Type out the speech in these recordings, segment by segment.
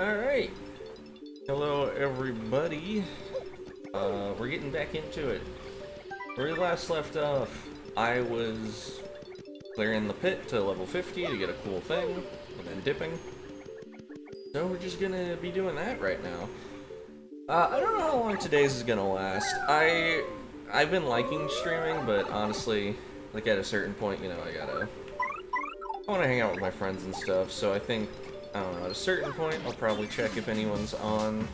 Alright, hello everybody. We're getting back into it. Where we last left off, I was clearing the pit to level 50 to get a cool thing, and then dipping. So we're just gonna be doing that right now. I don't know how long today's is gonna last. I've been liking streaming, but honestly, like at a certain point, you know, I wanna hang out with my friends and stuff, so I think, I don't know, at a certain point, I'll probably check if anyone's on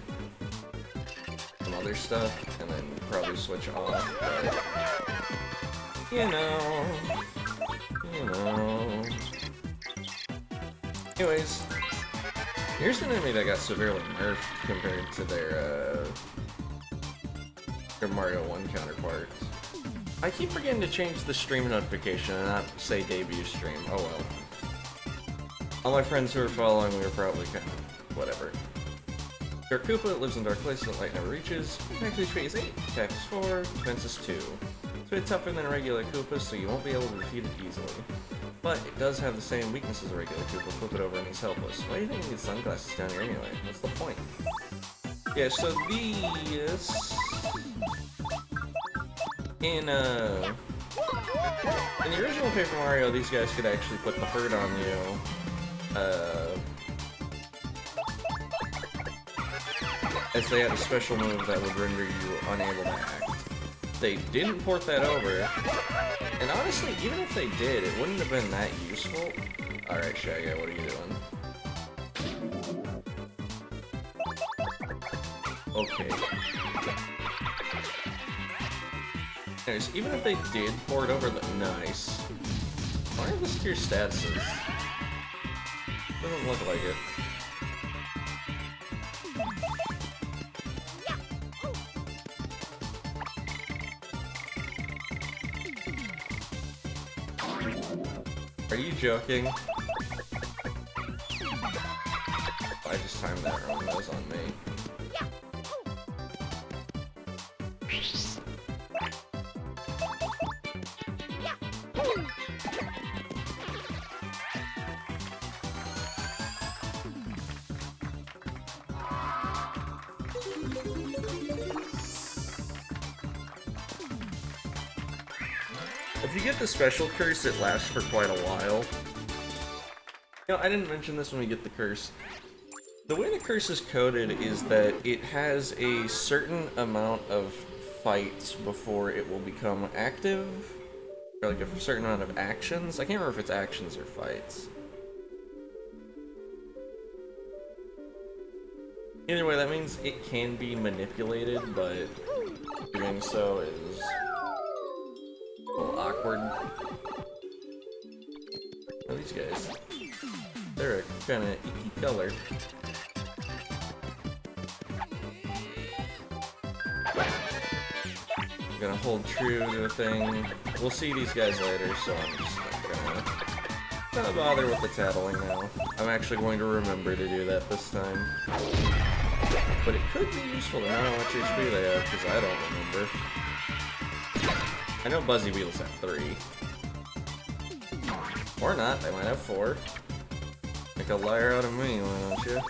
some other stuff, and then probably switch off, but, you know. Anyways, here's an enemy that got severely nerfed compared to their Mario 1 counterparts. I keep forgetting to change the stream notification and not say debut stream, oh well. All my friends who are following me are probably kind of whatever. Dark Koopa lives in dark places that light never reaches. Attack HP is 8, attack is 4, defense is 2. It's a bit tougher than a regular Koopa, so you won't be able to defeat it easily. But it does have the same weakness as a regular Koopa. Flip it over and he's helpless. Why do you think he needs sunglasses down here anyway? What's the point? Yeah, so these... In the original Paper Mario, these guys could actually put the hurt on you. As they had a special move that would render you unable to act. They didn't port that over, and honestly, even if they did, it wouldn't have been that useful. Alright, Shaggy, what are you doing? Okay. Anyways, even if they did port over the... Nice. Why are this your statuses? Doesn't look like it. Are you joking? I just timed that wrong. That was on me. If you get the special curse, it lasts for quite a while. You know, I didn't mention this when we get the curse. The way the curse is coded is that it has a certain amount of fights before it will become active. Or like a certain amount of actions. I can't remember if it's actions or fights. Either way, that means it can be manipulated, but doing so is a little awkward. Oh, these guys. They're a kind of icky color. I'm gonna hold true to the thing. We'll see these guys later, so I'm just not gonna bother with the tattling now. I'm actually going to remember to do that this time. But it could be useful to know how much HP they have, because I don't remember. I know Buzzy Beetles have 3. Or not, they might have 4. Make a liar out of me, why don't you?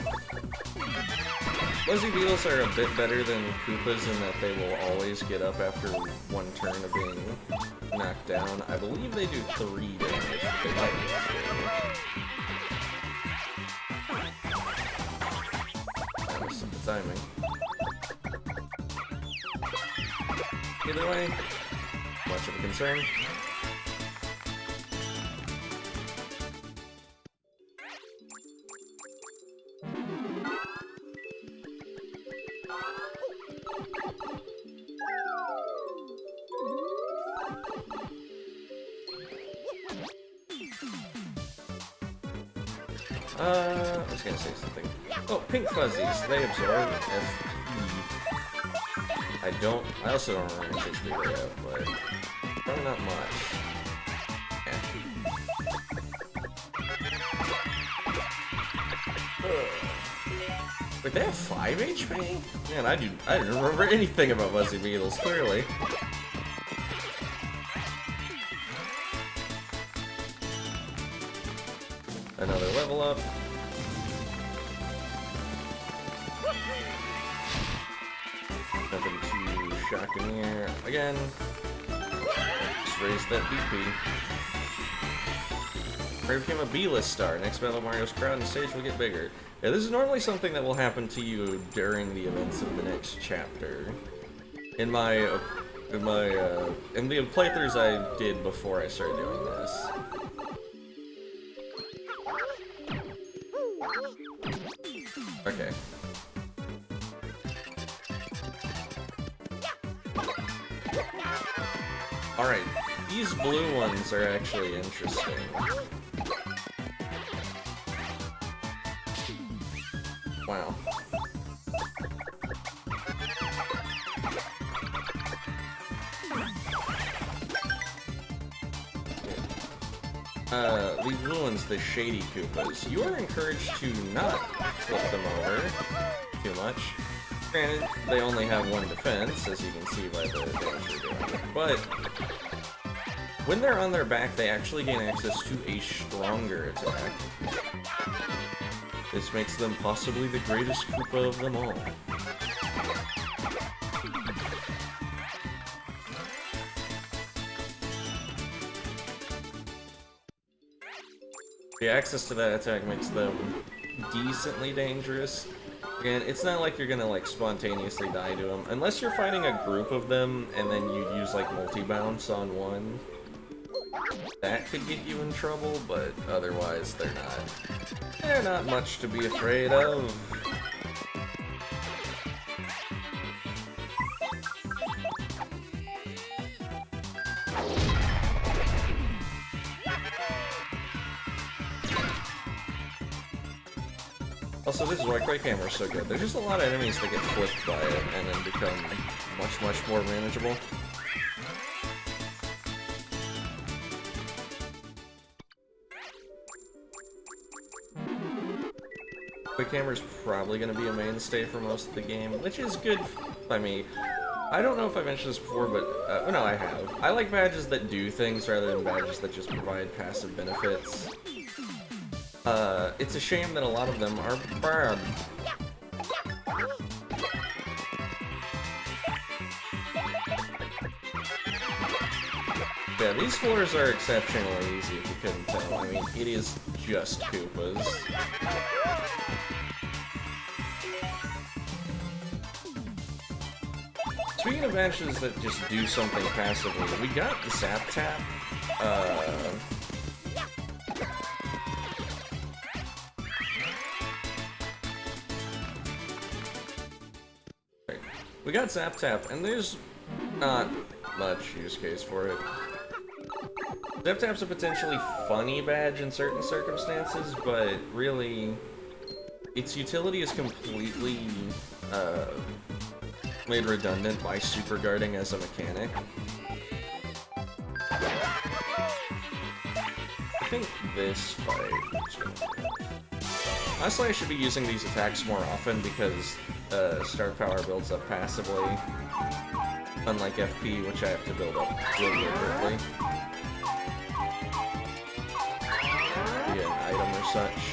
Buzzy Beetles are a bit better than Koopas in that they will always get up after one turn of being knocked down. I believe they do 3 damage. They might be 2. That was the timing. Either way, much of a concern. I was gonna say something. Oh, pink fuzzies. They absorb FP. I also don't remember how much HP they have, but probably not much. Yeah. Wait, they have 5 HP? Man, I didn't remember anything about Buzzy Beetles, clearly. Another level up. Nothing too shocking here. Again, just raise that BP. Ray became a B-list star. Next battle, Mario's crowd and stage will get bigger. Yeah, this is normally something that will happen to you during the events of the next chapter. In the playthroughs I did before I started doing this. Okay. Alright, these blue ones are actually interesting. Wow. These blue ones, the shady Koopas, you are encouraged to not flip them over too much. Granted, they only have one defense, as you can see by the damage they're doing. But when they're on their back, they actually gain access to a stronger attack. This makes them possibly the greatest Koopa of them all. The access to that attack makes them decently dangerous. Again, it's not like you're gonna like spontaneously die to them, unless you're fighting a group of them and then you use like multi-bounce on one. That could get you in trouble, but otherwise they're not much to be afraid of. Also, this is why Quick Hammer's so good. There's just a lot of enemies that get flipped by it and then become much more manageable. Quick Hammer's probably going to be a mainstay for most of the game, which is good by me. I don't know if I mentioned this before, but no, I have. I like badges that do things rather than badges that just provide passive benefits. It's a shame that a lot of them are bad. Yeah, these floors are exceptionally easy if you couldn't tell. I mean, it is just Koopas. Speaking of badges that just do something passively, we got the Zap Tap. We got Zap Tap, and there's not much use case for it. Zap Tap's a potentially funny badge in certain circumstances, but really, its utility is completely made redundant by super guarding as a mechanic. I think this fight is going to be... Honestly, I should be using these attacks more often because star power builds up passively, unlike FP, which I have to build up deliberately via an item or such.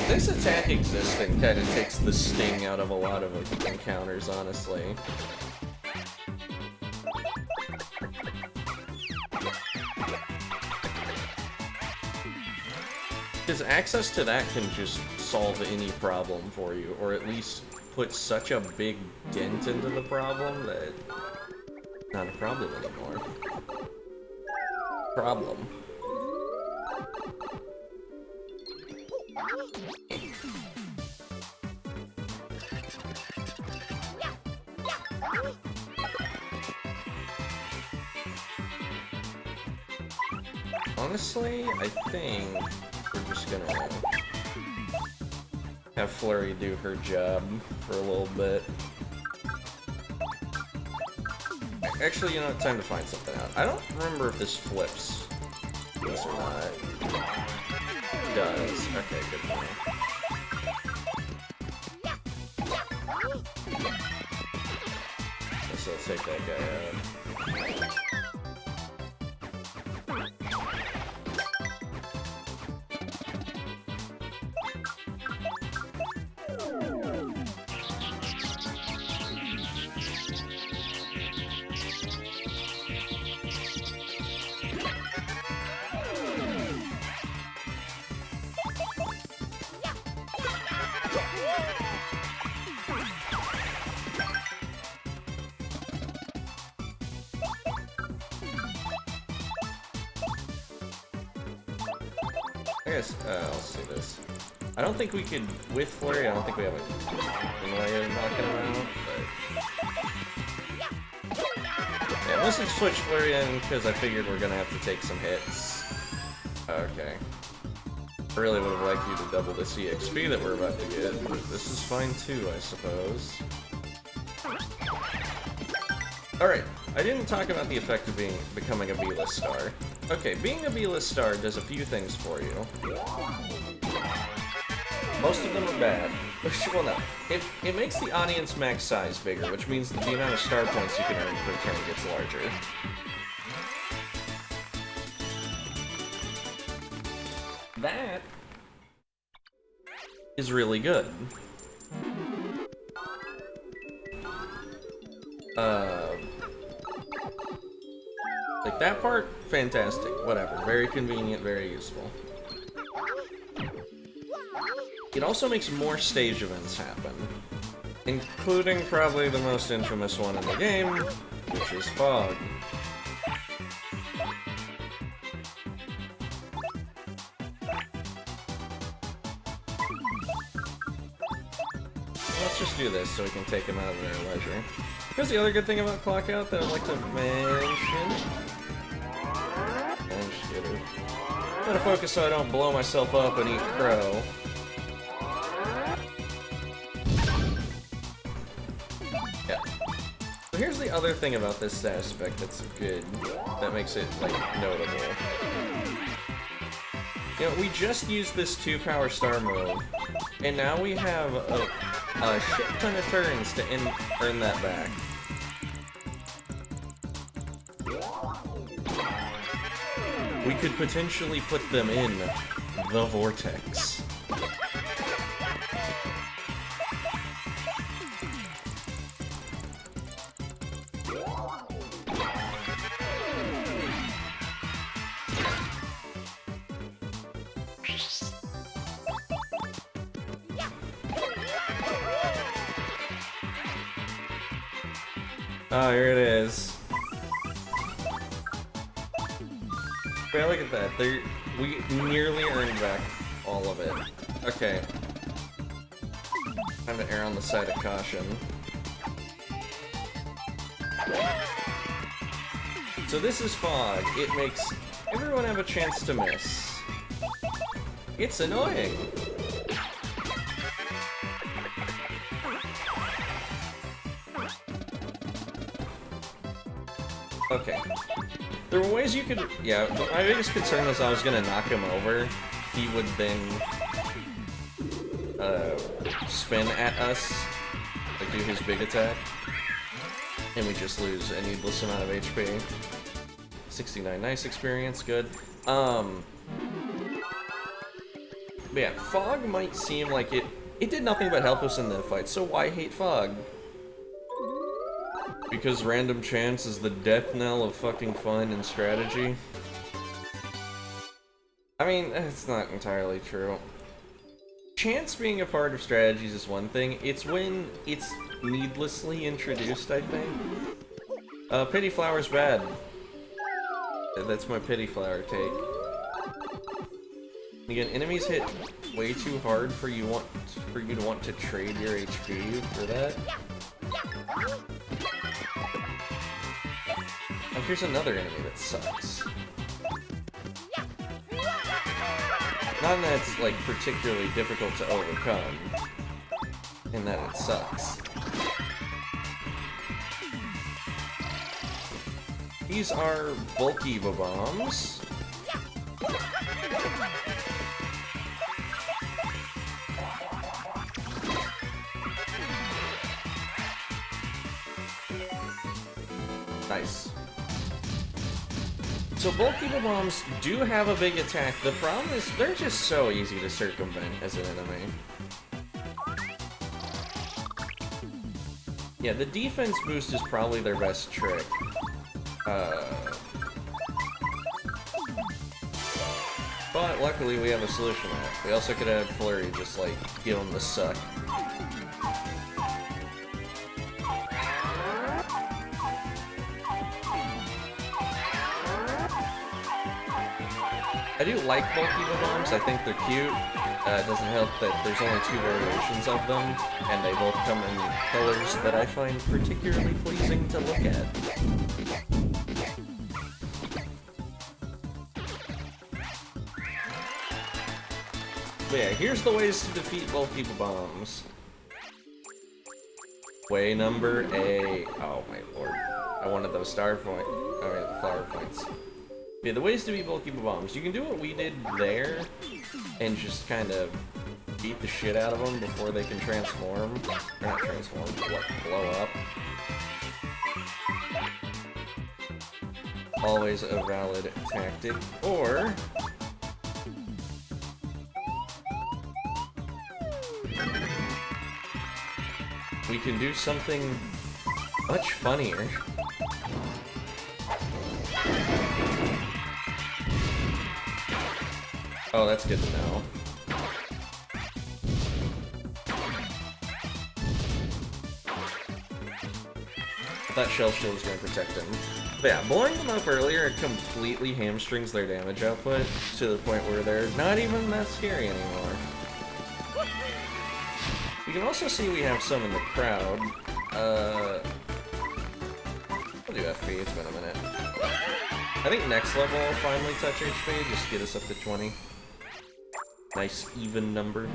This attack existing kind of takes the sting out of a lot of encounters, honestly. Because access to that can just solve any problem for you, or at least put such a big dent into the problem that it's not a problem anymore. Problem. Honestly, I think we're just gonna have Flurry do her job for a little bit. Actually, you know what? Time to find something out. I don't remember if this flips this or not. It does. Okay, good point. So let's take that guy out. I guess, I'll say this. I don't think we could, with Flurry, I don't think we have a way of knocking him out, but... Yeah, let's just switch Flurry in, because I figured we're gonna have to take some hits. Okay. I really would have liked you to double this EXP that we're about to get, but this is fine too, I suppose. Alright, I didn't talk about the effect of becoming a B-list star. Okay, being a B-list star does a few things for you. Most of them are bad. Well, no. It makes the audience max size bigger, which means that the amount of star points you can earn per turn gets larger. That is really good. Like that part, fantastic. Whatever. Very convenient, very useful. It also makes more stage events happen, including probably the most infamous one in the game, which is Fog. Let's just do this so we can take him out of their leisure. Here's the other good thing about Clockout that I'd like to mention. I'm gonna focus so I don't blow myself up and eat crow. Yeah. So here's the other thing about this aspect that's good, that makes it, like, notable. You know, we just used this 2-power star move, and now we have a shit ton of turns to earn that back. We could potentially put them in the Vortex. Oh, here it is. Wait, look at that. We nearly earned back all of it. Okay. Time to err on the side of caution. So this is Fog. It makes everyone have a chance to miss. It's annoying. Okay. There were ways you could... Yeah, my biggest concern was I was gonna knock him over. He would then... spin at us. Like, do his big attack. And we just lose a needless amount of HP. 69, nice experience, good. But yeah, Fog might seem like it did nothing but help us in the fight, so why hate Fog? Because random chance is the death knell of fucking fun and strategy? I mean, it's not entirely true. Chance being a part of strategies is one thing, it's when it's needlessly introduced, I think. Pity Flower's bad. That's my Pity Flower take. Again, enemies hit way too hard for you to want to trade your HP for that. Oh, here's another enemy that sucks. Not in that it's, like, particularly difficult to overcome. In that it sucks. These are bulky bombs. Nice. So bulky bombs do have a big attack. The problem is they're just so easy to circumvent as an enemy. Yeah, the defense boost is probably their best trick. But luckily we have a solution to it. We also could add Flurry, just like give them the suck. I do like bulky bombs. I think they're cute. It doesn't help that there's only 2 variations of them, and they both come in colors that I find particularly pleasing to look at. But yeah, here's the ways to defeat bulky bombs. Way number 8. Oh my lord. I wanted those star points. Alright, the flower points. Yeah, the ways to beat bulky bombs. You can do what we did there, and just kind of beat the shit out of them before they can transform. Or not transform, but like blow up. Always a valid tactic. Or we can do something much funnier. Oh, that's good to know. I thought Shell Shield was going to protect him. But yeah, blowing them up earlier, it completely hamstrings their damage output to the point where they're not even that scary anymore. You can also see we have some in the crowd. We'll do FP, it's been a minute. I think next level will finally touch HP, just get us up to 20. Nice even number.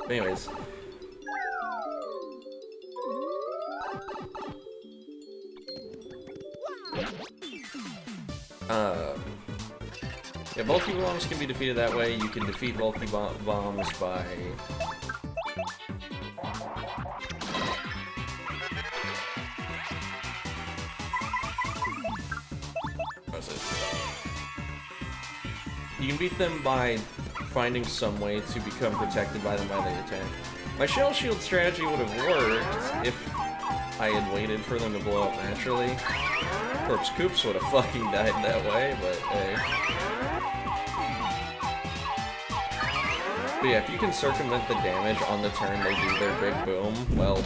Anyways. Yeah, bulky bombs can be defeated that way. You can defeat bulky bombs by... You can beat them by finding some way to become protected by them by the attack. My Shell Shield strategy would have worked if I had waited for them to blow up naturally. Corpse Coops would have fucking died that way, but hey. But yeah, if you can circumvent the damage on the turn they do their big boom, well,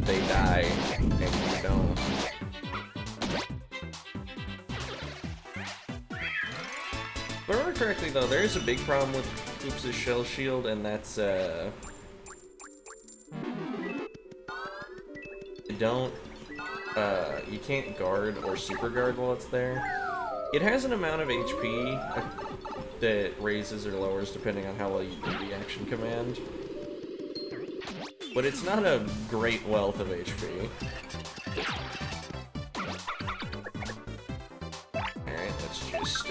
they die, and you don't. If I remember correctly though, there is a big problem with Coops' Shell Shield, and that's, you can't guard or super guard while it's there. It has an amount of HP that raises or lowers depending on how well you do the action command. But it's not a great wealth of HP. Alright, let's just,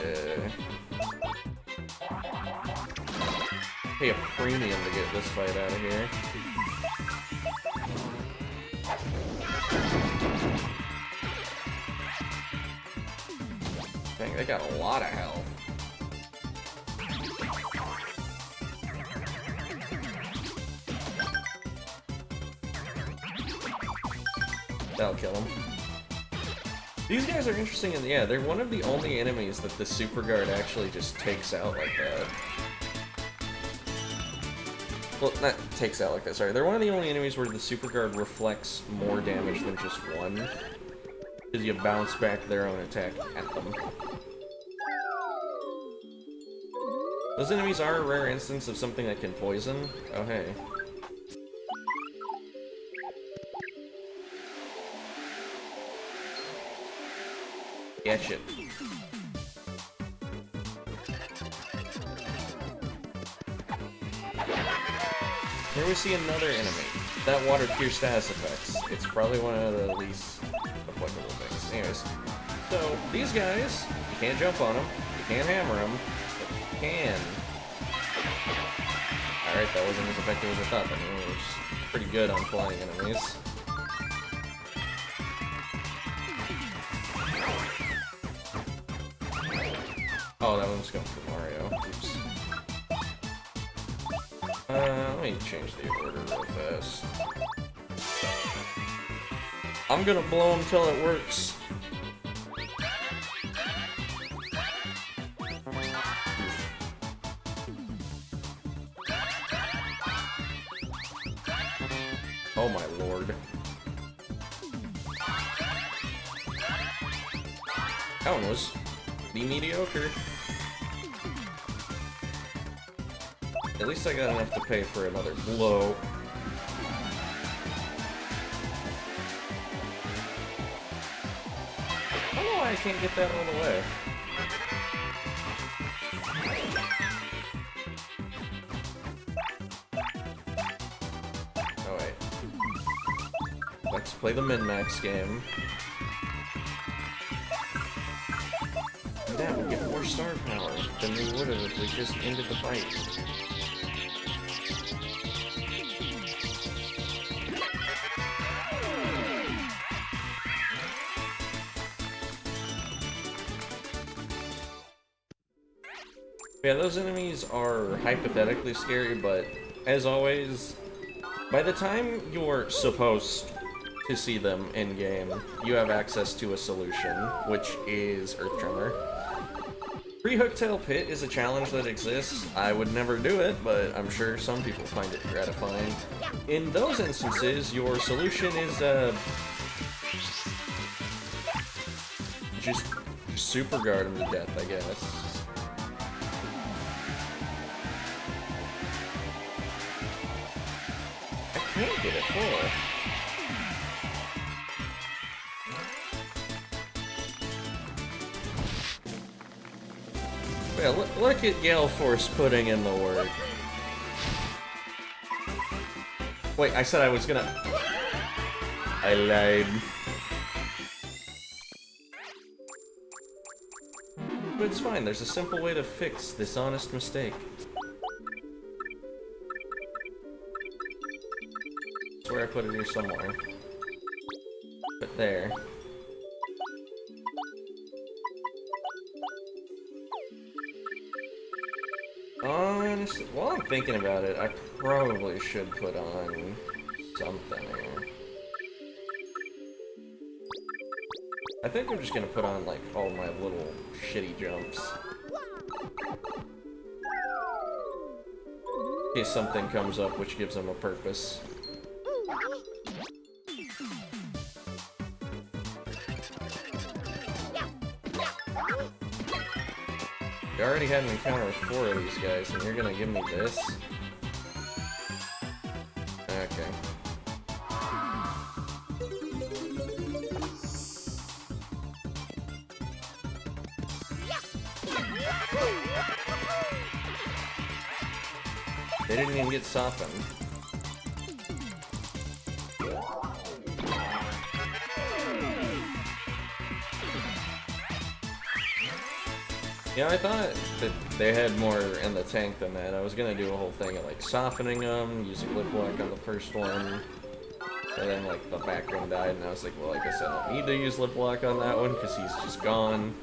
pay a premium to get this fight out of here. Dang, they got a lot of health. That'll kill him. These guys are interesting, and yeah, they're one of the only enemies that the Super Guard actually just takes out like that. Well, not takes out like that, sorry. They're one of the only enemies where the Super Guard reflects more damage than just one. Because you bounce back their own attack at them. Those enemies are a rare instance of something that can poison. Oh, hey. Catch it. Here we see another enemy. That water cure status effects. It's probably one of the least applicable things. Anyways, so these guys, you can't jump on them, you can't hammer them, but you can. Alright, that wasn't as effective as I thought. I mean, it was pretty good on flying enemies. Oh, that one's going for Mario. Oops. Let me change the order real fast. I'm gonna blow him till it works. Oh my lord. That one was be mediocre. At least I got enough to pay for another blow. I don't know why I can't get that all the way. Oh wait. Let's play the min-max game. That would get more star power than we would have if we just ended the fight. Yeah, those enemies are hypothetically scary, but as always, by the time you're supposed to see them in-game, you have access to a solution, which is Earth Tremor. Pre-Hooktail Pit is a challenge that exists. I would never do it, but I'm sure some people find it gratifying. In those instances, your solution is, just super guard him to death, I guess. I can't get it full. Yeah, look at Gale Force putting in the work. Wait, I said I was gonna... I lied. But it's fine, there's a simple way to fix this honest mistake. I swear I put it here somewhere. But there. Honestly, while I'm thinking about it, I probably should put on something. I think I'm just gonna put on, like, all my little shitty jumps. In case something comes up which gives them a purpose. I already had an encounter with 4 of these guys, and you're gonna give me this? Okay. They didn't even get softened. Yeah, I thought that they had more in the tank than that. I was gonna do a whole thing of like softening them, using lip lock on the first one, and then like the background died, and I was like, well, I guess I don't need to use lip lock on that one because he's just gone.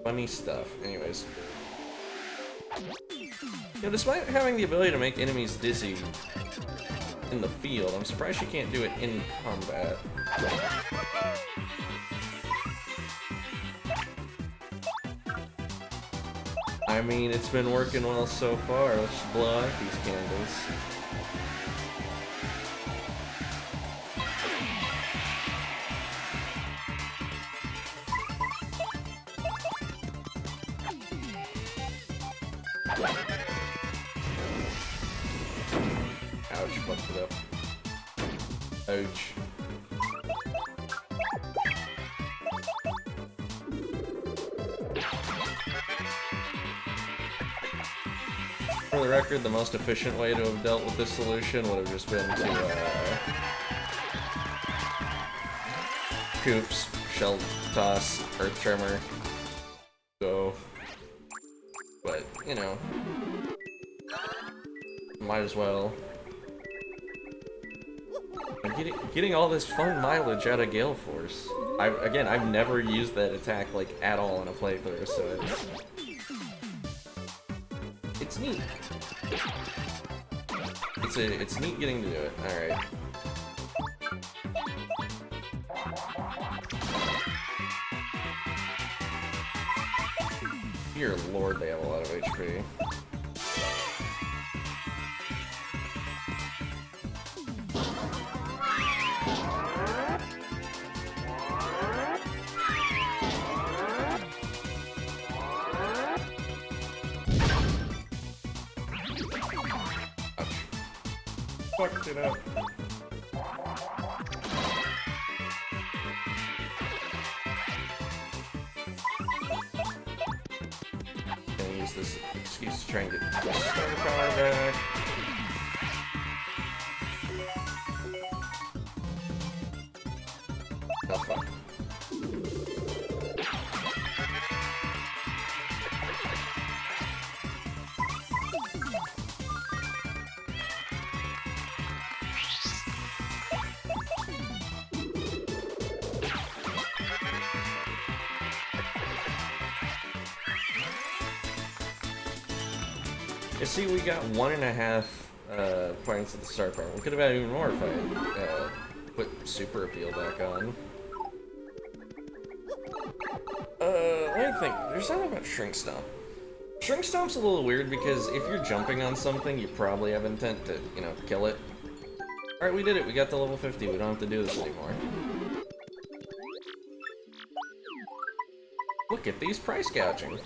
Funny stuff. Anyways. Yeah, despite having the ability to make enemies dizzy in the field, I'm surprised she can't do it in combat. I mean, it's been working well so far. Let's just blow out these candles. Ouch, fucked it up. Ouch. For the record, the most efficient way to have dealt with this solution would have just been to, Coops, Shell Toss, Earth Tremor, go. But, you know, might as well. I'm getting all this fun mileage out of Gale Force. Again, I've never used that attack, like, at all in a playthrough, so it's neat. It's neat getting to do it. Alright. Dear lord, they have a lot of HP. Fucked it up. Gonna use this excuse to try and get the star power back. Oh fuck. You see, we got 1.5 points at the start part. We could have had even more if I had put Super Appeal back on. Let me think. There's something about Shrink Stomp. Shrink Stomp's a little weird because if you're jumping on something, you probably have intent to, you know, kill it. Alright, we did it. We got to level 50. We don't have to do this anymore. Look at these price gouging.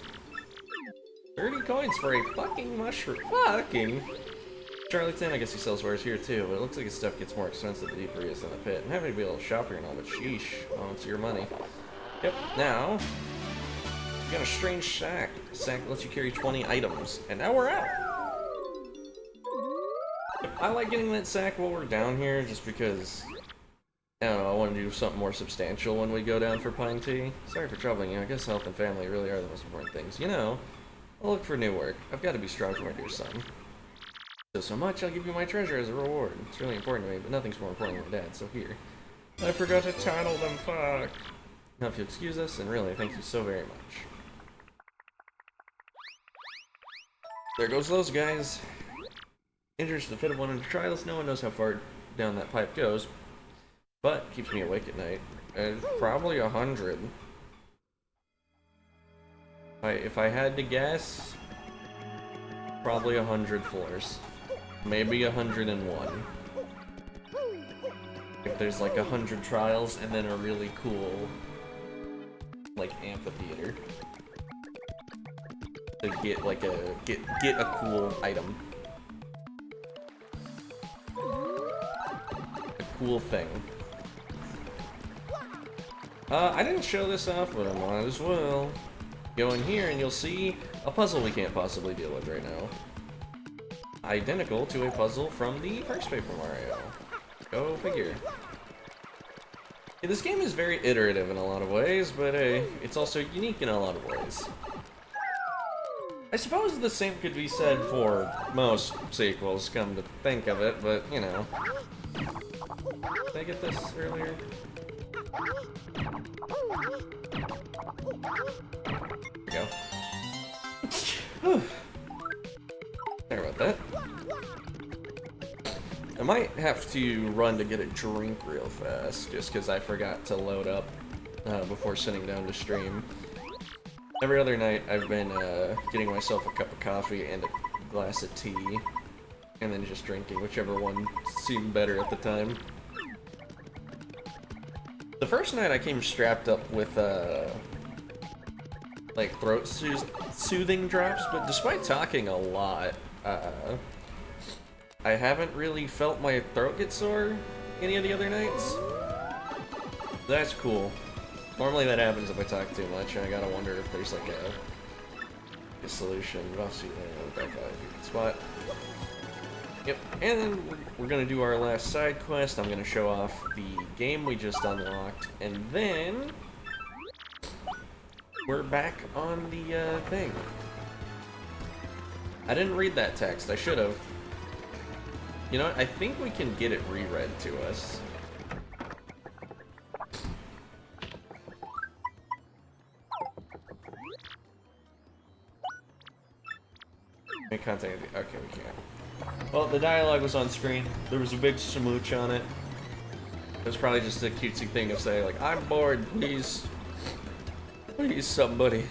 30 coins for a fucking mushroom. Fucking! Charlieton, I guess he sells wares here too, but it looks like his stuff gets more expensive the deeper he is in the pit. I'm happy to be able to shop here and all, but sheesh. Oh, it's your money. Yep, now... we got a strange sack. The sack lets you carry 20 items, and now we're out! I like getting that sack while we're down here, just because... I don't know, I want to do something more substantial when we go down for Pine Tea. Sorry for troubling you, I guess health and family really are the most important things. You know, I'll look for new work. I've got to be strong for my dear son. So much, I'll give you my treasure as a reward. It's really important to me, but nothing's more important than my dad, so here. I forgot to title them, fuck. Now if you'll excuse us, and really, thank you so very much. There goes those guys. Interested if it wanted to try this, no one knows how far down that pipe goes, but keeps me awake at night. Probably 100. If I had to guess, probably 100 floors. Maybe 101. If there's like 100 trials and then a really cool, like, amphitheater. To get like get a cool item. A cool thing. I didn't show this off, but I might as well. Go in here and you'll see a puzzle we can't possibly deal with right now. Identical to a puzzle from the first Paper Mario. Go figure. Yeah, this game is very iterative in a lot of ways, but it's also unique in a lot of ways. I suppose the same could be said for most sequels, come to think of it, but, you know. Did I get this earlier? There we go. Sorry about that. I might have to run to get a drink real fast, just because I forgot to load up before sitting down to stream. Every other night, I've been getting myself a cup of coffee and a glass of tea, and then just drinking, whichever one seemed better at the time. The first night I came strapped up with, like, throat soothing drops, but despite talking a lot, I haven't really felt my throat get sore any of the other nights. That's cool. Normally that happens if I talk too much, and I gotta wonder if there's like a solution. I'll see that spot. Yep, and then we're gonna do our last side quest. I'm gonna show off the game we just unlocked, and then we're back on the thing. I didn't read that text. I should have. You know what? I think we can get it reread to us. Make contact. Okay, we can't. Well, the dialogue was on screen. There was a big smooch on it. It was probably just a cutesy thing of saying, like, I'm bored, please. Please, somebody.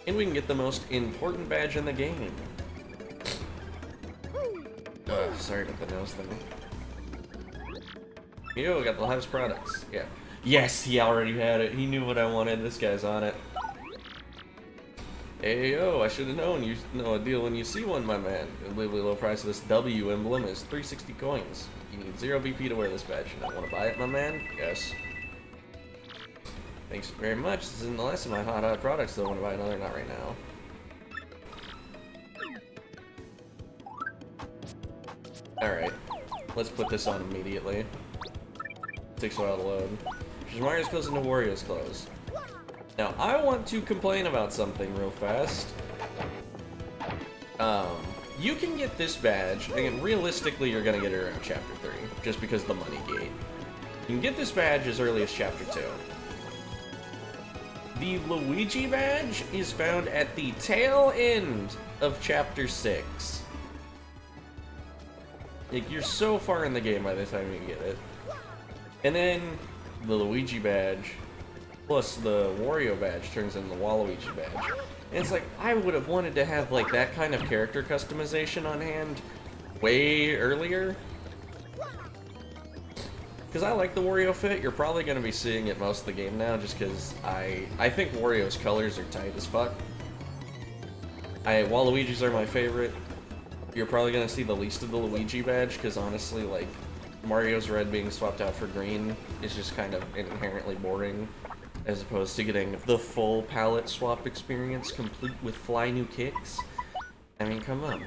And we can get the most important badge in the game. Sorry about the nose thing. Yo, got the highest products. Yeah. Yes, he already had it. He knew what I wanted. This guy's on it. Ayo, I should have known. You know a deal when you see one, my man. The unbelievably low price of this W emblem is 360 coins. You need 0 BP to wear this badge. You don't want to buy it, my man? Yes. Thanks very much. This isn't the last of my hot products, though. I want to buy another, not right now. Alright. Let's put this on immediately. Takes a while to load. Mario's clothes into Wario's clothes. Now, I want to complain about something real fast. You can get this badge, and realistically you're gonna get it around Chapter 3, just because of the money gate. You can get this badge as early as Chapter 2. The Luigi badge is found at the tail end of Chapter 6. Like, you're so far in the game by the time you get it. And then, the Luigi badge, plus the Wario badge turns into the Waluigi badge. And it's like, I would have wanted to have, like, that kind of character customization on hand way earlier. Because I like the Wario fit. You're probably going to be seeing it most of the game now, just because I think Wario's colors are tight as fuck. Waluigi's are my favorite. You're probably going to see the least of the Luigi badge, because honestly, like, Mario's red being swapped out for green is just kind of inherently boring, as opposed to getting the full palette swap experience complete with fly new kicks. I mean, come on.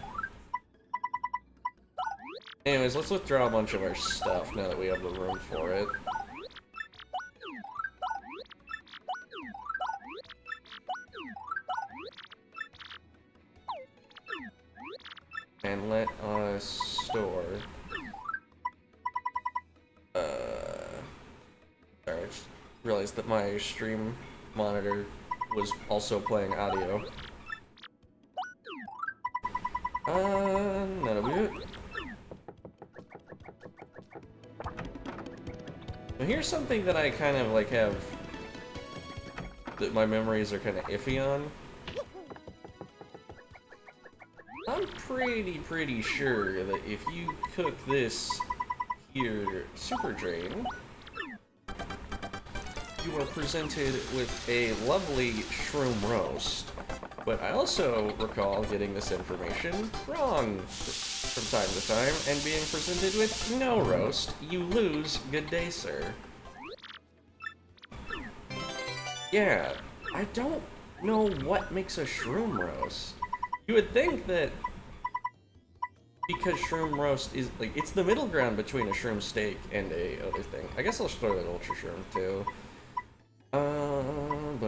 Anyways, let's withdraw a bunch of our stuff now that we have the room for it. And let us store... Sorry, I just realized that my stream monitor was also playing audio. That'll be it. Now here's something that I kind of like have, that my memories are kind of iffy on. I'm pretty sure that if you cook this here super drain, you are presented with a lovely shroom roast. But I also recall getting this information wrong from time to time and being presented with no roast. You lose. Good day, sir. Yeah, I don't know what makes a shroom roast. You would think that because shroom roast is, like, it's the middle ground between a shroom steak and a other thing. I guess I'll store that ultra shroom too. I don't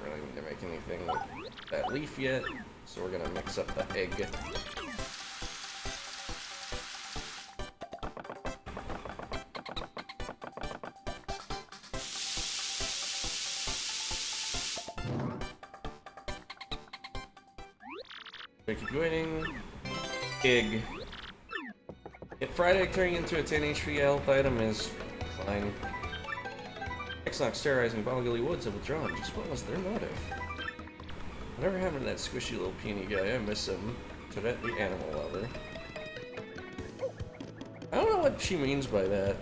really need to make anything with that leaf yet, so we're gonna mix up the egg. We keep waiting. Egg. If fried egg turning into a 10 HP health item is fine. X-Nox terrorizing Bolgilly Woods have withdrawn. Just what was their motive? Whatever happened to that squishy little puny guy? I miss him. Tourette the animal lover. I don't know what she means by that.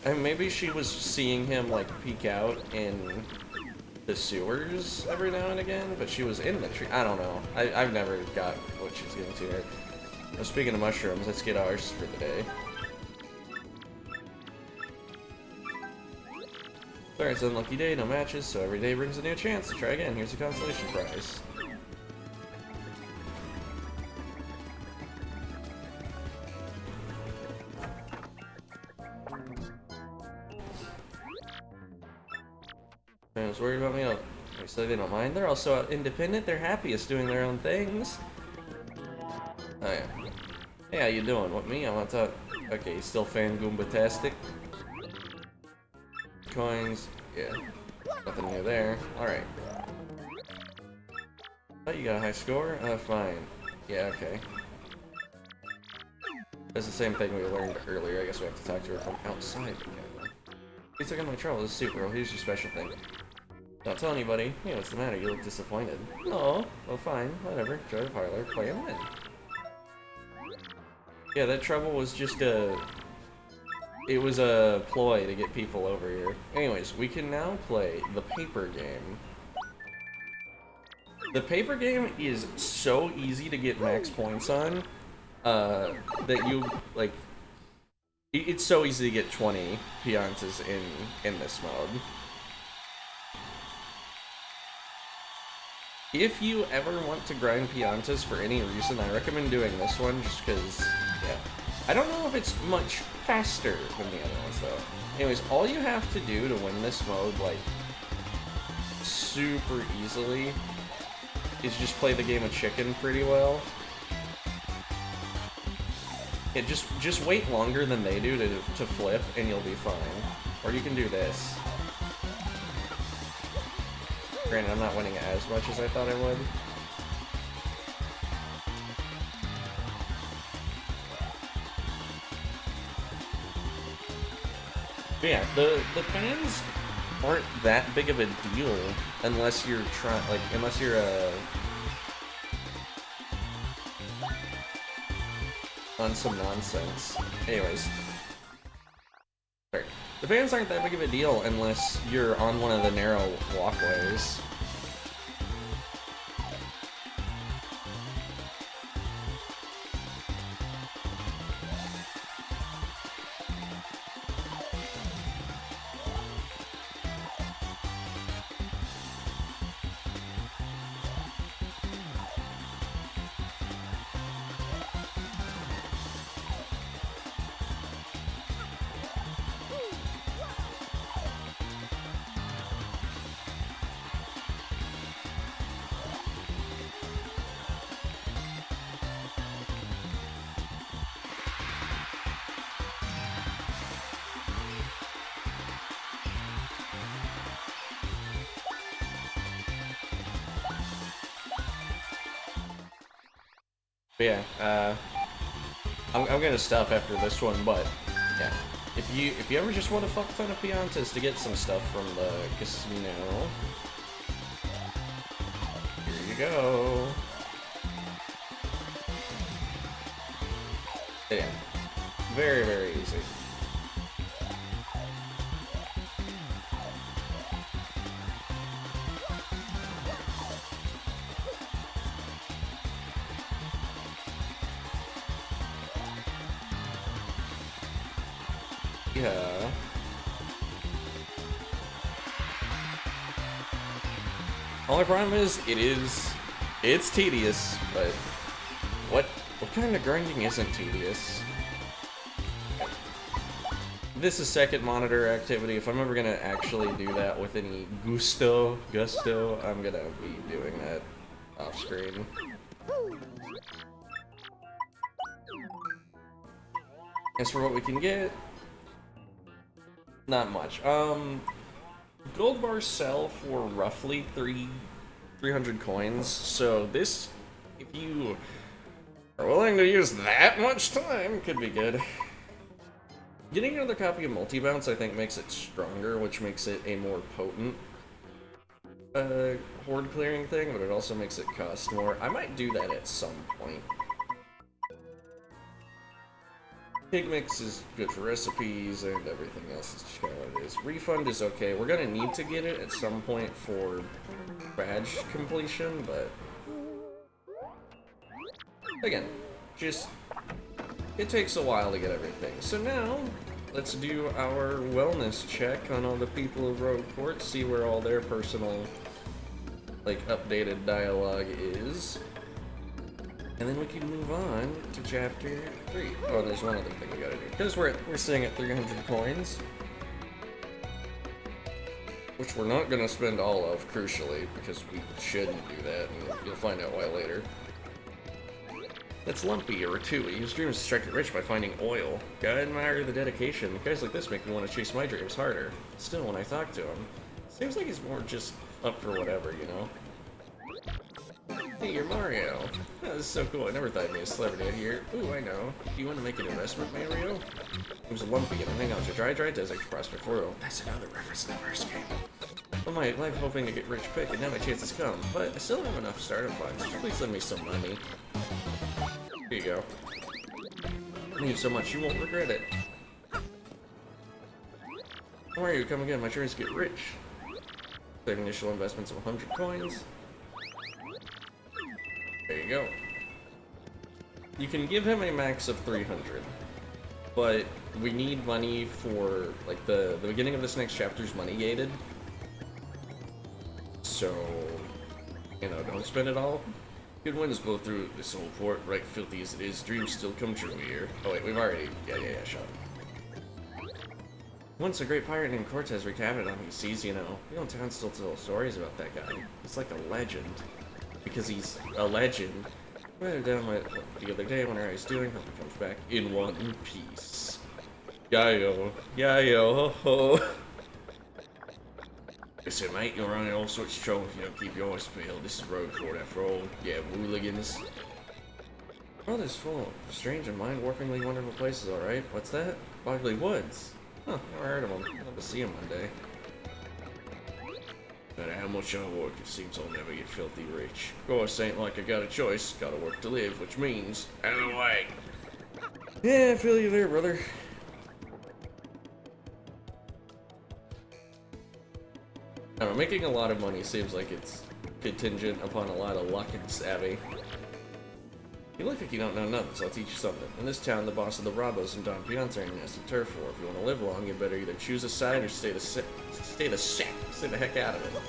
I mean, maybe she was seeing him, like, peek out in the sewers every now and again, but she was in the tree. I don't know. I've never got what she's getting to here. Well, speaking of mushrooms, let's get ours for the day. Sorry, it's an unlucky day, no matches, so every day brings a new chance to try again. Here's a consolation prize. I was worried about me. Oh, so they don't mind. They're also independent. They're happiest doing their own things. Oh yeah. Hey, how you doing? What, me? I want to talk. Okay, still fan Goomba-tastic. Coins. Yeah. Nothing new there. Alright. Oh, you got a high score? Fine. Yeah, okay. That's the same thing we learned earlier. I guess we have to talk to her from outside again. Please took on my trouble. This is Super Girl. Here's your special thing. Don't tell anybody. Hey, what's the matter? You look disappointed. No. Well, fine. Whatever. Enjoy the parlor. Play and win. Yeah, that trouble was just a It was a ploy to get people over here. Anyways, we can now play the paper game. The paper game is so easy to get max points on, that you, like, it's so easy to get 20 Piantas in this mode. If you ever want to grind Piantas for any reason, I recommend doing this one just because, yeah. I don't know if it's much faster than the other ones, though. Anyways, all you have to do to win this mode, like, super easily, is just play the game of chicken pretty well. Yeah, just wait longer than they do to flip, and you'll be fine. Or you can do this. Granted, I'm not winning as much as I thought I would. But yeah, the fans aren't that big of a deal unless you're unless you're on some nonsense. Anyways. Sorry. The fans aren't that big of a deal unless you're on one of the narrow walkways. But yeah, I'm gonna stop after this one, but yeah, if you ever just want a fuck ton of Piantas to get some stuff from the casino, here you go. Yeah, very, very easy. Yeah. All I problem is, it's tedious, but what kind of grinding isn't tedious? This is second monitor activity. If I'm ever gonna actually do that with any gusto, I'm gonna be doing that off screen. As for what we can get, not much. Gold bars sell for roughly 300 coins, so this, if you are willing to use that much time, could be good. Getting another copy of Multi-Bounce, I think, makes it stronger, which makes it a more potent horde clearing thing, but it also makes it cost more. I might do that at some point. Pig mix is good for recipes, and everything else is just kind of what it is. Refund is okay. We're gonna need to get it at some point for badge completion, but again, just it takes a while to get everything. So now, let's do our wellness check on all the people of Rogueport, see where all their personal, like, updated dialogue is. And then we can move on to chapter 3. Oh, there's one other thing we gotta do. Because we're sitting at 300 coins. Which we're not gonna spend all of, crucially, because we shouldn't do that, and you'll find out why later. That's Lumpy, or Tui, whose dreams strike it rich by finding oil. Gotta admire the dedication. Guys like this make me want to chase my dreams harder. Still, when I talk to him, seems like he's more just up for whatever, you know? Hey, you're Mario. Oh, this is so cool. I never thought I'd be a celebrity out here. Ooh, I know. Do you want to make an investment, Mario? Name's Lumpy, and I'm hanging out to dry desert to Prospect World. That's another reference to the first game. Well, my life hoping to get rich quick, and now my chance has come. But I still don't have enough startup funds. Please lend me some money. Here you go. Thank you so much. You won't regret it. Don't worry, you come again. My trainers get rich. Save initial investments of 100 coins. There you go. You can give him a max of 300, but we need money for, like, the beginning of this next chapter is money gated. So, you know, don't spend it all. Good winds blow through this old port, right filthy as it is. Dreams still come true here. Oh wait, we've already... Yeah, shut up. Once a great pirate named Cortez recounted on these seas, you know. People in town still tell stories about that guy. He's like a legend. Because he's a legend. Right down the other day when I was doing, hope he comes back in one piece. Yayo. Yayo, ho ho. Listen, mate, you're running all sorts of trouble if you don't keep your eyes peeled. This is road court after all. Yeah, hooligans. World is full of strange and mind-warpingly wonderful places, alright? What's that? Bogly Woods. Huh, never heard of them. I'd love to see them one day. No matter how much I work, it seems I'll never get filthy rich. Of course, ain't like I got a choice. Gotta work to live, which means... out of the way! Yeah, I feel you there, brother. I don't know, making a lot of money seems like it's contingent upon a lot of luck and savvy. You look like you don't know nothing, so I'll teach you something. In this town, the boss of the Brabos and Don Peons are in a nasty turf war. If you want to live long, you better either choose a side or stay the heck out of it.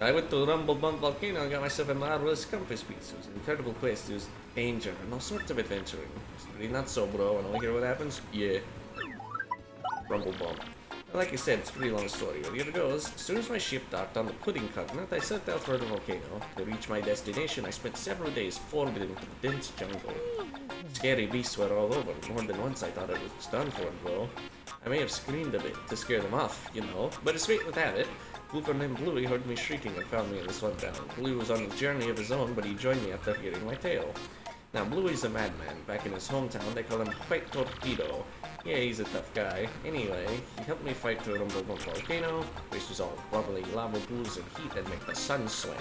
I went to Rumble Bump Volcano and got myself a marvelous compass piece. It was an incredible place. There was danger and all sorts of adventuring. It's pretty not so, bro. And I hear what happens? Yeah. Rumble Bump. Like I said, it's a pretty long story. Well, here it goes. As soon as my ship docked on the Pudding Continent, I set out for the volcano. To reach my destination, I spent several days foraging into the dense jungle. Scary beasts were all over. More than once I thought it was done for, bro. I may have screamed a bit to scare them off, you know. But as fate would have it, Blooper named Bluey heard me shrieking and found me in this one town. Bluey was on a journey of his own, but he joined me after hearing my tale. Now, Bluey's a madman. Back in his hometown, they call him White Torpedo. Yeah, he's a tough guy. Anyway, he helped me fight the Rumble Bump Volcano. The place was all bubbly lava pools and heat that make the sun sweat.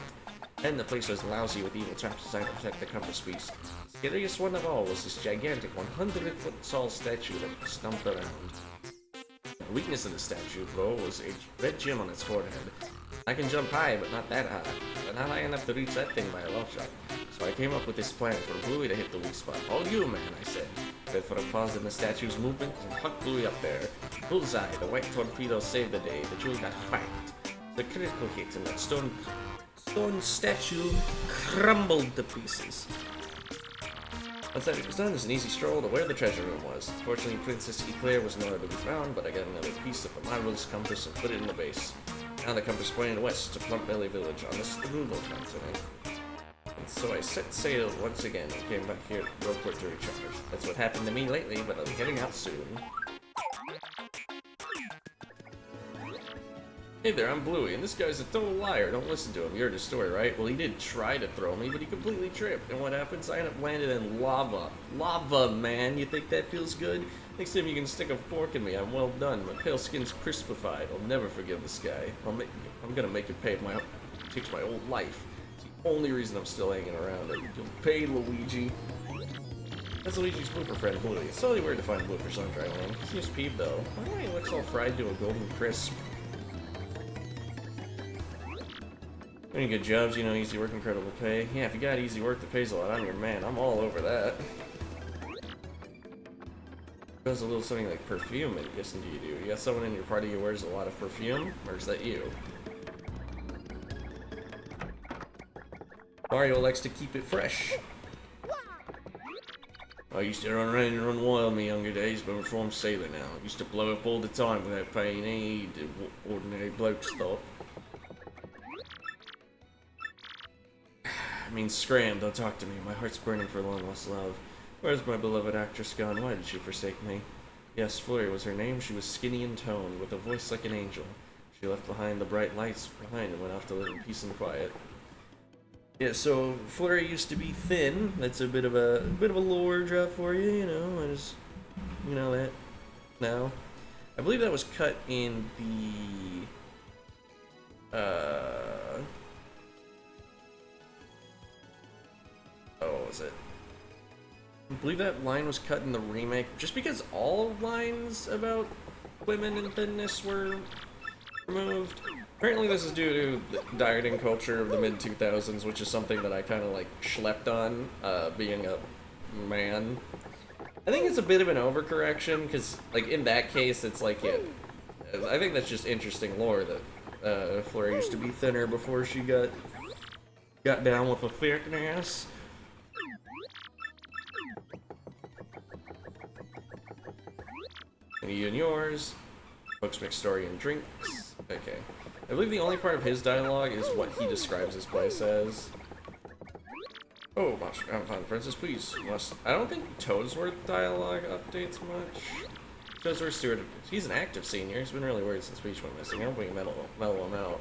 And the place was lousy with evil traps designed to protect the compass beast. The scariest one of all was this gigantic 100-foot tall statue that stumped around. The weakness of the statue, though, was a red gem on its forehead. I can jump high, but not that high. But not high enough to reach that thing by a long shot. So I came up with this plan for Bluey to hit the weak spot. All you, man, I said. Wait for a pause in the statue's movement and huck Bluey up there. Bullseye, the white torpedo saved the day. The jewel got whacked. The critical hit and that stone statue crumbled to pieces. Once that was done, it was an easy stroll to where the treasure room was. Fortunately, Princess Eclair was nowhere to be found, but I got another piece of the marvelous compass and put it in the base. Now the compass pointed west to Plump Belly Village on the Strudel continent. And so I set sail once again and came back here to Roadport to recharge. That's what happened to me lately, but I'll be heading out soon. Hey there, I'm Bluey, and this guy's a total liar. Don't listen to him. You heard his story, right? Well, he did try to throw me, but he completely tripped. And what happens? I end up landed in lava. Lava, man. You think that feels good? Next time you can stick a fork in me, I'm well done. My pale skin's crispified. I'll never forgive this guy. I'm gonna make you pay for takes my whole life. It's the only reason I'm still hanging around. You'll pay, Luigi. That's Luigi's blooper friend, Bluey. It's totally weird to find bloopers on dry land. He seems peeved, though. Why do he looks all fried to a golden crisp? Doing good jobs, you know, easy work, incredible pay. Yeah, if you got easy work that pays a lot, I'm your man. I'm all over that. Does a little something like perfume, I'm guessing you do. You got someone in your party who wears a lot of perfume, or is that you? Mario likes to keep it fresh. I used to run around and run wild in my younger days, but before I'm sailor now. I used to blow up all the time without paying any heed to what ordinary blokes thought. I mean, scram, don't talk to me. My heart's burning for long lost love. Where's my beloved actress gone? Why did she forsake me? Yes, Flurry was her name. She was skinny and toned, with a voice like an angel. She left behind the bright lights behind and went off to live in peace and quiet. Yeah, so Flurry used to be thin. That's a bit of a lore drop for you, you know. I just, you know that now. I believe that was cut in the what was it? I believe that line was cut in the remake, just because all lines about women and thinness were removed. Apparently this is due to the dieting culture of the mid-2000s, which is something that I kind of like schlepped on, being a man. I think it's a bit of an overcorrection, because like in that case it's like, yeah, I think that's just interesting lore that Flora used to be thinner before she got down with a thickness. And you and yours. Books, McStory, and drinks. Okay. I believe the only part of his dialogue is what he describes his place as. Oh, I'm fine, Princess, please. I don't think Toadsworth dialogue updates much. Toadsworth Stewart, he's an active senior. He's been really worried since speech went missing. I don't think mellow him out.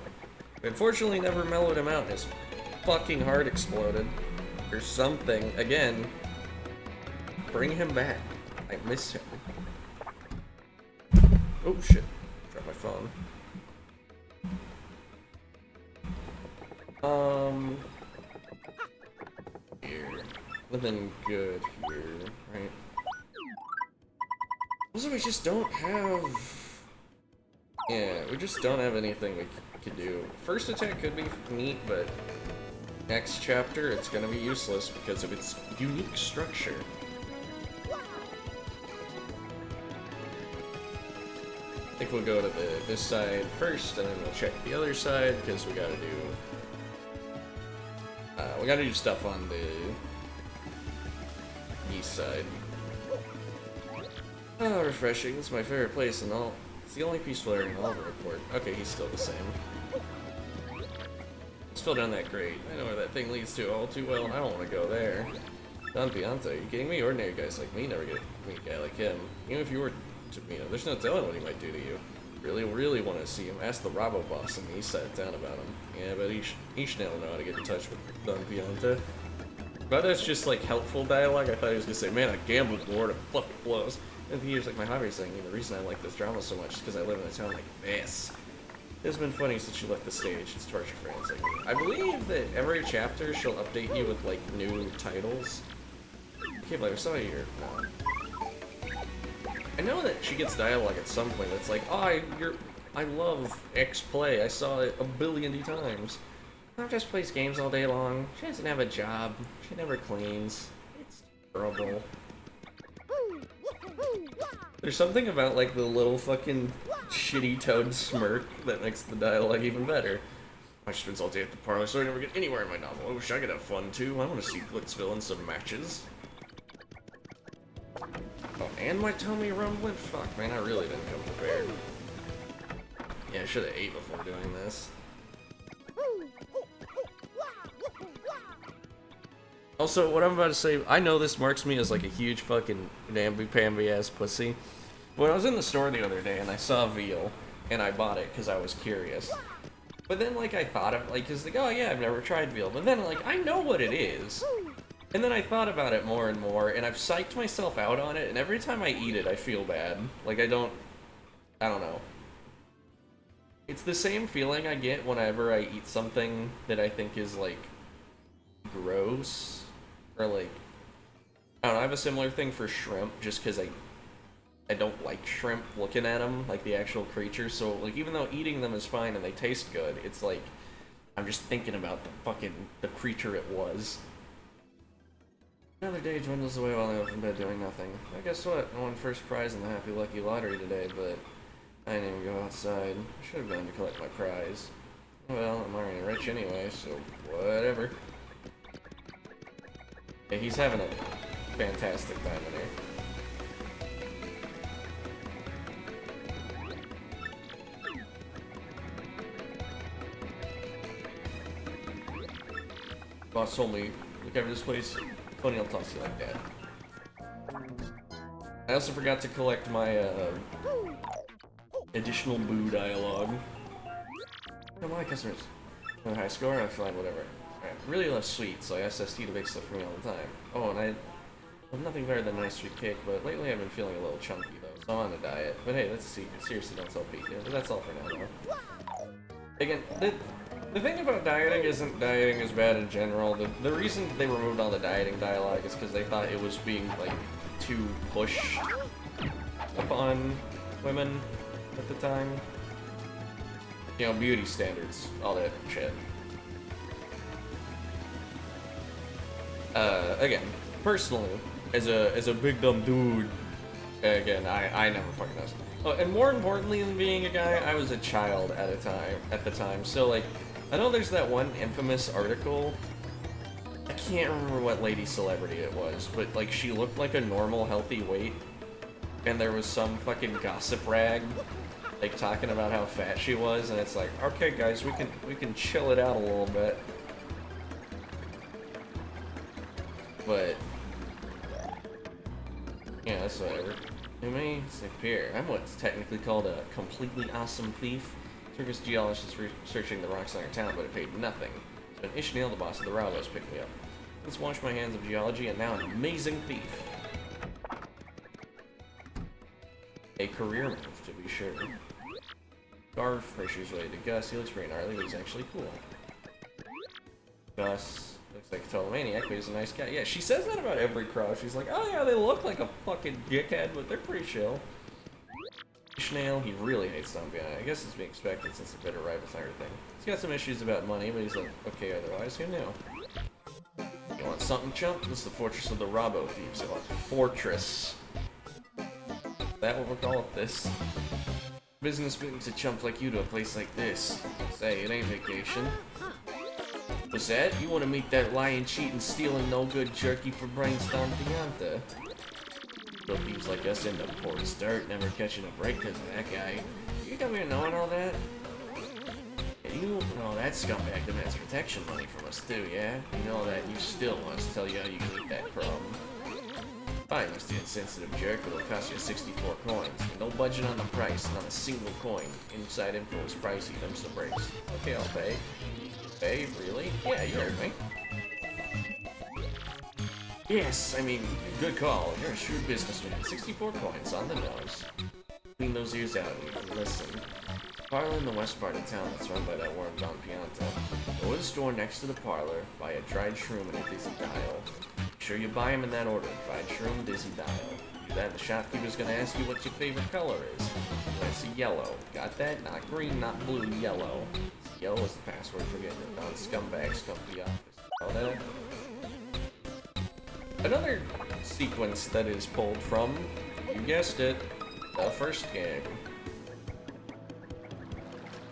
Unfortunately, never mellowed him out. His fucking heart exploded. Or something. Again, bring him back. I miss him. Oh shit. Dropped my phone. Here. Nothing good here, right? Also, we just don't have... Yeah, we just don't have anything we can do. First attack could be neat, but next chapter it's gonna be useless because of its unique structure. I think we'll go to this side first, and then we'll check the other side, because we gotta do stuff on the east side. Oh, refreshing. It's my favorite place in all. It's the only peaceful area in all the report. Okay, he's still the same. Let's fill down that grate. I know where that thing leads to all too well, and I don't want to go there. Don Pianta, are you kidding me? Ordinary guys like me never get to meet a guy like him. Even if you were to meet him, there's no telling what he might do to you. Really want to see him. Ask the Robo boss on the east side of town about him. Yeah, but each will know how to get in touch with Don Pianta. But that's just like helpful dialogue. I thought he was gonna say, man, I gambled more to fucking blows. And he was like, my hobby is saying, the reason I like this drama so much is because I live in a town like this. It's been funny since you left the stage. It's torture fans like me. I believe that every chapter she'll update you with like new titles. I can't believe I saw you here. No. I know that she gets dialogue at some point that's like, oh, I love X play. I saw it a billion times. Mom just plays games all day long. She doesn't have a job. She never cleans. It's terrible. There's something about like the little fucking shitty Toad smirk that makes the dialogue even better. I spend all day at the parlor, so I never get anywhere in my novel. I wish I could have fun too. I want to see Glitzville in some matches. Oh, and my tummy rumbling? Fuck, man, I really didn't come prepared. Yeah, I should have ate before doing this. Also, what I'm about to say, I know this marks me as like a huge fucking namby-pamby ass pussy. When I was in the store the other day and I saw veal, and I bought it because I was curious. But then like I thought of like, cause like, oh yeah, I've never tried veal. But then like, I know what it is. And then I thought about it more and more, and I've psyched myself out on it, and every time I eat it, I feel bad. Like, I don't know. It's the same feeling I get whenever I eat something that I think is, like, gross. Or, like, I don't know, I have a similar thing for shrimp, just because I don't like shrimp looking at them, like the actual creature. So, like, even though eating them is fine and they taste good, it's like, I'm just thinking about the creature it was. Another day dwindles away while I'm up in bed doing nothing. I guess what? I won first prize in the Happy Lucky Lottery today, but I didn't even go outside. I should have gone to collect my prize. Well, I'm already rich anyway, so whatever. Yeah, he's having a fantastic time in here. Boss told me, look over this place. Funny, I'll toss you like that. I also forgot to collect my additional boo dialogue. No, my customers. No high score, I feel like whatever. Alright, really love sweets, so I asked ST to make stuff for me all the time. Oh, and I have nothing better than a nice sweet cake, but lately I've been feeling a little chunky though, so I'm on a diet. But hey, that's a secret. Seriously, don't tell Pete. But that's all for now though. Again, the thing about dieting isn't dieting is bad in general. The reason they removed all the dieting dialogue is because they thought it was being, like, too pushed upon women. at the time. You know, beauty standards, all that shit. Again, personally, as a big dumb dude, again, I never fucking noticed. Oh, and more importantly than being a guy, I was a child at the time. So like, I know there's that one infamous article. I can't remember what lady celebrity it was, but like she looked like a normal healthy weight, and there was some fucking gossip rag like talking about how fat she was, and it's like, okay guys, we can chill it out a little bit. But yeah, that's whatever. Who may disappear? I'm what's technically called a completely awesome thief. Surface geologist researching the rocks on our town, but it paid nothing. So Ishmael, the boss of the Rowlos, picked me up. Let's wash my hands of geology, and now an amazing thief. A career move, to be sure. Garf, pressure's related to Gus. He looks pretty gnarly, but he's actually cool. Gus looks like a total maniac, but he's a nice guy. Yeah, she says that about every crow. She's like, oh yeah, they look like a fucking dickhead, but they're pretty chill. Snail, he really hates Dombiana. I guess it's being expected since the bitter rivals and everything. He's got some issues about money, but he's like, okay otherwise, who knew? You want something, chump? This is the fortress of the Robo Thieves. I want fortress. Is that what we'll call this? Business brings a chump like you to a place like this. Say, it ain't vacation. What's that? You want to meet that lying, cheating, stealing, no-good jerky for brains Don Pianta? Little thieves like us end up poor as dirt, never catching a break because of that guy. You come here knowing all that? And you know that scumbag demands protection money from us too, yeah? You know that you still want us to tell you how you can eat that crumb. Fine, Mr. Insensitive Jerk, but it'll cost you 64 coins. And no budget on the price, not a single coin. Inside info is pricey, them's the breaks. Okay, I'll pay. Pay? Really? Yeah, you heard me. Yes, I mean, good call. You're a shrewd businessman. 64 coins on the nose. Clean those ears out and listen. Parlor in the west part of town that's run by that worm Don Pianta. Go to the store next to the parlor, buy a dried shroom and a dizzy dial. Make sure you buy them in that order. Dried shroom, dizzy dial. Do that, the shopkeeper's gonna ask you what your favorite color is. Let's see, yellow. Got that? Not green, not blue, yellow. Yellow is the password for getting it on scumbags come to the office. All that? Another sequence that is pulled from, you guessed it, the first game.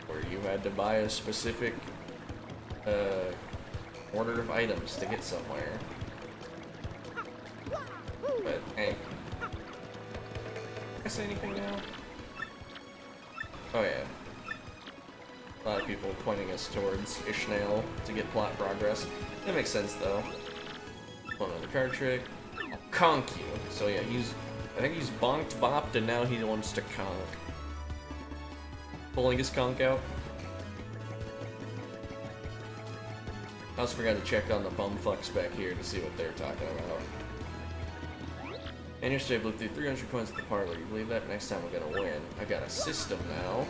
Where you had to buy a specific order of items to get somewhere. But, hey. Can I say anything now? Oh yeah. A lot of people pointing us towards Ishmael to get plot progress. That makes sense though. One other card trick. I'll conk you. So yeah, I think he's bonked, bopped, and now he wants to conk. Pulling his conk out. I also forgot to check on the bumfucks back here to see what they're talking about. And yesterday I blew through 300 coins at the parlor. You believe that? Next time we're gonna win. I got a system now.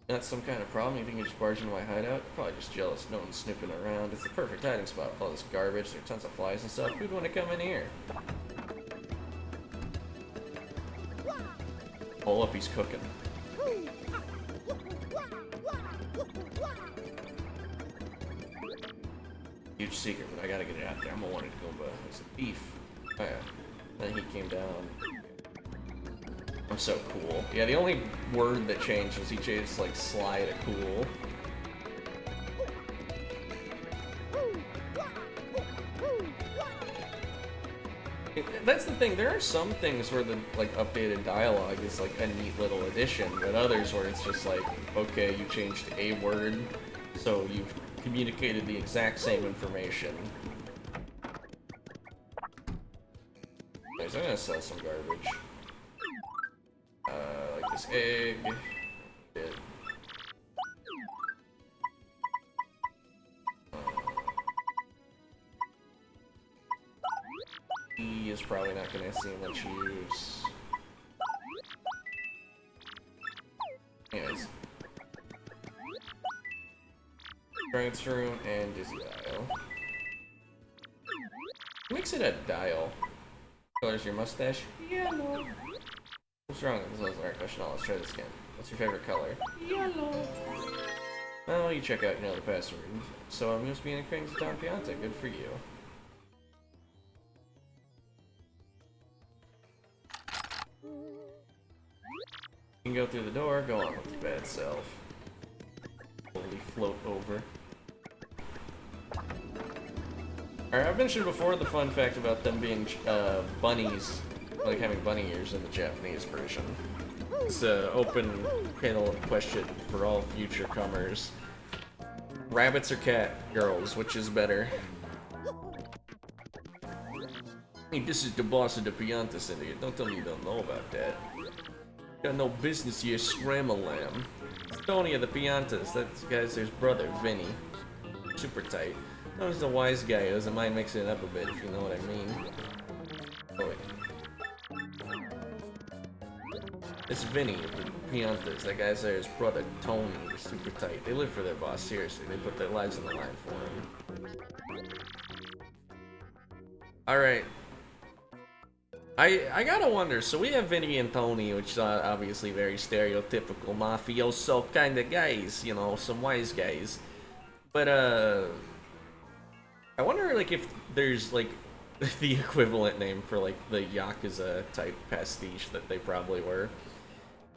That's some kind of problem? You think you just barge into my hideout? Probably just jealous. No one's snooping around. It's the perfect hiding spot with all this garbage. There are tons of flies and stuff. Who'd want to come in here? Hold up, he's cooking. Huge secret, but I gotta get it out there. I'm gonna want it to go, but it's a thief. Oh yeah. Then he came down. I'm so cool. Yeah, the only word that changed was he changed like sly to cool. That's the thing, there are some things where the like updated dialogue is like a neat little addition, but others where it's just like, okay, you changed a word, so you've communicated the exact same information. Anyways, I'm gonna sell some garbage. Like this egg. Bit. He is probably not gonna see much use. Anyways. Transfer room and dizzy dial. What makes it a dial? Color's your mustache? Yellow. What's wrong? This wasn't our question. Let's try this again. What's your favorite color? Yellow. Oh, you check out, you know the password. So I'm just being a crazy Don Pianta. Good for you. You can go through the door, go on with your bad self. Slowly float over. Alright, I've mentioned before the fun fact about them being bunnies, like having bunny ears in the Japanese version. It's an open panel of question for all future comers. Rabbits or cat girls, which is better? Hey, this is the boss of the Pianta Syndicate. Don't tell me you don't know about that. Got no business here, Scram-a-lamb. It's Tony of the Piantas. That's guy's there's brother, Vinny. Super tight. That was the wise guy who doesn't mind mixing it up a bit, if you know what I mean. Oh wait. It's Vinny of the Piantas. That guy's there, his brother, Tony. They're super tight. They live for their boss, seriously. They put their lives on the line for him. Alright. I gotta wonder, so we have Vinny and Tony, which are obviously very stereotypical mafioso kind of guys, you know, some wise guys. But, I wonder, like, if there's, like, the equivalent name for, like, the Yakuza type pastiche that they probably were.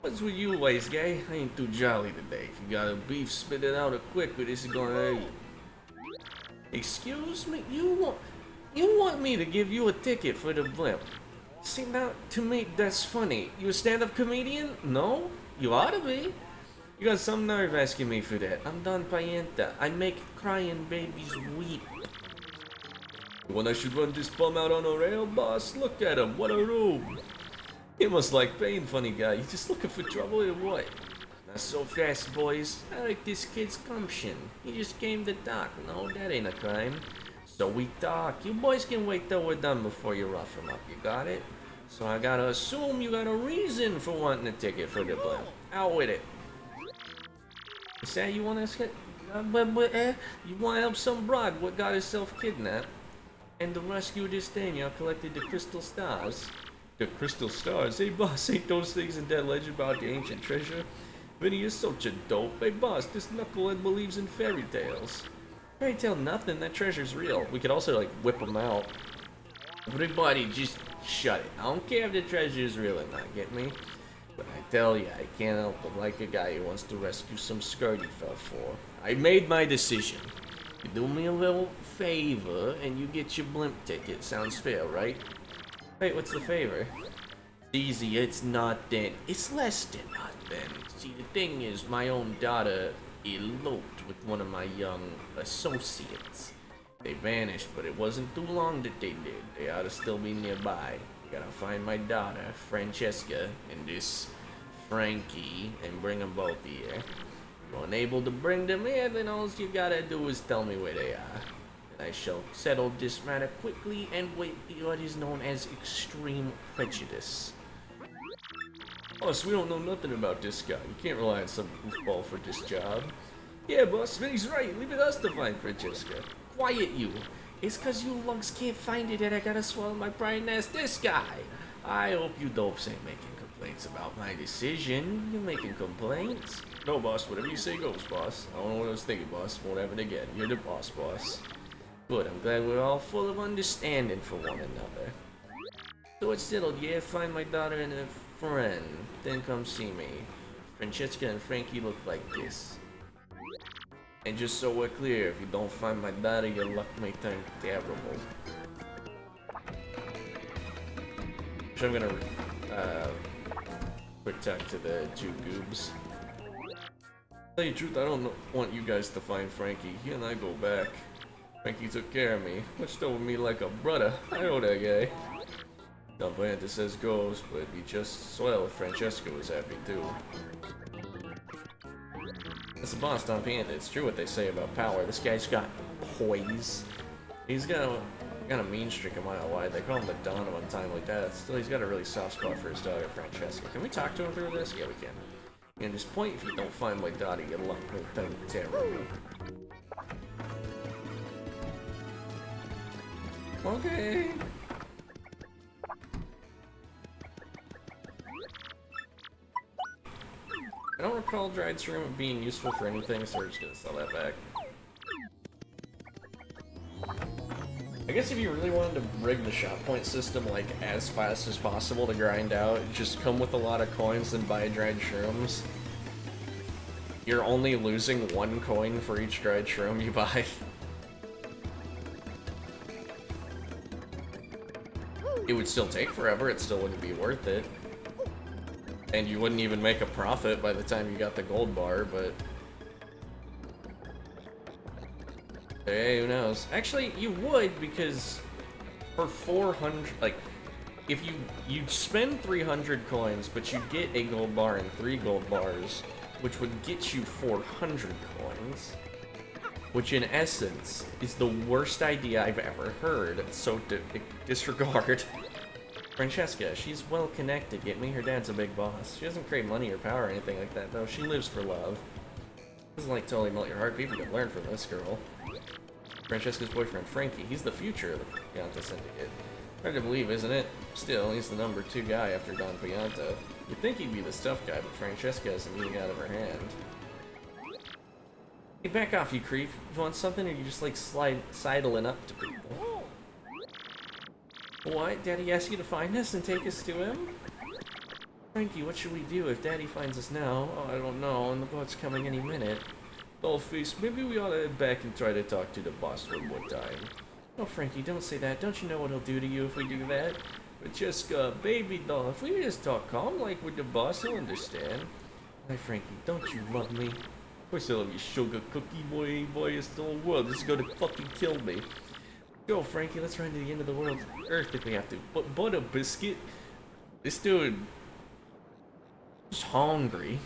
What's with you, wise guy? I ain't too jolly today. If you got a beef, spit it out quick, or this is gonna eat. Excuse me? You want me to give you a ticket for the blimp? See, now, to me, that's funny. You a stand-up comedian? No? You ought to be. You got some nerve asking me for that. I'm Don Pianta. I make crying babies weep. When I should run this bum out on a rail, boss? Look at him, what a room. He must like pain, funny guy. You just looking for trouble or what? Not so fast, boys. I like this kid's gumption. He just came to talk. No, that ain't a crime. So we talk. You boys can wait till we're done before you rough him up. You got it? So I gotta assume you got a reason for wanting a ticket for the blimp. Out with it. You say you want to you want to help some broad what got herself kidnapped? And to rescue this thing, y'all collected the crystal stars. The crystal stars? Hey boss, ain't those things in that legend about the ancient treasure? Vinny is such a dope. Hey boss, this knucklehead believes in fairy tales. Fairy tale nothing, that treasure's real. We could also like whip them out. Everybody just shut it. I don't care if the treasure is real or not, get me? But I tell ya, I can't help but like a guy who wants to rescue some skirt he fell for. I made my decision. You do me a little favor and you get your blimp ticket. Sounds fair, right? Wait, what's the favor? Easy, it's nothing. It's less than nothing. See, the thing is, my own daughter eloped with one of my young associates. They vanished, but it wasn't too long that they did. They ought to still be nearby. Gotta find my daughter, Francesca, and this Frankie, and bring them both here. If you're unable to bring them here, then all you gotta do is tell me where they are. And I shall settle this matter quickly and wait what is known as extreme prejudice. Boss, we don't know nothing about this guy. You can't rely on some goofball for this job. Yeah, boss, Vinny's right. Leave it us to find Francesca. Quiet, you. It's cause you lugs can't find it that I gotta swallow my pride and ask this guy. I hope you dopes ain't making complaints about my decision. You making complaints? No, boss. Whatever you say goes, boss. I don't know what I was thinking, boss. Won't happen again. You're the boss, boss. Good. I'm glad we're all full of understanding for one another. So it's settled, yeah? Find my daughter and a friend. Then come see me. Francesca and Frankie look like this. And just so we're clear, if you don't find my daughter, your luck may turn terrible. So I'm gonna protect to the two goobs. Tell you the truth, I don't want you guys to find Frankie. He and I go back. Frankie took care of me, watched over me like a brother. I know that guy. Don Pianta says goes, but it'd be just swell if Francesca was happy too. That's the boss, Don Pianta. It's true what they say about power. This guy's got poise. He's got a mean streak a mile wide. They call him the Don of untimely death. Still, he's got a really soft spot for his daughter, Francesca. Can we talk to him through this? Yeah, we can. And this point, if you don't find my daughter, your luck will turn terrible. Okay. don't recall dried shroom being useful for anything, so we're just gonna sell that back. I guess if you really wanted to rig the shop point system like as fast as possible to grind out, just come with a lot of coins and buy dried shrooms. You're only losing 1 coin for each dried shroom you buy. It would still take forever, it still wouldn't be worth it. And you wouldn't even make a profit by the time you got the gold bar, but... Hey, who knows? Actually, you would, because for 400, like, if you'd spend 300 coins, but you get a gold bar and 3 gold bars, which would get you 400 coins, which in essence is the worst idea I've ever heard, so disregard. Francesca, she's well connected, get me? Her dad's a big boss. She doesn't crave money or power or anything like that, though. She lives for love. Doesn't like totally melt your heart. People can learn from this girl. Francesca's boyfriend, Frankie. He's the future of the Pianta Syndicate. Hard to believe, isn't it? Still, he's the number 2 guy after Don Pianta. You'd think he'd be the tough guy, but Francesca has him eating out of her hand. Hey, back off, you creep. You want something, or you just like sidling up to people? What? Daddy asked you to find us and take us to him? Frankie, what should we do if Daddy finds us now? Oh, I don't know, and the boat's coming any minute. Dollface, maybe we ought to head back and try to talk to the boss one more time. Oh, Frankie, don't say that. Don't you know what he'll do to you if we do that? Francesca, baby doll, if we just talk calm like with the boss, he'll understand. Hi, Frankie, don't you love me? Of course I love you, sugar cookie boy, boy, the whole world is gonna fucking kill me. Go, Frankie, let's run to the end of the world's earth if we have to. But butter biscuit, this dude is hungry.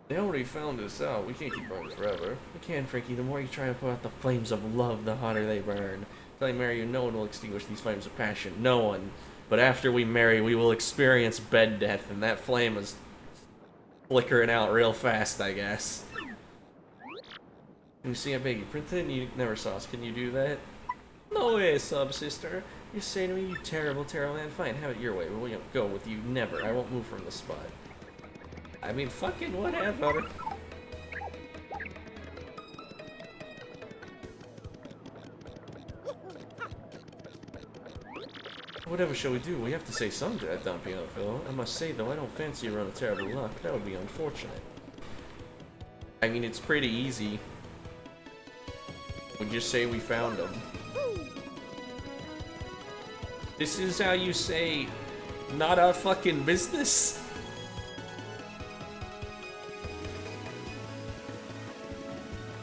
They already found us out. We can't keep burning forever. We can, Frankie. The more you try to put out the flames of love, the hotter they burn. Until I marry you, no one will extinguish these flames of passion. No one. But after we marry, we will experience bed death, and that flame is flickering out real fast, I guess. You see, I beg you, pretend you never saw us. Can you do that? No way, sub-sister. You say to me, you terrible, terrible man. Fine, have it your way. We'll go with you. Never. I won't move from the spot. I mean, fucking whatever. Whatever shall we do? We have to say something to that dumpy fellow. I must say, though, I don't fancy you run a terrible luck. That would be unfortunate. I mean, it's pretty easy. We just say we found him. This is how you say, not our fucking business?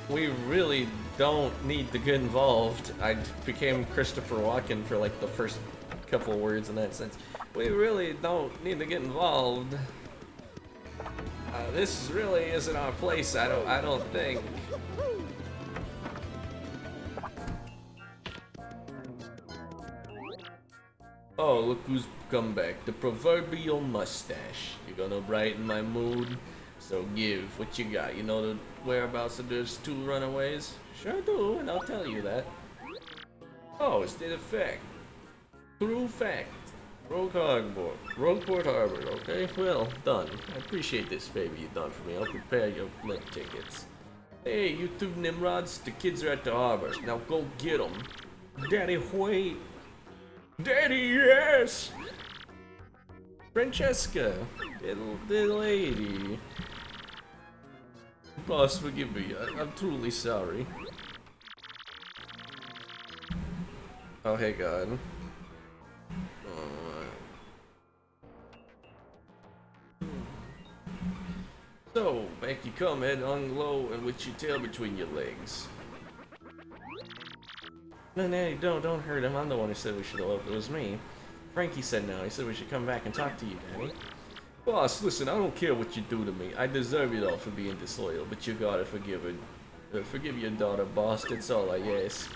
We really don't need to get involved. I became Christopher Walken for like the first couple of words in that sense. We really don't need to get involved. This really isn't our place. I don't think. Oh, look who's come back. The proverbial mustache. You're gonna brighten my mood. So give what you got. You know the whereabouts of those 2 runaways? Sure do, and I'll tell you that. Oh, it's the fact. True fact. Rogueport Harbor, okay? Well, done. I appreciate this favor you've done for me. I'll prepare your plane tickets. Hey, you 2 Nimrods, the kids are at the harbor. Now go get them. Daddy, wait. Daddy, yes! Francesca, the lady. Boss, forgive me. I'm truly sorry. Oh, hey, God. So, back you come, head hung low and with your tail between your legs. No, don't hurt him. I'm the one who said we should elope. It was me. Frankie said no. He said we should come back and talk to you, Daddy. Boss, listen, I don't care what you do to me. I deserve it all for being disloyal, but you gotta forgive it. Forgive your daughter, boss. That's all I ask.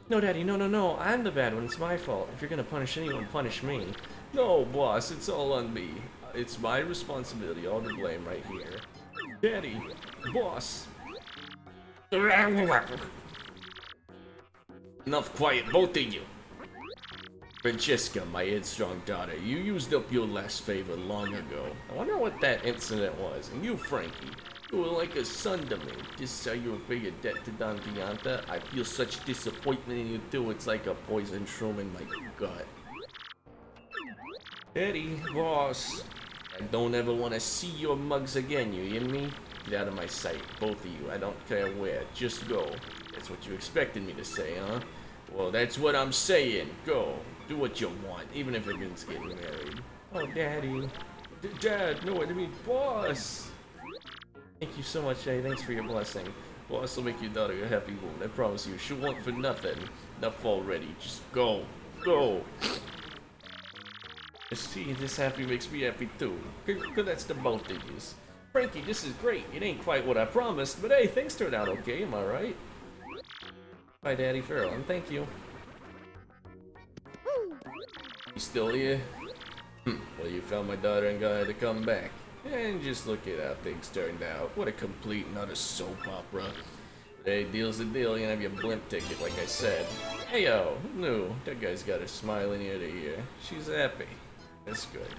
No, Daddy, no. I'm the bad one. It's my fault. If you're gonna punish anyone, punish me. No, boss, it's all on me. It's my responsibility. All the blame right here. Daddy, boss. Enough quiet, both of you. Francesca, my headstrong daughter, you used up your last favor long ago. I wonder what that incident was. And you, Frankie, you were like a son to me. This is how you repay your debt to Don Gianta. I feel such disappointment in you too. It's like a poison shroom in my gut. Eddie, boss, I don't ever want to see your mugs again, you hear me? Get out of my sight, both of you. I don't care where. Just go. That's what you expected me to say, huh? Well, that's what I'm saying. Go. Do what you want, even if it means getting married. Oh, Daddy. Dad, no, I didn't mean boss. Thank you so much, Daddy. Thanks for your blessing. Boss will make your daughter a happy woman. I promise you. She'll want for nothing. Enough already. Just go. Go. See, this happy makes me happy too. Good, that's the both of you. Frankie, this is great. It ain't quite what I promised, but hey, things turned out okay, am I right? Bye, Daddy Farrell, and thank you. You still here? Well, you found my daughter and got her to come back. And just look at how things turned out. What a complete and utter soap opera. Hey, deal's a deal, you can have your blimp ticket, like I said. Hey, yo, who knew? That guy's got a smile in ear to ear. She's happy. That's good.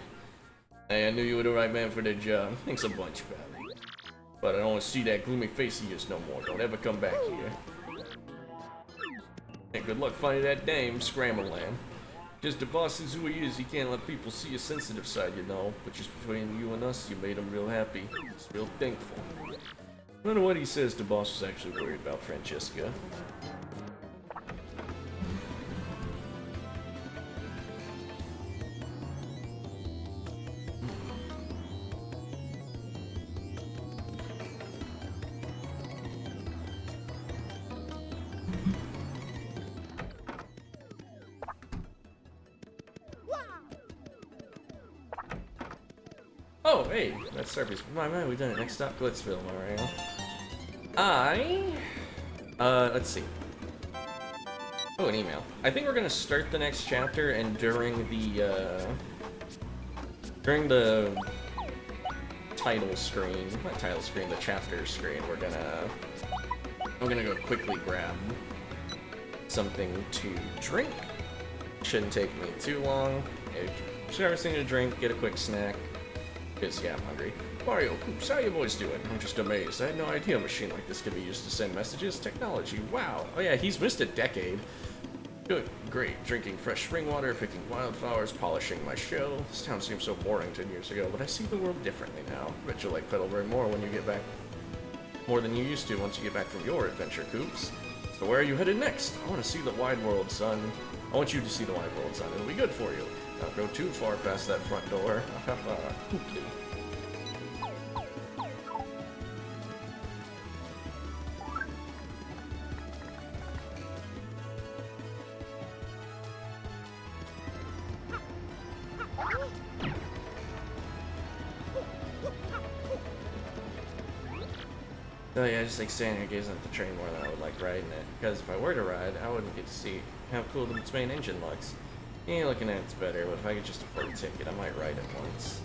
Hey, I knew you were the right man for the job. Thanks a bunch, pal. But I don't want to see that gloomy face of yours no more. Don't ever come back here. And good luck finding that dame, Scrammerland. Just the boss is who he is. He can't let people see a sensitive side, you know. But just between you and us, you made him real happy. He's real thankful. No matter what he says, the boss was actually worried about Francesca. Oh, hey, that's Starpiece. My man, we done it. Next stop, Glitzville, alright. Let's see. Oh, an email. I think we're gonna start the next chapter, and during the title screen, not title screen, the chapter screen, I'm gonna go quickly grab something to drink. Shouldn't take me too long. Grab something to drink, get a quick snack. Because, yeah, I'm hungry. Mario, Coops, how you boys doing? I'm just amazed. I had no idea a machine like this could be used to send messages. Technology, wow. Oh yeah, he's missed a decade. Good, great. Drinking fresh spring water, picking wildflowers, polishing my shell. This town seemed so boring 10 years ago, but I see the world differently now. Bet you'll like Petalburg more when you get back. More than you used to once you get back from your adventure, Coops. So where are you headed next? I want to see the wide world, son. I want you to see the wide world, son. It'll be good for you. Don't go too far past that front door. Oh yeah, I just like standing here gazing at the train more than I would like riding it. Because if I were to ride, I wouldn't get to see how cool its main engine looks. Yeah, looking at it's better, but if I could just afford a ticket, I might ride it once.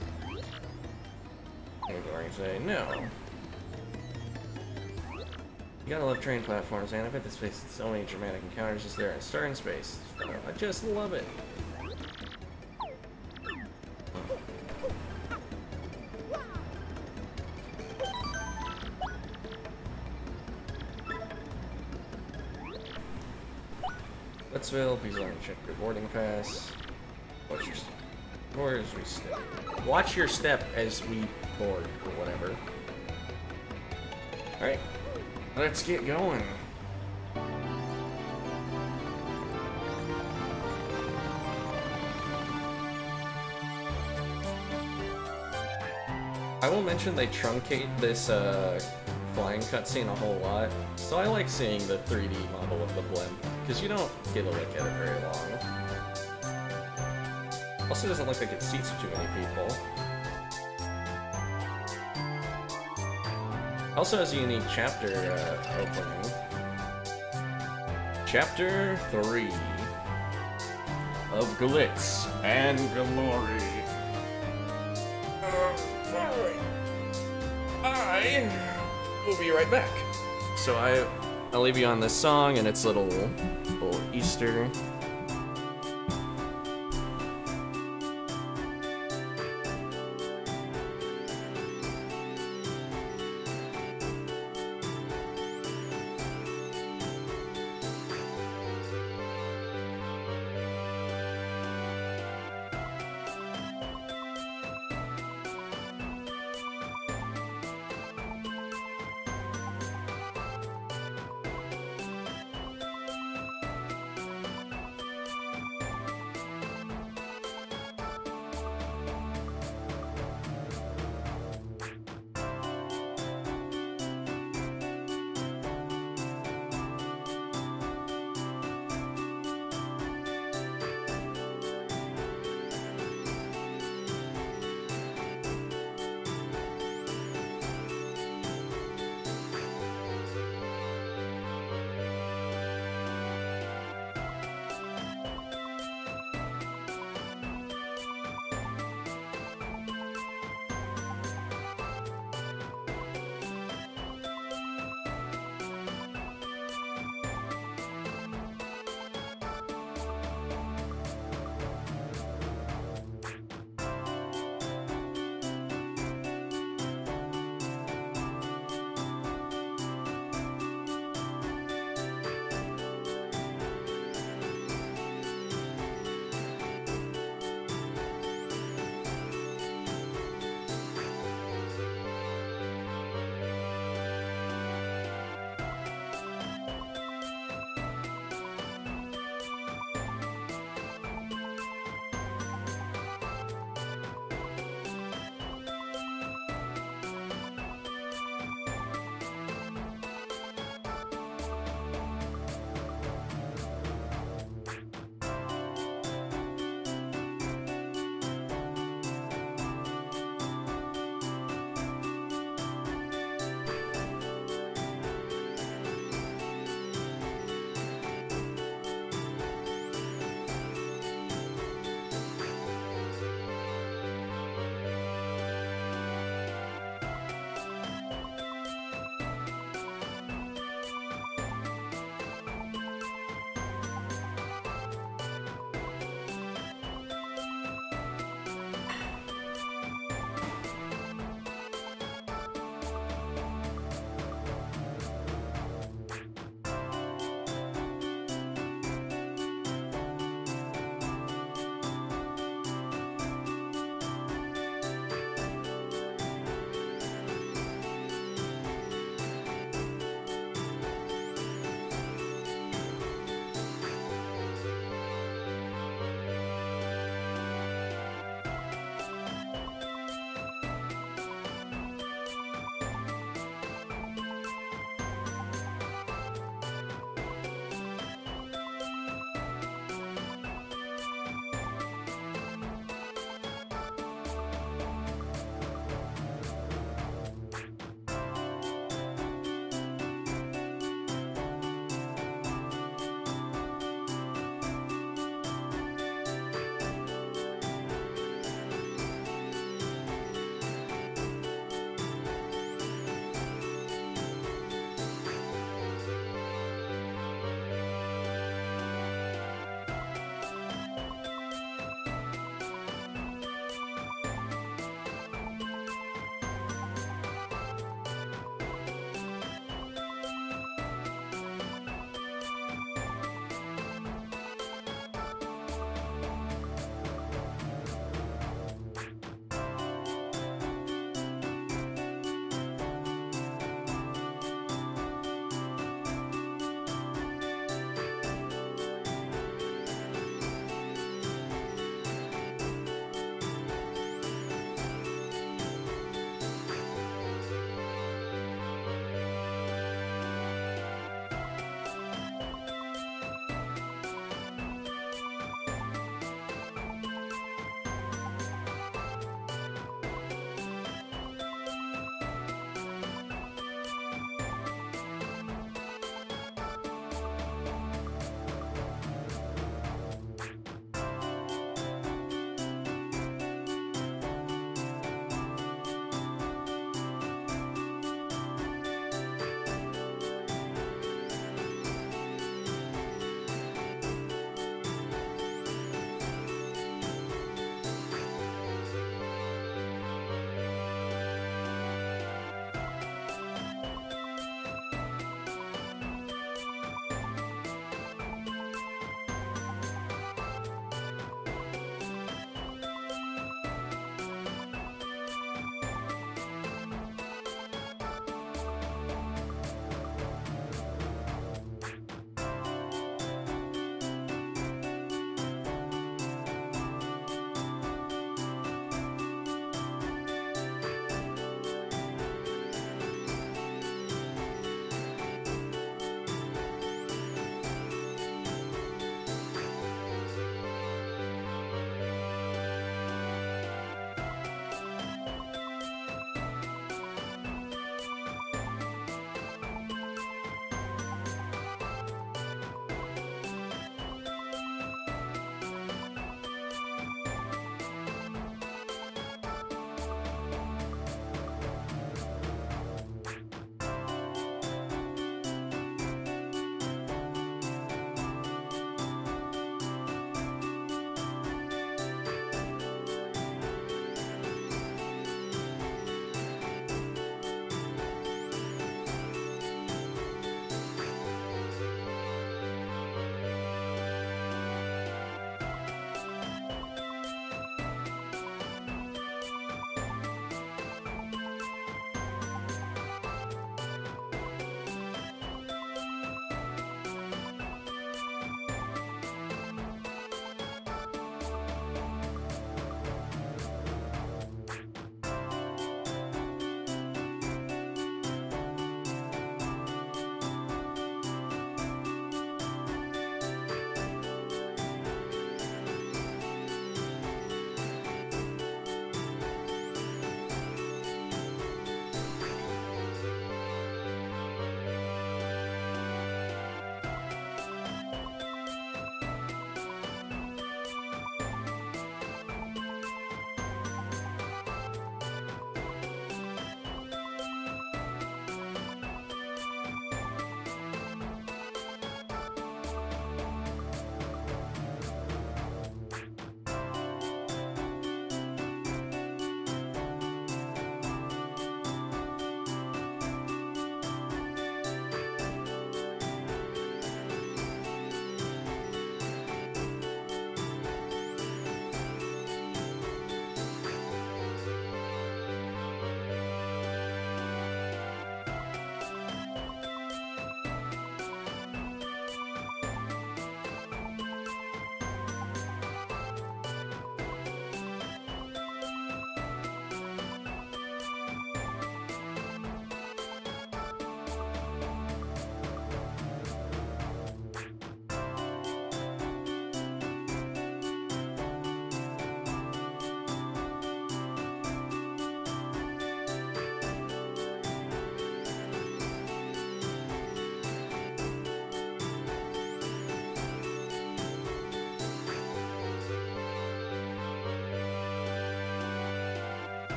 I'm going to say no. You gotta love train platforms, man. I bet this place has so many dramatic encounters just there and star in space. I just love it. Glittzville, please learn to check your boarding pass. Watch your step. Or as we step. Watch your step as we board, or whatever. Alright, let's get going. I will mention they truncate this flying cutscene a whole lot, so I like seeing the 3D model of the blimp, because you don't get a look at it very long. Also doesn't look like it seats too many people. Also has a unique chapter opening. Chapter 3 of Glitz and Glory. I will be right back. So I'll leave you on this song and its little Easter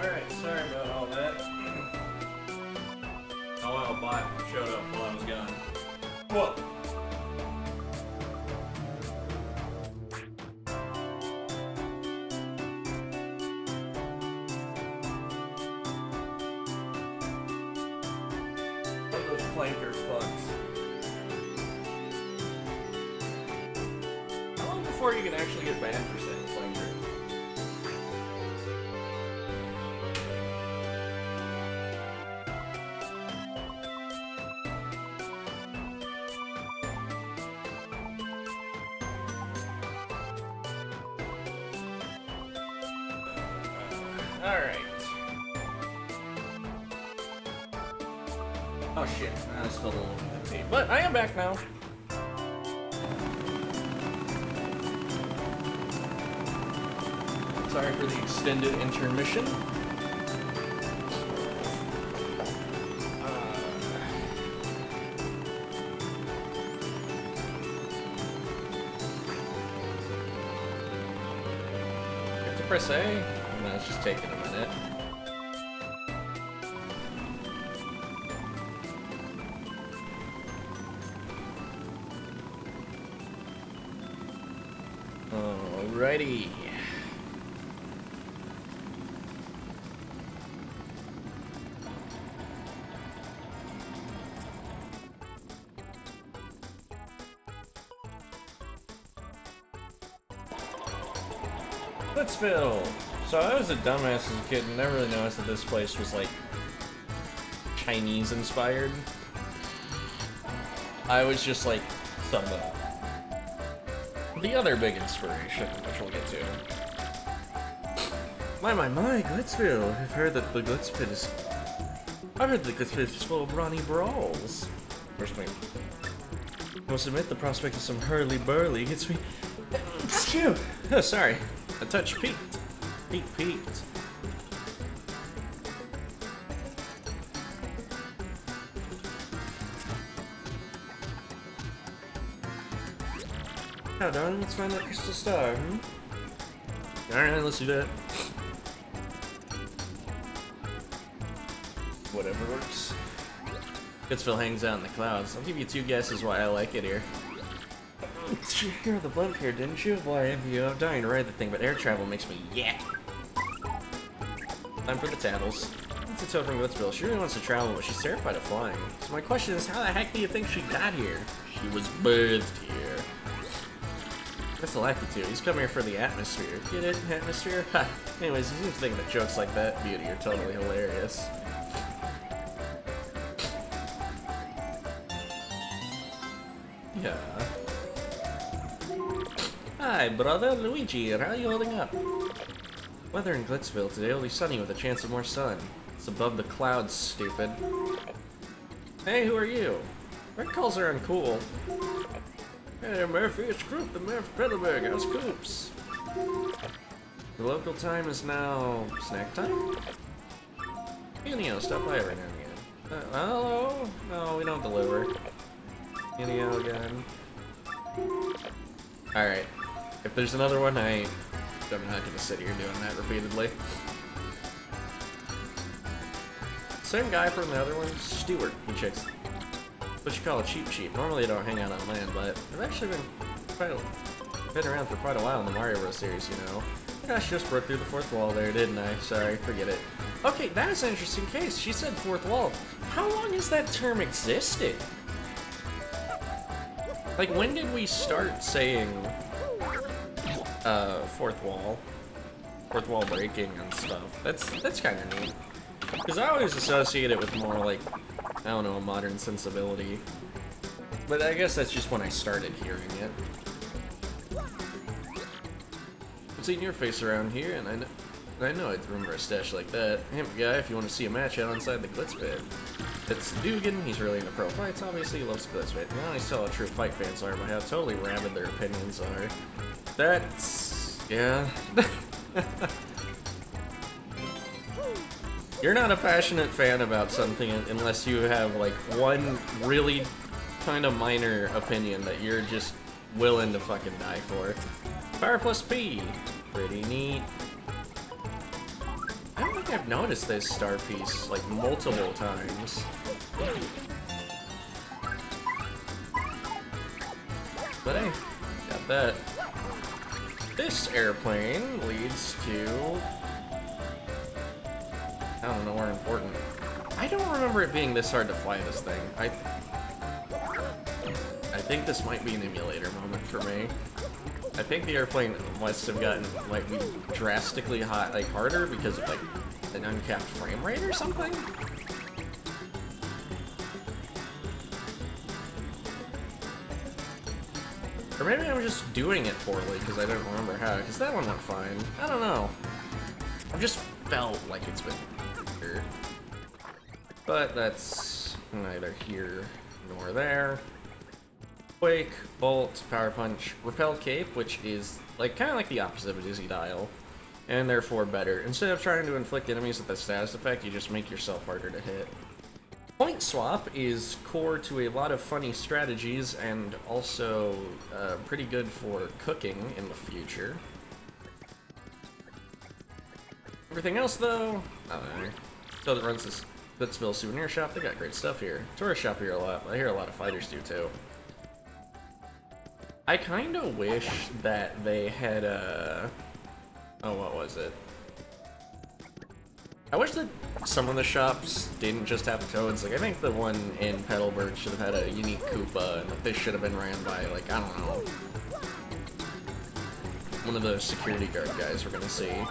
Alright, sorry about all that. Oh wow, a bot showed up while I was gone. Whoa! One of those flanker fucks. How long before you can actually get banned for saying flanker? Alright. Oh shit, I spilled a little bit of tea. But I am back now. Sorry for the extended intermission. You have to press A? No, it's just taking a minute. Alrighty. Glitzville! So I was a dumbass as a kid and never really noticed that this place was like Chinese inspired. I was just like some the other big inspiration, which we'll get to. My, Glitzville! I've heard that the Glitz Pit is... I've heard the Glitz Pit is full of brawny brawls. Where's my... I must admit, the prospect of some hurly-burly gets me... Phew! Oh, sorry. A touch peaked. Peaked. Now, darling, let's find that crystal star, Alright, let's do that. Whatever works. Glitzville hangs out in the clouds. I'll give you 2 guesses why I like it here. You heard the blimp here, didn't you? Boy, I envy you. I'm dying to ride the thing, but air travel makes me yak. Time for the tattles. It's a toad from Glitzville. She really wants to travel, but she's terrified of flying. So my question is, how the heck do you think she got here? She was birthed here. That's a lucky too. He's come here for the atmosphere. Get it? Atmosphere? Ha! Anyways, he seems to think that jokes like that, beauty, are totally hilarious. Yeah. Hi, brother. Luigi here. How are you holding up? Weather in Glitzville today will be sunny with a chance of more sun. It's above the clouds, stupid. Hey, who are you? Red calls are uncool. Hey, Murphy, it's Croup, the Mayor of Petalburg. How's Coops? The local time is now... snack time? Unio, stop by every now and again. Hello? No, we don't deliver. Unio again. Alright. If there's another one, I'm not gonna sit here doing that repeatedly. Same guy from the other one, Stewart. He checks what you call a cheap sheep. Normally I don't hang out on land, but I've actually been around for quite a while in the Mario Bros. Series, you know. Gosh, just broke through the 4th wall there, didn't I? Sorry, forget it. Okay, that is an interesting case. She said 4th wall. How long has that term existed? Like, when did we start saying 4th wall breaking and stuff? That's kind of neat. Because I always associate it with more like, I don't know, a modern sensibility. But I guess that's just when I started hearing it. I've seen your face around here, and I know I'd remember a stash like that. Hey, guy, if you want to see a match out inside the Glitz Pit. It's Dugan, he's really into pro fights, obviously he loves the Glitz Pit. You can only tell how true fight fans are by how totally rabid their opinions are. That's... yeah. You're not a passionate fan about something unless you have, like, one really kind of minor opinion that you're just willing to fucking die for. Power plus P. Pretty neat. I don't think I've noticed this star piece, like, multiple times. But hey, got that. This airplane leads to... I don't know, more important. I don't remember it being this hard to fly this thing. I think this might be an emulator moment for me. I think the airplane must have gotten, like, drastically hot, like, harder because of, like, an uncapped frame rate or something? Or maybe I'm just doing it poorly because I don't remember how, because that one went fine. I don't know. I've just felt like it's been weird. But that's neither here nor there. Quake, Bolt, Power Punch, Repel Cape, which is like kind of like the opposite of Dizzy Dial, and therefore better. Instead of trying to inflict enemies with a status effect, you just make yourself harder to hit. Point Swap is core to a lot of funny strategies and also pretty good for cooking in the future. Everything else, though, I don't know. So that runs this Glitzville souvenir shop. They got great stuff here. Tourist shop here a lot, but I hear a lot of fighters do too. I kind of wish that they had oh, what was it? I wish that some of the shops didn't just have toads. Like, I think the one in Petalburg should have had a unique Koopa, and the fish should have been ran by, like, I don't know, one of the security guard guys we're gonna see. How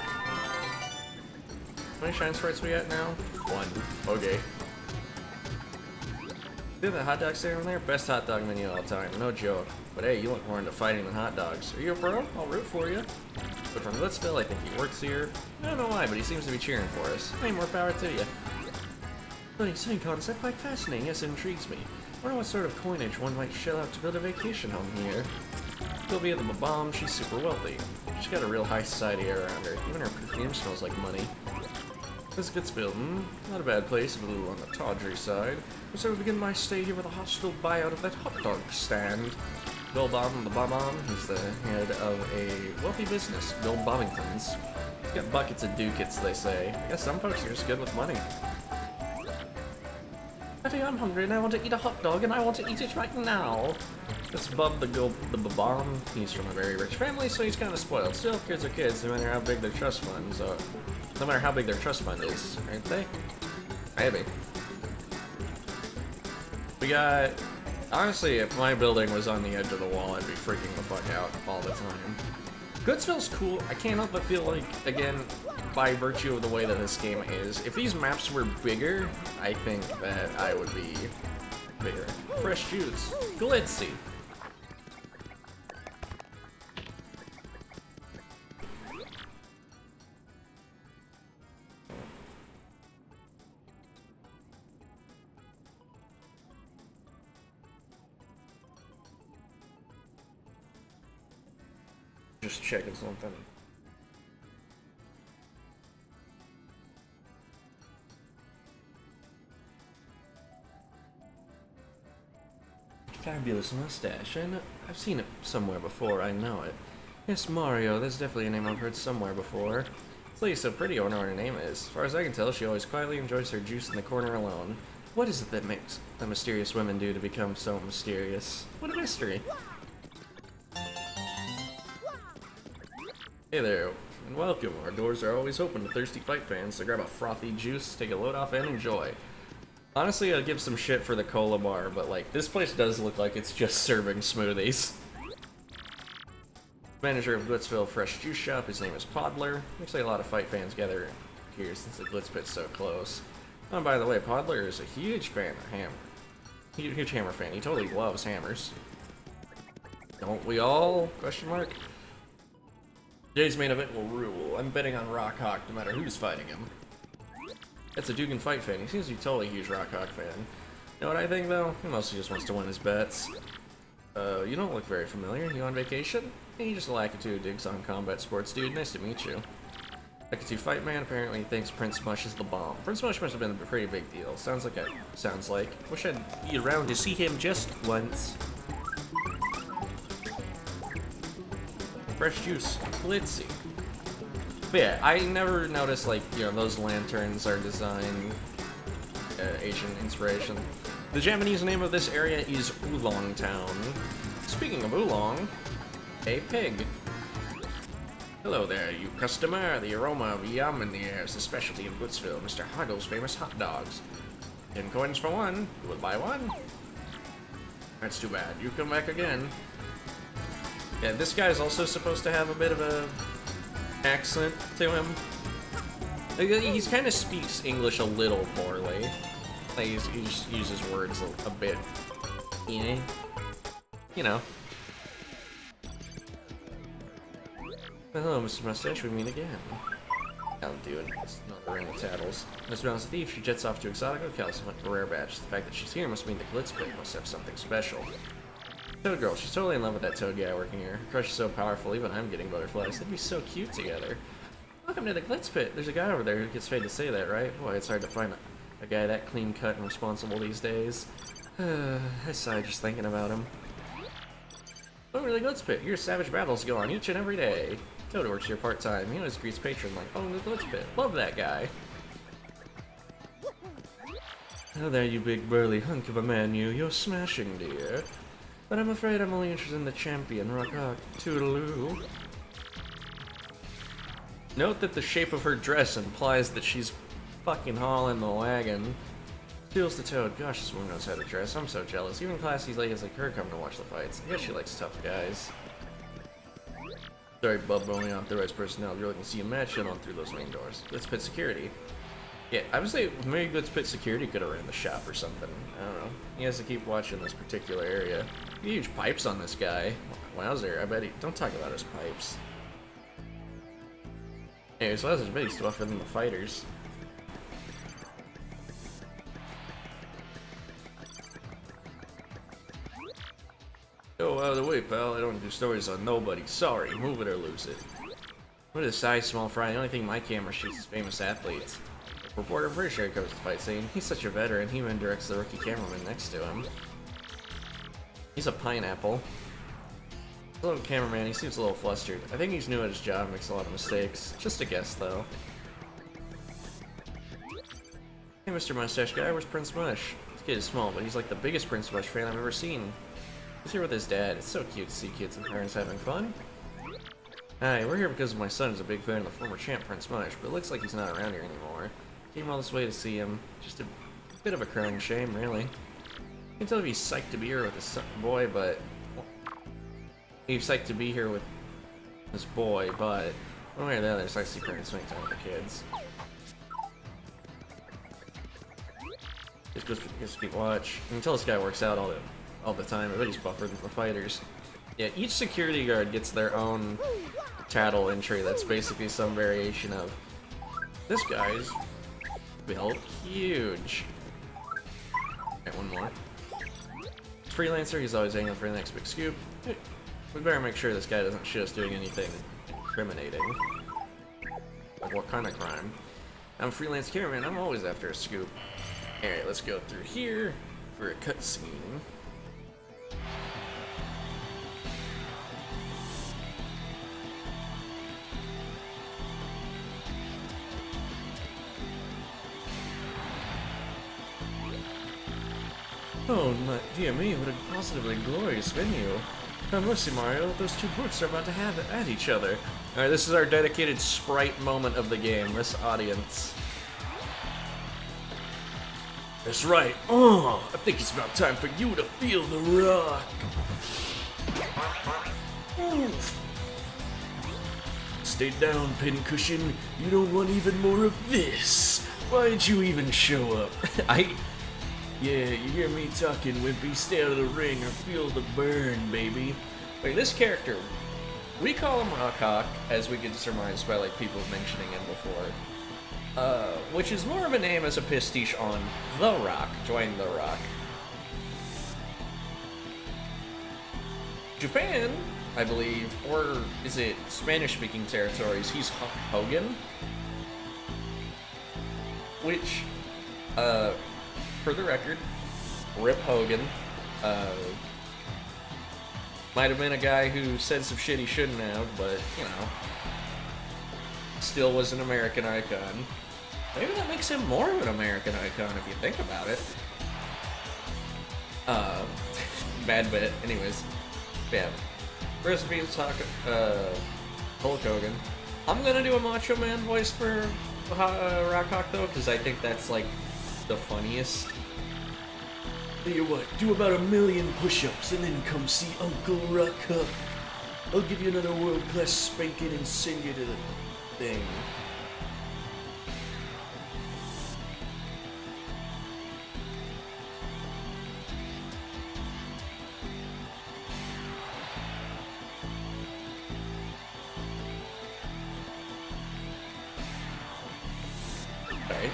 many shine sprites we got now? 1. Okay. See the hot dog stand there? Best hot dog menu of all time, no joke. But hey, you look more into fighting than hot dogs. Are you a pro? I'll root for you. But from Glitzville, I think he works here. I don't know why, but he seems to be cheering for us. Hey, more power to you. Funny same concept, quite fascinating. Yes, it intrigues me. I wonder what sort of coinage one might shell out to build a vacation home here. Sylvia the Bomb, she's super wealthy. She's got a real high society air around her. Even her perfume smells like money. This Glitzville, not a bad place, but a little on the tawdry side. So we begin my stay here with a hostile buyout of that hot dog stand. Bill Bob the Bob-omb, he's the head of a wealthy business, Bill Bobbington's. He's got buckets of ducats, they say. I guess some folks are just good with money. Betty, I'm hungry and I want to eat a hot dog and I want to eat it right now. That's Bub the Bob-omb. He's from a very rich family, so he's kind of spoiled. Still, kids are kids, no matter how big their trust funds are. No matter how big their trust fund is, aren't they? Maybe. We got... Honestly, if my building was on the edge of the wall, I'd be freaking the fuck out all the time. Glitzville's cool. I can't help but feel like, again, by virtue of the way that this game is, if these maps were bigger, I think that I would be bigger. Fresh juice. Glitzy. Just checking something. Fabulous mustache. I've seen it somewhere before, I know it. Yes, Mario, that's definitely a name I've heard somewhere before. This lady's so pretty, I wonder what her name is. As far as I can tell, she always quietly enjoys her juice in the corner alone. What is it that makes the mysterious women do to become so mysterious? What a mystery. Hey there, and welcome. Our doors are always open to thirsty fight fans, so grab a frothy juice, take a load off, and enjoy. Honestly, I'll give some shit for the cola bar, but like, this place does look like it's just serving smoothies. Manager of Glitzville Fresh Juice Shop, his name is Podler. Looks like a lot of fight fans gather here since the Glitz pit's so close. Oh, by the way, Podler is a huge fan of Hammer. Huge Hammer fan. He totally loves hammers. Don't we all? Question mark. Today's main event will rule. I'm betting on Rock Hawk no matter who's fighting him. That's a Dugan fight fan. He seems to be totally a huge Rock Hawk fan. You know what I think, though? He mostly just wants to win his bets. You don't look very familiar. You on vacation? Hey, you just a Lakitu digs on combat sports, dude. Nice to meet you. Lakitu Fight Man apparently thinks Prince Mush is the bomb. Prince Mush must have been a pretty big deal. Sounds like. Wish I'd be around to see him just once. Fresh juice. Glitzy. But yeah, I never noticed, like, you know, those lanterns are designed Asian inspiration. The Japanese name of this area is Oolong Town. Speaking of oolong, a pig. Hello there, you customer. The aroma of yum in the air is the specialty of Glitzville, Mr. Hoggle's famous hot dogs. 10 coins for one. You will buy one? That's too bad. You come back again. Yeah, this guy's also supposed to have a bit of a accent to him. He kind of speaks English a little poorly. Like he just uses words a bit, you know. Hello, Mr. Mustache, we meet again. I'll do it. It's another ring of tattles. Miss Brown's a thief. She jets off to exotic locales and hunt for rare badge. The fact that she's here must mean the Glitz pit must have something special. Toad girl, she's totally in love with that Toad guy working here. Her crush is so powerful, even I'm getting butterflies. They'd be so cute together. Welcome to the Glitz pit. There's a guy over there who gets paid to say that, right? Boy, it's hard to find a guy that clean cut and responsible these days. I sigh just thinking about him. Over the Glitz pit. Here, savage battles go on each and every day. Toad works here part-time. He always greets patron like, oh, the Glitz pit. Love that guy. Oh there, you big burly hunk of a man, you. You're smashing, dear. But I'm afraid I'm only interested in the champion, Rock-Hawk. Toodaloo. Note that the shape of her dress implies that she's fucking hauling the wagon. Feels the Toad. Gosh, this woman knows how to dress. I'm so jealous. Even classy ladies like her come to watch the fights. I guess she likes tough guys. Sorry, bub, only authorized personnel. You're looking to see a match, head on through those main doors. Glitz Pit Security. Yeah, I would say maybe Glitz Pit Security could have ran the shop or something. I don't know. He has to keep watching this particular area. Huge pipes on this guy. Wowzer, I bet he... Don't talk about his pipes. Anyways, Wowzer's big stuff than the fighters. Oh, out of the way, pal. I don't do stories on nobody. Sorry, move it or lose it. What is size, small fry? The only thing my camera shoots is famous athletes. Reporter, pretty sure he covers the fight scene. He's such a veteran, he even directs the rookie cameraman next to him. He's a pineapple. Little cameraman, he seems a little flustered. I think he's new at his job and makes a lot of mistakes. Just a guess, though. Hey, Mr. Mustache Guy, where's Prince Mush? This kid is small, but he's like the biggest Prince Mush fan I've ever seen. He's here with his dad. It's so cute to see kids and parents having fun. Hi, we're here because my son is a big fan of the former champ Prince Mush, but it looks like he's not around here anymore. Came all this way to see him. Just a bit of a crying shame, really. You can tell if he's psyched to be here with his boy, but... He's psyched to be here with his boy, but... One way or the other, it's like to see parents spending time with the kids. Just keep watch. Until this guy works out all the time, everybody's buffered for fighters. Yeah, each security guard gets their own tattle entry that's basically some variation of this guy's built huge. Alright, one more. Freelancer, he's always angling for the next big scoop. We better make sure this guy doesn't shoot us doing anything incriminating. Like what kind of crime? I'm a freelance cameraman, I'm always after a scoop. Alright, let's go through here for a cutscene. Oh, dear me, what a positively glorious venue. Oh, mercy, Mario, those two brutes are about to have it at each other. Alright, this is our dedicated sprite moment of the game, this audience. That's right. Oh, I think it's about time for you to feel the rock. Stay down, pincushion. You don't want even more of this. Why'd you even show up? Yeah, you hear me talking, Wimpy. Stay out of the ring or feel the burn, baby. Wait, this character, we call him Rock-Hawk, as we get surmised by like people mentioning him before. Which is more of a name as a pastiche on The Rock, Dwayne The Rock. Japan, I believe, or is it Spanish-speaking territories, he's Hulk Hogan. Which, for the record, Rip Hogan, might have been a guy who said some shit he shouldn't have, but, you know. still was an American icon. Maybe that makes him more of an American icon if you think about it. Bad bit. Anyways, yeah. Recipe to talk, Hulk Hogan. I'm gonna do a Macho Man voice for Rock Hawk though, because I think that's like the funniest. Tell you what, do about 1,000,000 push-ups and then come see Uncle Rock Hawk. I'll give you another world-class spanking and send you to the thing. Alright.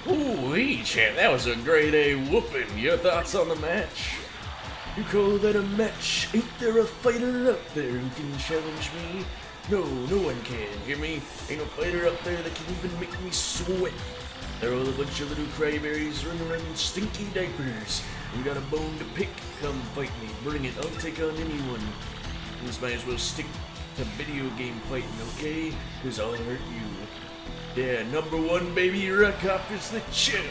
Ooh-wee, champ, that was a grade A whooping. Your thoughts on the match? You call that a match? Ain't there a fighter up there who can challenge me? No, no one can, hear me? Ain't no fighter up there that can even make me sweat. They're all a bunch of little cryberries running around in stinky diapers. You got a bone to pick? Come fight me, bring it, I'll take on anyone. Just might as well stick to video game fighting, okay? Cause I'll hurt you. Yeah, #1 baby, Rock Hawk is the champ.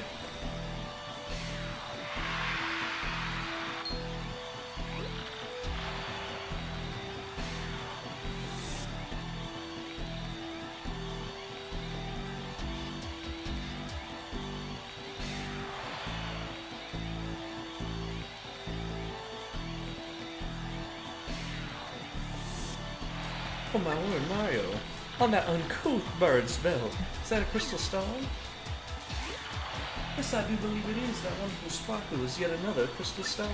Oh my word, Mario. On that uncouth bird's belt. Is that a crystal star? Yes, I do believe it is. That wonderful sparkle is yet another crystal star.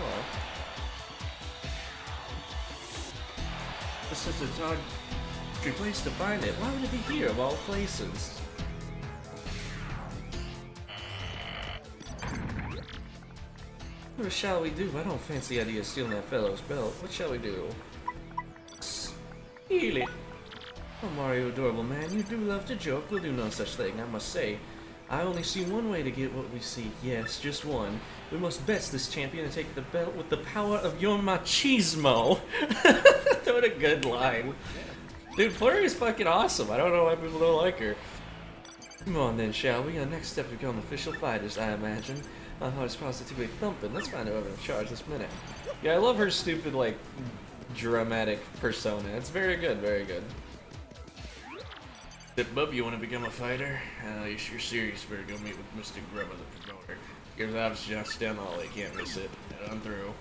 This is a tawdry place to find it. Why would it be here of all places? What shall we do? I don't fancy the idea of stealing that fellow's belt. What shall we do? Steal it! Oh, Mario, adorable man, you do love to joke. We'll do no such thing, I must say. I only see one way to get what we seek. Yes, just one. We must best this champion and take the belt with the power of your machismo. What a good line. Dude, Flurry is fucking awesome. I don't know why people don't like her. Come on then, shall we? Our next step to become official fighters, I imagine. My heart's positively thumping. Let's find out whoever's in charge this minute. Yeah, I love her stupid, like, dramatic persona. It's very good, very good. Bub, you want to become a fighter? If you're serious, you better go meet with Mr. Grubba, the promoter. Because obviously just down all, they can't miss it. I'm through.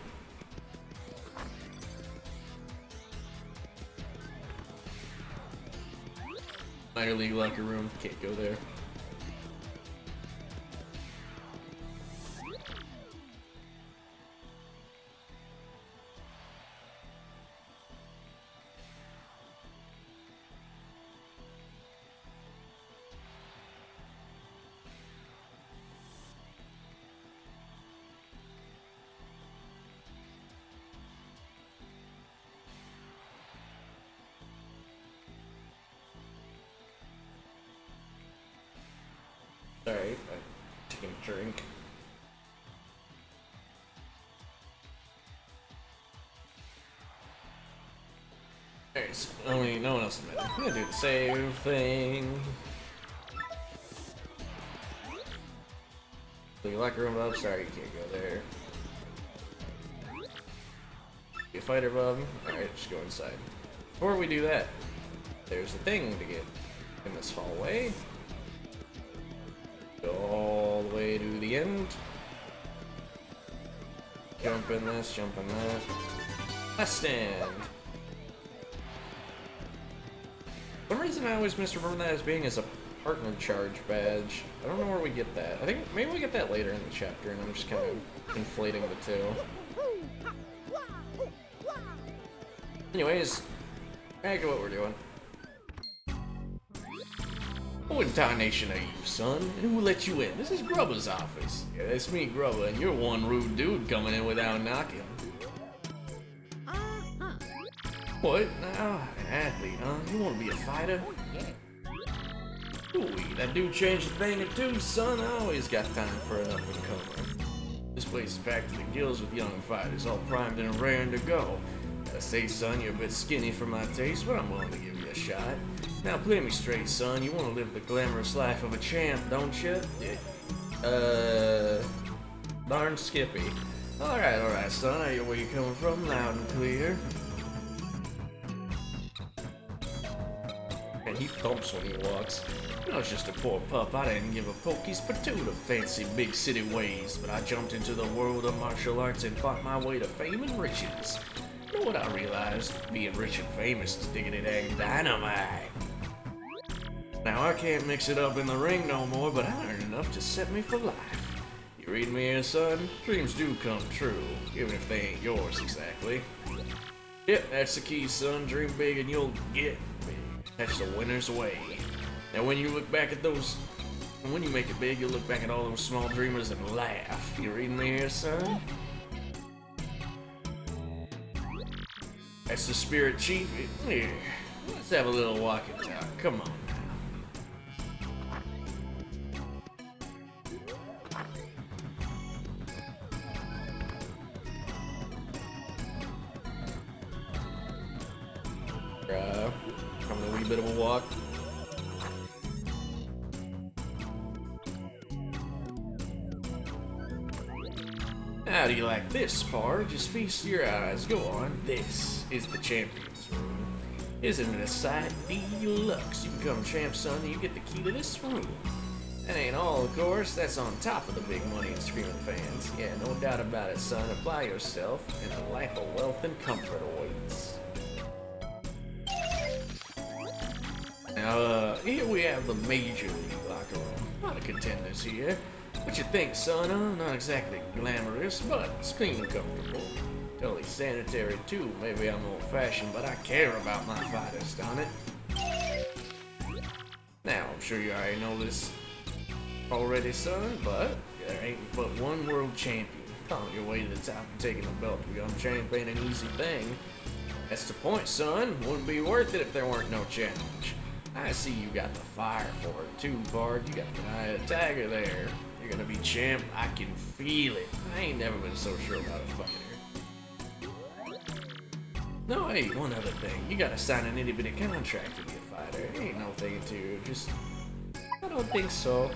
Minor league locker room, can't go there. Sorry, I'm taking a drink. Alright, so only no one else is mad. I'm gonna do the same thing. The locker room Bob, sorry you can't go there. You a fighter, Bob? Alright, just go inside. Before we do that, there's a thing to get in this hallway. Go all the way to the end. Jump in this, jump in that. Last stand. For some reason I always misremember that as being as a partner charge badge. I don't know where we get that. I think maybe we get that later in the chapter and I'm just kind of conflating the two. Anyways, back to what we're doing. Who in tarnation are you, son? And who let you in? This is Grubba's office. Yeah, that's me, Grubba, and you're one rude dude coming in without knocking. What? Now, an athlete, huh? You want to be a fighter? Ooh, that dude changed the thing or two, son. I always got time for an up-and-comer. This place is packed to the gills with young fighters, all primed and raring to go. I say, son, you're a bit skinny for my taste, but I'm willing to give you a shot. Now play me straight, son. You want to live the glamorous life of a champ, don't you? Darn Skippy. Alright, son. I hear where you're coming from, loud and clear. And he thumps when he walks. I was just a poor pup. I didn't give a poke's patootie to fancy big city ways, but I jumped into the world of martial arts and fought my way to fame and riches. You know what I realized? Being rich and famous is diggity dang dynamite. Now I can't mix it up in the ring no more, but I learned enough to set me for life. You read me here, son? Dreams do come true, even if they ain't yours exactly. Yep, that's the key, son. Dream big and you'll get big. That's the winner's way. Now when you look back at those, when you make it big, you'll look back at all those small dreamers and laugh. You reading me here, son? That's the spirit, chief. Here, let's have a little walk and talk. Come on now. Having a wee bit of a walk. How do you like this, Par? Just feast your eyes. Go on. This is the champion's room. Isn't it a sight deluxe? You become champ, son, and you get the key to this room. That ain't all, of course. That's on top of the big money and screaming fans. Yeah, no doubt about it, son. Apply yourself, and a life of wealth and comfort awaits. Now, here we have the Major League locker room. A lot of contenders here. What you think, son? Not exactly glamorous, but it's clean and comfortable. Totally sanitary, too. Maybe I'm old-fashioned, but I care about my fighters, don't it? Now, I'm sure you already know this already, son, but there ain't but one world champion. On your way to the top and taking the belt to become champ ain't an easy thing. That's the point, son. Wouldn't be worth it if there weren't no challenge. I see you got the fire for it, too, Bard. You got the eye of the tiger there. You're gonna be champ. I can feel it. I ain't never been so sure about a fighter. No, hey, one other thing. You gotta sign an itty-bitty contract to be a fighter. Ain't no thing to just... I don't think so.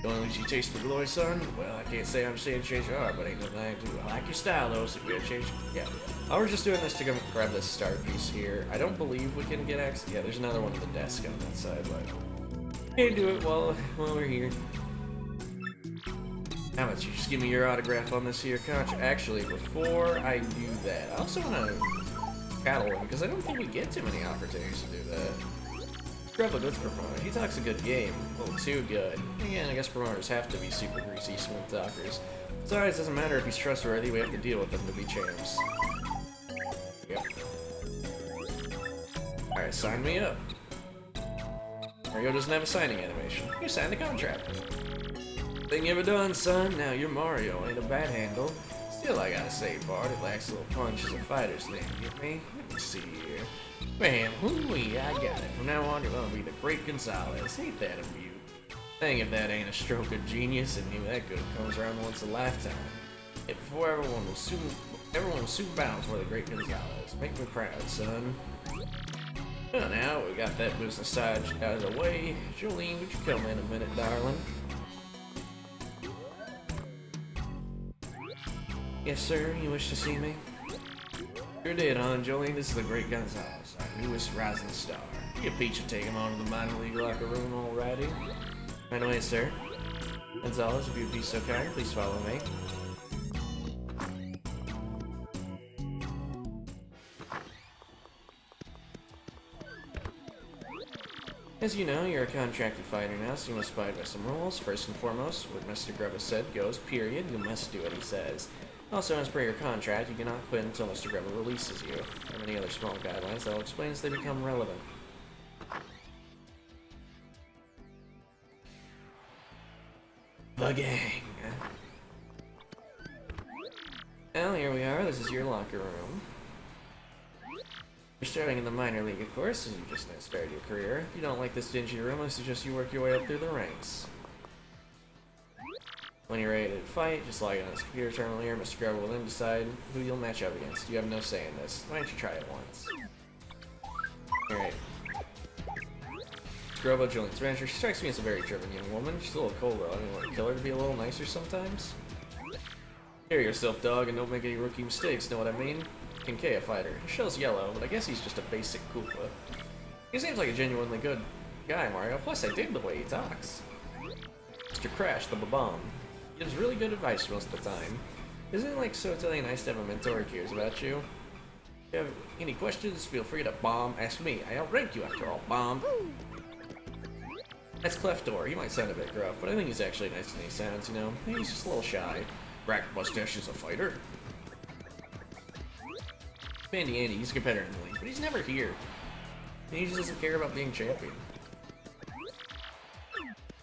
Don't lose your taste for glory, son? Well, I can't say I'm saying change your heart, but ain't nothing I can do. I like your style, though, so if we gotta change... Yeah. I was just doing this to go grab this star piece here. I don't believe we can get access... Yeah, there's another one on the desk on that side, but... Can't do it while we're here. How about you just give me your autograph on this here contract? Actually, before I do that, I also want to cattle him, because I don't think we get too many opportunities to do that. Grab a Glitz promoter. He talks a good game. A little too good. Again, I guess promoters have to be super greasy, smooth talkers. Besides, it doesn't matter if he's trustworthy, we have to deal with them to be champs. Yep. Alright, sign me up. Mario doesn't have a signing animation. You signed the contract. Thing you ever done, son? Now you're Mario, ain't a bad handle. Still, I gotta say, Bart, it lacks a little punch as a fighter's name, get me? Let me see here. Bam, hoo-wee, I got it. From now on, you're gonna be the Great Gonzalez. Ain't that a beaut? Dang if that ain't a stroke of genius, and even that good comes around once a lifetime. Yet before everyone will soon bound for the Great Gonzalez. Make me proud, son. Well, now we got that business side out of the way. Jolene, would you come in a minute, darling? Yes, sir. You wish to see me? Sure did, huh, Jolene? This is the Great Gonzalez, our newest rising star. You get Peach and take him on to the minor league locker room, alrighty? Right away, sir. Gonzalez, if you'd be so kind, please follow me. As you know, you're a contracted fighter now, so you must abide by some rules. First and foremost, what Mr. Grubba said goes, period. You must do what he says. Also, as per your contract, you cannot quit until Mr. Grubba releases you. And many other small guidelines that I'll explain as they become relevant. The gang. Well, here we are. This is your locker room. You're starting in the minor league, of course, as you just now started your career. If you don't like this dingy room, I suggest you work your way up through the ranks. When you're ready to fight, just log in on this computer terminal here. Mr. Grubba will then decide who you'll match up against. You have no say in this. Why don't you try it once? Alright. Grubba, Julian's manager. She strikes me as a very driven young woman. She's a little cold though. I mean, want to kill her to be a little nicer sometimes. Carry yourself, dog, and don't make any rookie mistakes, know what I mean? King K, a fighter. His shell's yellow, but I guess he's just a basic Koopa. He seems like a genuinely good guy, Mario. Plus, I dig the way he talks. Mr. Crash, the Babam. He gives really good advice most of the time. Isn't it like so totally nice to have a mentor who cares about you? If you have any questions, feel free to ask me. I outrank you after all, bomb. That's Cleftor. He might sound a bit gruff, but I think he's actually nice and he sounds, you know? He's just a little shy. Brack Mustache is a fighter. Bandy Andy, he's a competitor in the league, but he's never here. He just doesn't care about being champion.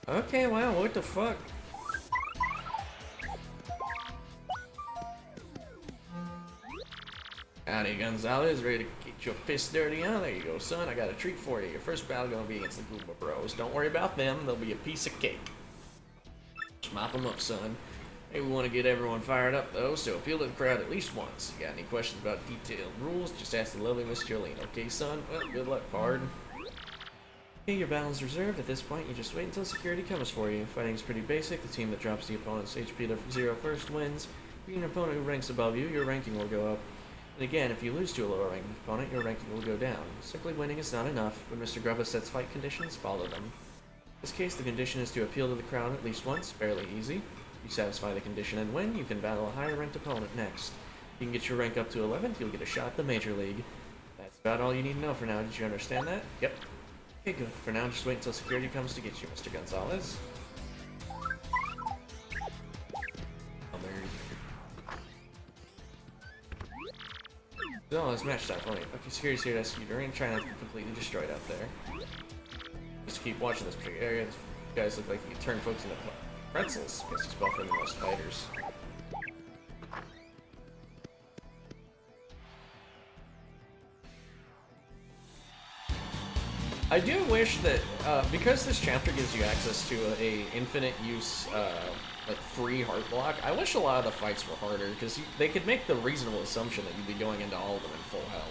Okay, wow, what the fuck? Howdy, Gonzalez, ready to get your piss dirty, huh? There you go, son. I got a treat for you. Your first battle gonna be against the Goomba Bros. Don't worry about them. They'll be a piece of cake. Just mop them up, son. Hey, we want to get everyone fired up, though, so appeal to the crowd at least once. You got any questions about detailed rules, just ask the lovely Miss Jolene. Okay, son? Well, good luck, pard. Okay, your battle's reserved. At this point, you just wait until security comes for you. Fighting's pretty basic. The team that drops the opponent's HP to 0 first wins. Being an opponent who ranks above you, your ranking will go up. And again, if you lose to a lower ranking opponent, your ranking will go down. Simply winning is not enough. When Mr. Grubba sets fight conditions, follow them. In this case, the condition is to appeal to the crowd at least once. Fairly easy. If you satisfy the condition and win, you can battle a higher ranked opponent next. If you can get your rank up to 11th, you'll get a shot at the Major League. That's about all you need to know for now. Did you understand that? Yep. Okay, good. For now, just wait until security comes to get you, Mr. Gonzalez. So, it's match time. Okay, security's here to execute your ring. Try not to get completely destroyed out there. Just keep watching this particular area. These guys look like you can turn folks into pretzels. Guess he's buffering the most fighters. I do wish that, because this chapter gives you access to a infinite use, like free heart block, I wish a lot of the fights were harder, because they could make the reasonable assumption that you'd be going into all of them in full health.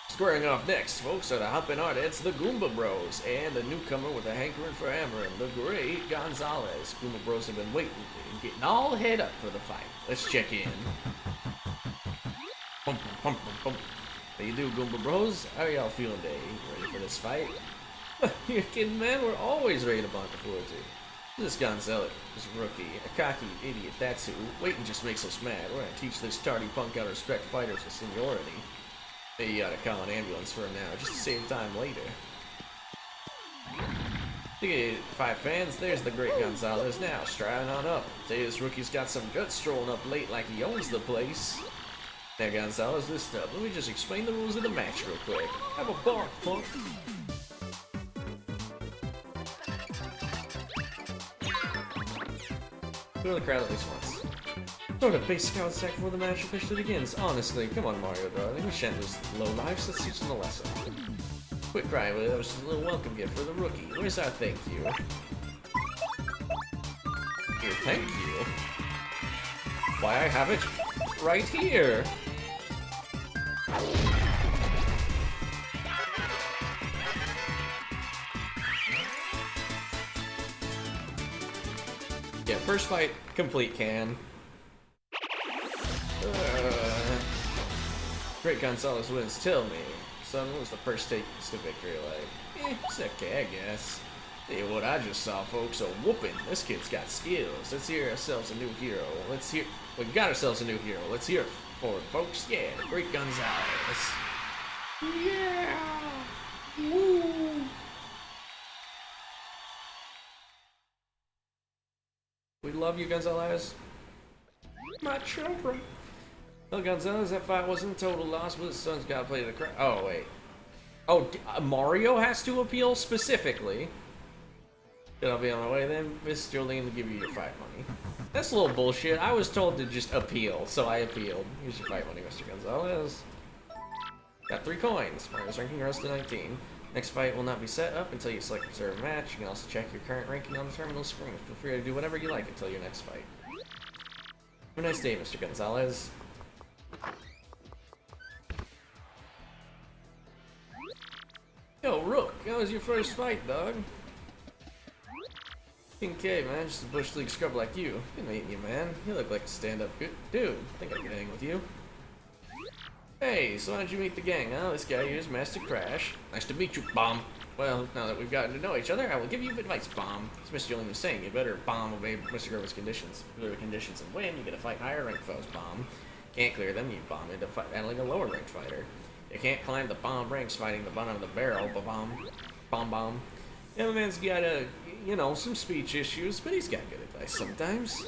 Squaring off next, folks, are the Hoppin' Ardettes, the Goomba Bros, and the newcomer with a hankering for hammering, the great Gonzalez. Goomba Bros have been waiting and getting all head up for the fight. Let's check in. Bum, bum, bum, bum. How you do, Goomba Bros? How are y'all feeling today? Ready for this fight? You're kidding, man. We're always ready to bond before it. This Gonzalez is a rookie, a cocky idiot, that's who. Waiting just makes us mad. We're gonna teach this tardy punk how to respect fighters with seniority. Maybe you ought to call an ambulance for him now, just to save time later. Okay, 5 fans, there's the great Gonzalez now, striding on up. Tell you this rookie's got some guts strolling up late like he owns the place. Now Gonzalez, listen up. Let me just explain the rules of the match real quick. Have a bark, punk. Go to the crowd at least once. Throw the base scout sack before the match officially begins. Honestly, come on Mario, darling. We shan't lose low lives. Let's teach them a lesson. Quit crying, but that was just a little welcome gift for the rookie. Where's our thank you? Your thank you? Why, I have it right here. Yeah, first fight, complete can. Great Gonzalez wins. Tell me, son, what was the first taste of victory like? It's okay, I guess. Tell you what I just saw, folks, a whooping. This kid's got skills. Let's hear ourselves a new hero. We got ourselves a new hero. Let's hear it for it, folks. Yeah, the great Gonzalez. Yeah! Woo! We love you, Gonzalez. My children. Well, Gonzalez, that fight wasn't a total loss, but his son's got to play the crowd. Oh, wait. Oh, Mario has to appeal specifically. Then I'll be on my way then, Miss Jolene, to give you your fight money. That's a little bullshit. I was told to just appeal, so I appealed. Here's your fight money, Mr. Gonzalez. Got 3 coins. Mario's ranking rose to 19. Next fight will not be set up until you select reserve match. You can also check your current ranking on the terminal screen. Feel free to do whatever you like until your next fight. Have a nice day, Mr. Gonzalez. Yo, Rook, How was your first fight, dog? Okay, man, just a bush league scrub like you. Good meeting you, man. You look like a stand-up good dude. Think I can hang with you. Hey, so how did you meet the gang? Oh, this guy here is Master Crash. Nice to meet you, Bomb. Well, now that we've gotten to know each other, I will give you advice, Bomb. As Mr. Yolene was saying, you better, Bomb, obey Mr. Grover's conditions. Clear the conditions and win, you get to fight higher ranked foes, Bomb. Can't clear them, you Bomb into battling a lower ranked fighter. You can't climb the Bomb ranks fighting the bottom of the barrel, Bomb. Bomb. Yeah, the man's got you know, some speech issues, but he's got good advice sometimes.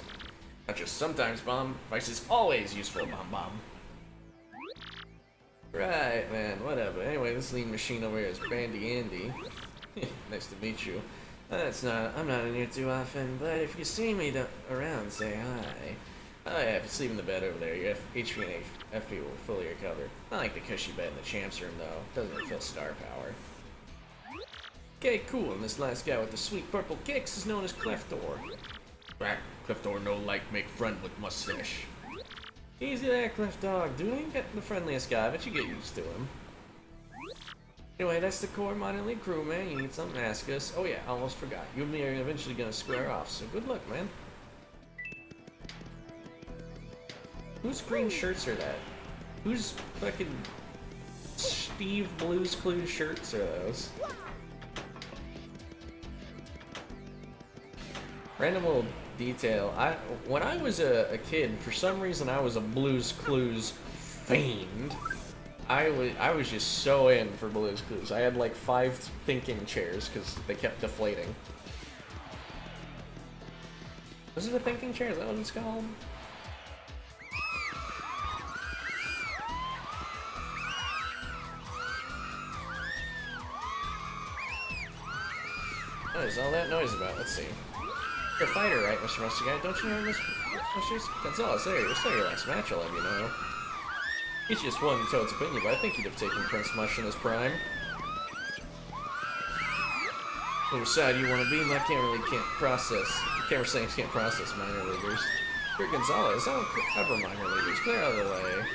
Not just sometimes, Bomb. Advice is always useful, Bomb. Right, man, whatever. Anyway, this lean machine over here is Bandy Andy. Nice to meet you. I'm not in here too often, but if you see me around, say hi. Oh yeah, if you sleep in the bed over there, your HP and FP will fully recover. Not like the cushy bed in the champ's room, though. Doesn't refill star power. Okay, cool, and this last guy with the sweet purple kicks is known as Cleftor. Right, Cleftor no like make friend with mustache. Easy there, Clef Dog. Dude ain't get the friendliest guy, but you get used to him. Anyway, that's the core minor league crew, man. You need something, ask us. Oh yeah, almost forgot. You and me are eventually gonna square off, so good luck, man. Whose green shirts are that? Whose fucking Steve Blue's Clues shirts are those? Random little detail. When I was a kid, for some reason I was a Blue's Clues fiend. I was just so in for Blue's Clues. I had like 5 thinking chairs because they kept deflating. Was it a thinking chair? Is that what it's called? What is all that noise about? Let's see. You're a fighter, right, Mr. Musty Guy? Don't you know Mr. Gonzalez? There, you're still your last match, I'll have you know. He's just one in Toad's opinion, but I think he'd have taken Prince Mush in his prime. Which side you want to be? My camera really can't process. Camera saying can't process minor leaguers. You're Gonzalez. I don't cover minor leaguers. Clear out of the way.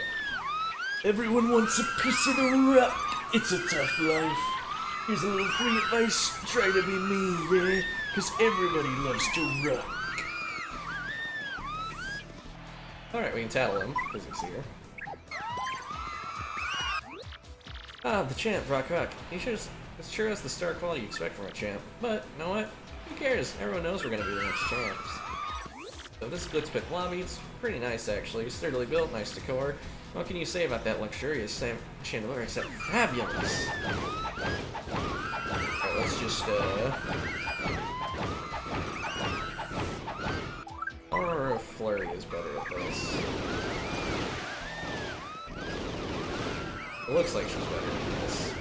Everyone wants a piece of the rock. It's a tough life. Here's a little free advice. Try to be me, yeah? Because everybody loves to rock. Alright, we can tattle him, because he's here. Ah, the champ, Rock. He sure has the star quality you expect from a champ. But, you know what? Who cares? Everyone knows we're gonna be the next champs. So this is Glitz Pit Lobby. It's pretty nice, actually. Sturdily built, nice decor. What can you say about that luxurious chandelier except fabulous? Alright, let's just, Or Flurry is better at this. It looks like she's better at this.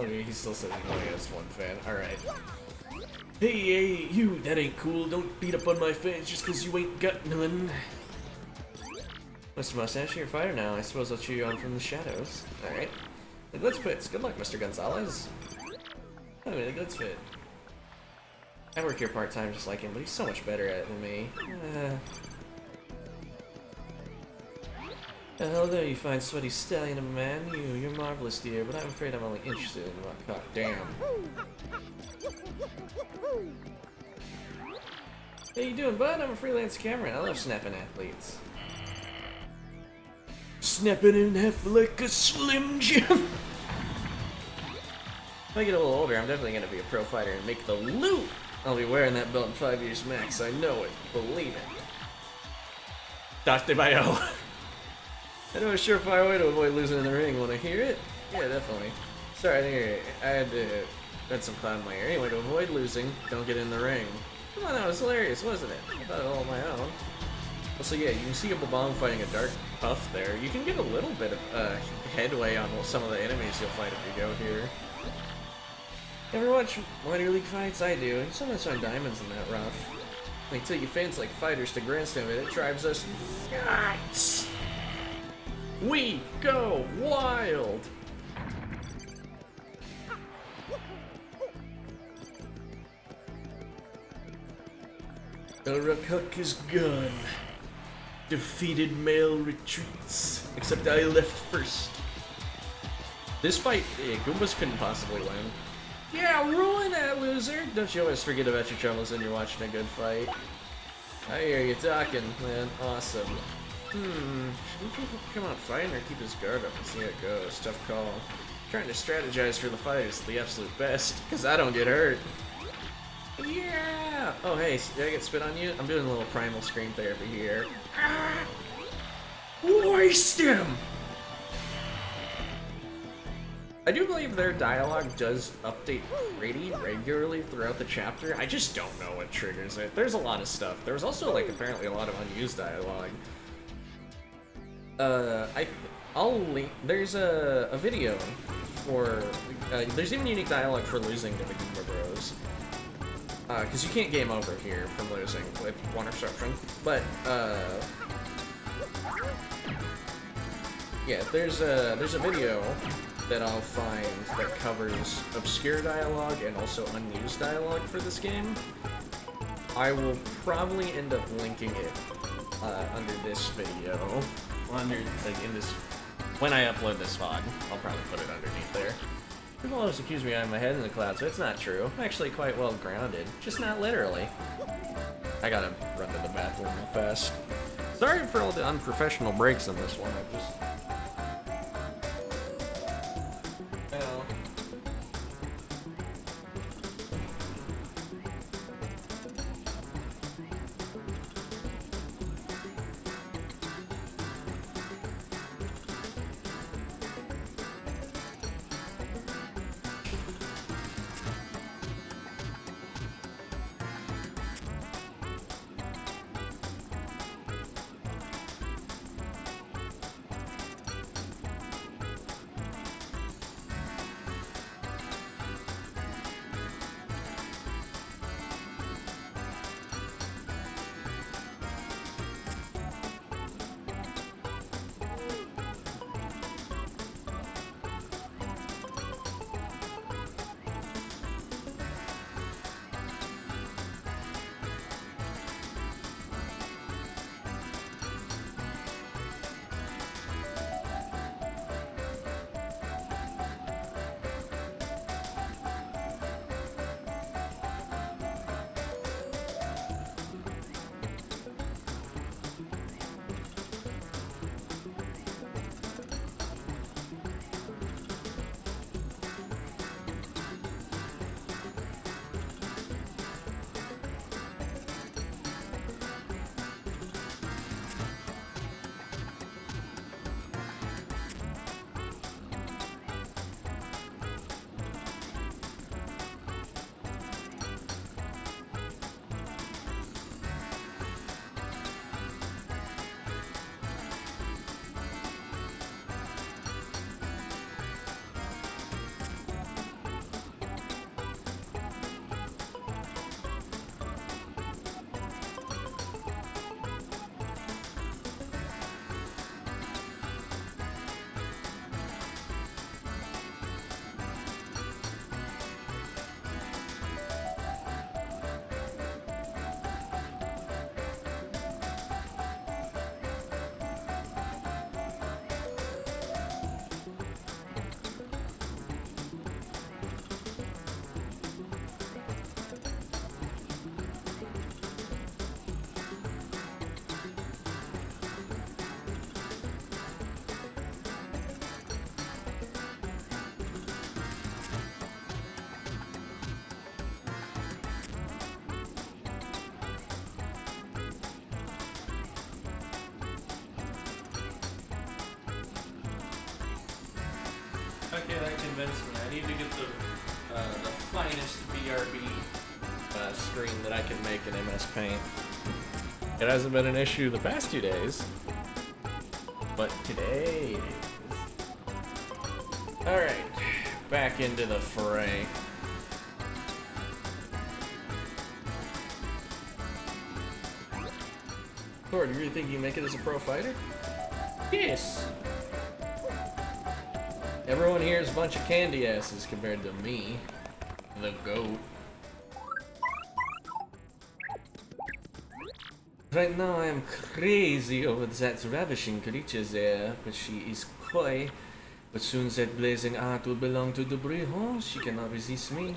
Okay, he still says he only has one fan. Alright. Hey, you, that ain't cool. Don't beat up on my fans just because you ain't got none. Mr. Mustache, you're a fighter now. I suppose I'll cheer you on from the shadows. Alright. The Glitz Pits. Good luck, Mr. Gonzalez. Oh, the Glitz Pit. I work here part-time just like him, but he's so much better at it than me. Although you find sweaty stallion of a man, you're marvelous, dear, but I'm afraid I'm only interested in rock cock. Damn. How you doing, bud? I'm a freelance cameraman. I love snapping athletes. Snapping in half like a Slim Jim. If I get a little older, I'm definitely going to be a pro fighter and make the loot. I'll be wearing that belt in 5 years max. I know it. Believe it. Dr. Bio. I know a surefire way to avoid losing in the ring. Want to hear it? Yeah, definitely. Sorry, I had to red some cloud in my ear. Anyway, to avoid losing, don't get in the ring. Come on, that was hilarious, wasn't it? I thought it all on my own. So yeah, you can see a Babong fighting a Dark Puff there. You can get a little bit of headway on some of the enemies you'll fight if you go here. Ever watch Minor League fights? I do. And sometimes find diamonds in that rough. Wait till you fans like fighters to grandstand it. It drives us nuts. We go wild. Arakuk is gone. Defeated male retreats. Except I left first. This fight, Goombas couldn't possibly win. Yeah, ruin that loser! Don't you always forget about your troubles when you're watching a good fight. I hear you talking, man. Awesome. Should we come out fighting or keep his guard up and see how it goes? Tough call. Trying to strategize for the fight is the absolute best, because I don't get hurt. Yeah! Oh, hey, did I get spit on you? I'm doing a little primal scream therapy here. Waste him! I do believe their dialogue does update pretty regularly throughout the chapter. I just don't know what triggers it. There's a lot of stuff. There was also, like, apparently a lot of unused dialogue. I'll link. There's a video for. There's even unique dialogue for losing to the Goomba Bros. Because you can't game over here from losing with one obstruction. But yeah, there's a video that I'll find that covers obscure dialogue and also unused dialogue for this game. I will probably end up linking it under this video. Under, like, in this, when I upload this VOD, I'll probably put it underneath there. People always accuse me I'm my head in the clouds, but it's not true. I'm actually quite well grounded, just not literally. I gotta run to the bathroom real fast. Sorry for all the unprofessional breaks in this one. I just... Okay, that convinced me. I need to get the finest BRB screen that I can make in MS Paint. It hasn't been an issue the past 2 days, but today it is. Alright, back into the fray. Thor, do you really think you can make it as a pro fighter? Yes! Everyone here is a bunch of candy asses compared to me, the GOAT. Right now I am crazy over that ravishing creature there, but she is coy. But soon that blazing art will belong to Debris. Oh, she cannot resist me.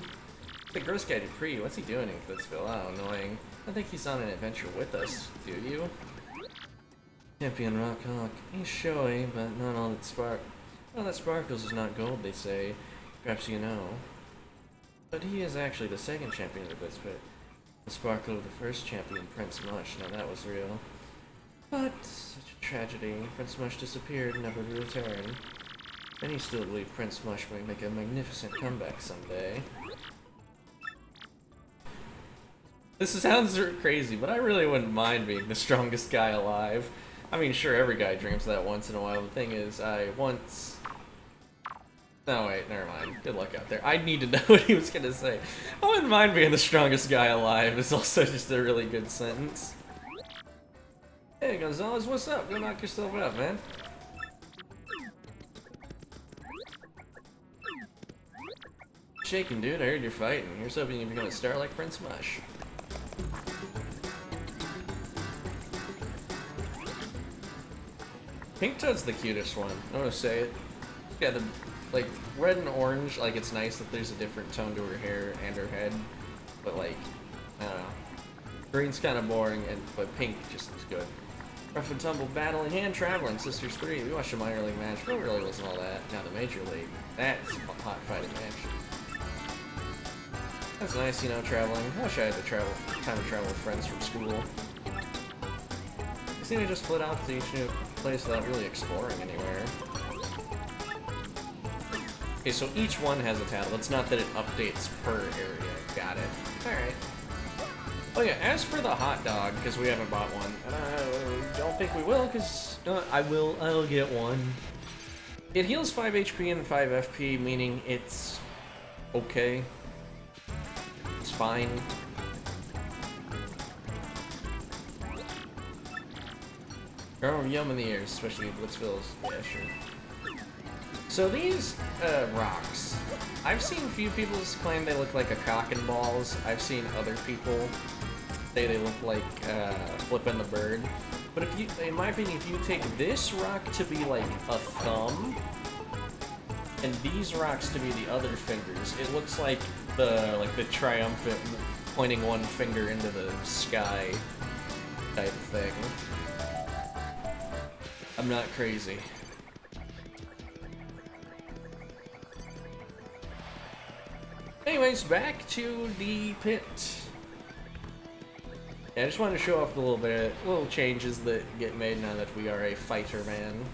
The gross guy Dupree, what's he doing in Glitzville? Oh, annoying. I think he's on an adventure with us, do you? Champion Rockhawk. He's showy, but not all that well, that sparkles is not gold, they say. Perhaps you know. But he is actually the second champion of the Glitzpit. The sparkle of the first champion, Prince Mush. Now that was real. But, such a tragedy. Prince Mush disappeared, never to return. Many still believe Prince Mush may make a magnificent comeback someday. This sounds crazy, but I really wouldn't mind being the strongest guy alive. I mean, sure, every guy dreams that once in a while. The thing is, No, wait, never mind. Good luck out there. I need to know what he was gonna say. I wouldn't mind being the strongest guy alive. It's also just a really good sentence. Hey, Gonzalez, what's up? Go knock yourself out, man. Shaking, dude. I heard you're fighting. Here's hoping you become a star like Prince Mush. Pink Toad's the cutest one. I'm gonna say it. Yeah, the like red and orange. Like it's nice that there's a different tone to her hair and her head, but like I don't know. Green's kind of boring, but pink just looks good. Rough and tumble battling hand traveling Sisters 3. We watched a minor league match, but it really wasn't all that. Now the major league. That's a hot fighting match. That's nice, you know, traveling. I wish I had time to travel with friends from school. You seem to just flit off to each new place without really exploring anywhere. Okay, so each one has a title. It's not that it updates per area. Got it. Alright. Oh yeah, as for the hot dog, because we haven't bought one, and I don't think we will, because I'll get one. It heals 5 HP and 5 FP, meaning it's okay. It's fine. Oh, yum in the ears, especially in Blitzville's. Yeah, sure. So these rocks, I've seen a few people claim they look like a cock and balls. I've seen other people say they look like flipping the bird. But if you, in my opinion, if you take this rock to be like a thumb, and these rocks to be the other fingers, it looks like the triumphant pointing one finger into the sky type thing. I'm not crazy. Anyways, back to the pit. Yeah, I just wanted to show off the little changes that get made now that we are a fighter man.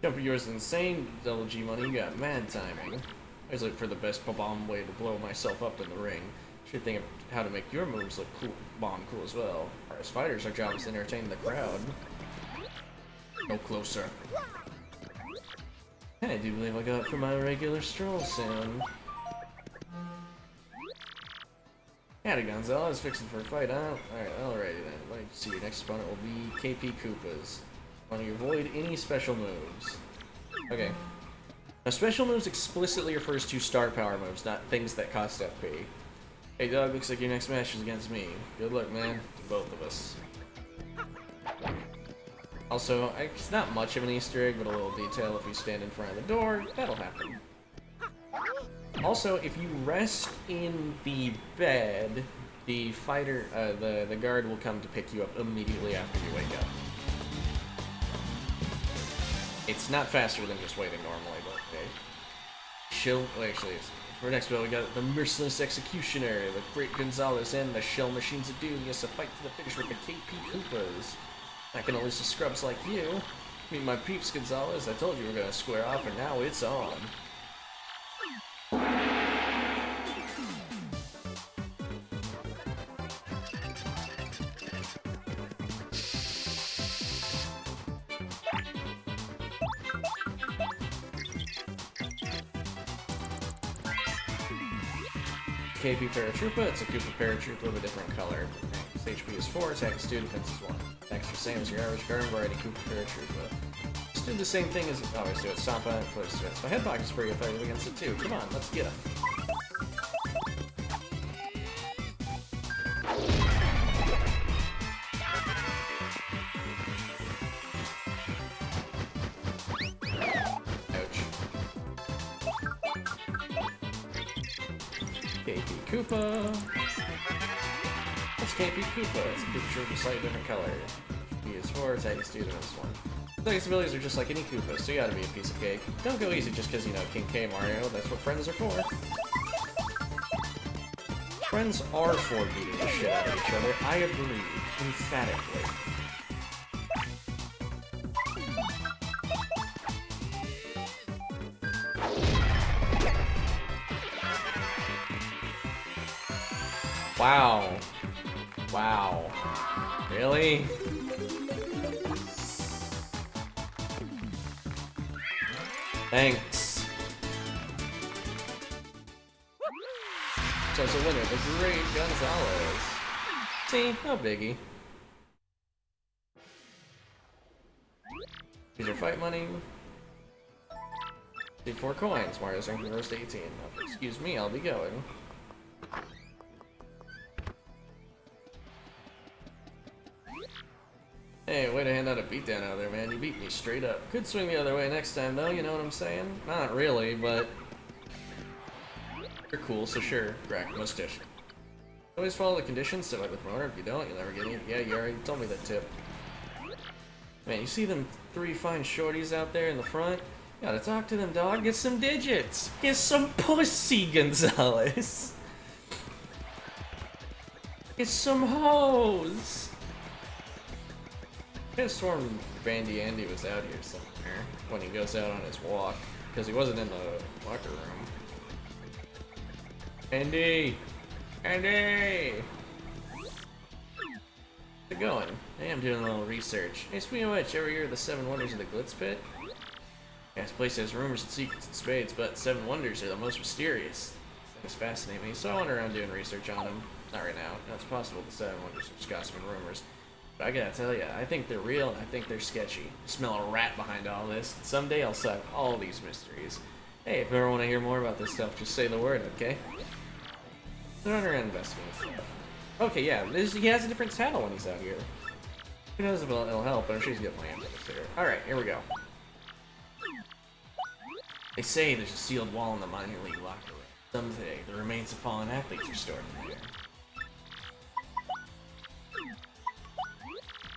Jumper yours insane, double G money, you got mad timing. I always look for the best bomb way to blow myself up in the ring. Should think of how to make your moves look cool, bomb cool as well. As fighters, our job is to entertain the crowd. Go closer. Hey, I do believe I got for my regular stroll soon. Howdy, Gonzalo. I was fixing for a fight, huh? Alrighty then. Let me see. Your next opponent will be KP Koopas. Want to avoid any special moves. Okay. Now, special moves explicitly refers to star power moves, not things that cost FP. Hey, dog, looks like your next match is against me. Good luck, man. To both of us. Also, it's not much of an Easter egg, but a little detail. If you stand in front of the door, that'll happen. Also, if you rest in the bed, the fighter, the guard will come to pick you up immediately after you wake up. It's not faster than just waiting normally, but okay. Actually, for next battle, we got the Merciless Executioner, the Great Gonzalez, and the Shell Machines of Doom. Yes, a fight to the finish with the KP Koopas. Not gonna lose to scrubs like you. Meet my peeps, Gonzalez. I told you we were gonna square off, and now it's on. KP Paratroopa, it's a Koopa Paratroopa of a different color. Its HP is 4, attack is 2, defense is 1. Attacks the same as your average garden variety Koopa Paratroopa. Just do the same thing as always do it. Stomp on it, close defense. My Headbox is pretty effective against it too. Come on, let's get him. KP Koopa. That's KP Koopa. It's a picture of a slightly different color. He is 4, attack is 2, defense 1. Attack abilities are just like any Koopa, so you gotta be a piece of cake. Don't go easy just because you know King K Mario, that's what friends are for. Friends are for beating the shit out of each other, I agree, emphatically. Wow. Wow. Really? Thanks. So it's a winner, the great Gonzalez. See, no biggie. Here's your fight money. See 4 coins. Mario's ranking rose to 18. Now, excuse me, I'll be going. Hey, way to hand out a beatdown out there, man. You beat me straight up. Could swing the other way next time, though, you know what I'm saying? Not really, but... You're cool, so sure. Crack, mustache. Always follow the conditions, sit like the promoter. If you don't, you'll never get any. Yeah, you already told me that tip. Man, you see them 3 fine shorties out there in the front? You gotta talk to them, dog. Get some digits. Get some pussy, Gonzalez. Get some hoes. I could have sworn Bandy Andy was out here somewhere when he goes out on his walk, because he wasn't in the locker room. Andy! Andy! How's it going? Hey, I'm doing a little research. Hey, speaking of which, ever hear of the 7 Wonders of the Glitz Pit? Yeah, this place has rumors and secrets and spades, but 7 Wonders are the most mysterious. Things fascinate me, so I went around doing research on them. Not right now. Now, it's possible the 7 Wonders are just gossip and rumors. But I gotta tell ya, I think they're real and I think they're sketchy. I smell a rat behind all this. Someday I'll solve all these mysteries. Hey, if you ever want to hear more about this stuff, just say the word, okay? They're not around investigating stuff. Okay, yeah, he has a different saddle when he's out here. Who knows if it'll help, but I'm sure he's got my answers here. Alright, here we go. They say there's a sealed wall in the minor league locker room. Some say the remains of fallen athletes are stored in there.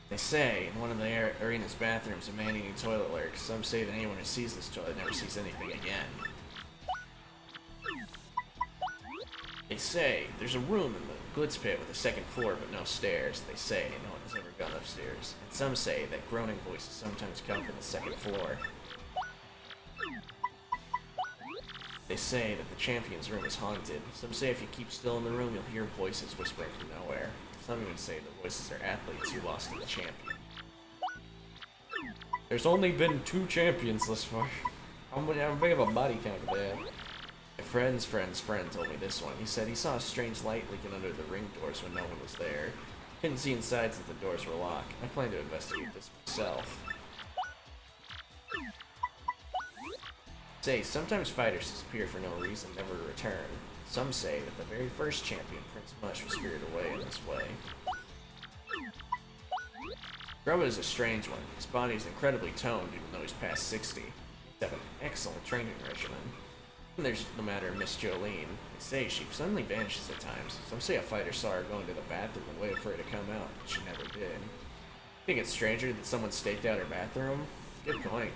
They say in one of the arena's bathrooms a man-eating toilet lurks. Some say that anyone who sees this toilet never sees anything again. They say there's a room in the Glitz Pit with a 2nd floor but no stairs. They say no one has ever gone upstairs. And some say that groaning voices sometimes come from the 2nd floor. They say that the champion's room is haunted. Some say if you keep still in the room you'll hear voices whispering from nowhere. Some even say the voices are athletes who lost to the champion. There's only been 2 champions thus far. How big of a body count do they have? My friend's friend told me this one. He said he saw a strange light leaking under the ring doors when no one was there. Couldn't see inside since the doors were locked. I plan to investigate this myself. Say, sometimes fighters disappear for no reason, never return. Some say that the very first champion, Prince Mush, was spirited away in this way. Grubba is a strange one. His body is incredibly toned even though he's past 60. He's got an excellent training regimen. And there's the matter of Miss Jolene. They say she suddenly vanishes at times. Some say a fighter saw her going to the bathroom and waited for her to come out, but she never did. Think it's stranger that someone staked out her bathroom? Good point.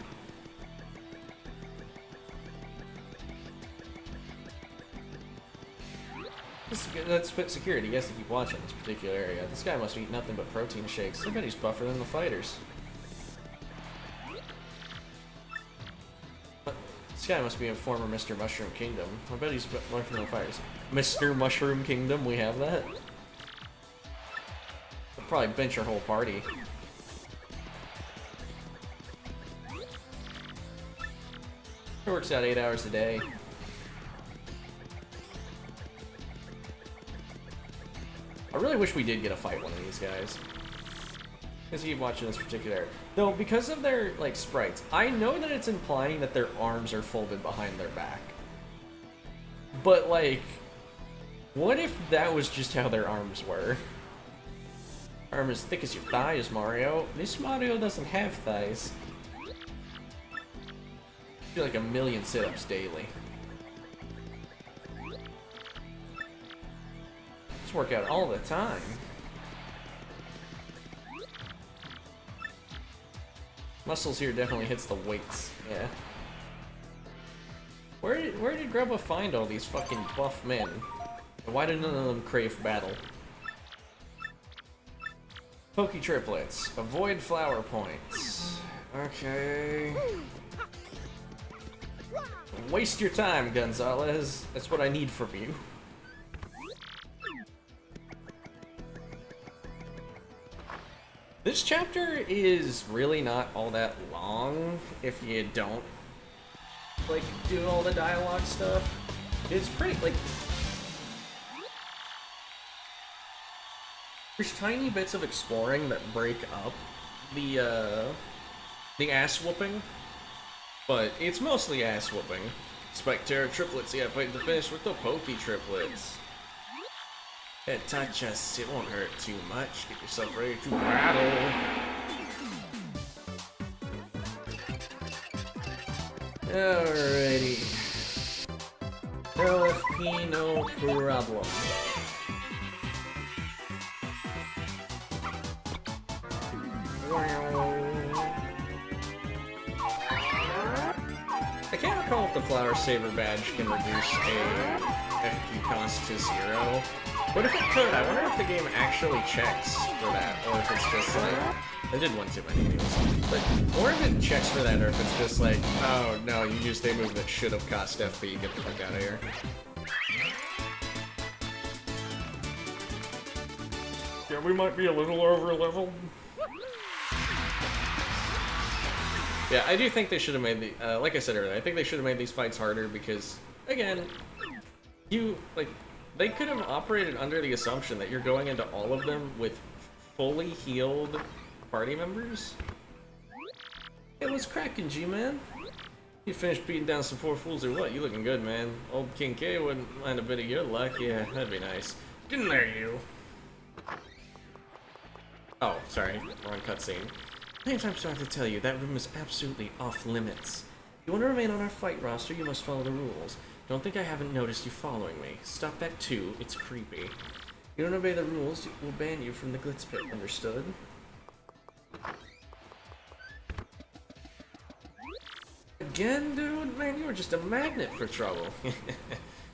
Let's put security. He has to keep watching this particular area. This guy must eat nothing but protein shakes. I bet he's buffer than the fighters. This guy must be a former Mr. Mushroom Kingdom. I bet he's more from the fighters. Mr. Mushroom Kingdom, we have that? They'll probably bench your whole party. He works out 8 hours a day. I really wish we did get to fight one of these guys. Because keep watching this particular... Though, because of their, like, sprites, I know that it's implying that their arms are folded behind their back. But, like, what if that was just how their arms were? Arm as thick as your thighs, Mario. This Mario doesn't have thighs. I do like 1,000,000 sit-ups daily. Just work out all the time. Muscles here definitely hits the weights, yeah. Where did Grubba find all these fucking buff men? And why did none of them crave battle? Pokey triplets. Avoid flower points. Okay. Waste your time, Gonzalez. That's what I need from you. This chapter is really not all that long if you don't, like, do all the dialogue stuff. It's pretty, like... There's tiny bits of exploring that break up the ass-whooping, but it's mostly ass-whooping. Spectre triplets, yeah, fight to finish with the Pokey triplets. Yeah, touch us, it won't hurt too much. Get yourself ready to battle. Alrighty. LFP, no problem. I can't recall if the Flower Saber badge can reduce a FP cost to 0. But if it could, I wonder if the game actually checks for that, or if it's just like... I did one too many games. But, or if it checks for that, or if it's just like, oh no, you used a move that should have cost FP, get the fuck out of here. Yeah, we might be a little over level. Yeah, I do think they should have made the, like I said earlier, I think they should have made these fights harder because, again, they could have operated under the assumption that you're going into all of them with fully healed party members. It was cracking, G-Man. You finished beating down some poor fools or what? You looking good, man. Old King K wouldn't mind a bit of your luck. Yeah, that'd be nice. Get in there, you. Oh, sorry. Wrong cutscene. I'm sorry to have to tell you, that room is absolutely off limits. If you want to remain on our fight roster, you must follow the rules. Don't think I haven't noticed you following me. Stop that too, it's creepy. You don't obey the rules, we'll ban you from the Glitz pit, understood? Again, dude? Man, you were just a magnet for trouble.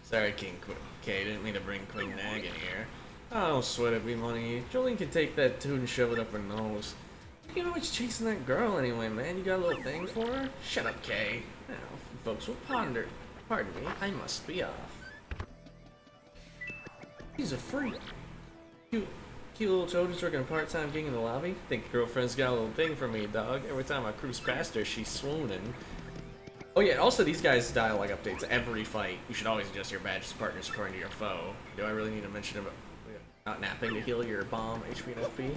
Sorry, King K, didn't mean to bring Queen Nag in here. Oh, sweat it, be money. Jolene can take that too and shove it up her nose. You know what's chasing that girl anyway, man? You got a little thing for her? Shut up, Kay. Now, folks will ponder. Pardon me, I must be off. He's a freak. Cute little toad is working a part-time gig in the lobby. Think your girlfriend's got a little thing for me, dog. Every time I cruise past her, she's swooning. Oh yeah, also these guys' dialogue updates every fight. You should always adjust your badge's partners according to your foe. Do I really need to mention about not napping to heal your bomb, HP and FP?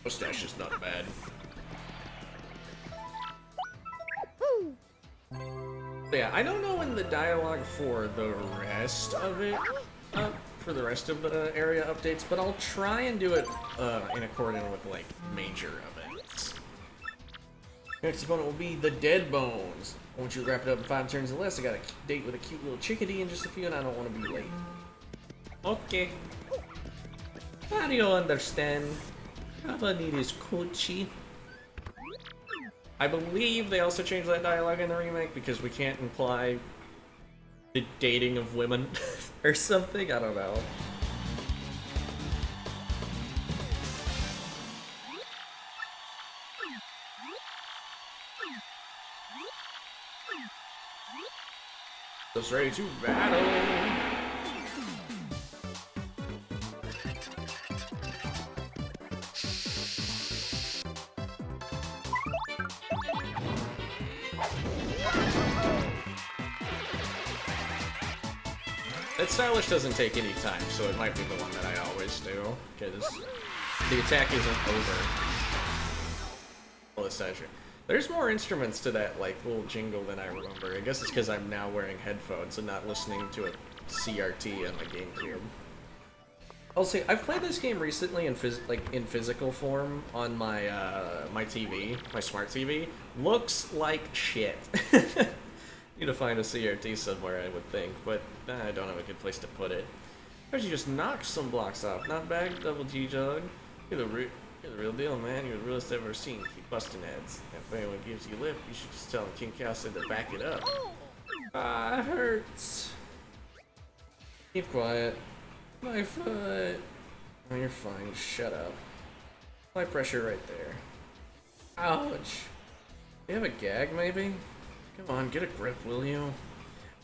Mustache is not bad. But yeah, I don't know when the dialogue for the rest of it, for the rest of the area updates, but I'll try and do it in accordance with like major events. Next opponent will be the Dead Bones. I want you to wrap it up in 5 turns or less. I got a date with a cute little chickadee in just a few, and I don't want to be late. Okay. How do you understand? All I need is coochie. I believe they also changed that dialogue in the remake because we can't imply the dating of women or something. I don't know. Just ready to battle. That stylish doesn't take any time, so it might be the one that I always do, because the attack isn't over. Well, essentially. There's more instruments to that, like, little jingle than I remember. I guess it's because I'm now wearing headphones and not listening to a CRT on the GameCube. I'll say, I've played this game recently in physical form on my my TV, my smart TV. Looks like shit. Need to find a CRT somewhere, I would think, but I don't have a good place to put it. Or you just knock some blocks off. Not bad, double G jug. You're the real deal, man. You're the realest I've ever seen. Keep busting heads. If anyone gives you lip, you should just tell them King Cow said to back it up. Ah, it hurts. Keep quiet. My foot. Oh, you're fine. Shut up. High pressure right there. Ouch. You have a gag, maybe? Come on, get a grip, will you?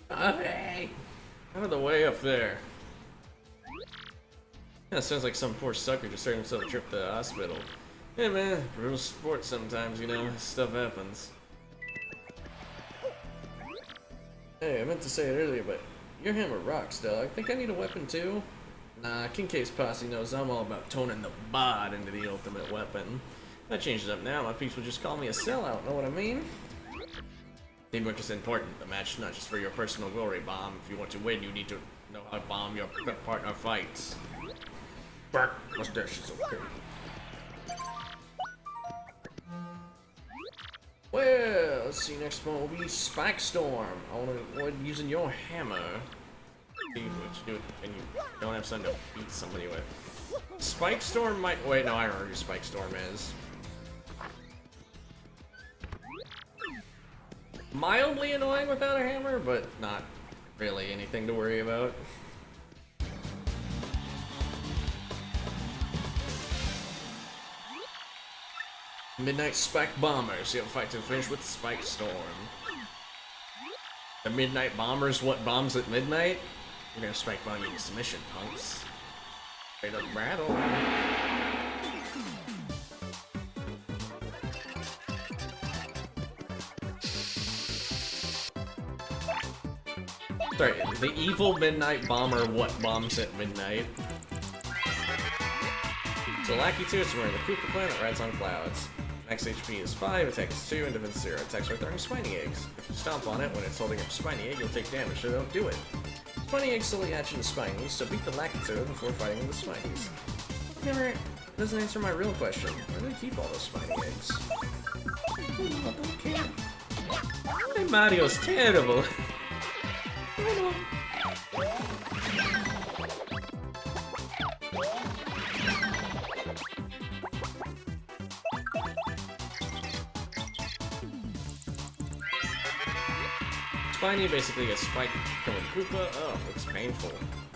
Hey! Out of the way up there. Yeah, sounds like some poor sucker just started himself a trip to the hospital. Hey man, brutal sport sometimes, you know, stuff happens. Hey, I meant to say it earlier, but your hammer rocks, dog. Think I need a weapon too? Nah, King K's posse knows I'm all about toning the bod into the ultimate weapon. That changes up now, my peeps would just call me a sellout, know what I mean? Teamwork is important. The match is not just for your personal glory, Bomb. If you want to win, you need to know how to bomb your partner fights. Bark! Mustache is okay. Well, let's see, next one will be Spike Storm. I want to avoid using your hammer. See what you do when you don't have something to beat somebody with. Spike Storm might... Wait, no, I remember who Spike Storm is. Mildly annoying without a hammer, but not really anything to worry about. Midnight Spike Bombers. You'll fight to finish with Spike Storm. The Midnight Bombers, what bombs at midnight? We're gonna spike bomb you into submission, punks. Straight up battle. Sorry, the evil Midnight Bomber, what bombs at midnight? So Lackey 2, it's wearing the Koopa Clan that rides on clouds. Max HP is 5, attack is 2, and defense 0. Attacks by throwing spiny eggs. If you stomp on it when it's holding up a spiny egg, you'll take damage, so don't do it. Spiny eggs slowly hatch into spinies, so beat the Lackey 2 before fighting with the spinies. Never doesn't answer my real question. Where do they keep all those spiny eggs? I don't care. Hey, Mario's terrible. Spiny basically gets spiked from a Koopa. Oh, looks painful.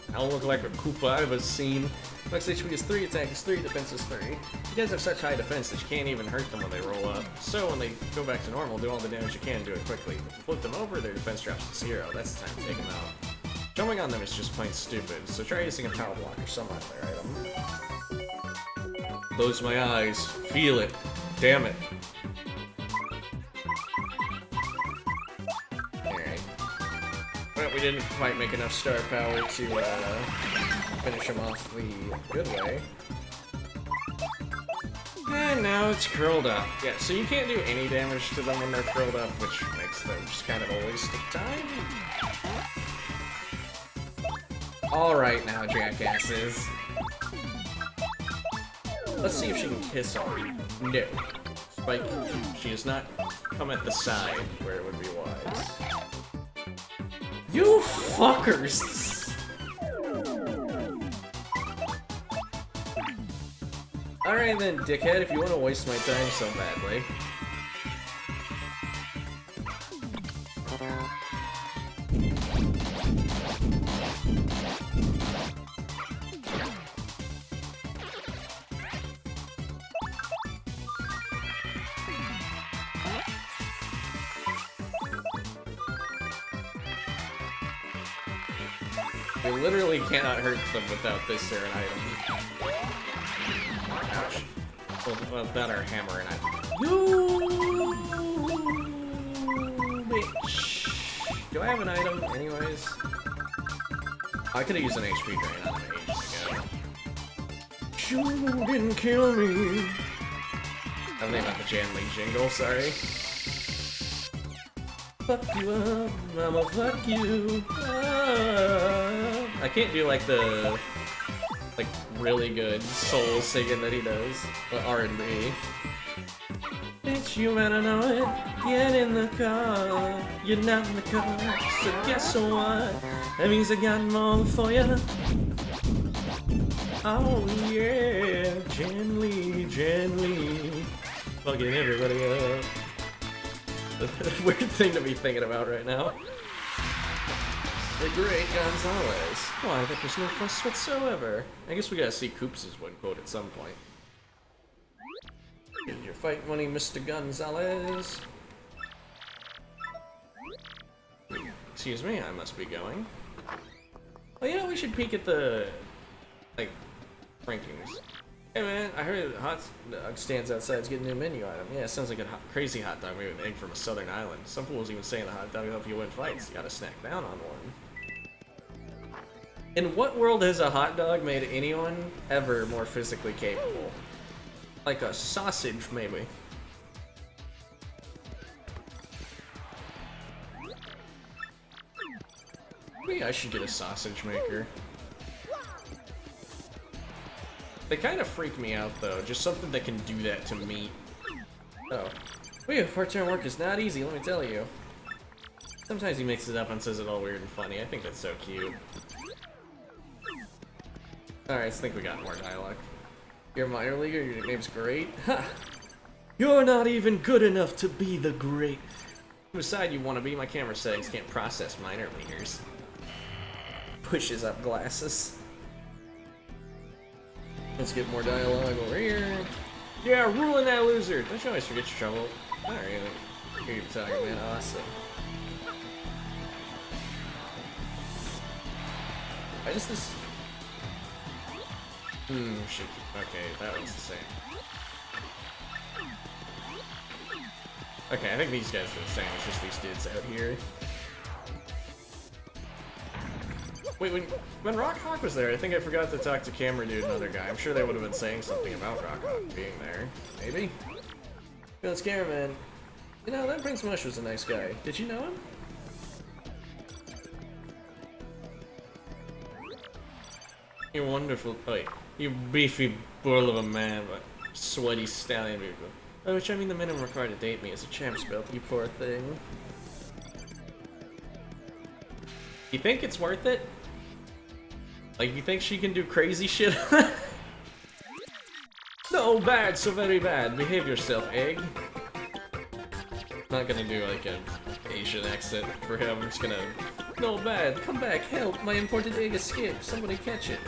I don't look like a Koopa I've ever seen. Max HP is 3, attack is 3, defense is 3. You guys have such high defense that you can't even hurt them when they roll up. So when they go back to normal, do all the damage you can, do it quickly. If you flip them over, their defense drops to 0. That's the time to take them out. Jumping on them is just plain stupid, so try using a power block or some other item. Close my eyes. Feel it. Damn it. Alright. Well, we didn't quite make enough star power to finish him off the good way. And now it's curled up. Yeah, so you can't do any damage to them when they're curled up, which makes them just kind of a waste of time. Alright now, jackasses. Let's see if she can kiss him. No. Spike, she does not come at the side where it would be wise. You fuckers! Alright then, dickhead, if you want to waste my time so badly. You literally cannot hurt them without this certain item. Ouch. Well, without our hammer and You bitch. Do I have an item anyways? I could have used an HP drain on him ages ago. You didn't kill me. I'm thinking about the Jan Lee jingle, sorry. Fuck you up, I'ma fuck you up. I can't do like the really good soul singing that he does, but R&B. Bitch, you better know it. Get in the car. You're not in the car, so guess what? That means I got more for you. Oh yeah, gently, gently, fucking everybody up. Weird thing to be thinking about right now. The Great Gonzalez. Why, there was no fuss whatsoever. I guess we gotta see Coops' one quote at some point. Here's your fight money, Mr. Gonzalez. Excuse me, I must be going. Well, you know, we should peek at the, like, rankings. Hey man, I heard Hot Dog stands outside is getting a new menu item. Yeah, it sounds like a crazy hot dog made with an egg from a southern island. Some fools even saying the hot dog will help you win fights. You gotta snack down on one. In what world has a hot dog made anyone ever more physically capable? Like a sausage, maybe. Maybe I should get a sausage maker. They kind of freak me out, though. Just something that can do that to meat. Oh. Wait, part-time work is not easy, let me tell you. Sometimes he mixes it up and says it all weird and funny. I think that's so cute. Alright, I think we got more dialogue. You're a minor leaguer, your name's Great? Ha! You're not even good enough to be the great. Besides, you want to be, my camera settings can't process minor leaguers. Pushes up glasses. Let's get more dialogue over here. Yeah, ruling that loser! Don't you always forget your trouble? Alright, I hear you talking, man. Awesome. Why does this... shit. Okay, that one's the same. Okay, I think these guys are the same. It's just these dudes out here. Wait, when Rockhawk was there, I think I forgot to talk to Camera Dude and other guy. I'm sure they would have been saying something about Rockhawk being there. Maybe? Yo, it's Cameraman. You know, that Prince Mush was a nice guy. Did you know him? You wonderful... Oh, wait. You beefy bull of a man, but sweaty stallion people. By which I mean the minimum required to date me is a champ's belt, you poor thing. You think it's worth it? Like, you think she can do crazy shit? No, bad, so very bad. Behave yourself, egg. Not gonna do, like, an Asian accent for him. I'm just gonna... No, bad. Come back, help. My imported egg escaped. Somebody catch it.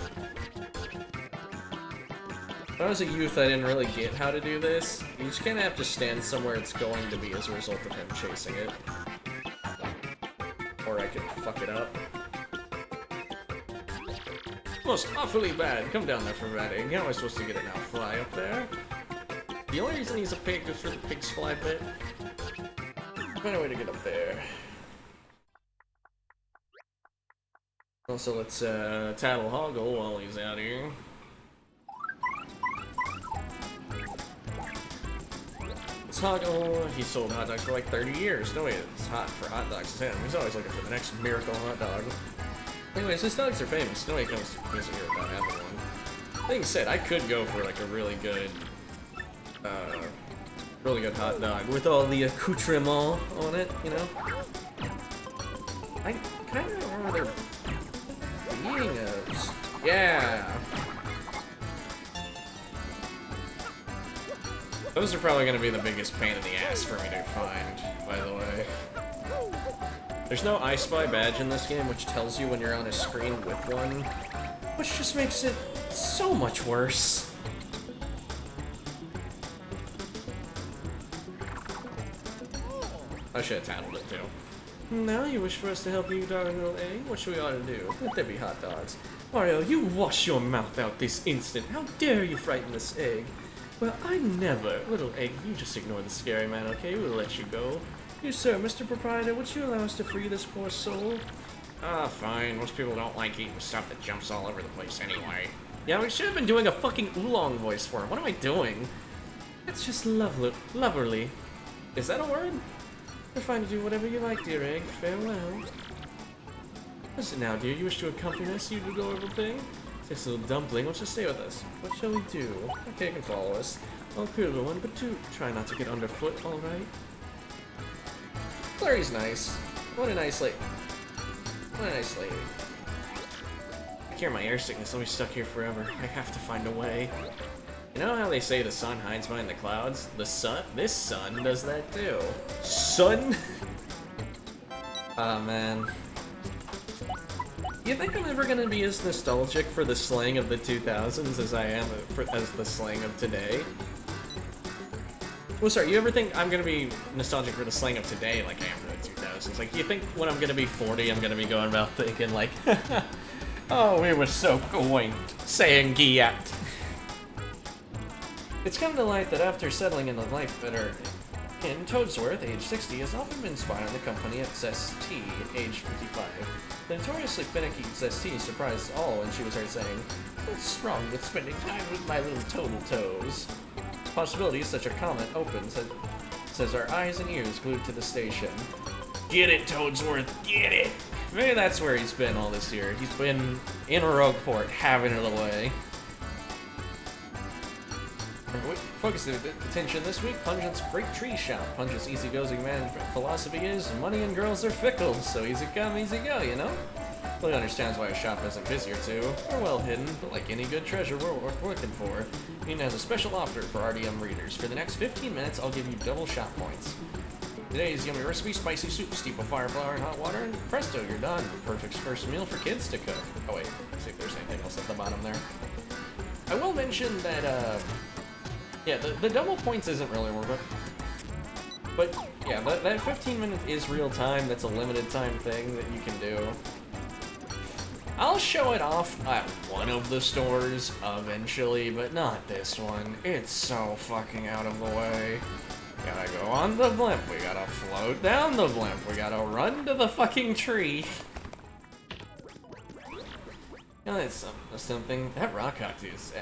When I was a youth, I didn't really get how to do this. You just kinda have to stand somewhere it's going to be as a result of him chasing it. Or I could fuck it up. Most awfully bad. Come down there for that egg. How am I supposed to get it now? Fly up there? The only reason he's a pig is for the pig's fly bit. Find a way to get up there. Also, let's tattle Hoggle while he's out here. It's Hoggle. He sold hot dogs for like 30 years. No way it's hot for hot dogs to him. He's always looking for the next miracle hot dog. Anyways, his dogs are famous. No way he comes here without having one. Being said, I could go for like a really good hot dog with all the accoutrement on it, you know? I kind of remember there being those. Yeah! Those are probably going to be the biggest pain in the ass for me to find, by the way. There's no I Spy badge in this game, which tells you when you're on a screen with one, which just makes it so much worse. I should have tattled it too. Now you wish for us to help you, darling little egg? What should we ought to do? Let there be hot dogs. Mario, you wash your mouth out this instant. How dare you frighten this egg? Well, I never. Little egg, you just ignore the scary man, okay? We'll let you go. You, sir, Mr. Proprietor, would you allow us to free this poor soul? Ah, fine. Most people don't like eating stuff that jumps all over the place anyway. Yeah, we should have been doing a fucking oolong voice for him. What am I doing? It's just loverly. Is that a word? You're fine to do whatever you like, dear egg. Farewell. Listen now, dear. You wish to accompany us, you adorable thing? This little dumpling wants to stay with us. What shall we do? Okay, you can follow us. I'll queer little one, but do try not to get underfoot, alright? Clary's nice. What a nice lady. What a nice lady. I cure my air sickness. I'll be stuck here forever. I have to find a way. You know how they say the sun hides behind the clouds? The sun? This sun does that too. Sun? Oh man. You think I'm ever gonna be as nostalgic for the slang of the 2000s as I am as the slang of today? Well, sorry, you ever think I'm gonna be nostalgic for the slang of today like I am for the 2000s? Like, you think when I'm gonna be 40, I'm gonna be going about thinking like, oh, we were so quaint, saying Giat. It's come to light that after settling into life better in Toadsworth, age 60, has often been spying on the company at Zesty, age 55. The notoriously finicky Zesty surprised all when she was heard saying, "What's wrong with spending time with my little total toes?" Possibilities such a comment opens, says our eyes and ears glued to the station. Get it, Toadsworth, get it! Maybe that's where he's been all this year. He's been in Rogueport, having it away. Focus the attention this week, Pungent's Great Tree Shop. Pungent's easygoing management philosophy is, money and girls are fickle, so easy come, easy go, you know? Fully understands why a shop isn't busier too. We're well hidden, but like any good treasure, we're worth looking for. Nina has a special offer for RDM readers. For the next 15 minutes, I'll give you double shop points. Today's yummy recipe, spicy soup, steep of fire, flour, and hot water, and presto, you're done. Perfect first meal for kids to cook. Oh wait, let's see if there's anything else at the bottom there. I will mention that, yeah, the double points isn't really worth it. But, yeah, that 15 minutes is real time. That's a limited time thing that you can do. I'll show it off at one of the stores eventually, but not this one. It's so fucking out of the way. Gotta go on the blimp, we gotta float down the blimp, we gotta run to the fucking tree. You know, that's something. That rock cocktoo is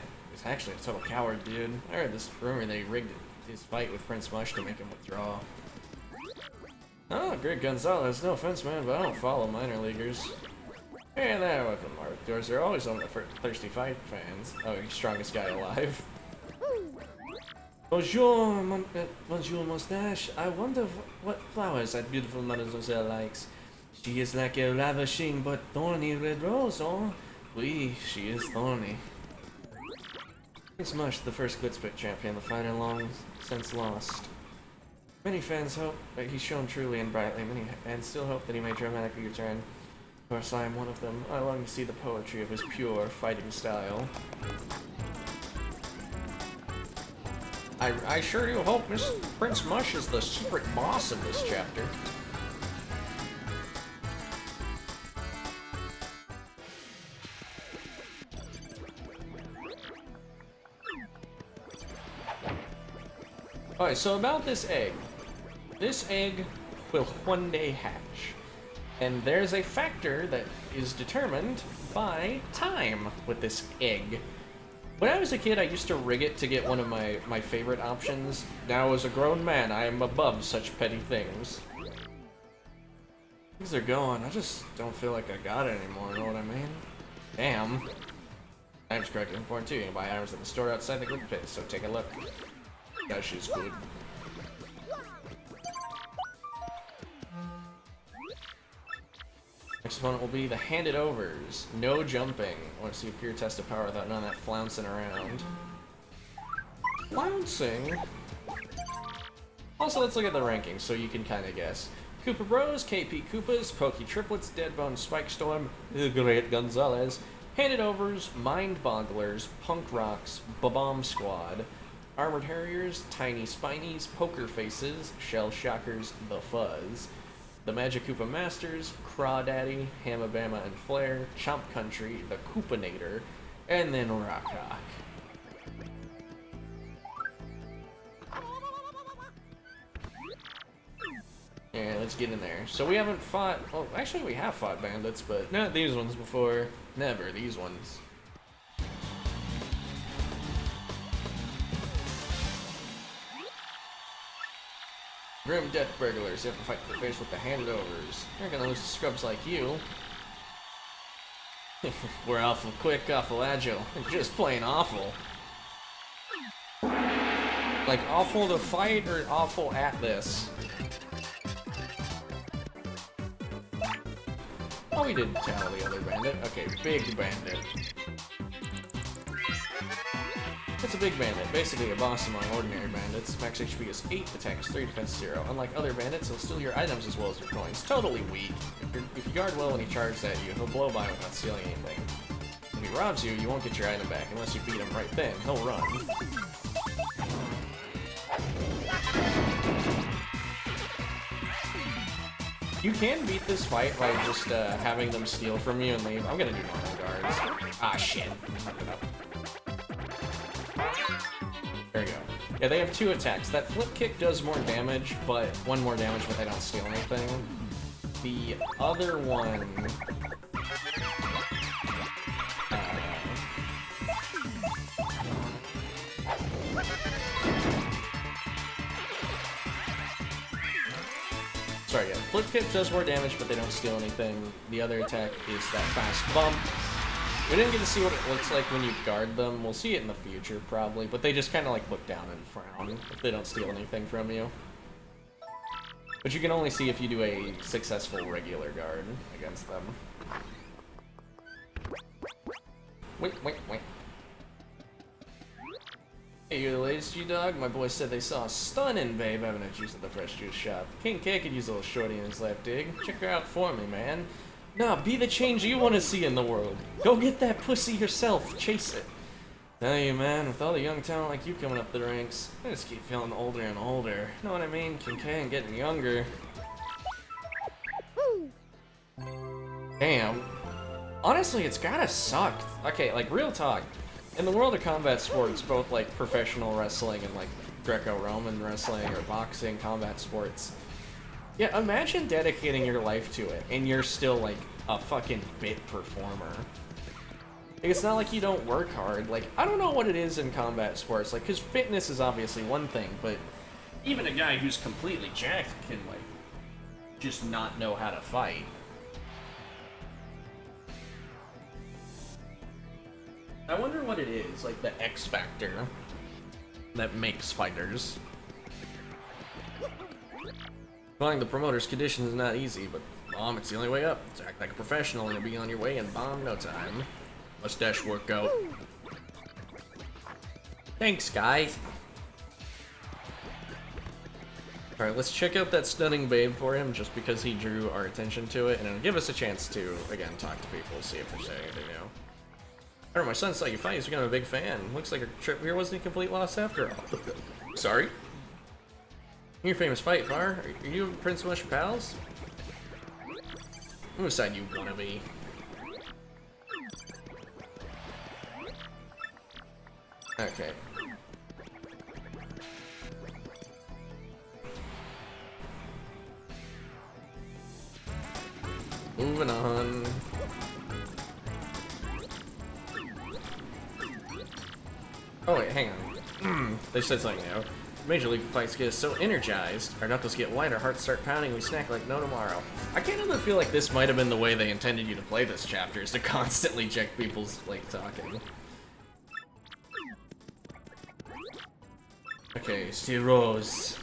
actually a total coward, dude. I heard this rumor that he rigged his fight with Prince Mush to make him withdraw. Oh, Greg Gonzalez, no offense, man, but I don't follow minor leaguers. Hey there, welcome, Mark. Doors are always open for thirsty fight fans. Oh, he's strongest guy alive. Bonjour, bonjour, mustache. I wonder what flowers that beautiful mademoiselle likes. She is like a ravishing but thorny red rose, oh? Oui, she is thorny. Prince Mush, the first Glitz pit champion, the fighter long since lost. Many fans hope that he's shown truly and brightly, and still hope that he may dramatically return. Of course, I am one of them. I long to see the poetry of his pure fighting style. I sure do hope Prince Mush is the secret boss of this chapter. Alright, so about this egg. This egg will one day hatch. And there's a factor that is determined by time with this egg. When I was a kid, I used to rig it to get one of my favorite options. Now, as a grown man, I am above such petty things. Things are going. I just don't feel like I got it anymore, you know what I mean? Damn. Items correctly important too. You can buy items at the store outside the Glitz pit, so take a look. That shit's good. Next opponent will be the Handed Overs. No jumping. I want to see a pure test of power without none of that flouncing around. Flouncing? Also, let's look at the rankings so you can kind of guess. Koopa Bros, KP Koopas, Pokey Triplets, Deadbone Spike Storm, The Great Gonzalez, Handed Overs, Mind Bogglers, Punk Rocks, Babomb Squad, Armored Harriers, Tiny Spinies, Poker Faces, Shell Shockers, The Fuzz, the Magic Koopa Masters, Crawdaddy, Hamabama and Flare, Chomp Country, the Koopanator, and then Rock Rock. Yeah, let's get in there. So we haven't fought... Well, actually we have fought bandits, but not these ones before. Never, these ones. Grim death burglars, you have to fight for the face with the handovers. You're gonna lose to scrubs like you. We're awful quick, awful agile, and just plain awful. Like, awful to fight or awful at this? Oh, we did tackle the other bandit. Okay, big bandit. It's a big bandit, basically a boss among ordinary bandits. Max HP is 8, attack is 3, defense 0. Unlike other bandits, he'll steal your items as well as your coins. Totally weak. If you guard well when he charges at you, he'll blow by without stealing anything. If he robs you, you won't get your item back unless you beat him right then. He'll run. You can beat this fight by just having them steal from you and leave. I'm gonna do normal guards. Ah, shit. There we go. Yeah, they have 2 attacks. That flip kick does more damage, but 1 more damage but they don't steal anything. The other one... Sorry, yeah. Flip kick does more damage, but they don't steal anything. The other attack is that fast bump. We didn't get to see what it looks like when you guard them. We'll see it in the future, probably. But they just kind of, like, look down and frown if they don't steal anything from you. But you can only see if you do a successful regular guard against them. Wait. Hey, you the latest G-Dog? My boys said they saw a stunning babe having a juice at the fresh juice shop. King K could use a little shorty in his life, dig. Check her out for me, man. Nah, be the change you want to see in the world. Go get that pussy yourself. Chase it. Tell you, man, with all the young talent like you coming up the ranks, I just keep feeling older and older. Know what I mean? King K and getting younger. Damn. Honestly, it's gotta suck. Okay, like, real talk. In the world of combat sports, both, like, professional wrestling and, like, Greco-Roman wrestling or boxing, combat sports, yeah, imagine dedicating your life to it, and you're still, like, a fucking bit performer. Like, it's not like you don't work hard. Like, I don't know what it is in combat sports, like, because fitness is obviously one thing, but even a guy who's completely jacked can, like, just not know how to fight. I wonder what it is, like, the X factor that makes fighters. Following the promoter's condition is not easy, but, Mom, it's the only way up. To act like a professional and you'll be on your way in bomb no time. Mustache workout. Thanks, guys. Alright, let's check out that stunning babe for him, just because he drew our attention to it, and it'll give us a chance to, again, talk to people, see if there's anything new. I don't know, my son saw you fight, he's become a big fan. Looks like our trip here wasn't a complete loss after all. Sorry? Your famous fight, Far. Are you and Prince Mush pals? Whose side you wanna be? Okay. Moving on. Oh wait, hang on. They said something now. Major League fights get us so energized. Our knuckles get white, our hearts start pounding, we snack like no tomorrow. I can't even feel like this might have been the way they intended you to play this chapter, is to constantly check people's, like, talking. Okay, Steel Rose.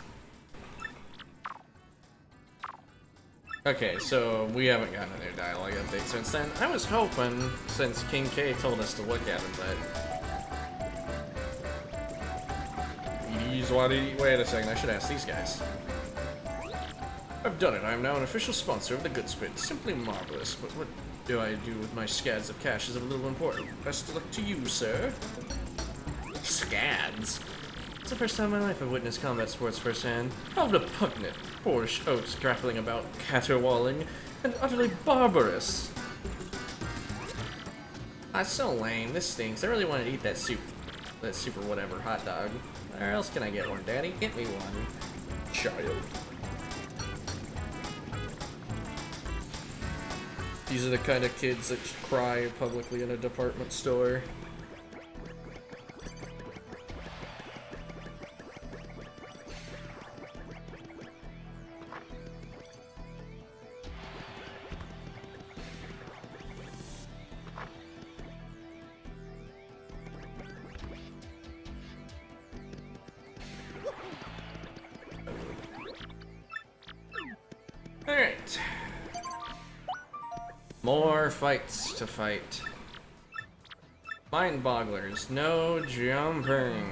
Okay, so we haven't gotten a new dialogue update since then. I was hoping, since King K told us to look at him, but... Wait a second, I should ask these guys. I've done it. I am now an official sponsor of the Good Spit. Simply marvelous. But what do I do with my scads of cash is of little important. Best of luck to you, sir. Scads? It's the first time in my life I've witnessed combat sports firsthand. How repugnant, boorish oats grappling about, caterwauling, and utterly barbarous. That's so lame. This stinks. I really wanted to eat that super whatever hot dog. Where else can I get one, Daddy? Get me one. Child. These are the kind of kids that cry publicly in a department store. Alright. More fights to fight. Mind bogglers, no jumping.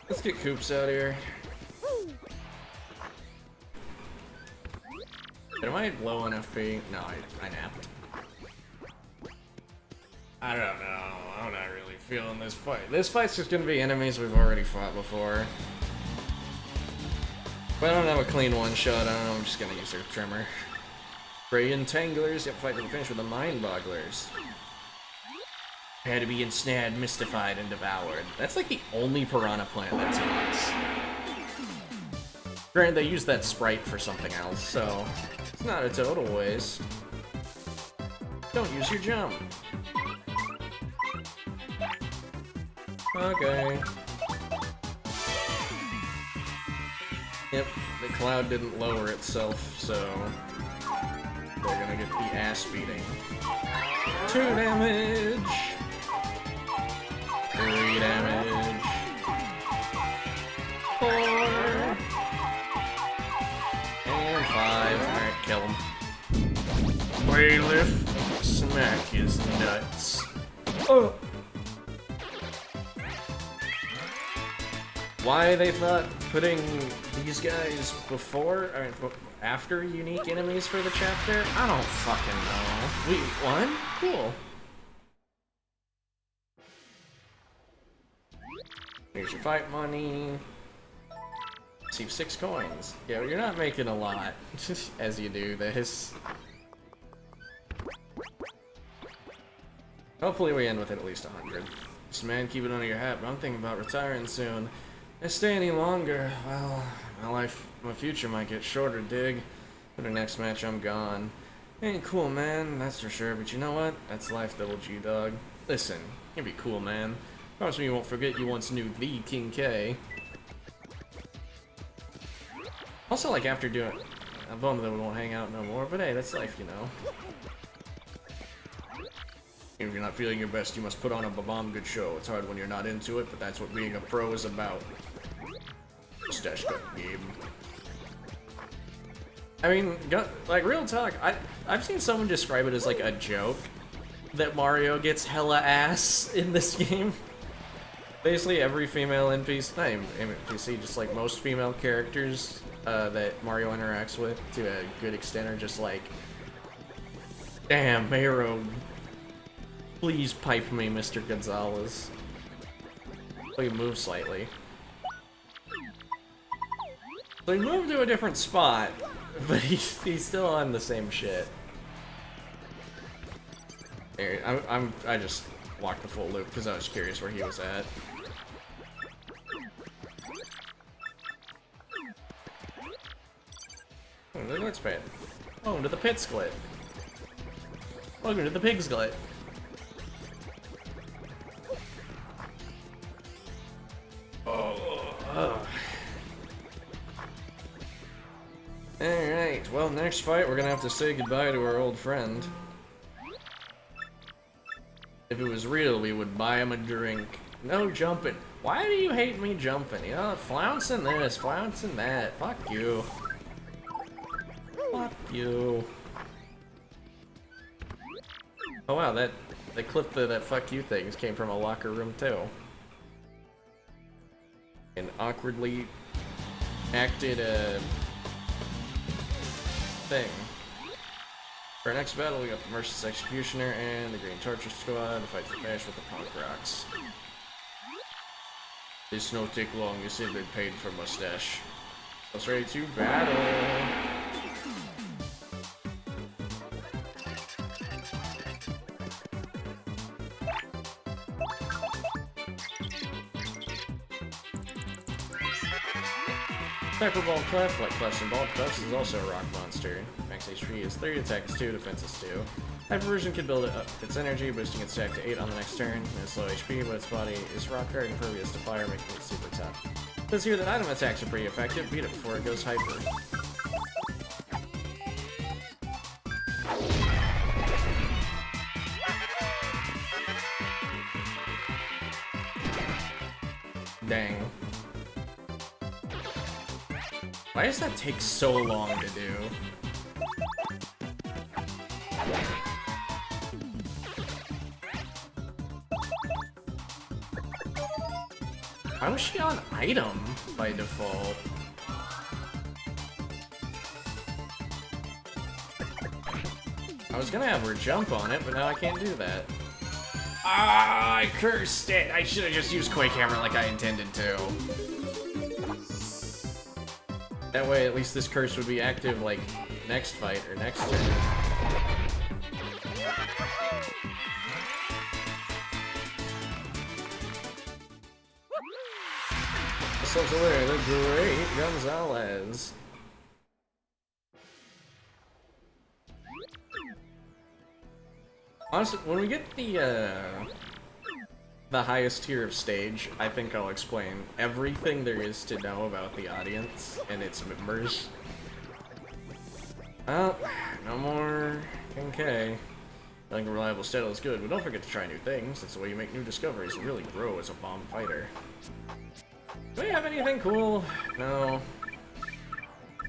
Let's get Koops out here. Am I low on FP? No, I napped. I don't know. I'm not really feeling this fight. This fight's just gonna be enemies we've already fought before. But I don't have a clean one-shot, I don't know, I'm just gonna use their trimmer. Prey Entanglers, yep, fight to the finish with the Mind Bogglers. Had to be ensnared, mystified, and devoured. That's like the only piranha plant that talks. Granted, they use that sprite for something else, so it's not a total waste. Don't use your jump. Okay. Yep, the cloud didn't lower itself, so they're gonna get the ass beating. 2 damage! 3 damage! 4! And 5. Alright, kill him. Bailiff, smack his nuts. Oh! Why they thought putting these guys before, I mean, after unique enemies for the chapter? I don't fucking know. We won? Cool. Here's your fight money. Receive 6 coins. Yeah, you're not making a lot as you do this. Hopefully we end with at least 100. This man, keep it under your hat, but I'm thinking about retiring soon. If I stay any longer, well, my future might get shorter, dig. For the next match, I'm gone. Ain't cool, man, that's for sure, but you know what? That's life, double G, dog. Listen, you'll be cool, man. Promise me you won't forget you once knew the King K. Also, like, after doing... I'm bummed that we won't hang out no more, but hey, that's life, you know. If you're not feeling your best, you must put on a bomb good show. It's hard when you're not into it, but that's what being a pro is about. Mustache cut game. I mean, like, real talk, I've seen someone describe it as, like, a joke that Mario gets hella ass in this game. Basically, every female NPC, not even NPC, just, like, most female characters that Mario interacts with, to a good extent, are just like, damn, Mario, please pipe me, Mr. Gonzalez. So he moved slightly. So he moved to a different spot, but he's still on the same shit. Here, I just walked the full loop because I was curious where he was at. Oh, the Glitz pit. Welcome to the Pits Glit. Welcome to the Pigs Glit. Alright, well, next fight we're gonna have to say goodbye to our old friend. If it was real, we would buy him a drink. No jumping. Why do you hate me jumping? You know, flouncing this, flouncing that. Fuck you. Fuck you. Oh wow, that clip that fuck you things came from a locker room too. And awkwardly acted a thing. For our next battle, we got the Merciless Executioner and the Green Torture Squad to fight the Bash with the Punk Rocks. This no take long, you said they paid for mustache. So it's ready to battle! Hyper Ball Clef, like Clefs and Ball Clefs, is also a rock monster. Max HP is 3, attack is 2, defense is 2. Hyper Version can build up its energy, boosting its attack to 8 on the next turn. It has low HP, but its body is rock hard and impervious to fire, making it super tough. It says here that item attacks are pretty effective. Beat it before it goes hyper. Dang. Why does that take so long to do? Why was she on item by default? I was gonna have her jump on it, but now I can't do that. Ah, I cursed it! I should have just used Quake Hammer like I intended to. That way, at least this curse would be active, like, next fight or next turn. Ourselves a winner, the Great Gonzalez. Honestly, when we get the highest tier of stage, I think I'll explain everything there is to know about the audience and its members. Oh, no more K. Feeling reliable steadily is good, but don't forget to try new things. That's the way you make new discoveries and really grow as a bomb fighter. Do we have anything cool? No.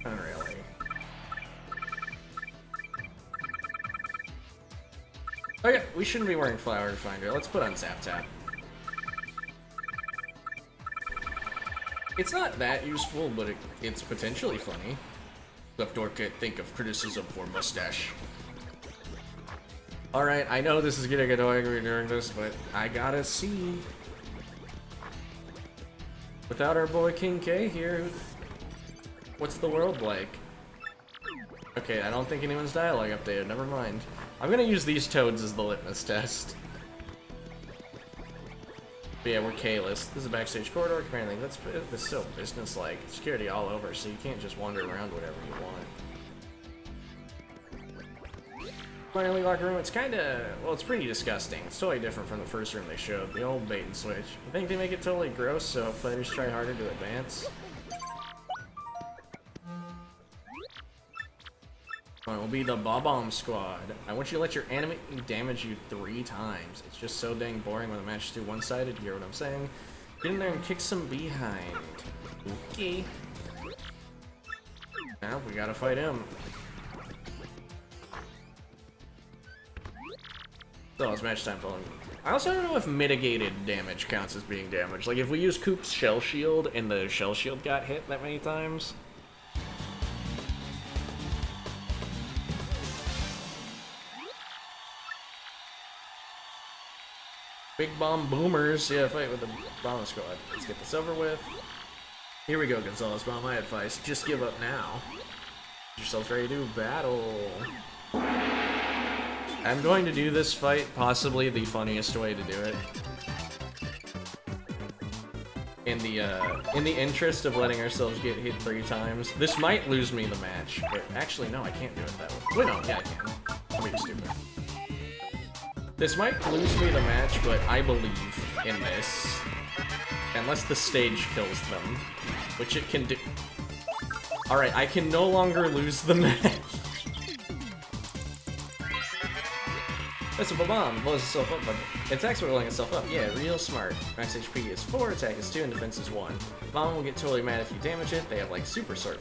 Not really. Okay, we shouldn't be wearing Flower Finder. Let's put on Zap Tap. It's not that useful, but it's potentially funny. Leftor can't think of criticism for mustache. Alright, I know this is getting annoying during this, but I gotta see. Without our boy King K here, what's the world like? Okay, I don't think anyone's dialogue updated, never mind. I'm gonna use these toads as the litmus test. But yeah, we're K-less. This is a backstage corridor, apparently. That's so business-like. Security all over, so you can't just wander around whatever you want. Finally, locker room, it's kinda... well, it's pretty disgusting. It's totally different from the first room they showed, the old bait and switch. I think they make it totally gross, so players try harder to advance. Alright, we'll be the Bob-Omb Squad. I want you to let your enemy damage you 3 times. It's just so dang boring when the match is too one-sided, you hear what I'm saying? Get in there and kick some behind. Okay. Now, we gotta fight him. So it's match time following. I also don't know if mitigated damage counts as being damage. Like, if we use Coop's Shell Shield and the Shell Shield got hit that many times... Big Bomb Boomers, yeah, fight with the Bomb Squad. Let's get this over with. Here we go, Gonzalez Bomb. My advice, just give up now. Get yourselves ready to battle. I'm going to do this fight possibly the funniest way to do it. In the interest of letting ourselves get hit 3 times. This might lose me the match, but actually no, I can't do it that way. Wait, no, yeah, I can. I'm being stupid. This might lose me the match, but I believe in this. Unless the stage kills them, which it can do. Alright, I can no longer lose the match. That's a bomb. Blows itself up, but its attacks are blowing itself up. Yeah, real smart. Max HP is 4, attack is 2, and defense is 1. Bomb will get totally mad if you damage it. They have like super short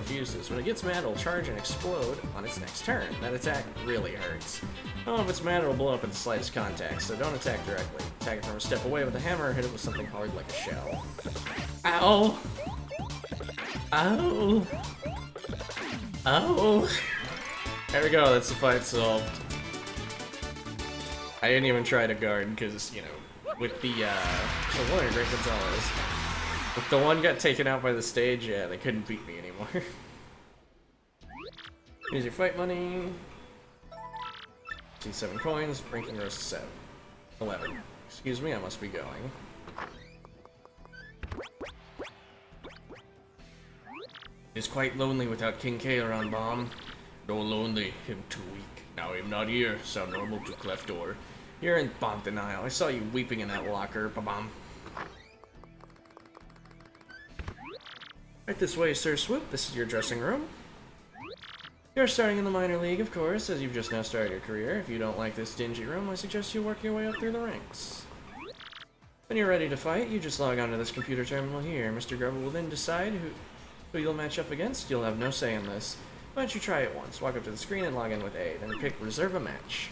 fuses. When it gets mad, it'll charge and explode on its next turn. That attack really hurts. Oh, if it's mad, it'll blow up at the slightest contact, so don't attack directly. Attack it from a step away with a hammer, or hit it with something hard like a shell. Ow! Ow! Ow! There we go, that's the fight solved. I didn't even try to guard, because, you know, with the, Great Gonzalez. If the one got taken out by the stage, yeah, they couldn't beat me anymore. Here's your fight money. 7 coins, ranking rose to 7. 11. Excuse me, I must be going. It's quite lonely without King K around, Bomb. No lonely, him too weak. Now him not here, sound normal to cleft door. You're in Bomb denial. I saw you weeping in that locker, Bomb. Right this way, Sir Swoop. This is your dressing room. You're starting in the minor league, of course, as you've just now started your career. If you don't like this dingy room, I suggest you work your way up through the ranks. When you're ready to fight, you just log onto this computer terminal here. Mr. Grubble will then decide who you'll match up against. You'll have no say in this. Why don't you try it once? Walk up to the screen and log in with A. Then pick Reserve a Match.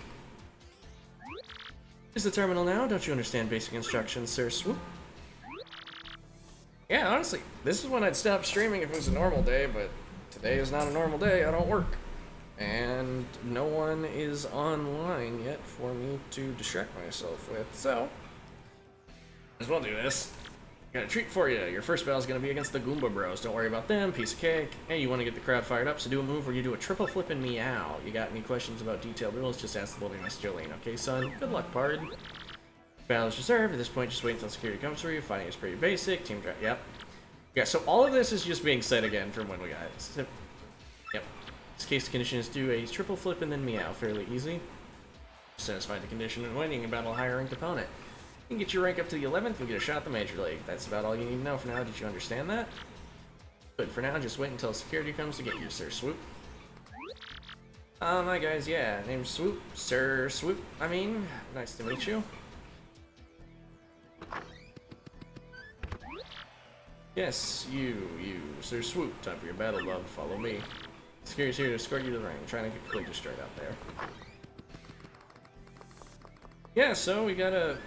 Use the terminal now. Don't you understand basic instructions, Sir Swoop? Yeah, honestly, this is when I'd stop streaming if it was a normal day, but today is not a normal day. I don't work. And no one is online yet for me to distract myself with, so as well do this. Got a treat for you. Your first battle is going to be against the Goomba Bros. Don't worry about them. Piece of cake. Hey, you want to get the crowd fired up, so do a move where you do a triple flip and meow. You got any questions about detailed rules, just ask the lovely Miss Jolene. Okay, son? Good luck, pard. Battle is reserved. At this point, just wait until security comes for you. Fighting is pretty basic. Team draft. Yep. Yeah, so all of this is just being said again from when we got it. So, yep. This case condition is do a triple flip and then meow. Fairly easy. Satisfy the condition and winning and battle a higher ranked opponent. You can get your rank up to the 11th and get a shot at the Major League. That's about all you need to know for now. Did you understand that? But for now, just wait until security comes to get you, Sir Swoop. Hi guys, yeah, name's Swoop. Sir Swoop, I mean. Nice to meet you. Yes, you, Sir Swoop. Time for your battle, love. Follow me. Security's here to escort you to the ring. Trying to get clear just straight out there. Yeah, so we gotta...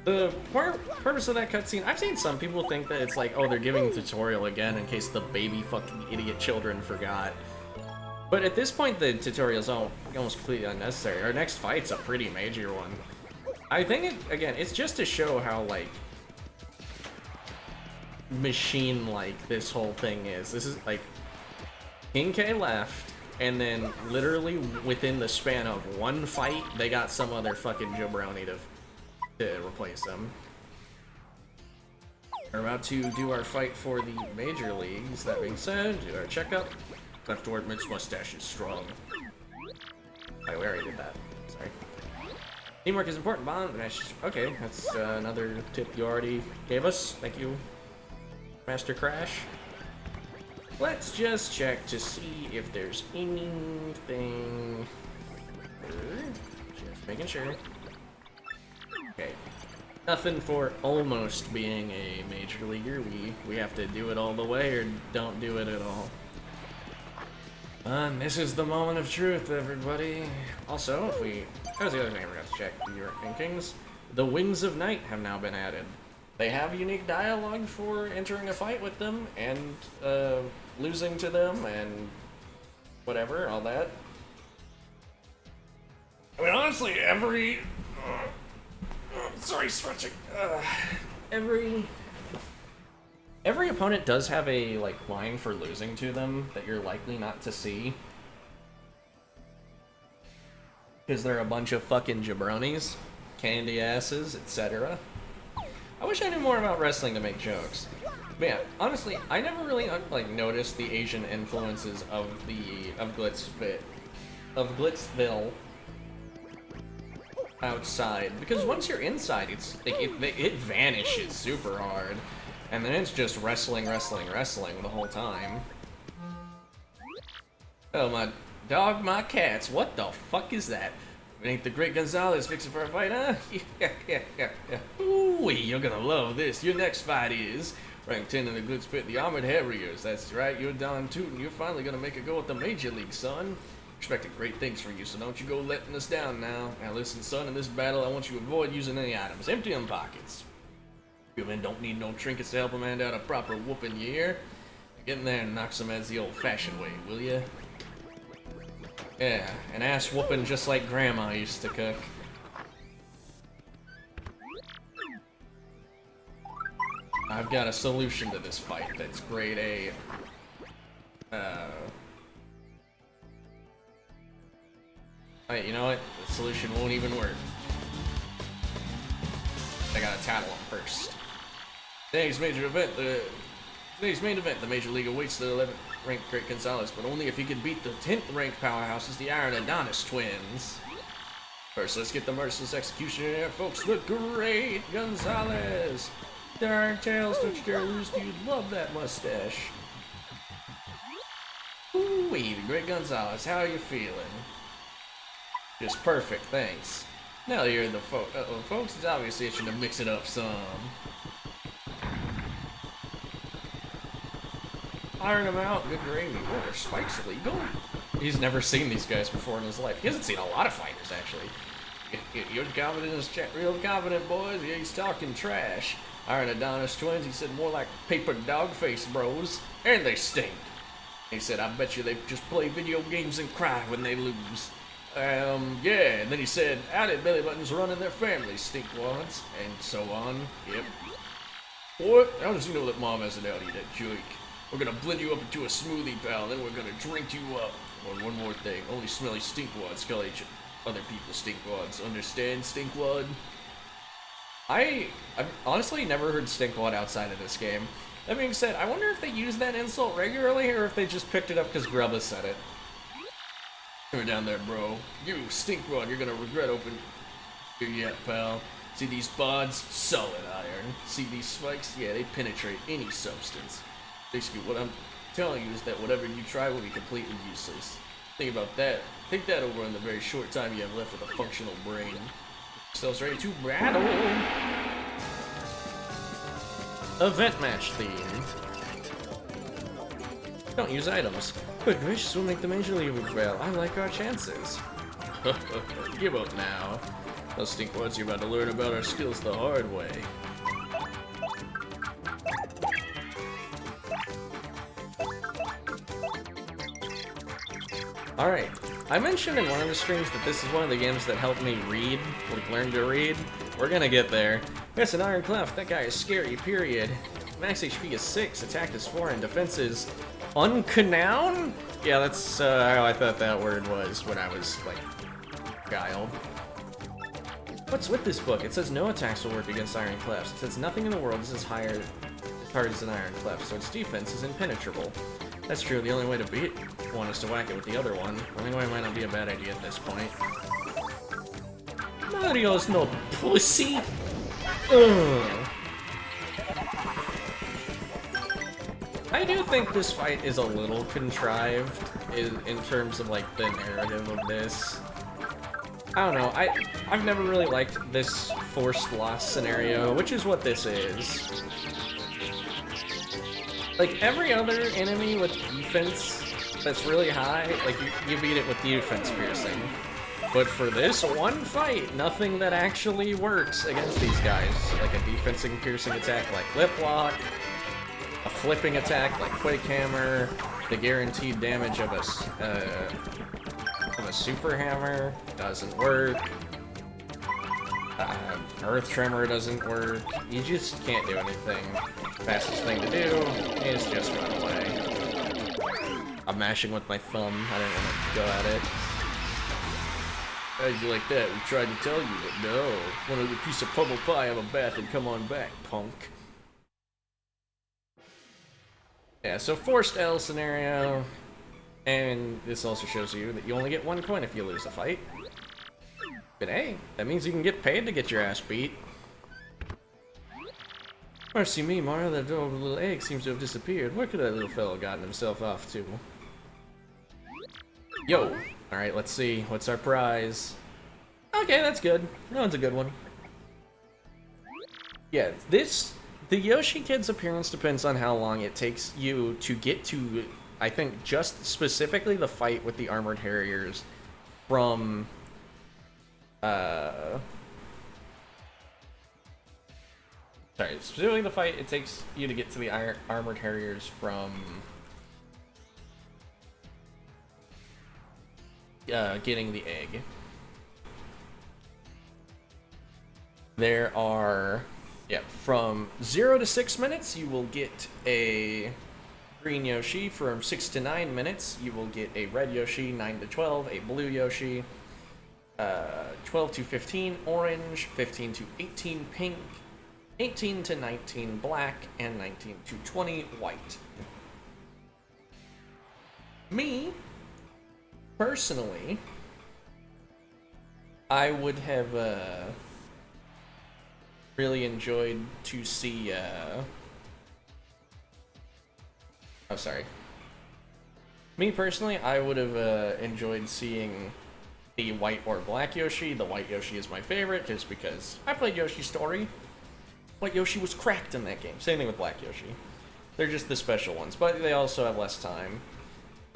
The purpose of that cutscene, I've seen some people think that it's like, oh, they're giving the tutorial again in case the baby fucking idiot children forgot. But at this point, the tutorial's almost completely unnecessary. Our next fight's a pretty major one. I think, again, it's just to show how, like, machine-like this whole thing is. This is, like, King K left, and then literally within the span of one fight, they got some other fucking jabroni to replace them. We're about to do our fight for the Major Leagues. That being said, do our checkup. Cleft Ortman's mustache is strong. Oh, we already did that. Sorry. Teamwork is important, Bond. Okay, that's another tip you already gave us. Thank you, Master Crash. Let's just check to see if there's anything. Just making sure. Okay. Nothing for almost being a major leaguer. We have to do it all the way or don't do it at all. And this is the moment of truth, everybody. Also, if we... That was the other thing I forgot to check. Your rankings. The Wings of Night have now been added. They have unique dialogue for entering a fight with them and losing to them and whatever, all that. I mean, honestly, every... sorry, stretching. Every opponent does have a, like, line for losing to them that you're likely not to see. Because they're a bunch of fucking jabronis, candy asses, etc. I wish I knew more about wrestling to make jokes. But yeah, honestly, I never really, like, noticed the Asian influences of Glitzville outside, because once you're inside, it's like it vanishes super hard, and then it's just wrestling the whole time. Oh, my dog, my cats, what the fuck is that? It ain't the great Gonzalez fixing for a fight, huh? Yeah. Ooh, you're gonna love this. Your next fight is rank 10 in the Glitz Pit, the Armored Harriers. That's right, you're Don Tootin'. You're finally gonna make a go at the Major League, son. Expected great things from you, so don't you go letting us down now. Now listen, son, in this battle, I want you to avoid using any items. Empty them pockets. You men don't need no trinkets to help a man out a proper whooping, you hear? Get in there and knock some heads the old-fashioned way, will ya? Yeah, an ass whooping just like Grandma used to cook. I've got a solution to this fight that's grade A. Wait, you know what? The solution won't even work. I gotta tattle him first. Today's major event, the Today's main event, the Major League awaits the 11th ranked Great Gonzalez, but only if he can beat the 10th ranked powerhouses, the Iron Adonis twins. First, let's get the merciless execution in here, folks. The Great Gonzalez. Darn tails, don't you dare lose, dude. Love that mustache. Ooh-wee, the Great Gonzalez. How are you feeling? Just perfect, thanks. Now you're the folks. It's obviously itching to mix it up some. Iron him out, good gravy. Oh, are spikes illegal? He's never seen these guys before in his life. He hasn't seen a lot of fighters, actually. You're confident in his chat, real confident, boys. Yeah, he's talking trash. Iron Adonis twins, he said more like paper dog face bros. And they stink. He said, I bet you they just play video games and cry when they lose. Yeah, and then he said, added belly buttons running their families, stinkwads, and so on. Yep. What? How does he know that mom has an Audi, that joke? We're gonna blend you up into a smoothie, pal, then we're gonna drink you up. Or one more thing, only smelly stinkwads call each other people stinkwads. Understand, stinkwad? I've honestly never heard stinkwad outside of this game. That being said, I wonder if they use that insult regularly, or if they just picked it up because Grubba said it. Come down there, bro. You, stinkwad, you're gonna regret opening here yet, pal. See these bods? Solid iron. See these spikes? Yeah, they penetrate any substance. Basically, what I'm telling you is that whatever you try will be completely useless. Think about that. Think that over in the very short time you have left with a functional brain. Yourselves ready to battle! Event match theme. Don't use items. But gracious will make the Major League well. I like our chances. Give up now. Those stinkwads, you're about to learn about our skills the hard way. Alright, I mentioned in one of the streams that this is one of the games that helped me read, like learn to read. We're gonna get there. That's an Iron Clef, that guy is scary, period. Max HP is 6, attack is 4, and defense is unknown? Yeah, that's how I thought that word was when I was, like, child. What's with this book? It says no attacks will work against Iron Clefs. It says nothing in the world is as hard as an Iron Clef, so its defense is impenetrable. That's true, the only way to beat one is to whack it with the other one. The only way might not be a bad idea at this point. Mario's no pussy! Ugh. I do think this fight is a little contrived in terms of, like, the narrative of this. I don't know, I've never really liked this forced loss scenario, which is what this is. Like, every other enemy with defense that's really high, like, you beat it with defense piercing. But for this one fight, nothing that actually works against these guys. Like a defensing piercing attack like Lip Lock, a flipping attack like Quake Hammer, the guaranteed damage of a Super Hammer doesn't work. Earth Tremor doesn't work. You just can't do anything. Fastest thing to do is just run away. I'm mashing with my thumb. I didn't want to go at it. How'd you like that? We tried to tell you, but no. Wanted a piece of pummel pie, have a bath, and come on back, punk. Yeah, so forced L scenario. And this also shows you that you only get 1 coin if you lose a fight. But hey, that means you can get paid to get your ass beat. Mercy me, Mario, that adorable little egg seems to have disappeared. Where could that little fellow gotten himself off to? Yo! Alright, let's see. What's our prize? Okay, that's good. That one's a good one. Yeah, the Yoshi Kid's appearance depends on how long it takes you to get to, I think, just specifically the fight with the Armored Harriers from, sorry, specifically the fight it takes you to get to the Armored Harriers from getting the egg. There are, yeah, from 0 to 6 minutes you will get a green Yoshi. From 6 to 9 minutes you will get a red Yoshi. 9 to 12 a blue Yoshi. 12 to 15 orange. 15 to 18 pink. 18 to 19 black, and 19 to 20 white. Me, personally, I would have really enjoyed to see, oh, sorry. Me personally, I would have enjoyed seeing the white or black Yoshi. The white Yoshi is my favorite, just because I played Yoshi's Story. White Yoshi was cracked in that game. Same thing with black Yoshi. They're just the special ones, but they also have less time.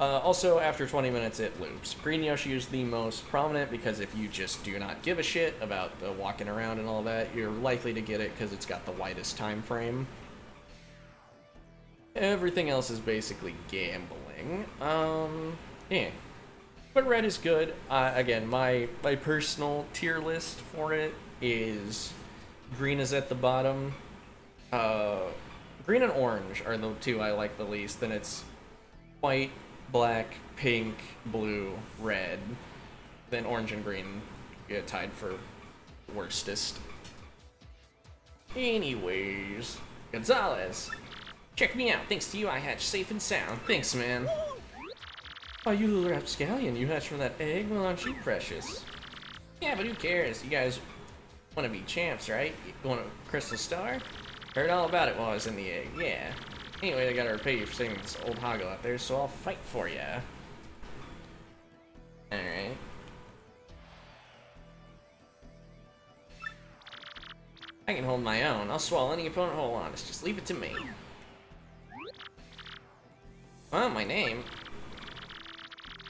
Also, after 20 minutes, it loops. Green Yoshi is the most prominent because if you just do not give a shit about the walking around and all that, you're likely to get it because it's got the widest time frame. Everything else is basically gambling. Yeah. But red is good. Again, my personal tier list for it is green is at the bottom. Green and orange are the two I like the least. Then it's white, black, pink, blue, red. Then orange and green get tied for worstest. Anyways, Gonzalez. Check me out. Thanks to you, I hatched safe and sound. Thanks, man. Oh, you little rapscallion. You hatched from that egg? Well, aren't you precious? Yeah, but who cares? You guys want to be champs, right? You want a crystal star? Heard all about it while I was in the egg. Yeah. Anyway, I gotta repay you for saving this old hoggle out there, so I'll fight for ya. Alright. I can hold my own. I'll swallow any opponent whole honest. Just leave it to me. Well, my name.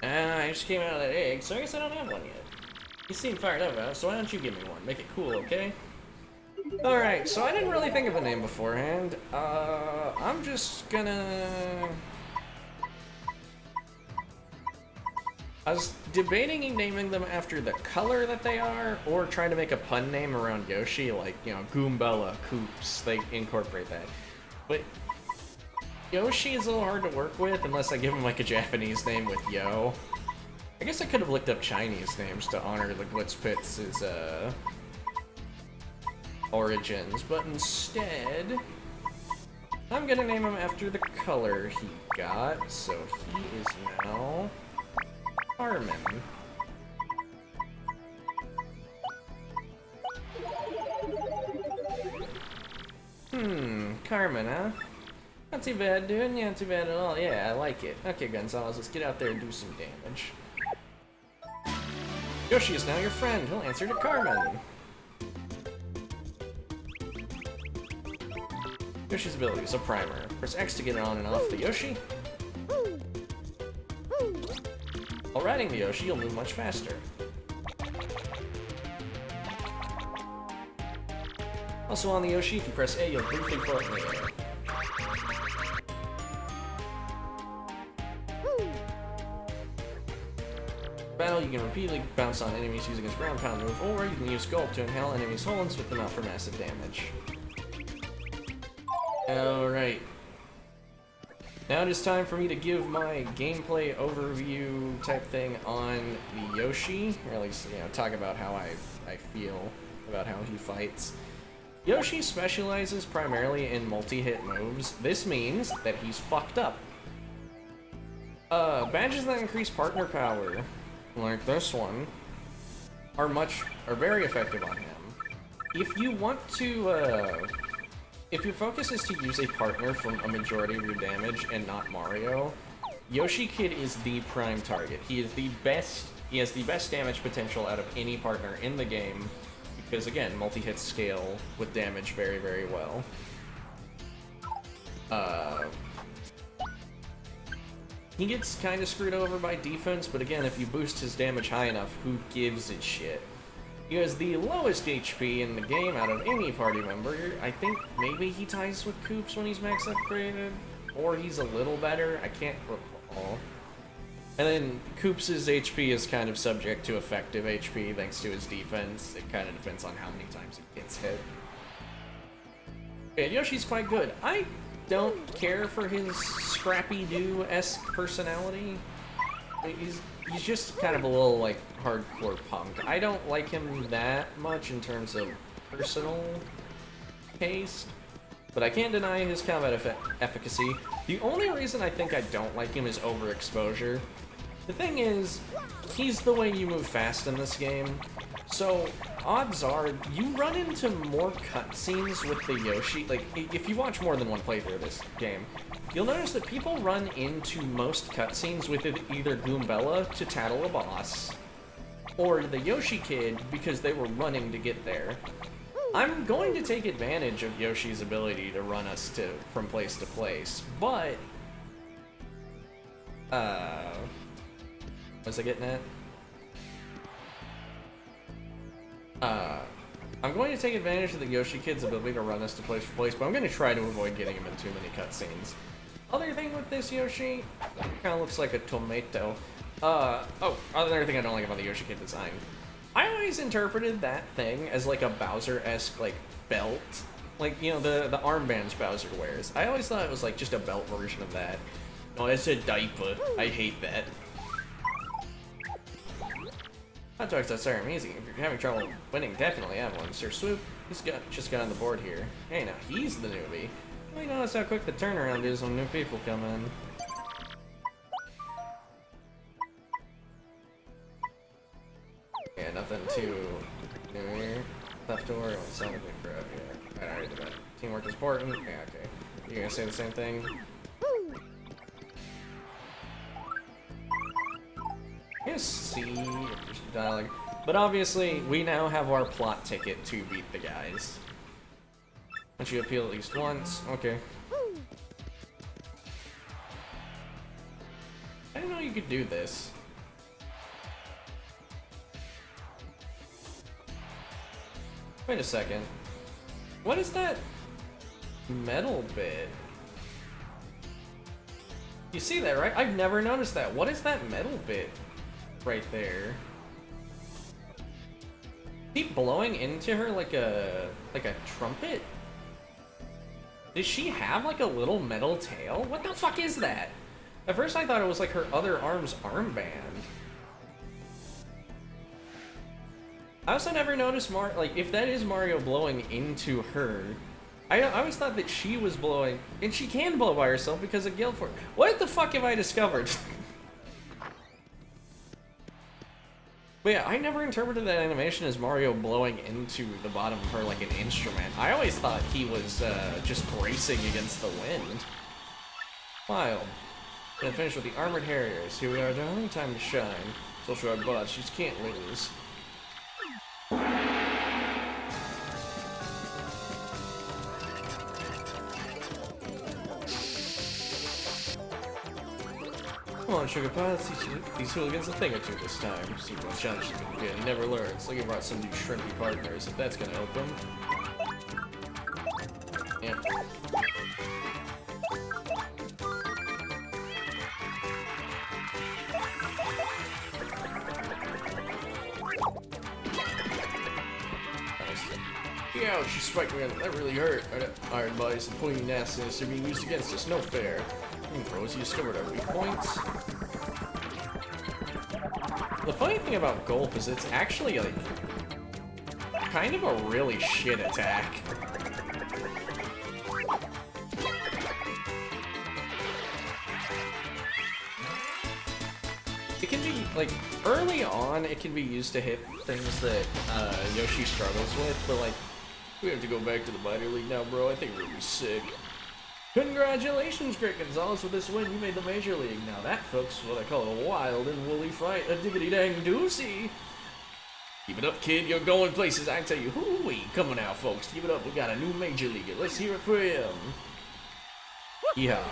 I just came out of that egg, so I guess I don't have one yet. You seem fired up about it, so why don't you give me one? Make it cool, okay? Alright, so I didn't really think of a name beforehand. I'm just gonna... I was debating naming them after the color that they are, or trying to make a pun name around Yoshi, like, you know, Goombella, Koops, they incorporate that. But Yoshi is a little hard to work with unless I give him like a Japanese name with Yo. I guess I could have looked up Chinese names to honor the Glitz Pits' origins, but instead, I'm gonna name him after the color he got, so he is now Carmen. Carmen, huh? Not too bad, dude. Yeah, not too bad at all. Yeah, I like it. Okay, Gonzalez, let's get out there and do some damage. Yoshi is now your friend. He'll answer to Carmen. Yoshi's ability is a primer. Press X to get it on and off the Yoshi. While riding the Yoshi, you'll move much faster. Also on the Yoshi, if you press A, you'll briefly float in the air. Battle, you can repeatedly bounce on enemies using his ground pound move, or you can use Gulp to inhale enemies whole and spit them out for massive damage. Alright. Now it is time for me to give my gameplay overview type thing on the Yoshi, or at least, you know, talk about how I feel about how he fights. Yoshi specializes primarily in multi-hit moves. This means that he's fucked up. Badges that increase partner power, like this one, are very effective on him. If you want to, if your focus is to use a partner from a majority of your damage and not Mario, Yoshi Kid is the prime target. He is the best, he has the best damage potential out of any partner in the game, because again, multi-hits scale with damage very, very well. He gets kind of screwed over by defense, but again, if you boost his damage high enough, who gives a shit? He has the lowest HP in the game out of any party member. I think maybe he ties with Koops when he's max upgraded, or he's a little better, I can't recall. And then Koops' HP is kind of subject to effective HP thanks to his defense. It kind of depends on how many times he gets hit. And Yoshi's quite good. I don't care for his Scrappy-Doo-esque personality. He's just kind of a little, like, hardcore punk. I don't like him that much in terms of personal haste, but I can't deny his combat efficacy. The only reason I think I don't like him is overexposure. The thing is, he's the way you move fast in this game, so odds are you run into more cutscenes with the Yoshi. Like, if you watch more than one playthrough of this game, you'll notice that people run into most cutscenes with either Goombella to tattle a boss, or the Yoshi kid because they were running to get there. I'm going to take advantage of Yoshi's ability to run us from place to place, but what was I getting at? I'm going to take advantage of the Yoshi kid's ability to run us to place to place, but I'm going to try to avoid getting him in too many cutscenes. Other thing with this Yoshi, kind of looks like a tomato. Another thing I don't like about the Yoshi kid design. I always interpreted that thing as like a Bowser-esque like belt. Like, you know, the armbands Bowser wears. I always thought it was like just a belt version of that. No, it's a diaper. I hate that. Hot dogs outside are amazing. If you're having trouble winning, definitely have one. Sir Swoop, just got on the board here. Hey, now he's the newbie. Well, you notice how quick the turnaround is when new people come in. Yeah, nothing too new here. Left door, and something for yeah. I already did that. Teamwork is important. Yeah, okay. You gonna say the same thing? See if there's dialogue. But obviously, we now have our plot ticket to beat the guys. Once you appeal at least once, okay. I didn't know you could do this. Wait a second. What is that metal bit? You see that, right? I've never noticed that. What is that metal bit right there? Keep blowing into her like a trumpet? Does she have like a little metal tail? What the fuck is that? At first I thought it was like her other arm's armband. I also never noticed like if that is Mario blowing into her. I always thought that she was blowing, and she can blow by herself because of Guild Force. What the fuck have I discovered? But yeah, I never interpreted that animation as Mario blowing into the bottom of her like an instrument. I always thought he was just bracing against the wind. Wild. Gonna finish with the Armored Harriers. Here we are, darling. Time to shine. Social our bots, she can't lose. Come on, Sugar Pie, let's teach these hooligans a thing or two this time. See what challenge is gonna get. He never learns. Like he brought some new shrimpy partners, if that's gonna help him. Yeah. Yeah, she spiked me on it. That really hurt. Iron bodies and pointy nastiness are being used against us. No fair. Rose, you discovered our weak points. The funny thing about Gulp is it's actually like kind of a really shit attack. It can be like early on. It can be used to hit things that Yoshi struggles with, but like we have to go back to the minor league now, bro. I think we're gonna be sick. Congratulations, Greg Gonzalez, with this win. You made the major league. Now that, folks, is what I call a wild and woolly fight. A diggity-dang doozy. Keep it up, kid. You're going places. I tell you, hoo-wee. Come on now, folks. Keep it up. We got a new major leaguer. Let's hear it for him. Yeah.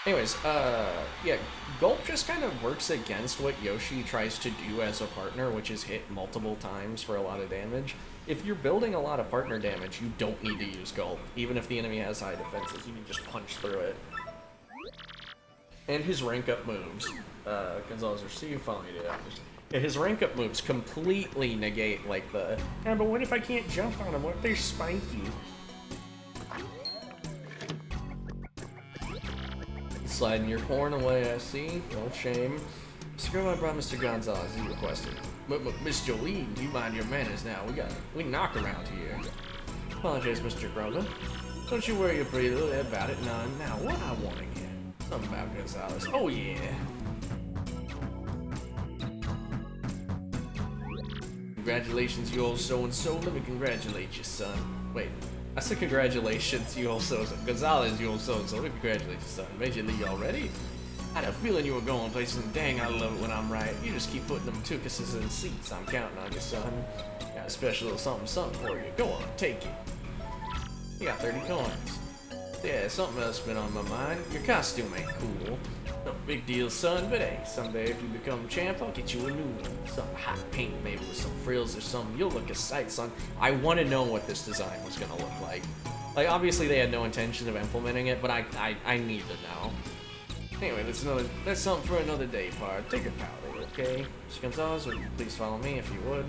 Anyways, yeah, Gulp just kind of works against what Yoshi tries to do as a partner, which is hit multiple times for a lot of damage. If you're building a lot of partner damage, you don't need to use Gulp. Even if the enemy has high defenses, you can just punch through it. And his rank up moves, Gonzalez, see you following me down. Yeah, his rank up moves completely negate, like, the, yeah, but what if I can't jump on them? What if they're spiky? Sliding your corn away, I see. No shame. Screw I brought Mr. Gonzalez, he requested. But Miss Jolene, you mind your manners now. We knock around here. Apologize, Mr. Grogan. Don't you worry about it. Now, what I want to get. Something about Gonzalez. Oh, yeah. Congratulations, you old so-and-so. Let me congratulate you, son. Wait, I said congratulations, you old so-and-so. Gonzalez, you old so-and-so. Let me congratulate you, son. Major League already? I had a feeling you were going places, and dang, I love it when I'm right. You just keep putting them tucuses in seats. I'm counting on you, son. Got a special little something for you. Go on, take it. You got 30 coins. Yeah, something else been on my mind. Your costume ain't cool. No big deal, son, but hey, someday if you become champ, I'll get you a new one. Some hot pink, maybe with some frills or something. You'll look a sight, son. I want to know what this design was gonna look like. Like, obviously they had no intention of implementing it, but I need to know. Anyway, that's something for another day, Pard. Take your powder, okay? Mr. Gonzalez, would you please follow me if you would?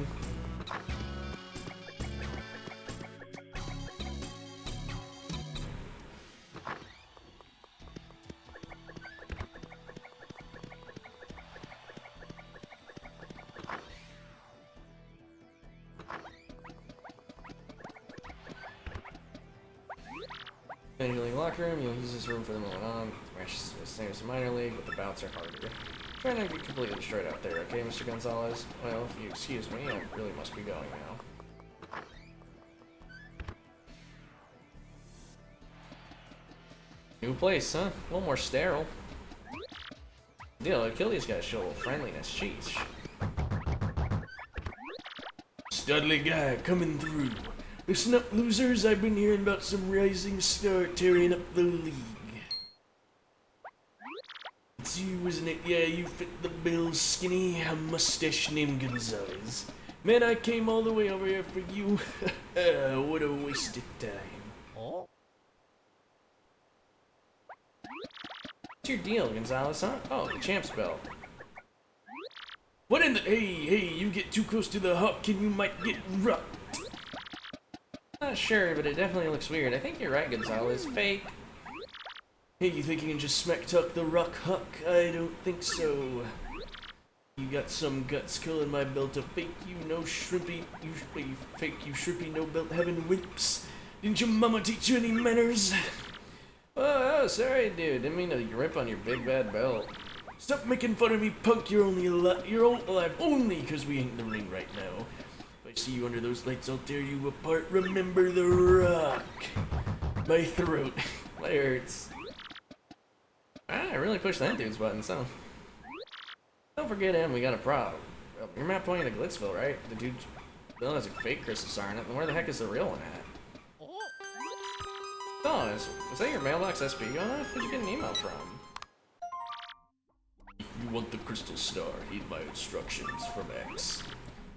Major League locker room, you'll use this room for the moment on. Matches the same as minor league, but the bouts are harder. Try not to get completely destroyed out there, okay, Mr. Gonzalez? Well, if you excuse me, I really must be going now. New place, huh? A little more sterile. Deal, Achilles gotta show a little friendliness, jeez. Studley guy coming through. Listen up, losers. I've been hearing about some rising star tearing up the league. It's you, isn't it? Yeah, you fit the bill, skinny, a mustache named Gonzalez. Man, I came all the way over here for you. What a waste of time. What's your deal, Gonzalez, huh? Oh, the champ's belt. What in the... Hey, you get too close to the hawk and you might get rocked. Not sure, but it definitely looks weird. I think you're right, Gonzalez. Fake. Hey, you think you can just smack talk the rock huck? I don't think so. You got some guts calling my belt a fake, you no shrimpy, you fake, you shrimpy no belt having wimps. Didn't your mama teach you any manners? Oh, sorry, dude. Didn't mean to rip on your big bad belt. Stop making fun of me, punk. You're alive only because we ain't in the ring right now. If I see you under those lights, I'll tear you apart. Remember the rock. My throat. My hurts. I really pushed that dude's buttons, huh? Don't forget him, we got a problem. You're not pointing to Glitzville, right? The dude's bill has a fake crystal star in it, then where the heck is the real one at? Oh, is that your mailbox SP going off? Where'd you get an email from? If you want the crystal star, heed my instructions from X.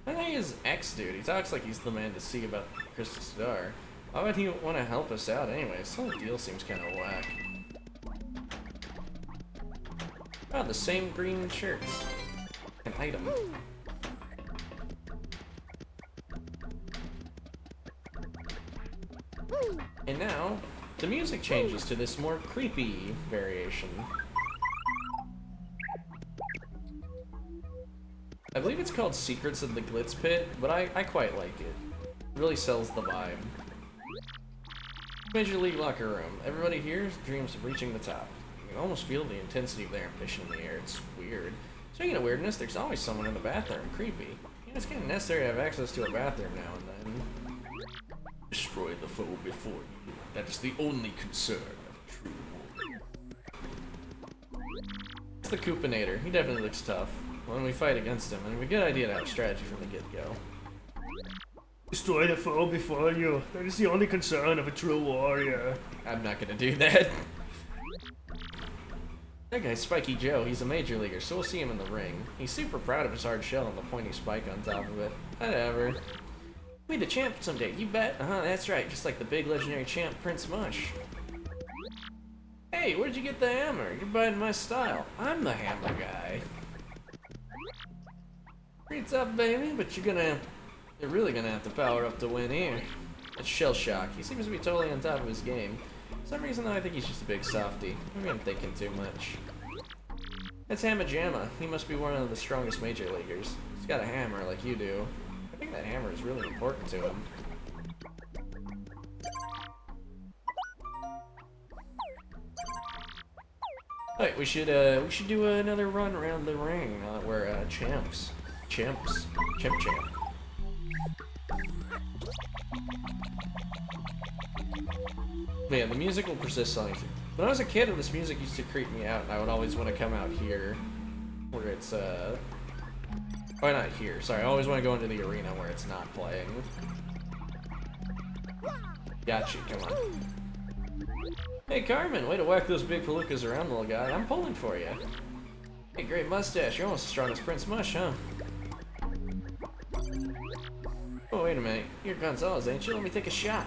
I think he's X, dude. He talks like he's the man to see about the crystal star. Why would he want to help us out anyway? This whole deal seems kind of whack. Oh, the same green shirts. An item. And now, the music changes to this more creepy variation. I believe it's called Secrets of the Glitz Pit, but I quite like it. It really sells the vibe. Major League locker room. Everybody here dreams of reaching the top. You can almost feel the intensity of their ambition in the air. It's weird. Speaking of weirdness, there's always someone in the bathroom. Creepy. You know, it's kind of necessary to have access to a bathroom now and then. Destroy the foe before you. That is the only concern of a true warrior. It's the Koopinator. He definitely looks tough. When we fight against him, and we have a good idea to have strategy from the get-go. Destroy the foe before you. That is the only concern of a true warrior. I'm not gonna do that. That guy's Spiky Joe. He's a major leaguer, so we'll see him in the ring. He's super proud of his hard shell and the pointy spike on top of it. Whatever. Be the champ someday, you bet. That's right, just like the big legendary champ, Prince Mush. Hey, where'd you get the hammer? You're biting my style. I'm the hammer guy. It's up, baby, but you're really gonna have to power up to win here. It's Shell Shock. He seems to be totally on top of his game. For some reason, though, I think he's just a big softie. Maybe I'm thinking too much. It's Hamma Jamma. He must be one of the strongest major leaguers. He's got a hammer like you do. I think that hammer is really important to him. Right, we should do another run around the ring. We're champs. Champ. Man, the music will persist on you. When I was a kid, this music used to creep me out, and I would always want to come out here, where it's, oh, not here, sorry, I always want to go into the arena where it's not playing. Gotcha, come on. Hey, Carmen, way to whack those big palookas around, little guy. I'm pulling for you. Hey, great mustache, you're almost as strong as Prince Mush, huh? Oh, wait a minute, you're Gonzalez, ain't you? Let me take a shot.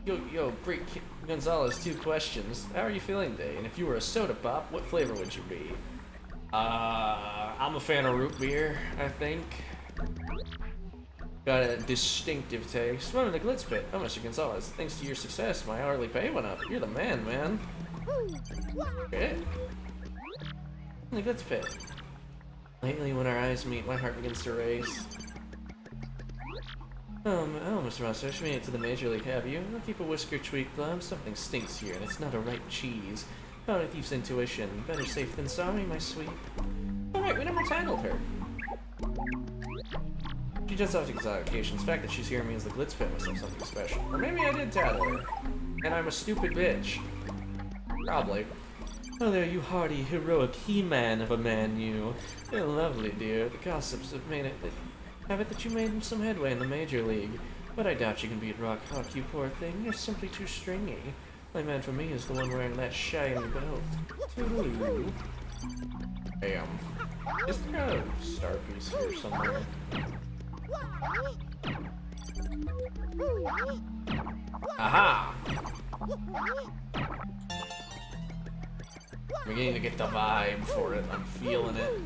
Yo, great Gonzalez, 2 questions. How are you feeling today? And if you were a soda pop, what flavor would you be? I'm a fan of root beer, I think. Got a distinctive taste. Welcome to the Glitz pit. Oh, Mr. Gonzalez, thanks to your success, my hourly pay went up. You're the man, man. Good. In the Glitz pit. Lately, when our eyes meet, my heart begins to race. Oh, Mr. Mustache, you made it to the Major League, have you? I'll keep a whisker tweaked, Glum. Something stinks here, and it's not a right cheese. Found a thief's intuition. Better safe than sorry, my sweet. Alright, we never tackled her. She just off to exotic occasions. The fact that she's here means the Glitz pit must have something special. Or maybe I did tattle her. And I'm a stupid bitch. Probably. Oh there, you hardy, heroic he-man of a man, you. You're lovely, dear. The gossips have made it that you made some headway in the Major League. But I doubt you can beat Rock Hawk, you poor thing. You're simply too stringy. My man for me is the one wearing that shiny belt. Toodaloo. Damn. Is there a star piece here somewhere? Aha! I'm beginning to get the vibe for it. I'm feeling it.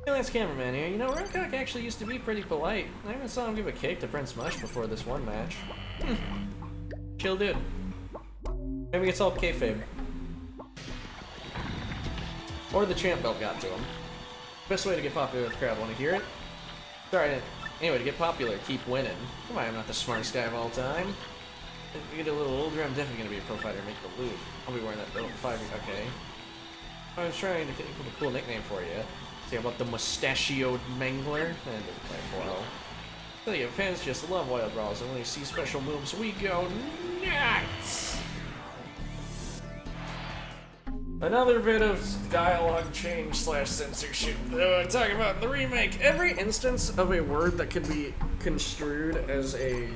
Hey, last cameraman here. You know, Rock actually used to be pretty polite. I even saw him give a cake to Prince Mush before this one match. Chill dude. Maybe it's all kayfabe. Or the champ belt got to him. Best way to get popular with the crowd. Want to hear it? Sorry. Anyway, to get popular, keep winning. Come on, I'm not the smartest guy of all time. If we get a little older, I'm definitely going to be a pro fighter and make the loot. I'll be wearing that belt in 5 years. Okay. I was trying to think of a cool nickname for you. See about the mustachioed mangler? And well. Tell you, fans just love Wild Brawls, and when they see special moves, we go nuts! Another bit of dialogue change / censorship. Talking about the remake. Every instance of a word that can be construed as a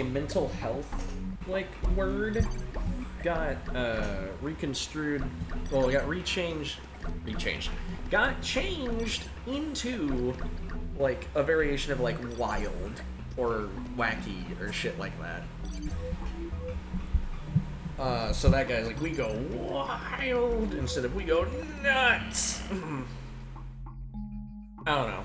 mental health like word got reconstrued. Well, it got got changed into like a variation of like wild or wacky or shit like that. So that guy's like, we go wild instead of we go nuts. I don't know.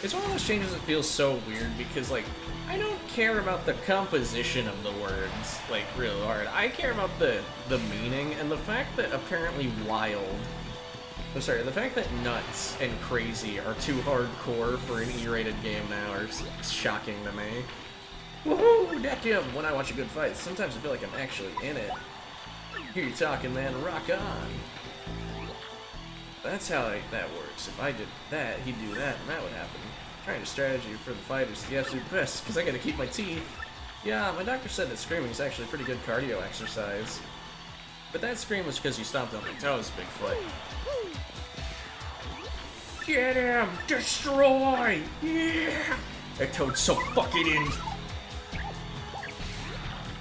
It's one of those changes that feels so weird because like I don't care about the composition of the words like real hard. I care about the meaning and the fact that apparently the fact that nuts and crazy are too hardcore for an E-rated game now is shocking to me. Woohoo! Deck him! When I watch a good fight, sometimes I feel like I'm actually in it. Hear you talking, man. Rock on! That's how that works. If I did that, he'd do that, and that would happen. Trying to strategy for the fighters is the absolute best, because I gotta keep my teeth. Yeah, my doctor said that screaming is actually a pretty good cardio exercise. But that scream was because you stomped on my toes, Bigfoot. Get him! Destroy! Yeah! That toad's so fucking in!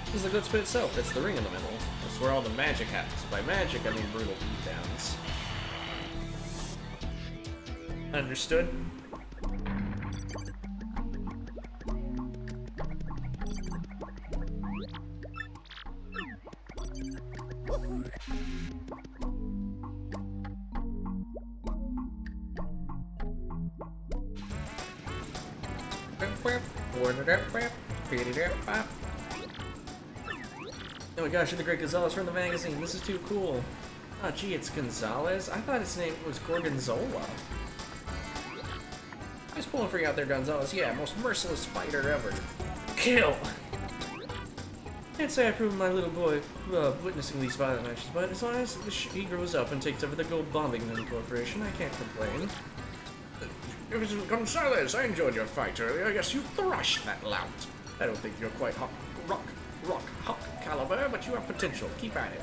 This is the Glitz pit itself. That's the ring in the middle. That's where all the magic happens. By magic, I mean brutal beatdowns. Understood? Oh my gosh, you're the great Gonzalez from the magazine. This is too cool. Oh gee, it's Gonzalez? I thought his name was Gorgonzola. He's pulling free out there, Gonzalez. Yeah, most merciless fighter ever. Kill! Can't say I approve of my little boy witnessing these violent actions, but as long as he grows up and takes over the Gold Bombing Corporation, I can't complain. Gonzalez, I enjoyed your fight earlier. Yes, you thrashed that lout. I don't think you're quite rock caliber, but you have potential. Keep at it.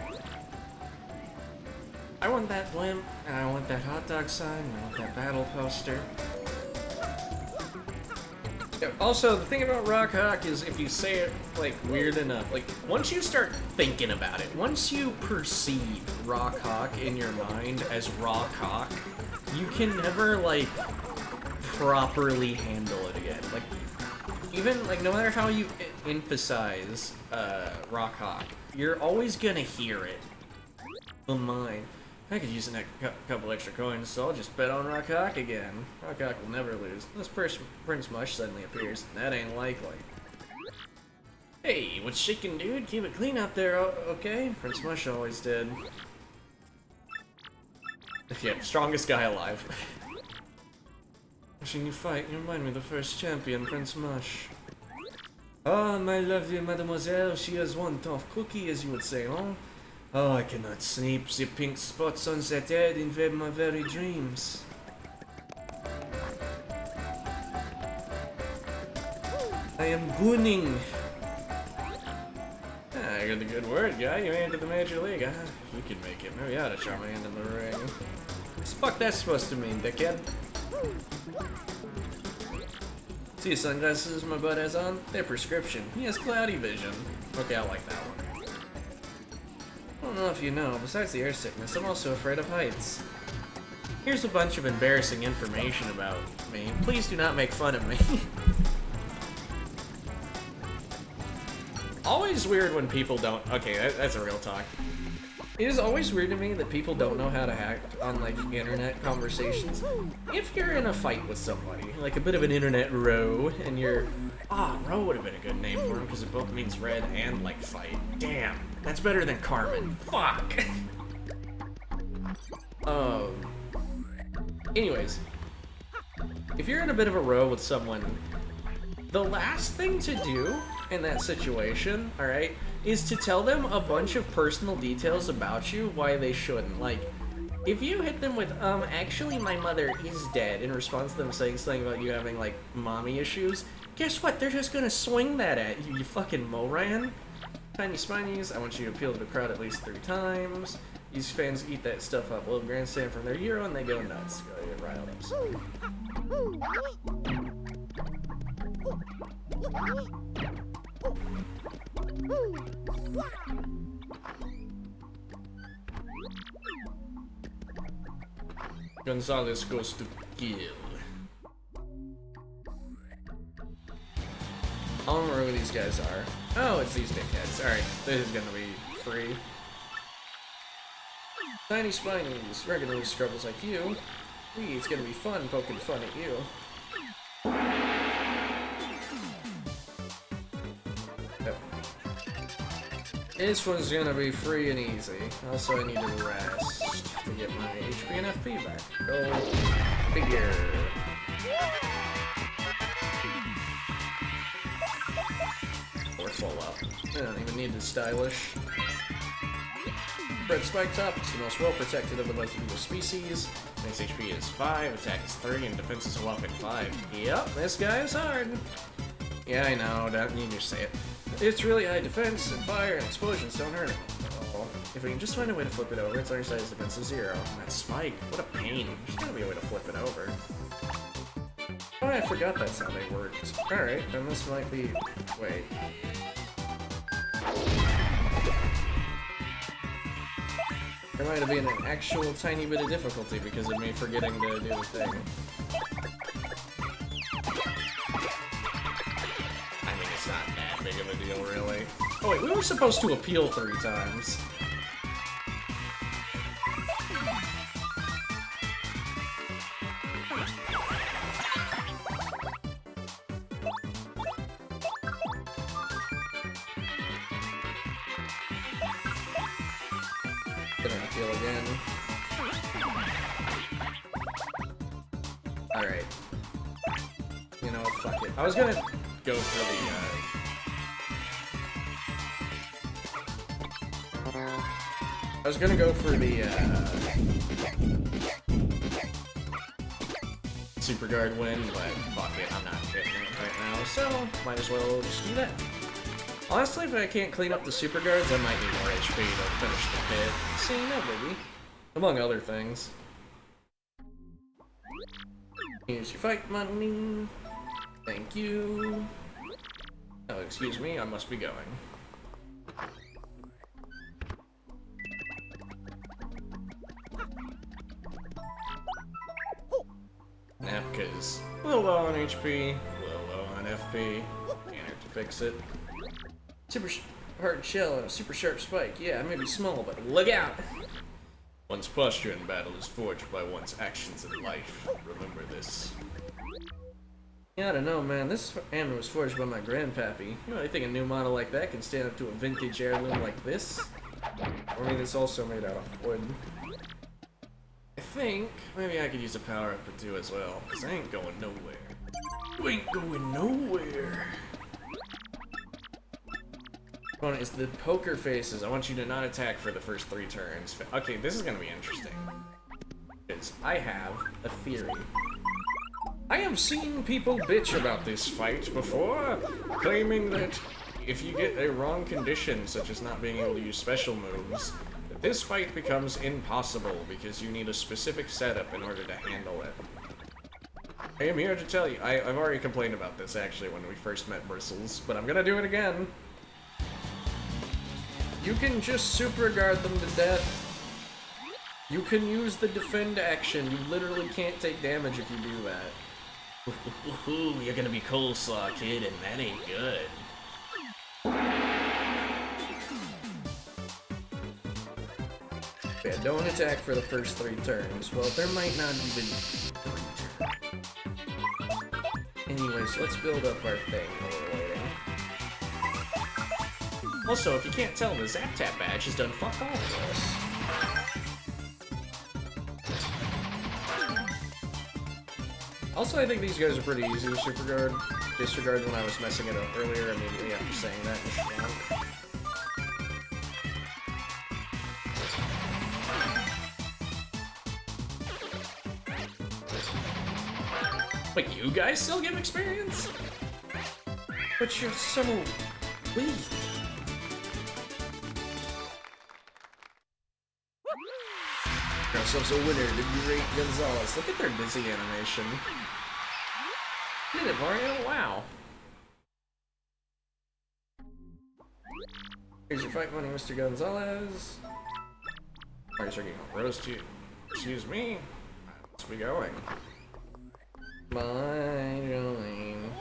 I want that blimp, and I want that hot dog sign, and I want that battle poster. Yeah, also, the thing about Rock Hawk is if you say it, like, weird enough, like, once you start thinking about it, once you perceive Rock Hawk in your mind as Rock Hawk, you can never, like, properly handle it again. Like, even, like, no matter how you emphasize Rock Hawk, you're always gonna hear it. The mind. I could use a couple extra coins, so I'll just bet on Rock Hawk again. Rock Hawk will never lose. Unless Prince Mush suddenly appears. That ain't likely. Hey, what's shaking, dude? Keep it clean out there, okay? Prince Mush always did. Yeah, strongest guy alive. Watching you fight, you remind me of the first champion, Prince Mush. Oh, my lovely mademoiselle, she has one tough cookie, as you would say, huh? Oh, I cannot sleep. The pink spots on that head invade my very dreams. I am gooning. Ah, you're the good word guy. You made it to the Major League. Ah, you can make it. Maybe I ought to try my hand in the ring. What the fuck that's supposed to mean, dickhead? See the sunglasses my bud has on? They're prescription. He has cloudy vision. Okay, I like that one. I don't know if you know, besides the air sickness, I'm also afraid of heights. Here's a bunch of embarrassing information about me. Please do not make fun of me. Always weird when people don't... Okay, that's a real talk. It is always weird to me that people don't know how to act on, like, internet conversations. If you're in a fight with somebody, like a bit of an internet row, and you're... row would have been a good name for him, because it both means red and, like, fight. Damn, that's better than Carmen. Fuck! Anyways. If you're in a bit of a row with someone, the last thing to do in that situation, alright, is to tell them a bunch of personal details about you why they shouldn't. Like, if you hit them with, actually my mother is dead, in response to them saying something about you having, like, mommy issues, guess what? They're just gonna swing that at you, you fucking Moran. Tiny Spinies, I want you to appeal to the crowd at least 3 times. These fans eat that stuff up. Little grandstand from their Euro and they go nuts. Go get riled up. Gonzalez goes to kill. I don't remember who these guys are. Oh, it's these dickheads. Alright, this is gonna be free. Tiny Spinies, regularly struggles like you. Wee, it's gonna be fun poking fun at you. Yep. This one's gonna be free and easy. Also, I need to rest to get my HP and FP back. Go figure. We're full up. I don't even need the stylish. Red Spike Top, it's the most well protected of the Viking species. Max HP is 5, attack is 3, and defense is a whopping 5. Yep, this guy is hard. Yeah, I know, don't need to say it. It's really high defense, and fire and explosions don't hurt him. Oh, if we can just find a way to flip it over, its underside is defense of 0. And that Spike, what a pain. There's gotta be a way to flip it over. Oh, I forgot that's how they worked. Alright, then this might be... Wait. There might have been an actual tiny bit of difficulty because of me forgetting to do the thing. I mean, it's not that big of a deal, really. Oh wait, we were supposed to appeal 3 times. Again. Alright. fuck it. I was gonna go for the Super Guard win, but fuck it, I'm not getting it right now, so might as well just do that. Honestly, if I can't clean up the Super Guards, I might need more HP to finish the pit. See, no biggie. Among other things. Here's your fight money. Thank you. Oh, excuse me, I must be going. Nah, because a little low on HP, a little low on FP. Can't have to fix it. Super hard shell and a super sharp spike. Yeah, I may be small, but look out! One's posture in battle is forged by one's actions in life. Remember this. Yeah, I don't know, man. This hammer was forged by my grandpappy. You know, I think a new model like that can stand up to a vintage heirloom like this? I mean, it's also made out of wood. I think maybe I could use a power-up or two as well, because I ain't going nowhere. You ain't going nowhere! One is the poker faces. I want you to not attack for the first 3 turns. Okay, this is gonna be interesting. Because I have a theory. I have seen people bitch about this fight before, claiming that if you get a wrong condition, such as not being able to use special moves, that this fight becomes impossible because you need a specific setup in order to handle it. I am here to tell you, I've already complained about this actually when we first met Bristles, but I'm gonna do it again. You can just super guard them to death. You can use the defend action. You literally can't take damage if you do that. Ooh, you're gonna be coleslaw, kid, and that ain't good. Yeah, don't attack for the first 3 turns. Well, there might not even be 3 turns. Anyways, let's build up our thing while we're waiting. Also, if you can't tell, the Zap Tap badge has done fuck all for us. Also, I think these guys are pretty easy to superguard. Disregard when I was messing it up earlier immediately after saying that. Wait, you guys still give experience? But you're so weak. Ourselves a winner, the great Gonzalez. Look at their dizzy animation. Did it, Mario? Wow. Here's your fight money, Mr. Gonzalez. Mario's drinking a roast to you. Excuse me. Let's be going. Bye, Jolene.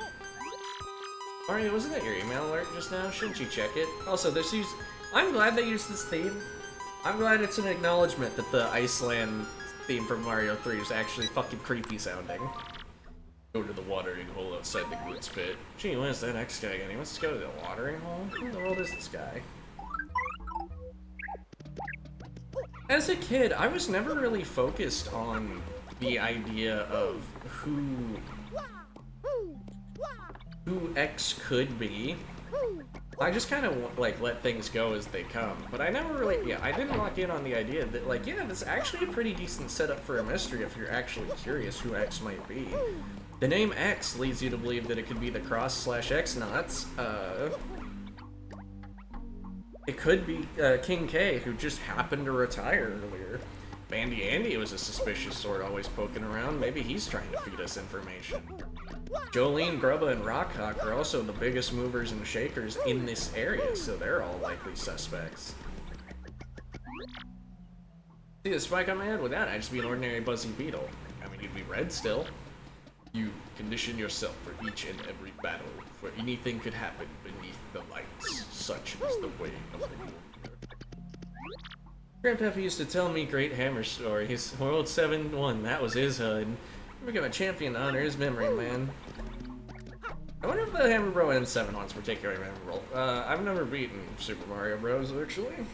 Mario, wasn't that your email alert just now? Shouldn't you check it? Also, this use. I'm glad they used this theme. I'm glad it's an acknowledgement that the Iceland theme from Mario 3 is actually fucking creepy sounding. Go to the watering hole outside the Glitz pit. Gee, where's that X guy again? He wants to go to the watering hole? Who the world is this guy? As a kid, I was never really focused on the idea of who X could be. I just kind of, like, let things go as they come. But I never really, I didn't lock in on the idea that, like, yeah, this is actually a pretty decent setup for a mystery if you're actually curious who X might be. The name X leads you to believe that it could be the Cross/X-Knots. It could be King K, who just happened to retire earlier. Bandy Andy was a suspicious sort always poking around. Maybe he's trying to feed us information. Jolene, Grubba, and Rockhawk are also the biggest movers and shakers in this area, so they're all likely suspects. See the spike on my head? With that, I'd just be an ordinary buzzing beetle. I mean, you'd be red still. You condition yourself for each and every battle, for anything could happen beneath the lights. Such is the way of the warrior. Grandpappy used to tell me great hammer stories. World 7-1, that was his HUD. Become a champion to honor his memory, man. I wonder if the Hammer Bro N7 wants particularly memorable. I've never beaten Super Mario Bros. Actually.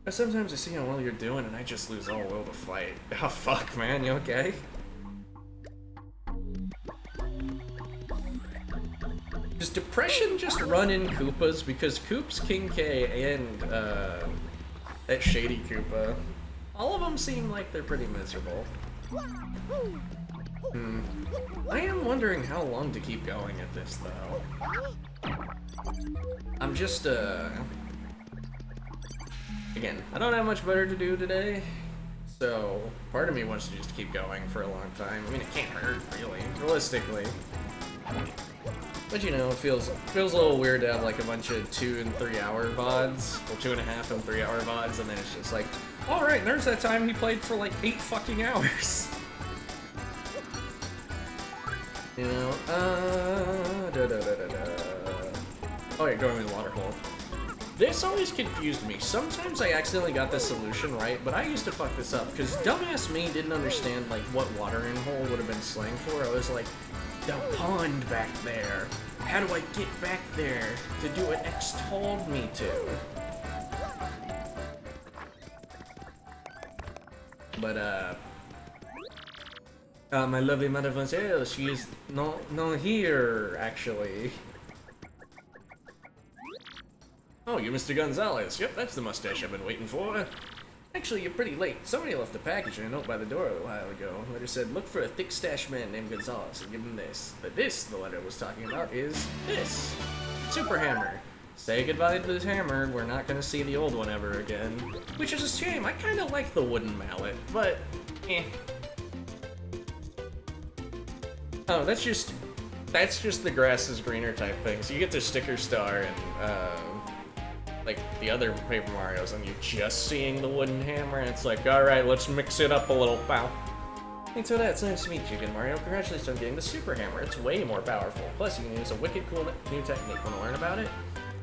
Sometimes I see how well you're doing and I just lose all will to fight. Oh fuck, man, you okay? Does Depression just run in Koopas? Because Koops, King K, and that Shady Koopa, all of them seem like they're pretty miserable. I am wondering how long to keep going at this, though. I'm just, again, I don't have much better to do today, so part of me wants to just keep going for a long time. I mean, it can't hurt, really, realistically. But you know, it feels a little weird to have like a bunch of 2 and 3 hour VODs, or 2.5 and 3 hour VODs, and then it's just like, alright, there's that time he played for like 8 fucking hours. You know, oh yeah, going in the water hole. This always confused me. Sometimes I accidentally got the solution right, but I used to fuck this up, because dumbass me didn't understand like what watering hole would have been slang for. I was like, the pond back there. How do I get back there to do what X told me to? But, my lovely mademoiselle, she is not here, actually. Oh, you're Mr. Gonzalez. Yep, that's the mustache I've been waiting for. Actually, you're pretty late. Somebody left a package and a note by the door a while ago. The letter said, look for a thick-stash man named Gonzalez and give him this. But this, the letter was talking about, is this. Super Hammer. Say goodbye to this hammer. We're not gonna see the old one ever again. Which is a shame. I kinda like the wooden mallet, but, eh. Oh, that's just the grass is greener type thing. So you get the sticker star and, like the other Paper Marios, and you're just seeing the wooden hammer, and it's like, alright, let's mix it up a little, pow. Thanks for that, it's nice to meet you again, Mario. Congratulations on getting the Super Hammer, it's way more powerful. Plus, you can use a wicked cool new technique. Want to learn about it?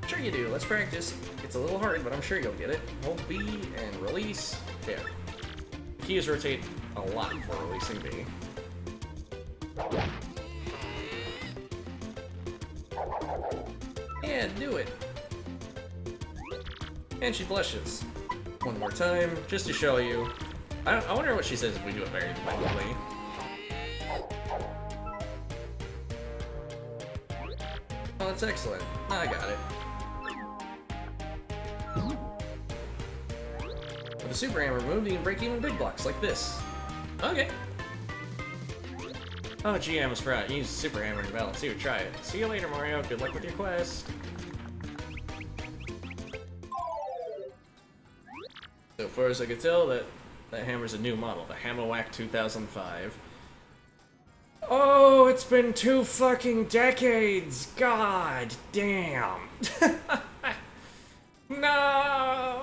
Sure you do, let's practice. It's a little hard, but I'm sure you'll get it. Hold B and release. There. The key is rotate a lot for releasing B. Yeah, do it. And she blushes. One more time, just to show you. I wonder what she says if we do it very lightly. Oh, that's excellent. I got it. With the Super Hammer removed, you can break even big blocks like this. Okay. Oh, gee, I almost forgot. Use the Super Hammer in battle. See, try it. See you later, Mario. Good luck with your quest. So far as I can tell, that hammer's a new model, the Hammerwhack 2005. Oh, it's been 2 fucking decades! God damn! No!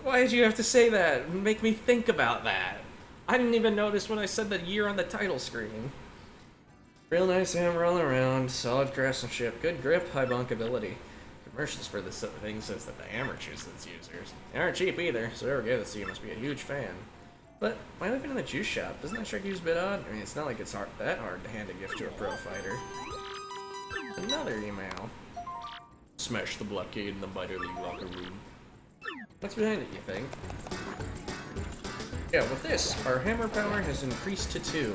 Why did you have to say that? Make me think about that. I didn't even notice when I said the year on the title screen. Real nice hammer all around, solid craftsmanship, good grip, high bunkability. Commercials for this thing says that the hammer chooses its users. They aren't cheap either, so whoever gave this to you must be a huge fan. But why living in the juice shop? Doesn't that strike you as a bit odd? I mean, it's not like it's that hard to hand a gift to a pro fighter. Another email. Smash the blockade in the minor league locker room. What's behind it, you think? Yeah, with this, our hammer power has increased to 2.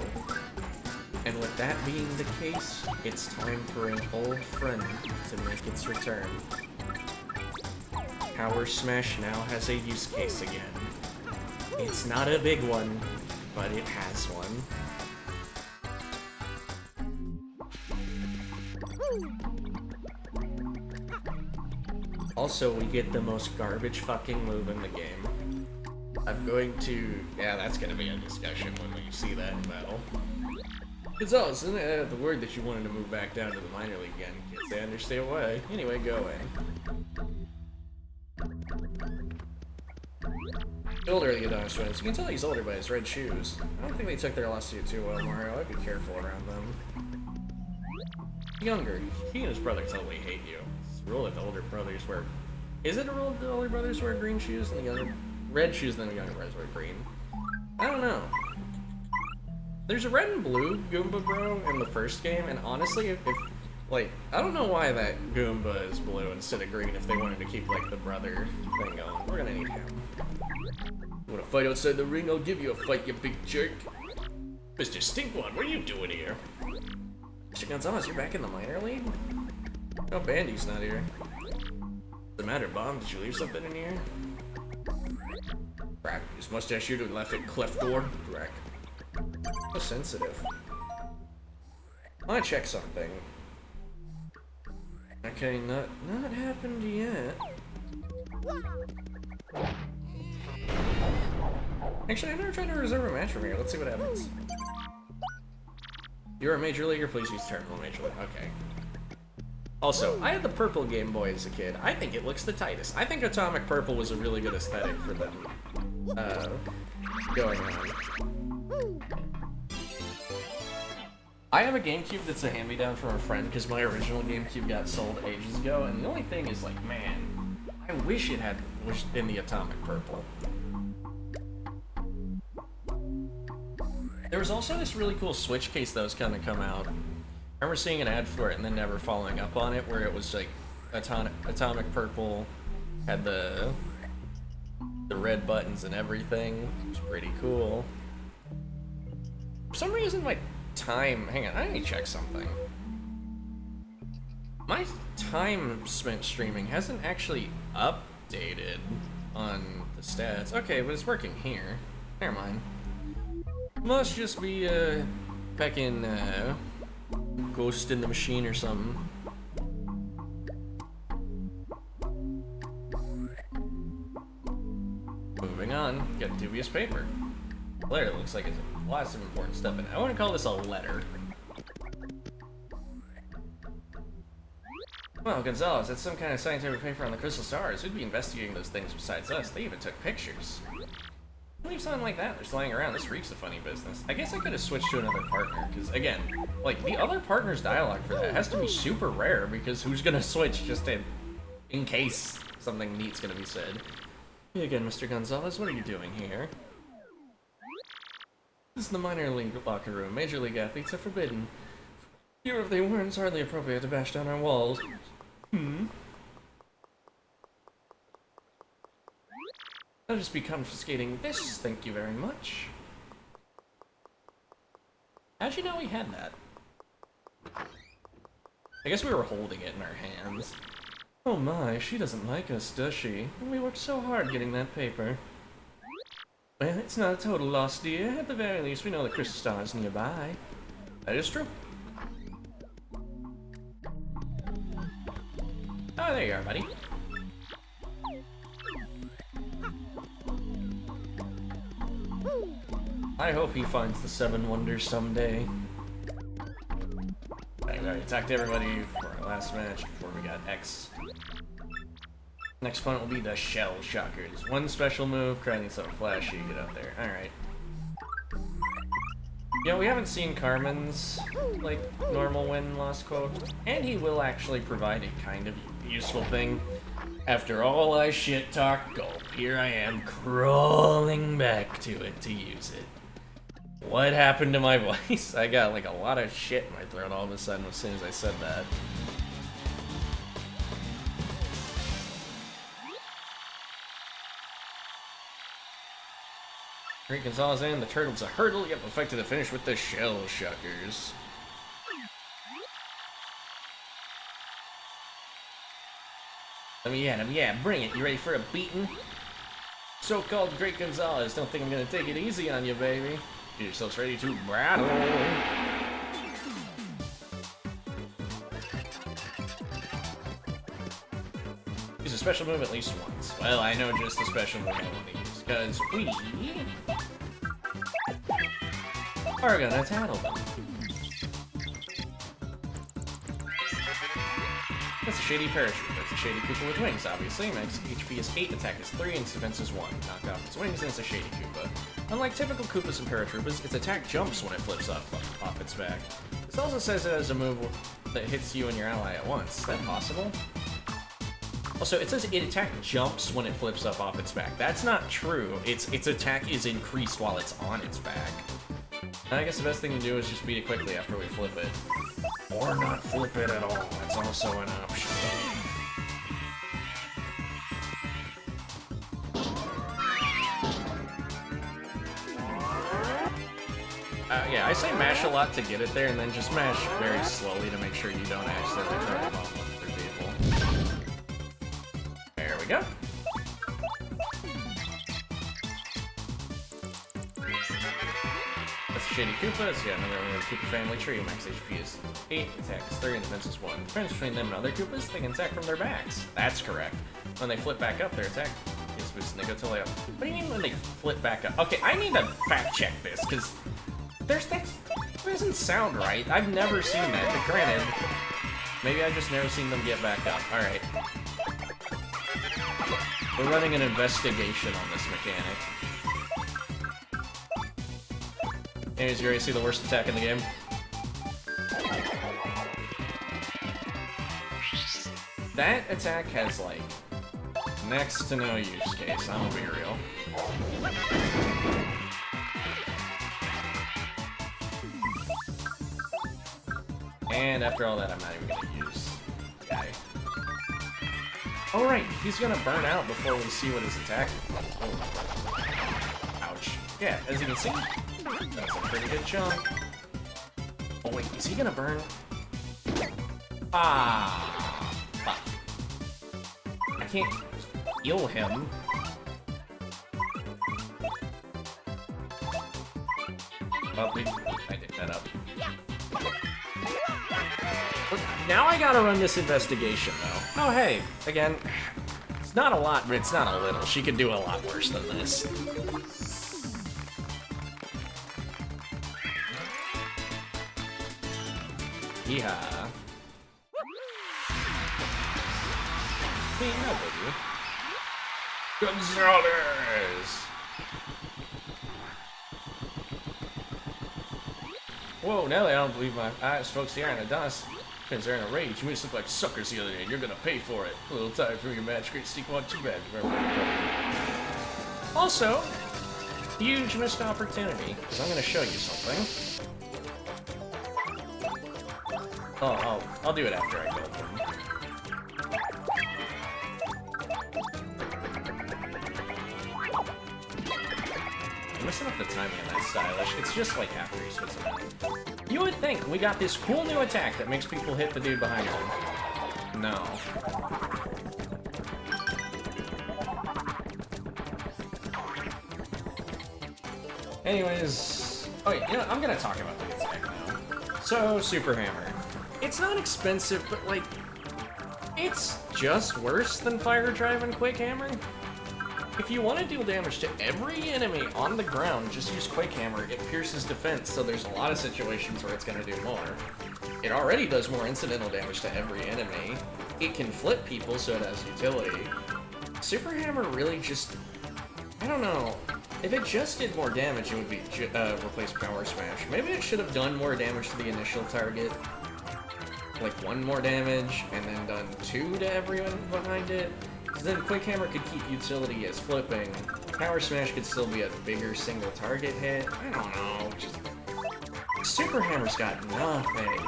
And with that being the case, it's time for an old friend to make its return. Power Smash now has a use case again. It's not a big one, but it has one. Also, we get the most garbage fucking move in the game. I'm going to... yeah, that's gonna be a discussion when we see that in battle. Gonzalez, isn't it the word that you wanted to move back down to the minor league again? Can't say I understand why. Anyway, go away. The older the Adonis twins, you can tell he's older by his red shoes. I don't think they took their lawsuit too well, Mario. I'd be careful around them. Younger, he and his brother totally hate you. It's a rule that the older brothers wear... is it a rule that the older brothers wear green shoes and the younger... red shoes and the younger brothers wear green? I don't know. There's a red and blue Goomba Bro in the first game, and honestly, if like, I don't know why that Goomba is blue instead of green if they wanted to keep, like, the brother thing going. We're gonna need him. You wanna fight outside the ring? I'll give you a fight, you big jerk. Mr. Stinkwad, what are you doing here? Mr. Gonzalez, you're back in the minor league? Oh, Bandy's not here. What's the matter, Bomb? Did you leave something in here? Crack. His mustache here to left at cleft door. Crack. So sensitive. I wanna check something. Okay, not happened yet. Actually, I've never tried to reserve a match from here. Let's see what happens. You're a major leaguer, please use terminal major league. Okay. Also, I had the purple Game Boy as a kid. I think it looks the tightest. I think Atomic Purple was a really good aesthetic for them. Going on. I have a GameCube that's a hand-me-down from a friend because my original GameCube got sold ages ago, and the only thing is like, man, I wish it was in the Atomic Purple. There was also this really cool Switch case that was gonna come out. I remember seeing an ad for it and then never following up on it, where it was like Atomic Purple, had the red buttons and everything. It was pretty cool. For some reason, my time... Hang on, I need to check something. My time spent streaming hasn't actually updated on the stats. Okay, but it's working here. Never mind. Must just be, back in, Ghost in the Machine or something. Moving on, got dubious paper. Letter looks like it's lots of important stuff in it. I want to call this a letter. Well, Gonzalez, that's some kind of scientific paper on the crystal stars. Who'd be investigating those things besides us? They even took pictures. Leave something like that just lying around. This reeks of funny business. I guess I could have switched to another partner, because again, like, the other partner's dialogue for that has to be super rare, because who's gonna switch just in case something neat's gonna be said. Hey again, Mr. Gonzalez, what are you doing here? This is the minor league locker room. Major league athletes are forbidden. Even if they weren't, it's hardly appropriate to bash down our walls. I'll just be confiscating this, thank you very much. How'd you know we had that? I guess we were holding it in our hands. Oh my, she doesn't like us, does she? We worked so hard getting that paper. Well, it's not a total loss, dear. At the very least, we know the crystal star is nearby. That is true. Oh, there you are, buddy. I hope he finds the 7 wonders someday. I already attacked everybody for our last match before we got X. Next opponent will be the Shell Shockers. One special move, creating something flashy, get out there. Alright. You know, we haven't seen Carmen's, like, normal win-loss quote, and he will actually provide a kind of useful thing. After all I shit-talk gulp, here I am crawling back to it to use it. What happened to my voice? I got like a lot of shit in my throat all of a sudden as soon as I said that. Great Gonzalez and the Turtles a hurdle, yep, effective to finish with the Shell Shockers. Let me at him, yeah, bring it. You ready for a beating? So-called Great Gonzalez, don't think I'm gonna take it easy on you, baby. Get yourselves ready to battle. Use a special move at least once. Well, I know just a special move I want to use, because we are gonna tattle them. That's a shady parachute. That's a shady Koopa with wings, obviously. Max HP is 8, attack is 3, and defense is 1. Knock off its wings, and it's a shady Koopa. Unlike typical Koopas and Paratroopers, its attack jumps when it flips off its back. This also says it has a move that hits you and your ally at once. Is that possible? Also, it says its attack jumps when it flips up off its back. That's not true. Its attack is increased while it's on its back. And I guess the best thing to do is just beat it quickly after we flip it. Or not flip it at all. That's also an option. Yeah, I say mash a lot to get it there, and then just mash very slowly to make sure you don't accidentally throw the bomb through the go. That's Shady Koopas. Yeah, another one of the Koopa family tree. Max HP is 8, attack is 3, and defense is 1. The difference between them and other Koopas, they can attack from their backs. That's correct. When they flip back up, their attack is boosted and they go till they up. What do you mean when they flip back up? Okay, I need to fact check this, because that doesn't sound right. I've never seen that, but granted, maybe I've just never seen them get back up. Alright. We're running an investigation on this mechanic. Anyways, you already see the worst attack in the game? That attack has, like, next to no use case, I'm gonna be real. And after all that, I'm not even gonna use the guy. Oh right, he's gonna burn out before we see what his attack is. Oh. Ouch. Yeah, as you can see, that's a pretty good chunk. Oh wait, is he gonna burn? Ah, fuck. I can't heal him. Oh, I did that up. Now I gotta run this investigation, though. Oh, hey, again, it's not a lot, but it's not a little. She could do a lot worse than this. Yeehaw. Hey, no, baby. Gonzalez! Whoa, now I don't believe my eyes, folks. Here in the dust. Friends are in a rage. You made us look like suckers the other day, and you're gonna pay for it. A little tired from your match. Great sneak one, too bad. Also, huge missed opportunity, because I'm gonna show you something. Oh, I'll do it after I go. I'm messing up the timing on that stylish. It's just like after he switches it. You would think we got this cool new attack that makes people hit the dude behind them. No. Anyways, oh yeah, you know, I'm gonna talk about the attack now. So, Super Hammer. It's not expensive, but like, it's just worse than Fire Drive and Quick Hammer. If you want to deal damage to every enemy on the ground, just use Quick Hammer. It pierces defense, so there's a lot of situations where it's going to do more. It already does more incidental damage to every enemy. It can flip people, so it has utility. Super Hammer really just... I don't know. If it just did more damage, it would be replace Power Smash. Maybe it should have done more damage to the initial target. Like 1 more damage, and then done 2 to everyone behind it. Because then Quick Hammer could keep utility as flipping. Power Smash could still be a bigger single target hit. I don't know. Just... Super Hammer's got nothing.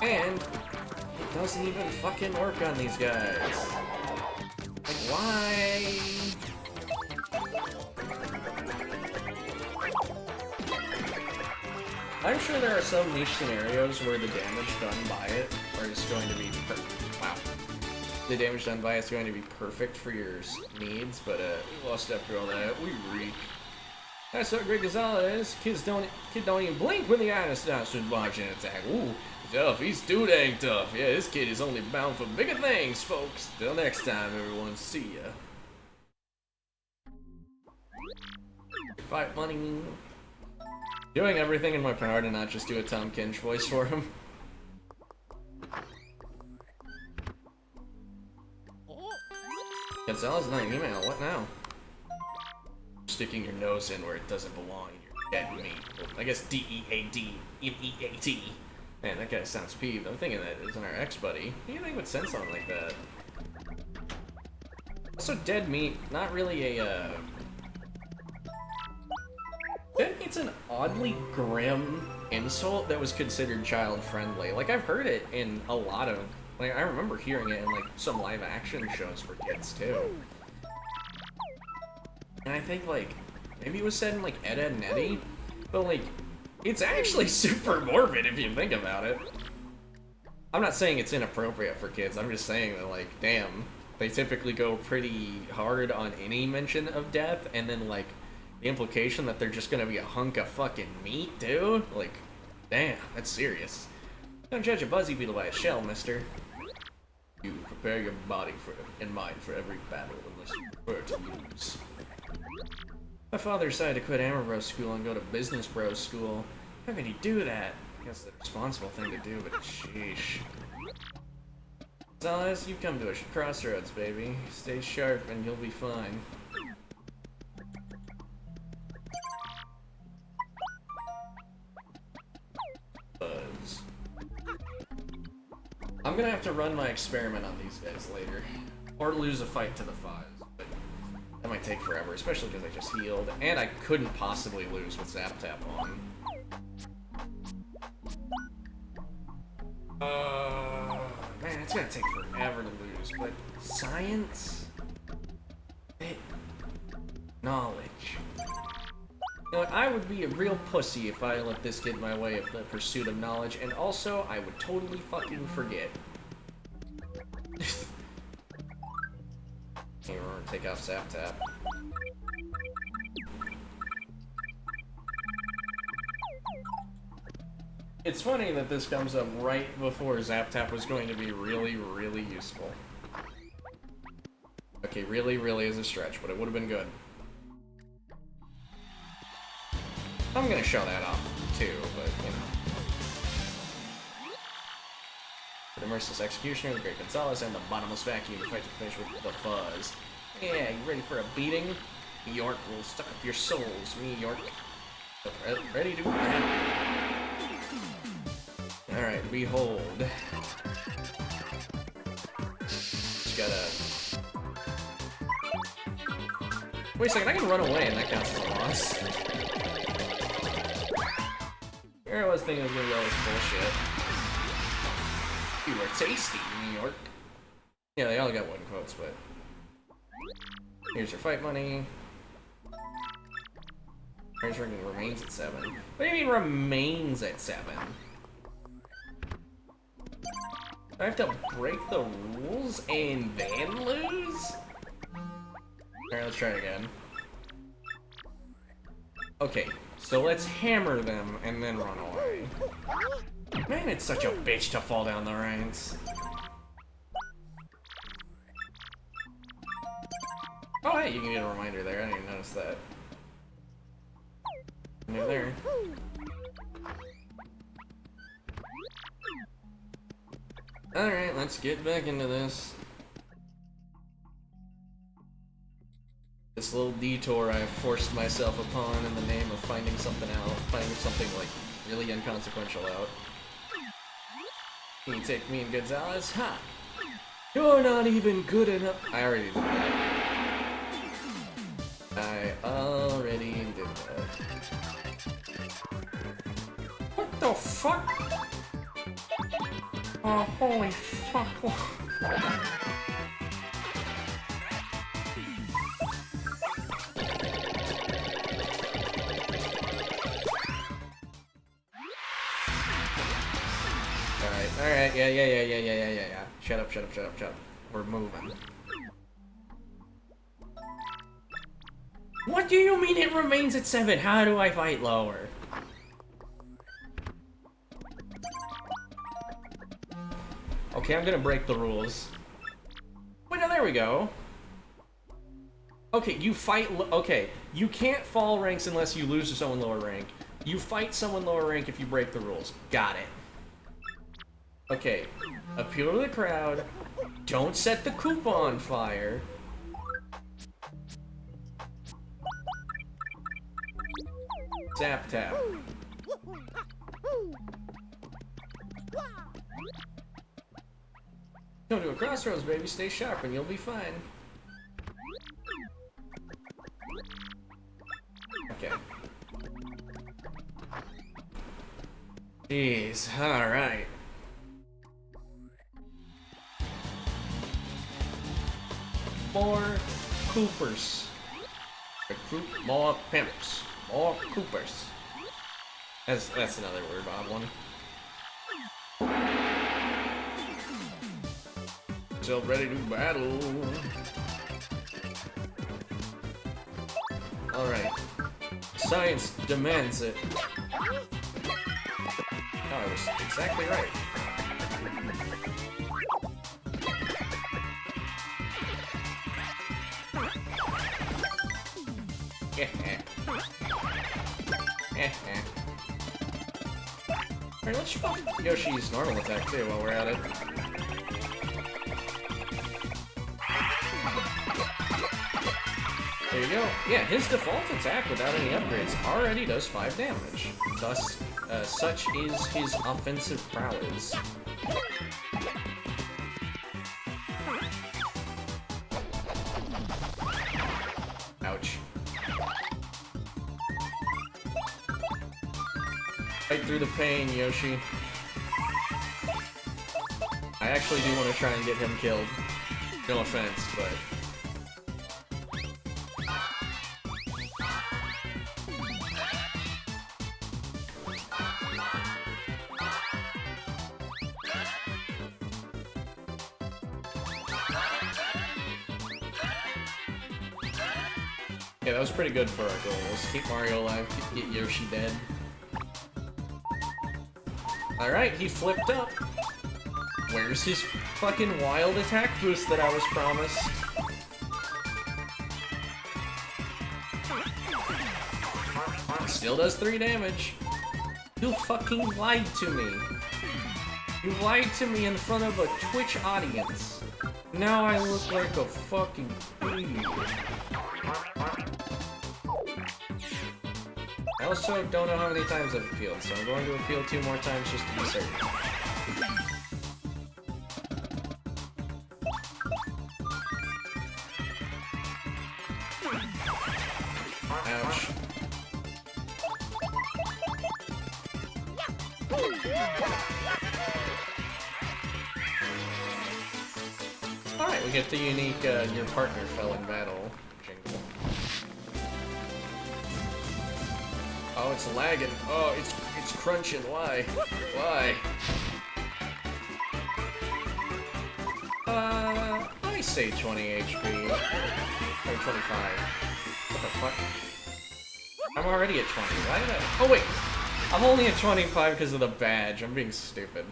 And it doesn't even fucking work on these guys. Like, why? I'm sure there are some niche scenarios where the damage done by it is going to be wow. The damage done by it's going to be perfect for your needs, but we lost after all that. We reek. That's what Greg Gonzalez. Kid don't even blink when the eye starts to watch an attack. Ooh, tough. He's too dang tough. Yeah, this kid is only bound for bigger things, folks. Till next time, everyone. See ya. Fight money. Doing everything in my power to not just do a Tom Kinch voice for him. Gonzalez not an email, what now? Sticking your nose in where it doesn't belong in your dead meat. Well, I guess D-E-A-D-M-E-A-T. Man, that guy sounds peeved. I'm thinking that isn't our ex-buddy. What do you think would send something like that? Also, dead meat, not really a, Dead meat's an oddly grim insult that was considered child-friendly. Like, I've heard it in a lot of... Like, I remember hearing it in, like, some live-action shows for kids, too. And I think, like, maybe it was said in, like, Ed, Edd n Eddy, but, like, it's actually super morbid if you think about it. I'm not saying it's inappropriate for kids, I'm just saying that, like, damn. they typically go pretty hard on any mention of death, and then, like, the implication that they're just gonna be a hunk of fucking meat, dude? Like, damn, that's serious. Don't judge a buzzy beetle by its shell, mister. You prepare your body and mind for every battle unless you prefer to lose. My father decided to quit Hammer Bros school and go to Business Bros school. How could he do that? I guess the responsible thing to do, but sheesh. Gonzalez, you've come to a crossroads, baby. Stay sharp and you'll be fine. Buzz. I'm gonna have to run my experiment on these guys later. Or lose a fight to the Fuzz. But that might take forever, especially because I just healed. And I couldn't possibly lose with Zap Tap on. Man, it's gonna take forever to lose, but science? Knowledge. You know what, I would be a real pussy if I let this get in my way of the pursuit of knowledge, and also, I would totally fucking forget. Here, we're gonna take off Zap Tap. It's funny that this comes up right before Zap Tap was going to be really, really useful. Okay, really, really is a stretch, but it would have been good. I'm gonna show that off, too, but, you know. The Merciless Executioner, the Great Gonzalez, and the Bottomless Vacuum fight to finish with the Fuzz. Yeah, you ready for a beating? York will suck up your souls, me, York. Ready to go. Alright, behold. Just gotta... Wait a second, I can run away and that counts as a loss. Here I was thinking I was gonna go with bullshit. You are tasty, New York. Yeah, they all got wooden quotes, but... Here's your fight money. Range ranking remains at 7. What do you mean remains at 7? I have to break the rules and then lose? Alright, let's try it again. Okay, so let's hammer them and then run away. Man, it's such a bitch to fall down the ranks. Oh, hey, you can get a reminder there. I didn't even notice that. Near there. Alright, let's get back into this. This little detour I've forced myself upon in the name of finding something out. Finding something, like, really inconsequential out. Can you take me and Gonzalez? Ha! You're not even good enough. I already did that. I already did that. What the fuck? Oh, holy fuck. Alright, yeah. Shut up. We're moving. What do you mean it remains at 7? How do I fight lower? Okay, I'm gonna break the rules. Wait, no, there we go. Okay, you fight... Okay, you can't fall ranks unless you lose to someone lower rank. You fight someone lower rank if you break the rules. Got it. Okay, appeal to the crowd. Don't set the Koopa on fire. Zap Tap. Come to a crossroads, baby. Stay sharp and you'll be fine. Okay. Jeez, alright. More Coopers. Recruit more pimps. More Coopers. That's another word, odd one. So ready to battle. Alright. Science demands it. Oh, I was exactly right. Alright, let's try Yoshi's normal attack too while we're at it. There you go. Yeah, his default attack without any upgrades already does 5 damage. Thus, such is his offensive prowess. Ouch. Fight through the pain, Yoshi. I actually do want to try and get him killed. No offense, but... Yeah, that was pretty good for our goals. Keep Mario alive, get Yoshi dead. Alright, he flipped up. Where's his fucking wild attack boost that I was promised? Still does 3 damage. You fucking lied to me. You lied to me in front of a Twitch audience. Now I look like a fucking idiot. I also don't know how many times I've appealed, so I'm going to appeal 2 more times just to be certain. Ouch. Alright, we get the unique, your partner fell in battle jingle. Oh, it's lagging. Oh, it's crunching. Why? Why? I say 20 HP. Or 25. What the fuck? I'm already at 20. Why did I... Oh, wait! I'm only at 25 because of the badge. I'm being stupid.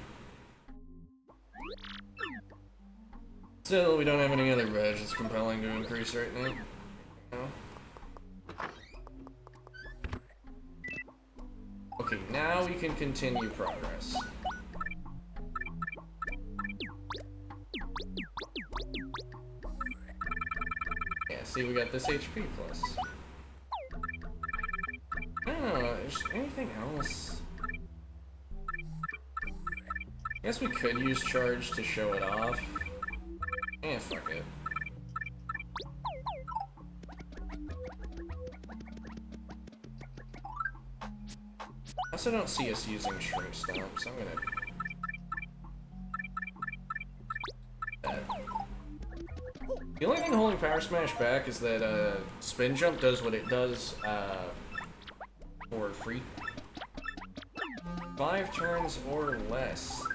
Still, we don't have any other badges compelling to increase right now. No? Okay, now we can continue progress. Yeah, see, we got this HP plus. I don't know, is there anything else? I guess we could use charge to show it off. Eh, fuck it. I also don't see us using Shrink Stomp, so I'm gonna... that. The only thing holding Power Smash back is that, Spin Jump does what it does, for free. 5 turns or less.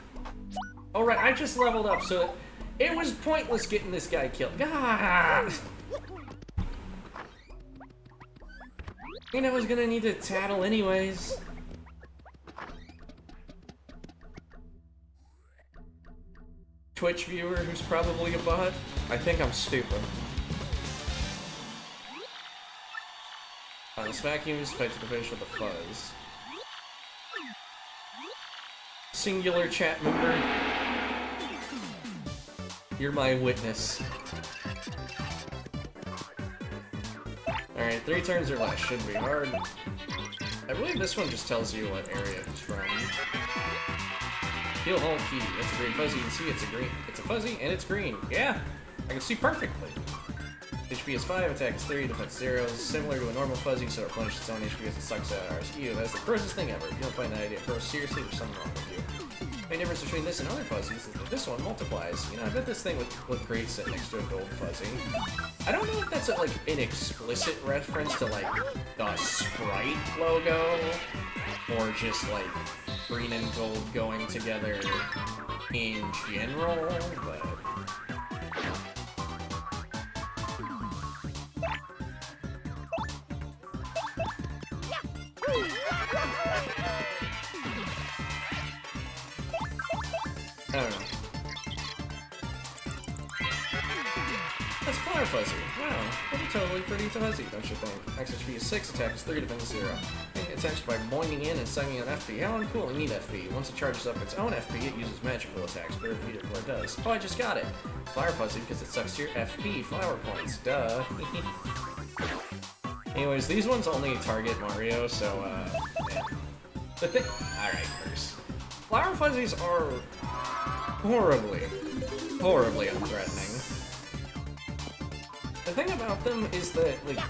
Oh right, I just leveled up, so it was pointless getting this guy killed. God! You know I was gonna need to tattle anyways. Twitch viewer who's probably a bot. I think I'm stupid. This vacuum is fight to the finish with a fuzz. Singular chat member. You're my witness. Alright, 3 turns or less should be hard. I believe this one just tells you what area it's from. Heal hole key. It's a green fuzzy. You can see it's a green. It's a fuzzy and it's green. Yeah, I can see perfectly. HP is 5, attack is 3, defense 0. Similar to a normal fuzzy, so it replenishes its own HP as it sucks out ours. Ew, that's the grossest thing ever. If you don't find that idea gross, seriously, there's something wrong with you. The main difference between this and other fuzzies is that this one multiplies. You know, I bet this thing would look great sitting next to a gold fuzzy. I don't know if that's like an explicit reference to like the Sprite logo, or just like green and gold going together in general, but... I don't know. That's Flower Fuzzy. Wow, totally pretty fuzzy, don't you think? Max HP is 6, attack is 3, defense 0. It attacks by boinging in and sucking on FP. How uncool, I need FP. Once it charges up its own FP, it uses magical attacks, but repeat it before it does. Oh, I just got it! Flower Fuzzy because it sucks your FP flower points. Duh. Anyways, these ones only target Mario, so, yeah. The thing— Alright, first. Flower Fuzzies are horribly unthreatening. The thing about them is that, like,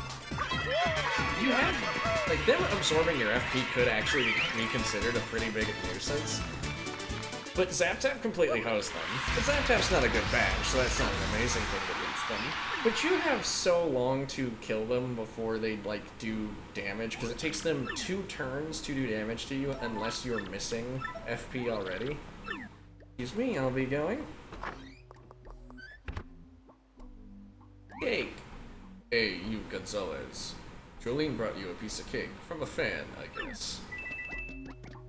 you have, like, them absorbing your FP could actually be considered a pretty big nuisance. But Zap Tap completely hosts them. But Zap Tap's not a good badge, so that's not an amazing thing that beats them. But you have so long to kill them before they, like, do damage, because it takes them 2 turns to do damage to you unless you're missing FP already. Excuse me, I'll be going. Cake! Hey, you Gonzalez. Jolene brought you a piece of cake. From a fan, I guess.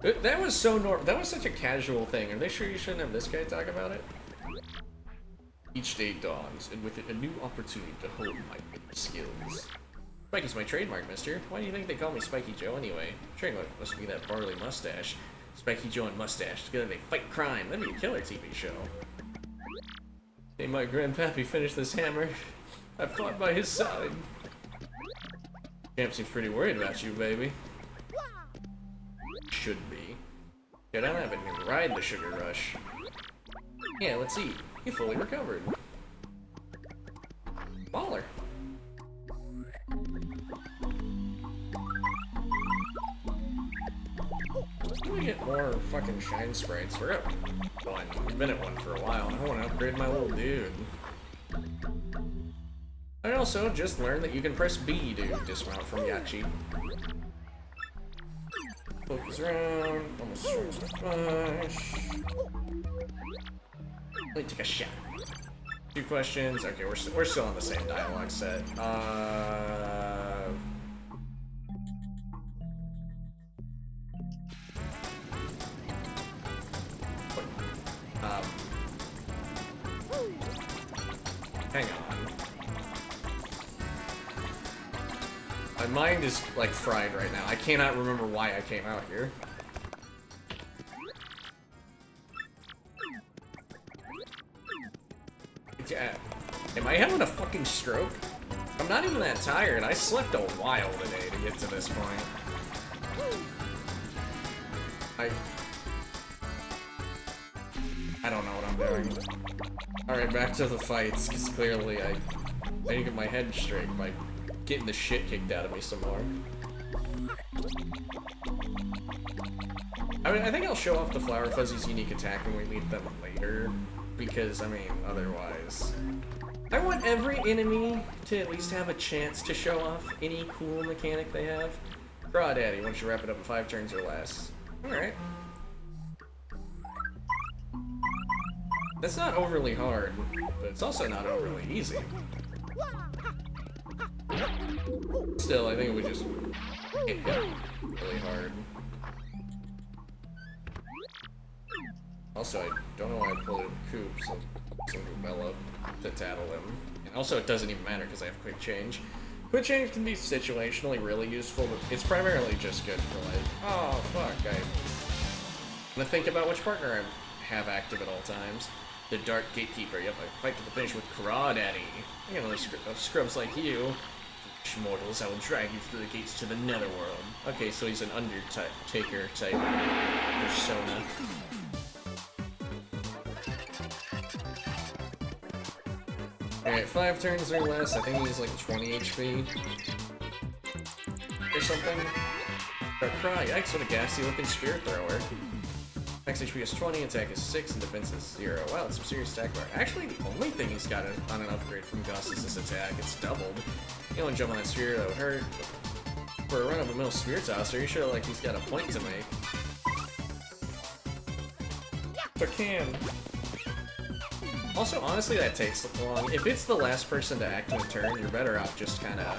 That was so that was such a casual thing. Are they sure you shouldn't have this guy talk about it? Each day dawns, and with it a new opportunity to hone my skills. Spiky's my trademark, mister. Why do you think they call me Spiky Joe anyway? Trademark must be that barley mustache. Spiky Joe and Mustache, together they fight crime. That'd be a killer TV show. Hey, my grandpappy finished this hammer. I fought by his side. Champ seems pretty worried about you, baby. Should be. Get on up and ride the sugar rush. Yeah, let's eat. You fully recovered. Baller. Can we get more fucking shine sprites? We're at one. We've been at one for a while, and I want to upgrade my little dude. I also just learned that you can press B to dismount from Yachi. Focus around, almost shorts my flash. Let me take a shot. 2 questions. Okay, we're still on the same dialogue set. Hang on. My mind is, like, fried right now. I cannot remember why I came out here. Yeah. Am I having a fucking stroke? I'm not even that tired. I slept a while today to get to this point. I don't know what I'm doing. Alright, back to the fights, because clearly I need to get my head straight by getting the shit kicked out of me some more. I mean, I think I'll show off the Flower Fuzzy's unique attack when we meet them later, because, I mean, otherwise... I want every enemy to at least have a chance to show off any cool mechanic they have. Crawdaddy, once you wrap it up in 5 turns or less. Alright. That's not overly hard, but it's also not overly easy. Still, I think we just hit him really hard. Also, I don't know why I pulled a Coop, so Bella to tattle him. And also, it doesn't even matter because I have Quick Change. Quick Change can be situationally really useful, but it's primarily just good for like, oh fuck, I'm gonna think about which partner I have active at all times. The Dark Gatekeeper, yep, I fight to the finish with Crawdaddy. You know, scrubs like you. Mortals, I will drag you through the gates to the netherworld. Okay, so he's an Undertaker type persona. Alright, 5 turns or less. I think he's like 20 HP. Or something. Dark Cry, yikes, what a gassy looking spirit thrower. Max HP is 20, attack is 6, and defense is 0. Wow, that's some serious attack bar. Actually, the only thing he's got on an upgrade from Gus is this attack. It's doubled. You don't jump on that sphere, that would hurt. For a run-of-the-mill spirit tosser, you sure like he's got a point to make. But can. Also, honestly, that takes long. If it's the last person to act in a turn, you're better off just kind of,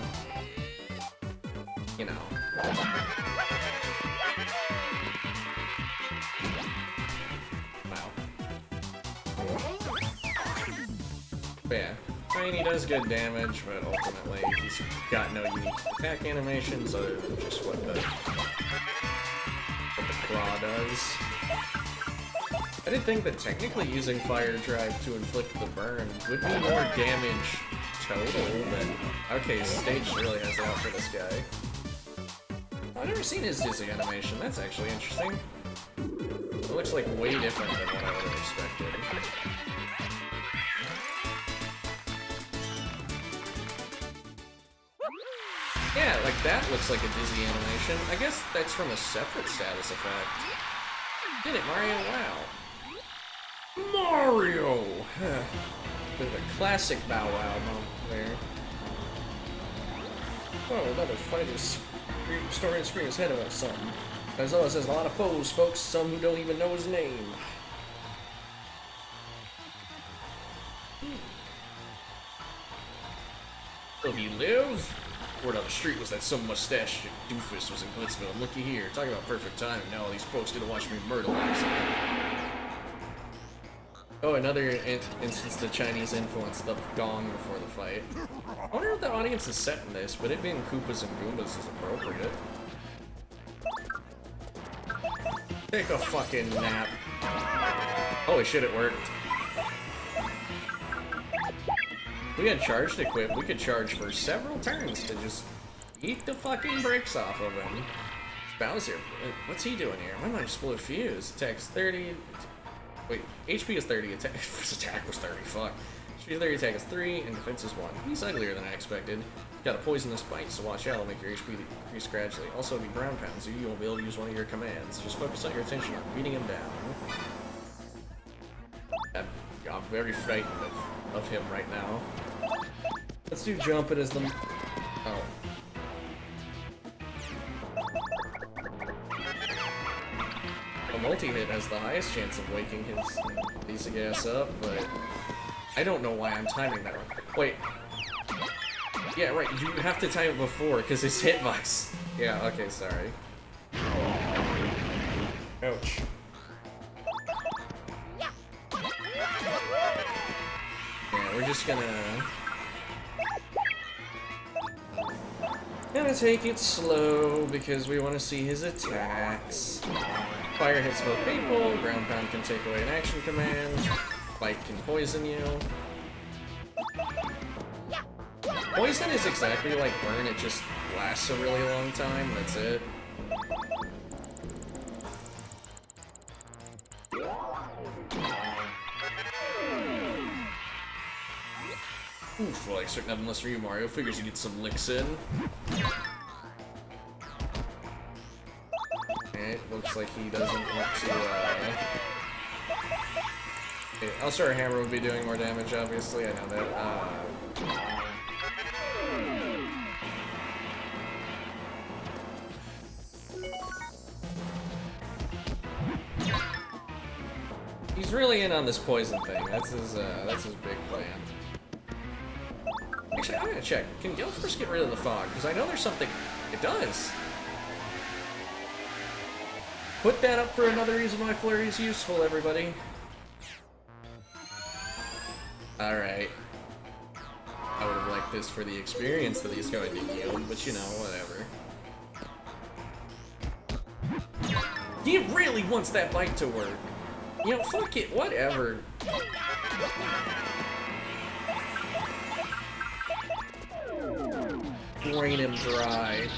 you know. Wow. But yeah, I mean, he does good damage, but ultimately he's got no unique attack animations other than just what the claw does. I did think that technically using Fire Drive to inflict the burn would be more damage total, but okay, Stage really has it out for this guy. I've never seen his dizzy animation, that's actually interesting. It looks like way different than what I would have expected. Yeah, like that looks like a dizzy animation. I guess that's from a separate status effect. Did it, Mario? Wow. Mario! Bit of a classic Bow Wow moment there. Oh, another fighter's story and screen is ahead of us, something. As always, has a lot of foes, folks, some who don't even know his name. Will he live? Word on the street was that some mustache doofus was in Glitzville. Looky here, talking about perfect timing. Now all these folks get to watch me murder last night. Oh, another instance of the Chinese influence, the gong before the fight. I wonder if the audience is set in this, but it being Koopas and Goombas is appropriate. Take a fucking nap. Holy shit, it worked. If we had charged equip, we could charge for several turns to just eat the fucking bricks off of him. Bowser, what's he doing here? Why might just blow a fuse? Attacks 30. Wait, HP is 30, his attack was 30, fuck. HP is 30, attack is 3, and defense is 1. He's uglier than I expected. Got a poisonous bite, so watch out, it'll make your HP decrease gradually. Also, it'll be ground pound, so you won't be able to use one of your commands. Just focus on your attention on beating him down. I'm very frightened of him right now. Let's do jumping as the... Oh. A multi-hit has the highest chance of waking his piece of gas up, but I don't know why I'm timing that wrong. Wait. Yeah, right, you have to time it before, because it's hitbox. Yeah, okay, sorry. Ouch. Yeah, we're just gonna take it slow, because we want to see his attacks. Fire hits both people, ground pound can take away an action command, bite can poison you. Poison is exactly like burn, it just lasts a really long time, that's it. Oof, well, I expect nothing less from you, Mario. Figures you get some licks in. It looks like he doesn't want to, okay, Elsewhere Hammer would be doing more damage, obviously, I know that. He's really in on this poison thing. That's his big plan. Actually, I'm gonna check. Can Gil first get rid of the fog? Because I know there's something... It does! Put that up for another reason why Flurry is useful, everybody. Alright. I would have liked this for the experience that he's going to yield, but you know, whatever. He really wants that bite to work. You know, fuck it, whatever. Drain him dry.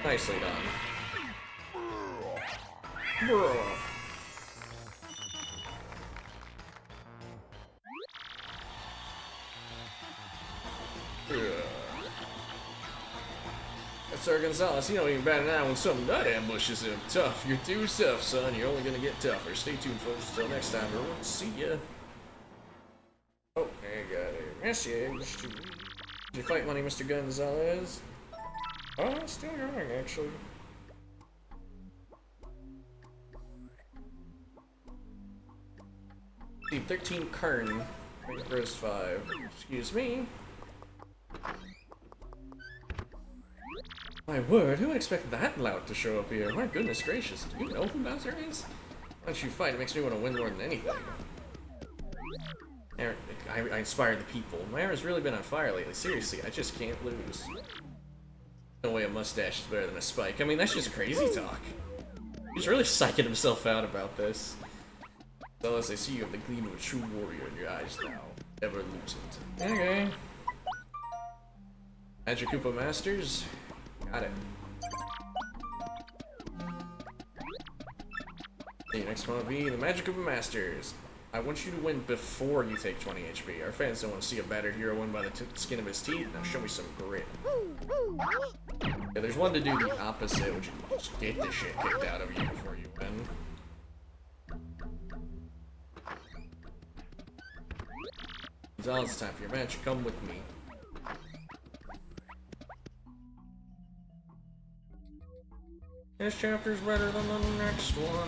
Nicely done. Bruh. Sir Gonzalez, you don't even bat an eye when something nut ambushes him. Tough, you're too tough, son. You're only gonna get tougher. Stay tuned, folks. Until next time, everyone. See ya. Oh, I got a message. Did you fight money, Mr. Gonzalez? Oh, it's still going, actually. Steve 13 Kern. First 5. Excuse me. My word, who would expect that loud to show up here? My goodness gracious, do you know who Bowser is? Once you fight, it makes me want to win more than anything. I inspire the people. My hair has really been on fire lately. Seriously, I just can't lose. No way a mustache is better than a spike. I mean, that's just crazy talk. He's really psyching himself out about this. So as I see you have the gleam of a true warrior in your eyes now. Never lose it. Okay. Magic Koopa Masters. Got it. The next one will be the Magic Koopa Masters. I want you to win before you take 20 HP. Our fans don't want to see a battered hero win by the skin of his teeth. Now show me some grit. Yeah, there's one to do the opposite, which is just get the shit kicked out of you before you win. Now it's time for your match. Come with me. This chapter's better than the next one.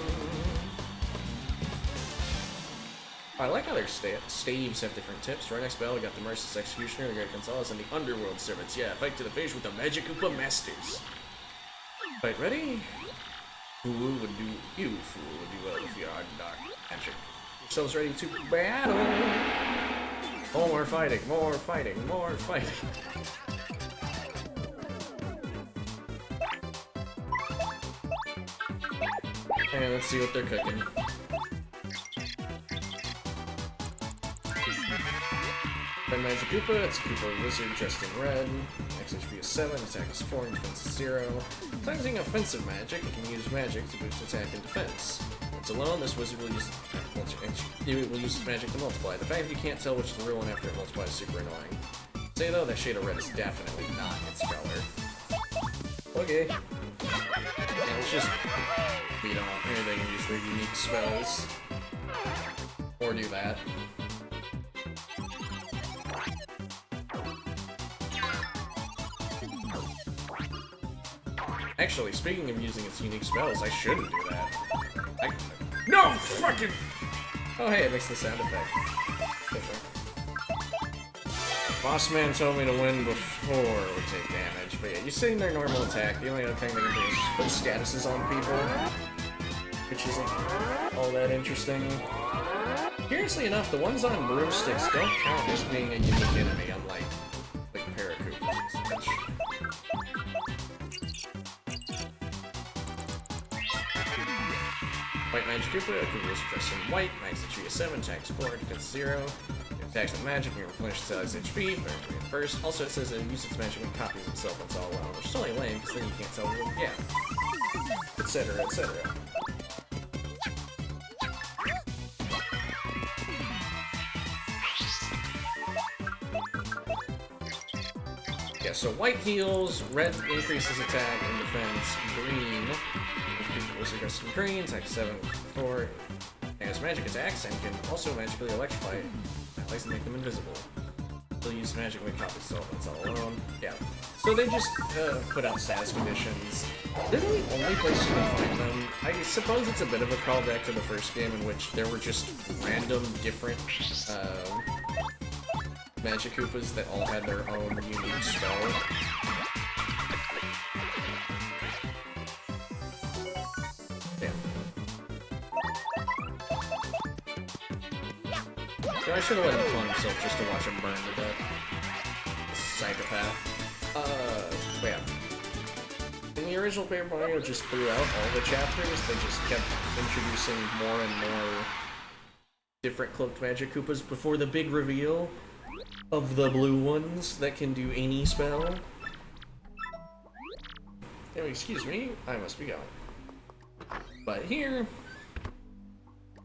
I like how their staves have different tips. Right next bell, we got the Merciless Executioner, the Great Gonzalez, and the Underworld Servants. Yeah, fight to the finish with the Magic Koopa Masters. Fight ready? You fool would do well with your dark magic. Yourselves ready to battle! More fighting, more fighting, more fighting. And let's see what they're cooking. Red Magic Koopa, it's Koopa Wizard dressed in red. Max HP is 7, attack is 4, and defense is 0. Besides using offensive magic, it can use magic to boost attack and defense. Once alone, this wizard will use its magic to multiply. The fact that you can't tell which is the real one after it multiplies is super annoying. Say though, that shade of red is definitely not its color. Okay. Yeah, let's just beat on anything and use their unique spells. Or do that. Actually, speaking of using its unique spells, I shouldn't do that. No! Fucking! Oh hey, it makes the sound effect. Boss man told me to win before we take damage, but yeah, you're seeing their normal attack. The only other thing they can do is put statuses on people, which isn't all that interesting. Curiously enough, the ones on broomsticks don't count as being a unique enemy, unlike like Paracoopas and such. White Magic Koopa, Koopa is dressed in white, max HP is 7, attacks 4, defense 0. It attacks with magic, and you replenish its HP, but first. Also, it says that it uses its magic when it copies itself, it's all alone, which is totally lame, because then you can't tell what, yeah. Etc., etc. Yeah, so white heals, red increases attack and defense, green. Wizard dressed in green, attack 7, 4, has magic attacks, and can also magically electrify allies and make them invisible. They'll use magic when it copies itself, it's all alone. Yeah. So they just put out status conditions. They're the only place you can find them. I suppose it's a bit of a callback to the first game in which there were just random different Magic Koopas that all had their own unique spell. I should have let him clone himself just to watch him burn to death. Psychopath. But yeah. In the original Paper Mario, just throughout all the chapters, they just kept introducing more and more different cloaked Magic Koopas before the big reveal of the blue ones that can do any spell. Oh, excuse me, I must be going. But here,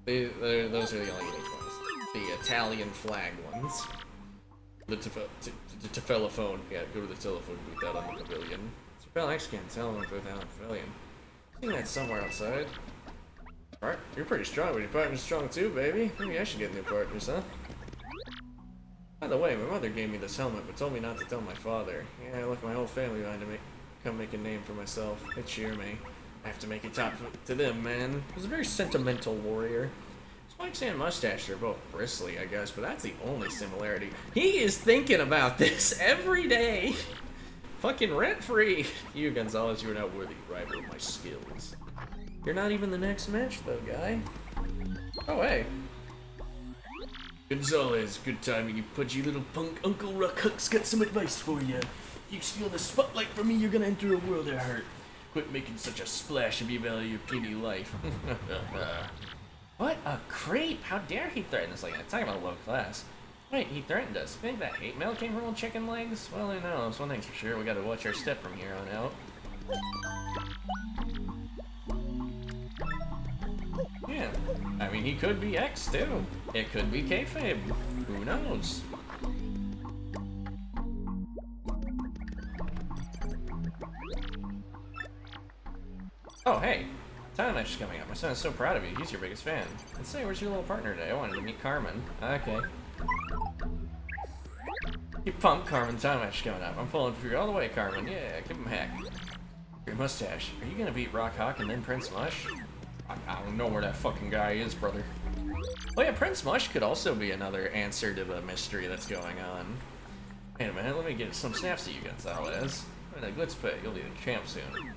those are the only unique ones. The Italian flag ones. The telephone. Yeah, go to the telephone booth out on the pavilion. Well, I actually can't tell them booth out on the pavilion. I think that's somewhere outside. Alright, you're pretty strong, but your partner's strong too, baby. Maybe I should get new partners, huh? By the way, my mother gave me this helmet, but told me not to tell my father. Yeah, I left my whole family behind to come make a name for myself. They cheer me. I have to make it top to them, man. He was a very sentimental warrior. Lexi and Mustache are both bristly, I guess, but that's the only similarity. He is thinking about this every day. Fucking rent-free. You, Gonzalez, you are not worthy rival of my skills. You're not even the next match, though, guy. Oh, hey. Gonzalez, good timing, you pudgy little punk. Uncle Rockhuck's got some advice for you. You steal the spotlight from me, you're gonna enter a world of hurt. Quit making such a splash if you value your puny life. What a creep! How dare he threaten us like that? Talking about low class. Wait, he threatened us. You think that hate mail came from old chicken legs? Well, who knows? One thing's for sure, we gotta watch our step from here on out. Yeah, I mean, he could be X, too. It could be kayfabe. Who knows? Oh, hey. Time match is coming up. My son is so proud of you. He's your biggest fan. Let's say, where's your little partner today? I wanted to meet Carmen. Okay. You pumped, Carmen. Time match is coming up. I'm pulling for you all the way, Carmen. Yeah, give him heck. Your mustache. Are you gonna beat Rock Hawk and then Prince Mush? I don't know where that fucking guy is, brother. Oh yeah, Prince Mush could also be another answer to the mystery that's going on. Wait a minute, let me get some snaps to you, Gonzalez. In a Glitz pit, you'll be the champ soon.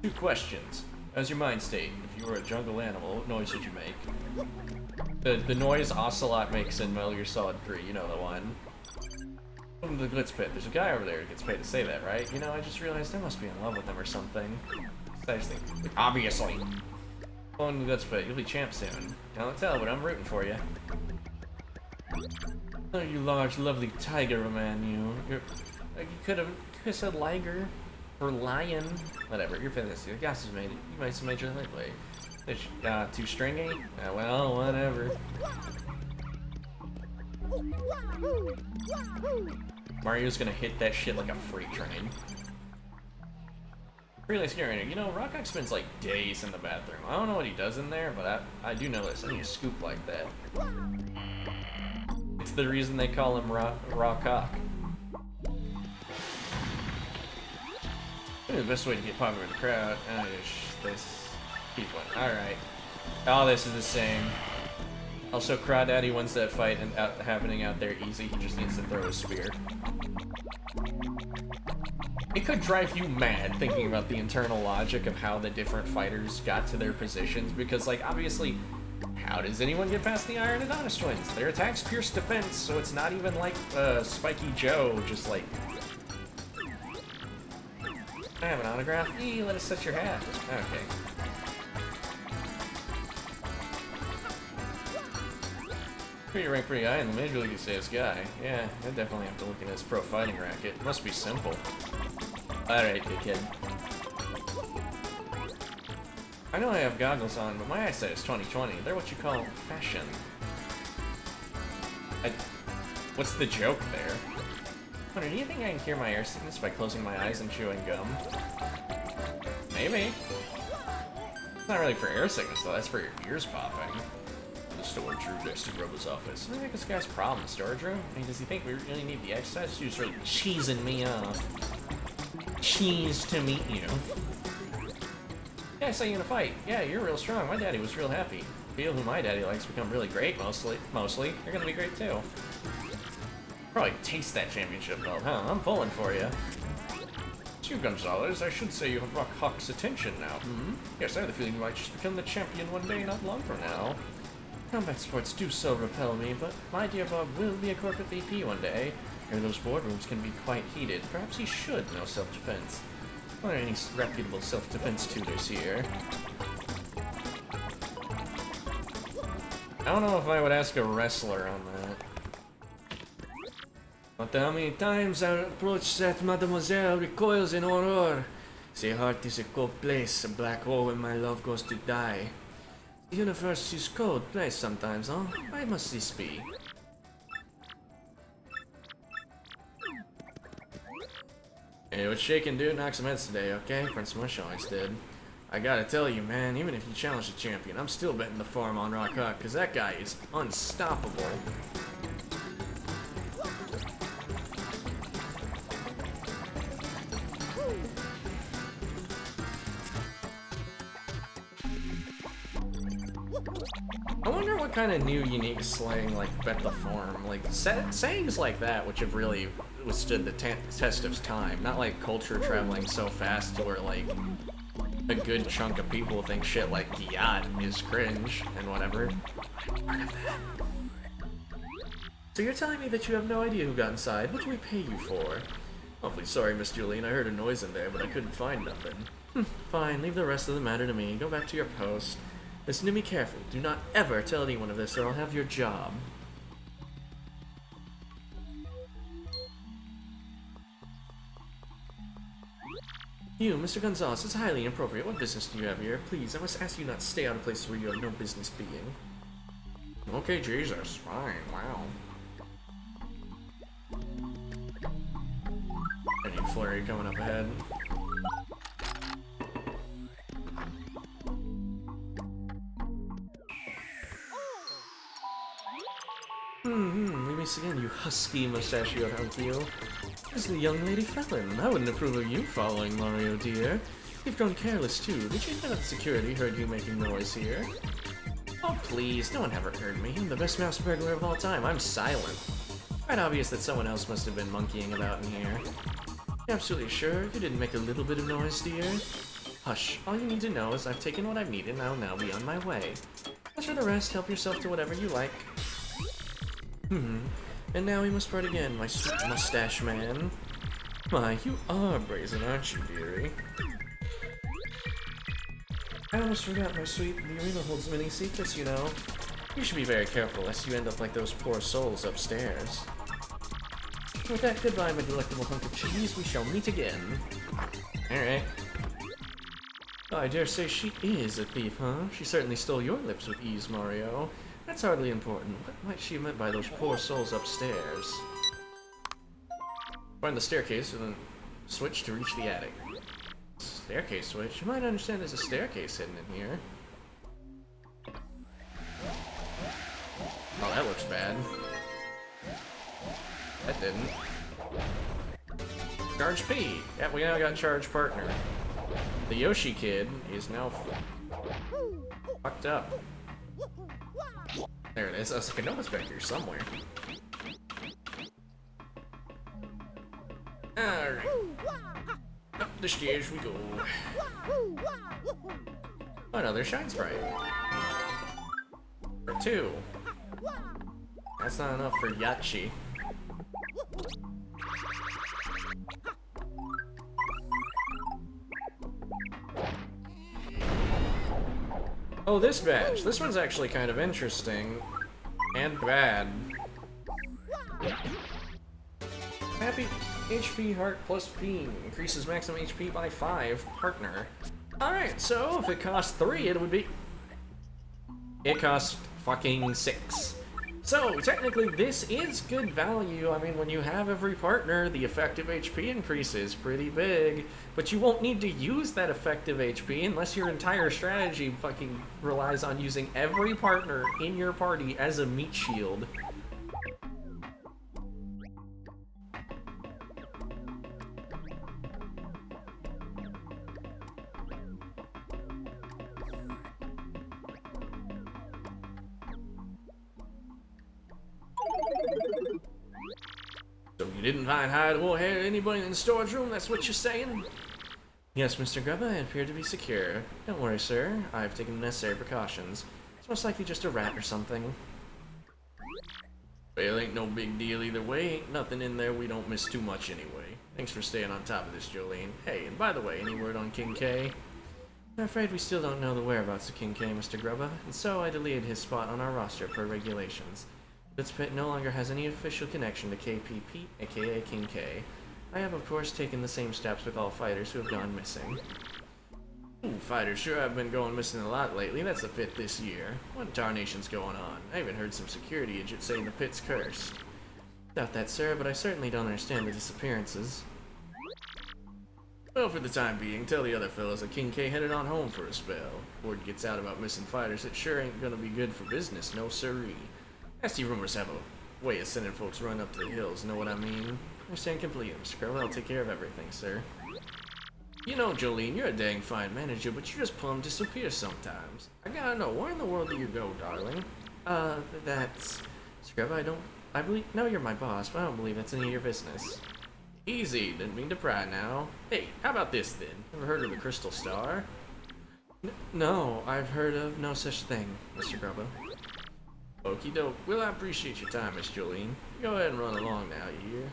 2 questions. How's your mind state? If you were a jungle animal, what noise would you make? The noise Ocelot makes in Metal Gear Solid 3, you know the one. Welcome to the Glitz pit. There's a guy over there who gets paid to say that, right? You know, I just realized I must be in love with him or something. I just think, obviously. Welcome to the Glitz pit. You'll be champ soon. Can't tell, but I'm rooting for you. Oh, you large, lovely tiger man, you. You could have said liger. Or lion. Whatever, you're fantastic. The gas has made it. You might have made your lightweight. It's too stringy? Well, whatever. Mario's gonna hit that shit like a freight train. Really scary. You know, Rock Hawk spends like days in the bathroom. I don't know what he does in there, but I do know this. I need a scoop like that. It's the reason they call him Rock Hawk. The best way to get popular in the crowd. This keep one. Alright. All this is the same. Also, Crawdaddy wins that fight and happening out there easy. He just needs to throw a spear. It could drive you mad thinking about the internal logic of how the different fighters got to their positions, because, like, obviously, how does anyone get past the Iron Adonis twins? Their attacks pierce defense, so it's not even like Spiky Joe just like... I have an autograph. Let us set your hat. Okay. Pretty rank pretty high in the Major League, you say this guy. Yeah, I definitely have to look at his pro fighting racket. It must be simple. Alright, dickhead. I know I have goggles on, but my eyesight is 20/20. They're what you call fashion. What's the joke there? Wonder, do you think I can cure my air sickness by closing my eyes and chewing gum? Maybe. It's not really for air sickness, though. That's for your ears popping. The storage room next to Robo's office. What do you think this guy's problem? The storage room? I mean, does he think we really need the exercise? He's really cheesing me off. Cheese to meet you. Yeah, I saw you in a fight. Yeah, you're real strong. My daddy was real happy. Feel who my daddy likes become really great, mostly. You're gonna be great, too. Probably taste that championship belt, huh? I'm pulling for you. It's you, Gonzalez. I should say you have Rock Hawk's attention now. Hmm? Yes, I have the feeling you might just become the champion one day, not long from now. Combat sports do so repel me, but my dear Bob will be a corporate VP one day. And those boardrooms can be quite heated. Perhaps he should know self-defense. Are there any reputable self-defense tutors here? I don't know if I would ask a wrestler on that. But how many times I approach that mademoiselle recoils in horror. Say heart is a cold place, a black hole when my love goes to die. The universe is cold place sometimes, huh? Why must this be? Hey, what's shaking, dude? Knock some heads today, okay? Prince Mush always did. I gotta tell you, man, even if you challenge the champion, I'm still betting the farm on Rock Hawk, because that guy is unstoppable. I wonder what kind of new unique slang like bet the farm, like sayings like that, which have really withstood the test of time. Not like culture traveling so fast to where like a good chunk of people think shit like yacht is cringe and whatever. Part of that. So you're telling me that you have no idea who got inside? What do we pay you for? Awfully sorry, Miss Julian. I heard a noise in there, but I couldn't find nothing. Fine, leave the rest of the matter to me. Go back to your post. Listen to me carefully. Do not ever tell anyone of this or I'll have your job. You, Mr. Gonzalez, it's highly inappropriate. What business do you have here? Please, I must ask you not to stay out of places where you have no business being. Okay, Jesus. Fine, wow. Any flurry coming up ahead. Leave me again, you husky mustachioed hunky. This is the young lady Felon. I wouldn't approve of you following, Mario dear. You've grown careless too. Did you know that security heard you making noise here? Oh please, no one ever heard me. I'm the best mouse burglar of all time. I'm silent. Quite obvious that someone else must have been monkeying about in here. You're absolutely sure you didn't make a little bit of noise, dear? Hush. All you need to know is I've taken what I've needed and I'll now be on my way. As for the rest, help yourself to whatever you like. And now we must part again, my sweet mustache man. My, you are brazen, aren't you, dearie? I almost forgot, my sweet. The arena holds many secrets, you know. You should be very careful, lest you end up like those poor souls upstairs. With that, goodbye, my delectable hunk of cheese. We shall meet again. Alright. Oh, I dare say she is a thief, huh? She certainly stole your lips with ease, Mario. That's hardly important. What might she have meant by those poor souls upstairs? Find the staircase and then switch to reach the attic. Staircase switch? You might understand there's a staircase hidden in here. Oh, that looks bad. That didn't. Charge P! Yeah, we now got charge partner. The Yoshi kid is now fucked up. There it is. I was like, I know it's back here somewhere. Alright. Up the stairs we go. Oh, another Shine Sprite. For 2. That's not enough for Yachi. Oh, this badge. This one's actually kind of interesting. And bad. Happy HP Heart plus Beam. Increases maximum HP by 5. Partner. Alright, so if it cost 3, it would be... It cost fucking 6. So, technically, this is good value. I mean, when you have every partner, the effective HP increase is pretty big. But you won't need to use that effective HP unless your entire strategy fucking relies on using every partner in your party as a meat shield. So you didn't find hide or hair anybody in the storage room, that's what you're saying? Yes, Mr. Grubba, I appear to be secure. Don't worry, sir. I've taken the necessary precautions. It's most likely just a rat or something. Well, ain't no big deal either way. Ain't nothing in there we don't miss too much anyway. Thanks for staying on top of this, Jolene. Hey, and by the way, any word on King K? I'm afraid we still don't know the whereabouts of King K, Mr. Grubba, and so I deleted his spot on our roster per regulations. This pit no longer has any official connection to KPP, aka King K. I have, of course, taken the same steps with all fighters who have gone missing. Ooh, fighters sure have been going missing a lot lately. That's the pit this year. What tarnation's going on? I even heard some security idiots saying the pit's cursed. Doubt that, sir, but I certainly don't understand the disappearances. Well, for the time being, tell the other fellas that King K headed on home for a spell. Word gets out about missing fighters, it sure ain't gonna be good for business, no siree. Nasty rumors have a way of sending folks run up to the hills, know what I mean? I understand completely, Mr. Crow. I'll take care of everything, sir. You know, Jolene, you're a dang fine manager, but you just plumb disappear sometimes. I gotta know, where in the world do you go, darling? That's... Scrub, I believe... No, you're my boss, but I don't believe that's any of your business. Easy, didn't mean to pry now. Hey, how about this then? Ever heard of the Crystal Star? No, I've heard of no such thing, Mr. Grubba. Okie doke. Well, I appreciate your time, Miss Jolene. Go ahead and run along now, you hear?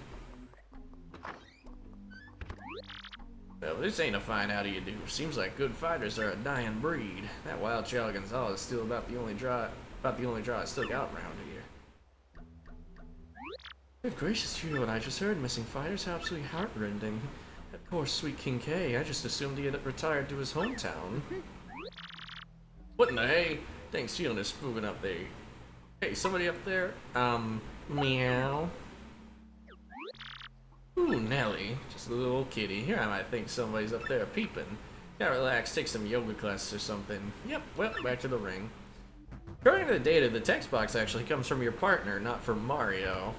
Well, this ain't a find how do you do. Seems like good fighters are a dying breed. That wild child Gonzalez is still about the only draw I still got around here. Good gracious, you know what I just heard? Missing fighters? How absolutely heartrending. That poor sweet King K, I just assumed he had retired to his hometown. What in the hey? Dang Shield is spooking up there. Hey, somebody up there? Meow. Ooh, Nelly. Just a little old kitty. Here I might think somebody's up there peeping. Gotta relax, take some yoga classes or something. Yep, well, back to the ring. According to the data, the text box actually comes from your partner, not from Mario.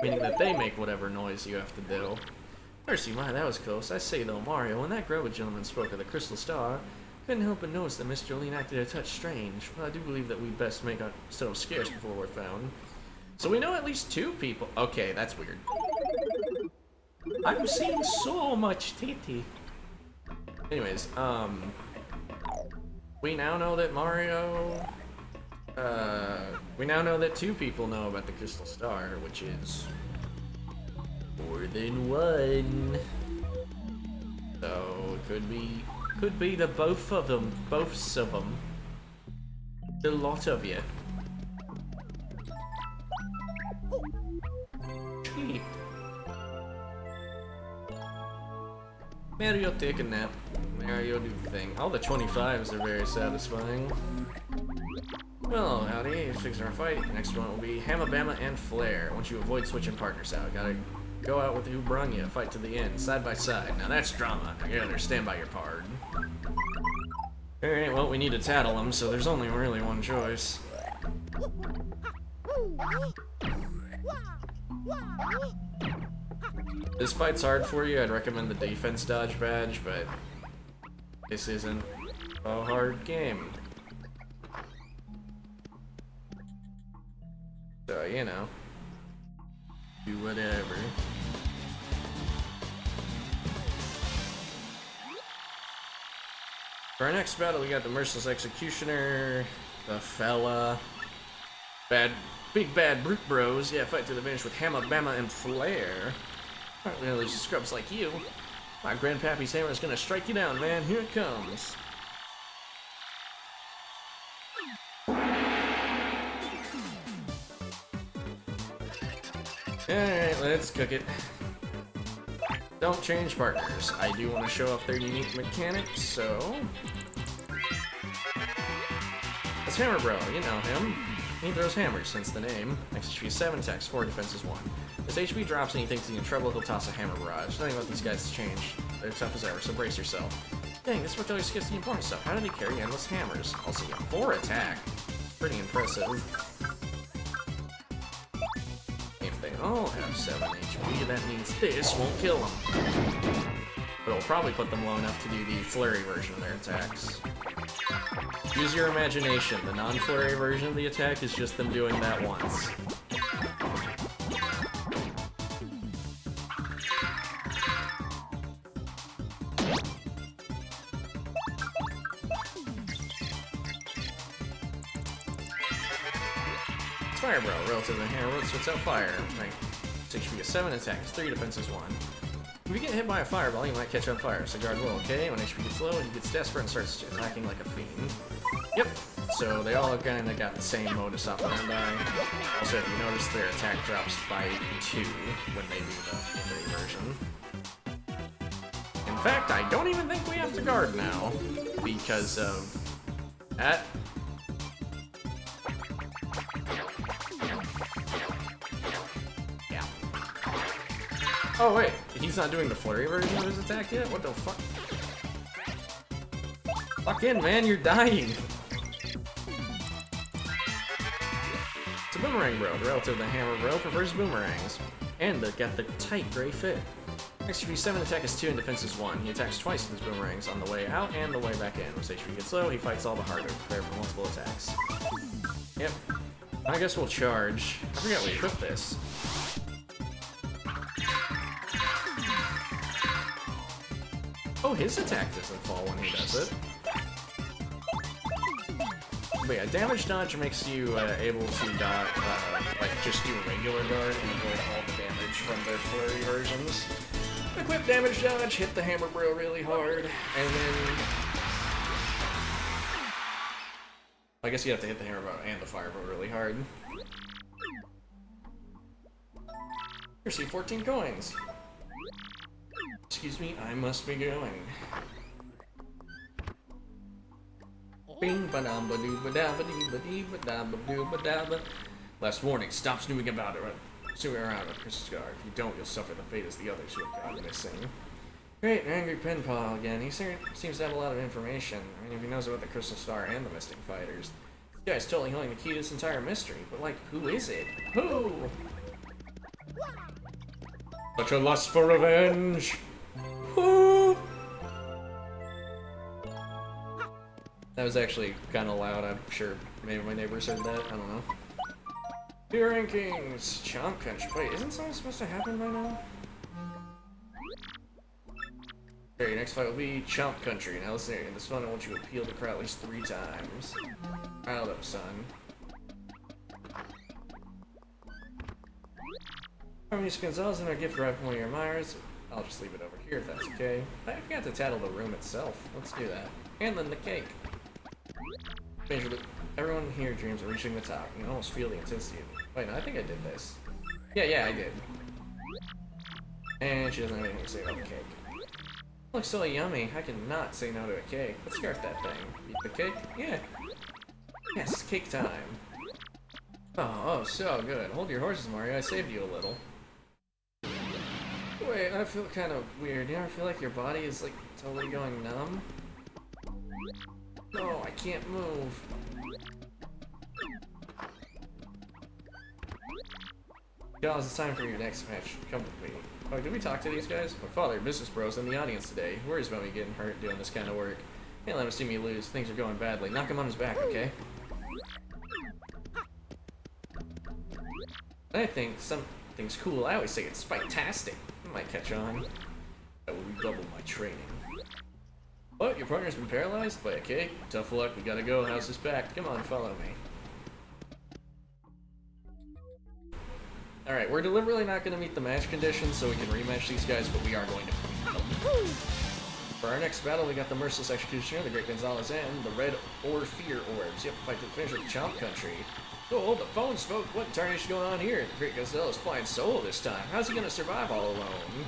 Meaning that they make whatever noise you have to do. Mercy, my, that was close. I say though, Mario, when that Grubba gentleman spoke of the Crystal Star, couldn't help but notice that Miss Jolene acted a touch strange. But I do believe that we best make ourselves scarce before we're found. So we know at least 2 people. Okay, that's weird. I'm seeing so much titty. Anyways, we now know that Mario... we now know that 2 people know about the Crystal Star, which is... more than 1. So, it could be the both of them. The lot of you. Cheap. Mario take a nap. Mario do the thing. All the 25s are very satisfying. Well, howdy, he's fixing our fight. The next one will be Hamma Bamma and Flare. Once you avoid switching partners out, gotta go out with who brung you, fight to the end, side by side. Now that's drama. I gotta stand by your part. Alright, well, we need to tattle him, so there's only really one choice. This fight's hard for you. I'd recommend the defense dodge badge, but this isn't a hard game. So, you know, do whatever. For our next battle, we got the Merciless Executioner, the fella, big bad brute bros. Yeah, fight to the finish with Hamma Bamma and Flare. Aren't really scrubs like you. My grandpappy's hammer is gonna strike you down, man. Here it comes. Alright, let's cook it. Don't change partners. I do want to show off their unique mechanics, so... That's Hammer Bro, you know him. He throws hammers, hence the name. Next HP is 7, attacks 4, defense is 1. His HP drops and he thinks he's in trouble, he'll toss a hammer barrage. Nothing about these guys has changed. They're tough as ever, so brace yourself. Dang, this what always gets the important stuff. How do they carry endless hammers? Also, yeah, 4 attack. Pretty impressive. If they all have 7 HP, that means this won't kill them. But it'll probably put them low enough to do the flurry version of their attacks. Use your imagination. The non-flurry version of the attack is just them doing that once. Fire Bro, relative to hammer, switch out fire. Right. 6 HP is 7, attack is 3, defense is 1. If you get hit by a fireball, you might catch on fire, so guard well, okay? When HP gets low, he gets desperate and starts attacking like a fiend. Yep, so they all kind of got the same modus operandi. Also, if you notice, their attack drops by 2 when they do the free version. In fact, I don't even think we have to guard now, because of that. Oh wait, he's not doing the flurry version of his attack yet? What the fuck? Fuck in, man, you're dying! It's a boomerang bro, the relative to the hammer bro prefers boomerangs. And they've got the tight gray fit. HP 7, attack is 2, and defense is 1. He attacks twice with his boomerangs on the way out and the way back in. When his HP gets low, he fights all the harder. Prepare for multiple attacks. Yep. I guess we'll charge. I forgot we equipped this. Oh, his attack doesn't fall when he does it. But yeah, damage dodge makes you able to dodge, like just do a regular guard and avoid all the damage from their flurry versions. Equip damage dodge, hit the hammer bro really hard, and then... I guess you have to hit the hammer bro and the fire bro really hard. Receive 14 coins. Excuse me, I must be going. Bing ba dum ba doo ba da ba dee ba dee ba da ba doo ba da ba. Last warning, stop snooping about it. Snooping around with Crystal Scar. If you don't, you'll suffer the fate as the others who have gone missing. Great, an angry pen pal again. He seems to have a lot of information. I mean, if he knows about the Crystal Star and the Mystic Fighters. This guy's totally holding the key to this entire mystery. But like, who is it? Who? Such a lust for revenge. Who? That was actually kind of loud. I'm sure maybe my neighbors heard that. I don't know. Your rankings. Chomp Country. Wait, isn't something supposed to happen by now? Okay, your next fight will be Chomp Country. Now listen here. In this one, I want you to appeal the crowd at least 3 times. Riled up, son. Miss Gonzalez and our gift arrived from one of your admirers. I'll just leave it over here if that's okay. I forgot to tattle the room itself. Let's do that. And then the cake. Everyone here dreams of reaching the top. You can almost feel the intensity of it. Wait, no, I think I did this. Yeah, I did. And she doesn't have anything to say about the cake. Looks so yummy. I cannot say no to a cake. Let's scarf that thing. Eat the cake? Yeah. Yes, cake time. Oh, so good. Hold your horses, Mario. I saved you a little. Wait, I feel kind of weird. You ever feel like your body is, like, totally going numb? No, I can't move. Guys, it's time for your next match. Come with me. Oh, did we talk to these guys? My father, business bros, in the audience today. He worries about me getting hurt doing this kind of work. Can't let him see me lose. Things are going badly. Knock him on his back, okay? I think something's cool. I always say it's spike-tastic. It might catch on. That will redouble my training. What? Your partner's been paralyzed? By a cake? Tough luck, we gotta go. How's his back? Come on, follow me. Alright, we're deliberately not gonna meet the match conditions so we can rematch these guys, but we are going to beat them. For our next battle, we got the Merciless Executioner, the Great Gonzalez, and the Red or Fear Orbs. You have to fight to the finish with the Chomp Country. Oh, hold the phone, Smoke. What tarnish going on here? The Great Gonzalez is flying solo this time. How's he gonna survive all alone?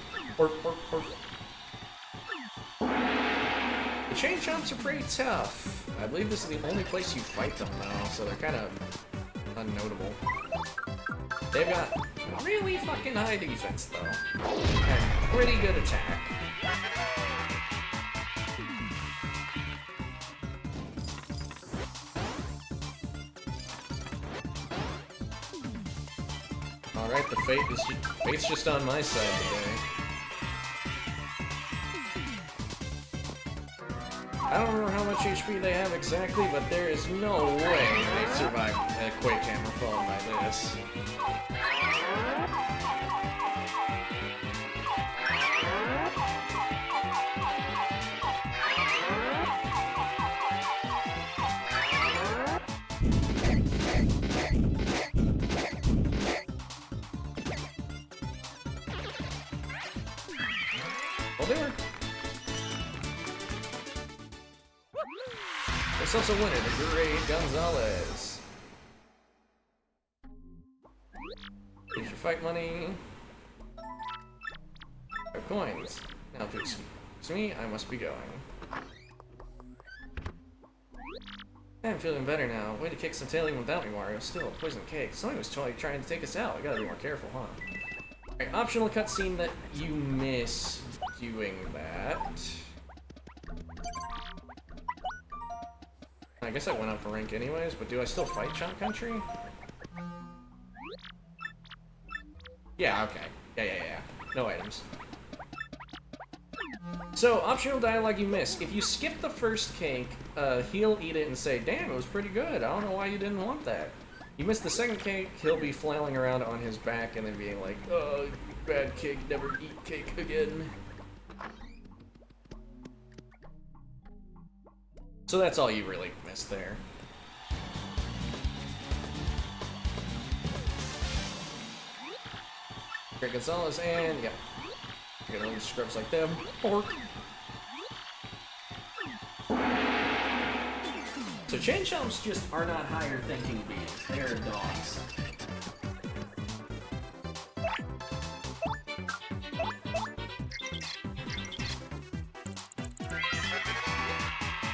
The chain chomps are pretty tough. I believe this is the only place you fight them though, so they're kind of unnotable. They've got really fucking high defense though, and pretty good attack. Alright, the fate's just on my side today. I don't remember how much HP they have exactly, but there is no way they survive a Quake Hammer followed by this. Well, they were... There's also winner, the Great Gonzalez. Here's your fight money. 5 coins. Now, if you excuse me, I must be going. I'm feeling better now. Way to kick some tail even without me, Mario. Still, a poison cake. Somebody was totally trying to take us out. I gotta be more careful, huh? Alright, optional cutscene that you miss doing that. I guess I went up for rank anyways, but do I still fight Chomp Country? Yeah, okay. Yeah. No items. So, optional dialogue you missed. If you skip the first cake, he'll eat it and say, damn, it was pretty good. I don't know why you didn't want that. You missed the second cake, he'll be flailing around on his back and then being like, oh, bad cake, never eat cake again. So that's all you really missed there. Greg Gonzalez, and yeah. Get all these scrubs like them. Pork. So chain chomps just are not higher thinking beings. They are dogs.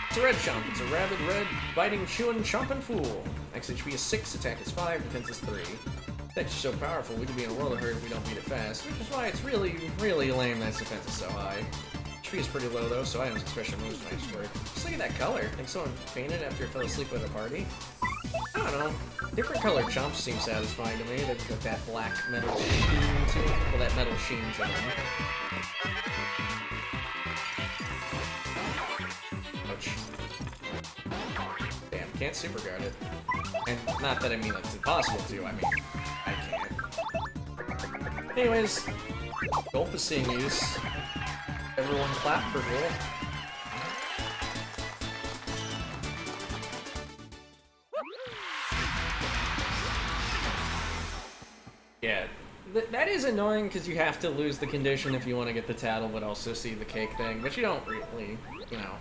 It's a red chomp. It's a rabid, red, biting, chewing, chomping fool. Max HP is 6, attack is 5, defense is 3. That's so powerful, we could be in a world of hurt if we don't beat it fast, which is why it's really, really lame that its defense is so high. HP is pretty low though, so items and special moves might just work. Just look at that color. I think someone fainted after it fell asleep at a party. I don't know. Different colored chomps seem satisfying to me. They've got that black metal sheen to them. Well, that metal sheen to them. Ouch. Damn, can't super guard it. And not that I mean it's impossible to, I mean, I can't. Anyways, Gulp is seeing use. Everyone clap for Gulp. Yeah, that is annoying because you have to lose the condition if you want to get the tattle, but also see the cake thing. But you don't really, you know.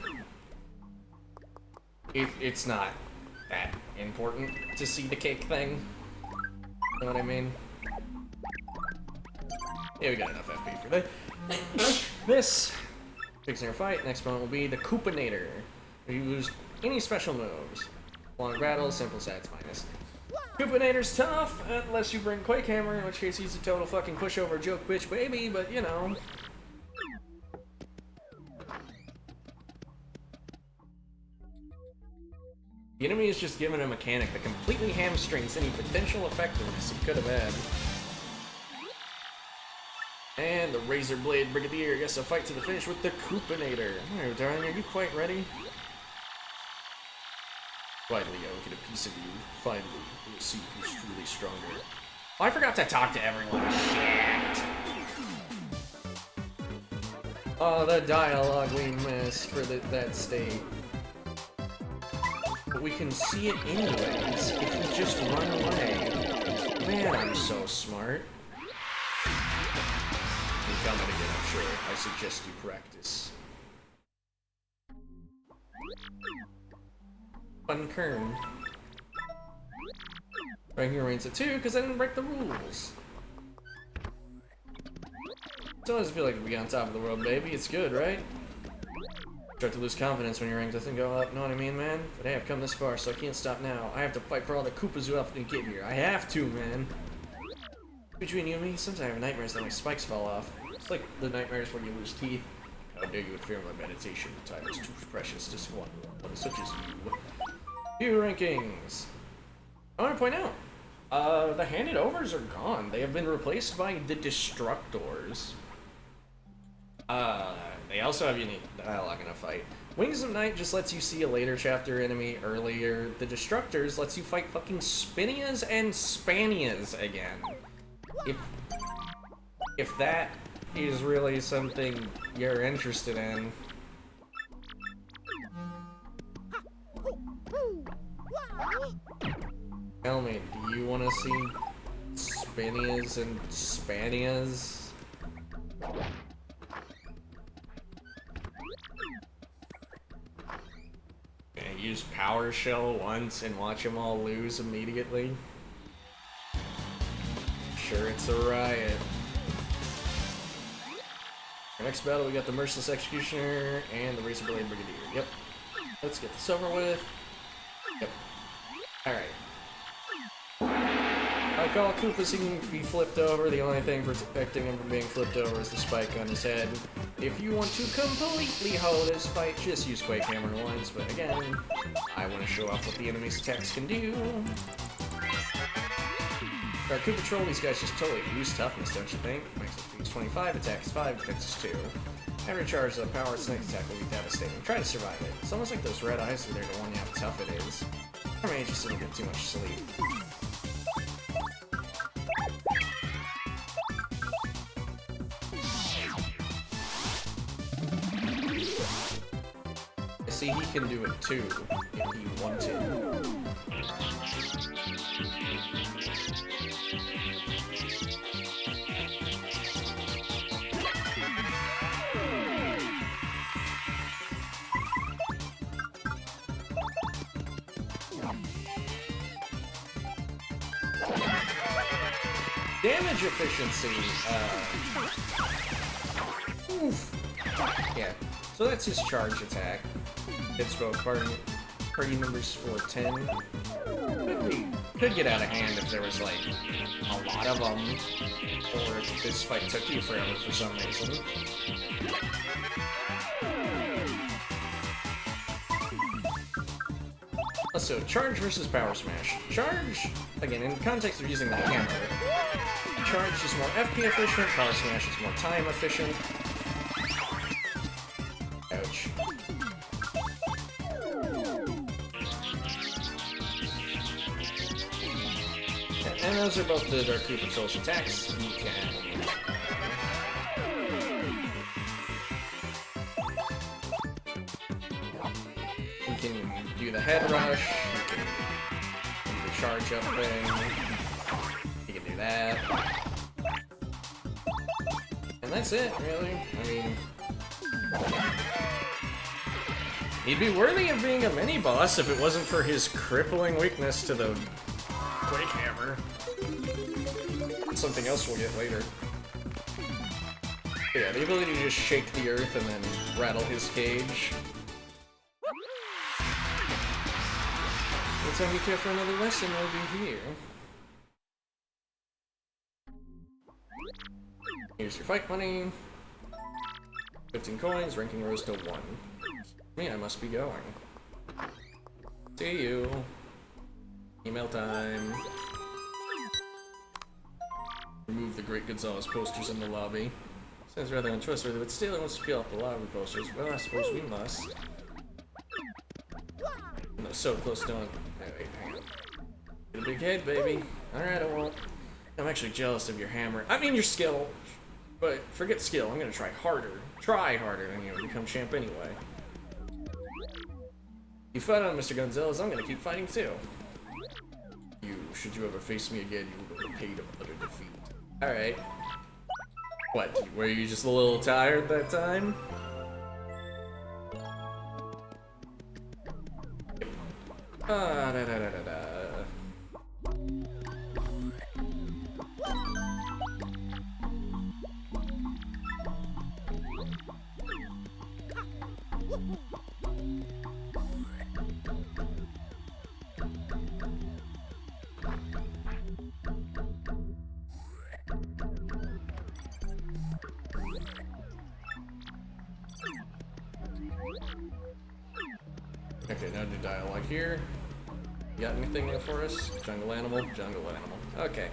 It's not that important to see the cake thing. You know what I mean? Yeah, we got enough FP for that. This fixing our fight. Next one will be the Koopinator. Use any special moves. Long battle, simple stats minus. Koopinator's tough, unless you bring Quake Hammer, in which case he's a total fucking pushover joke bitch baby, but you know. The enemy is just given a mechanic that completely hamstrings any potential effectiveness it could have had. And the Razor Blade Brigadier gets a fight to the finish with the Koopinator. Alright, darling, are you quite ready? Finally, I'll get a piece of you. Finally, we'll see who's truly stronger. Oh, I forgot to talk to everyone. Shit! Oh, the dialogue we missed for that state. But we can see it anyways if we just run away. Man, I'm so smart. You're coming again, I'm sure. I suggest you practice. Fun Kern. Right here reigns at 2 because I didn't break the rules. Sometimes I feel like we on top of the world, baby. It's good, right? Start to lose confidence when your rank doesn't go up, know what I mean, man? But hey, I've come this far, so I can't stop now. I have to fight for all the Koopas who helped me get here. I have to, man. Between you and me, sometimes I have nightmares that my spikes fall off. It's like the nightmares when you lose teeth. How dare you interfere with my meditation? Time is too precious to one such as you. View rankings. I want to point out, the handed overs are gone. They have been replaced by the Destructors. They also have unique dialogue in a fight. Wings of Night just lets you see a later chapter enemy earlier. The Destructors lets you fight fucking Spinias and Spanias again. If that is really something you're interested in. Tell me, do you want to see Spinias and Spanias? Use Power Shell once and watch them all lose immediately? Sure, it's a riot. Our next battle, we got the Merciless Executioner and the Razor Blade Brigadier. Yep. Let's get this over with. Yep. Alright. Like all Koopas, he can be flipped over. The only thing protecting him from being flipped over is the spike on his head. If you want to completely hoe this fight, just use Quake Hammer once. But again, I want to show off what the enemy's attacks can do. Our Koopa Patrol, these guys just totally lose toughness, don't you think? Makes it 25, attack is 5, defense is 2. Every charge of power snake attack will be devastating. Try to survive it. It's almost like those red eyes are there to warn you how tough it is. Or maybe just didn't get too much sleep. See, he can do it too, if he wanted. Damage efficiency, oof. Yeah, so that's his charge attack. Hits both party members for 10. Could get out of hand if there was, like, a lot of them, or if this fight took you forever for some reason. Also, charge versus power smash. Charge, again, in the context of using the hammer, charge is more FP efficient, power smash is more time efficient. Ouch. And those are both the Dark Crew Patrol's attacks. You can do the head rush, you can do the charge up thing, you can do that. And that's it, really. I mean, he'd be worthy of being a mini-boss if it wasn't for his crippling weakness to the Quake Hammer. Something else we'll get later. But yeah, the ability to just shake the earth and then rattle his cage. Anytime you care for another lesson, I'll be here. Here's your fight money. 15 coins, ranking rose to 1. Me, I must be going. See you. Email time. Remove the Great Gonzalez posters in the lobby. Sounds rather untrustworthy, but still, it wants to peel off the lobby posters. Well, I suppose we must. No, so close to on. Wait, hang on. Get a big head, baby. Alright, I won't. I'm actually jealous of your hammer. I mean your skill. But forget skill, I'm gonna try harder. Try harder than you and become champ anyway. You fight on Mr. Gonzalez, I'm gonna keep fighting too. Should you ever face me again, you will repay to utter defeat. Alright. What, were you just a little tired that time? Yep. Da-da-da-da-da. Okay, now do dialogue here. You got anything there for us? Jungle animal? Jungle animal. Okay.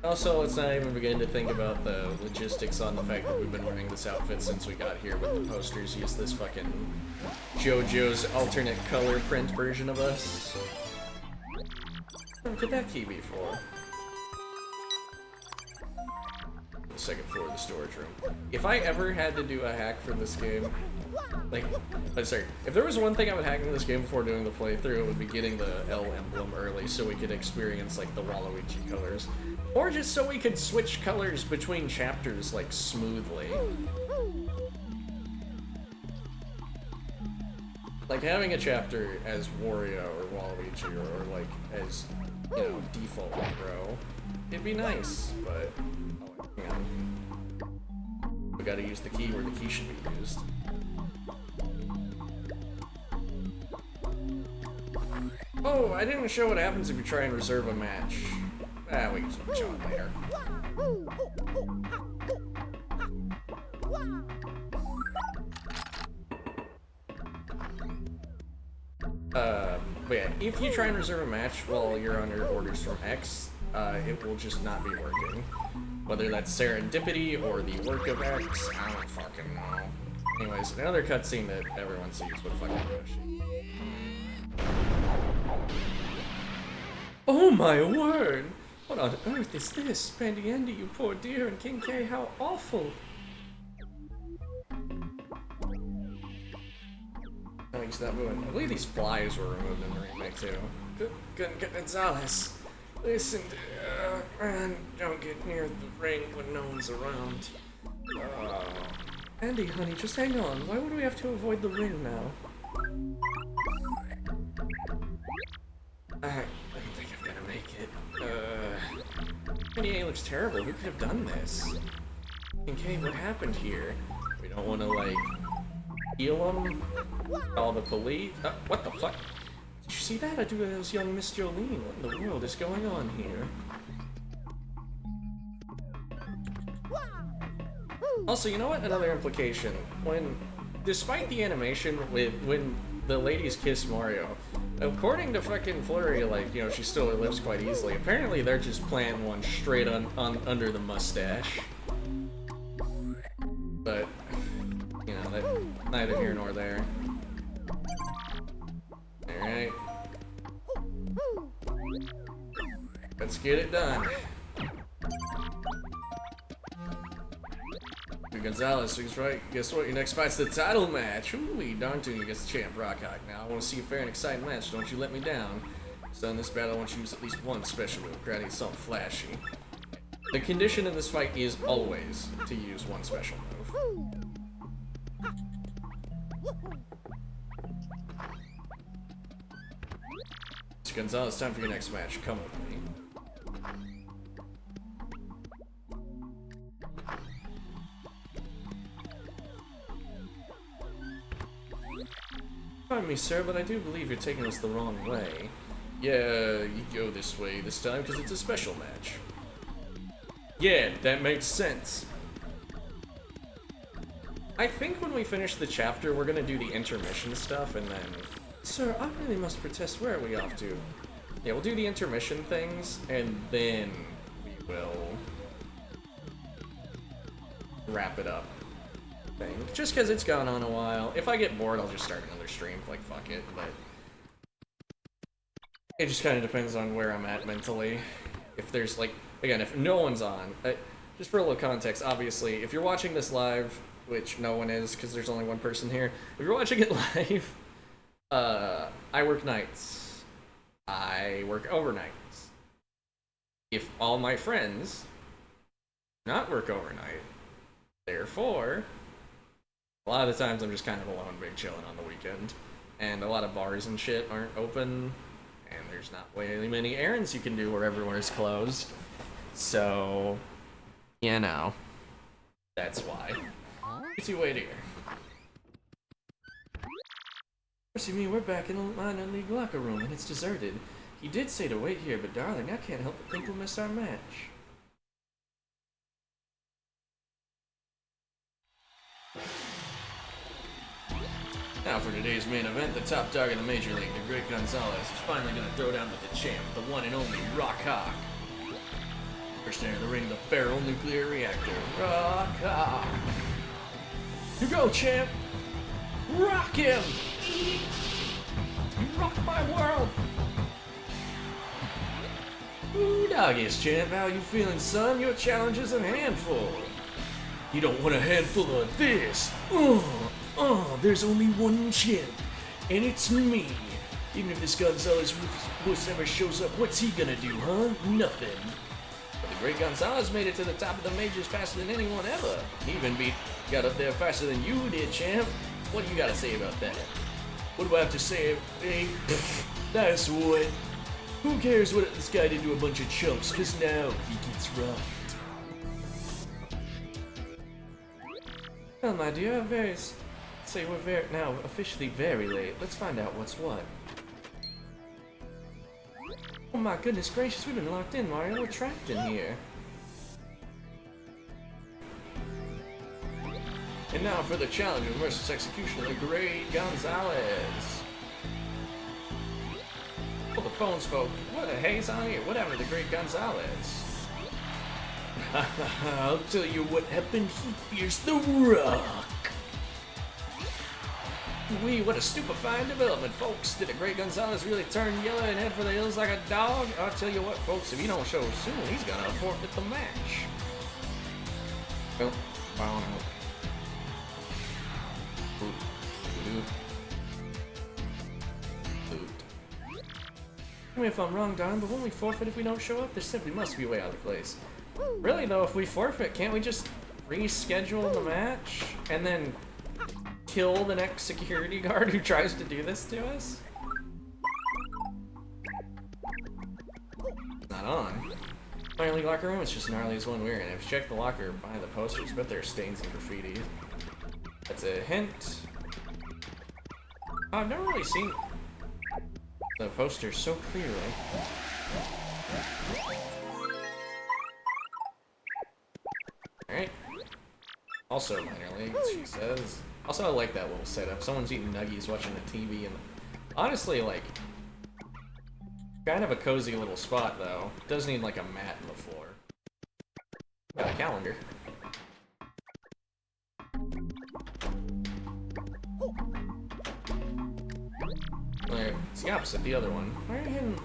Also, let's not even begin to think about the logistics on the fact that we've been wearing this outfit since we got here with the posters. Use this fucking JoJo's alternate color print version of us. What could that key be for? The second floor of the storage room. If I ever had to do a hack for this game, like, I'm sorry, if there was one thing I would hack in this game before doing the playthrough, it would be getting the L emblem early so we could experience, like, the Waluigi colors. Or just so we could switch colors between chapters, like, smoothly. Like, having a chapter as Wario or Waluigi or like, as, you know, default bro, it'd be nice, but, oh, hang on. We gotta use the key where the key should be used. Oh, I didn't show what happens if you try and reserve a match. Ah, we can show it later. But yeah, if you try and reserve a match while you're under orders from X, it will just not be working. Whether that's serendipity or the work of X, I don't fucking know. Anyways, another cutscene that everyone sees with fucking Yoshi. Oh my word! What on earth is this? Bandy Andy, you poor dear, and King K, how awful! Oh, he's not moving. I believe these flies were removed in the remake too. Gonzalez, listen, man, don't get near the ring when no one's around. Andy, honey, just hang on. Why would we have to avoid the ring now? I don't think I'm gonna make it. Bandy looks terrible. Who could have done this? Okay, what happened here? We don't want to, like, heal him? Call the police? What the fuck? Did you see that? I do that was young Miss Jolene. What in the world is going on here? Also, you know what? Another implication. Despite the animation when the ladies kiss Mario, according to fucking Flurry, like, you know, she still lives quite easily. Apparently, they're just playing one straight on under the mustache. But, you know, that neither here nor there. Alright. Let's get it done. Gonzalez, he's right. Guess what? Your next fight's the title match. Ooh, darn tootin' against the champ, Rockhawk. Now, I want to see a fair and exciting match. Don't you let me down. So in this battle, I want you to use at least one special move. Granted, something flashy. The condition in this fight is always to use one special move. So Gonzalez, time for your next match. Come with me. Pardon me, sir, but I do believe you're taking us the wrong way. Yeah, you go this way this time because it's a special match. Yeah, that makes sense. I think when we finish the chapter, we're gonna do the intermission stuff and then... Sir, I really must protest. Where are we off to? Yeah, we'll do the intermission things and then we will wrap it up. Just because it's gone on a while. If I get bored, I'll just start another stream. Like, fuck it. But it just kind of depends on where I'm at mentally. If there's, like, again, if no one's on, just for a little context, obviously, if you're watching this live, which no one is because there's only one person here, if you're watching it live, I work nights. I work overnights. If all my friends not work overnight, therefore... a lot of the times I'm just kind of alone, big chilling on the weekend. And a lot of bars and shit aren't open. And there's not really many errands you can do where everywhere is closed. So, you know, that's why. TTYD here. Mercy me, we're back in the minor league locker room and it's deserted. He did say to wait here, but darling, I can't help but think we'll miss our match. Now for today's main event, the top dog in the Major League, the Great Gonzalez, is finally going to throw down with the champ, the one and only Rockhawk. First enter the ring, the feral nuclear reactor, Rockhawk. You go, champ! Rock him! You rock my world! Ooh, doggies, champ, how you feeling, son? Your challenge is a handful. You don't want a handful of this! There's only one champ, and it's me. Even if this Gonzalez wuss ever shows up, what's he gonna do, huh? Nothing. But the Great Gonzalez made it to the top of the majors faster than anyone ever. He even got up there faster than you did, champ. What do you gotta say about that? What do I have to say? Hey, that's what. Who cares what this guy did to a bunch of chumps, cause now he gets rocked. Well, my dear, we're now officially very late. Let's find out what's what. Oh my goodness gracious, we've been locked in, Mario. We're trapped in here. And now for the challenge of merciless execution of the Great Gonzalez. the phones, folk. What a haze on here. What happened to the great Gonzalez? I'll tell you what happened. He pierced the rock. Wee, what a stupefying development, folks. Did the great Gonzalez really turn yellow and head for the hills like a dog? I'll tell you what, folks, if he don't show soon, he's gonna forfeit the match. Well, bow out. Tell me if I'm wrong, Don, but won't we forfeit if we don't show up? There simply must be a way out of the place. Really, though, if we forfeit, can't we just reschedule the match and then kill the next security guard who tries to do this to us? Not on. Finally, locker room, it's just gnarly as one we're in. If you check the locker behind the posters, but there are stains and graffiti. That's a hint. I've never really seen the poster so clearly. Alright. Also minor leagues, she says. Also, I like that little setup. Someone's eating nuggies, watching the TV, and honestly, like, kind of a cozy little spot, though. Does need, like, a mat on the floor. Got a calendar. It's the opposite, the other one. Why are you hidden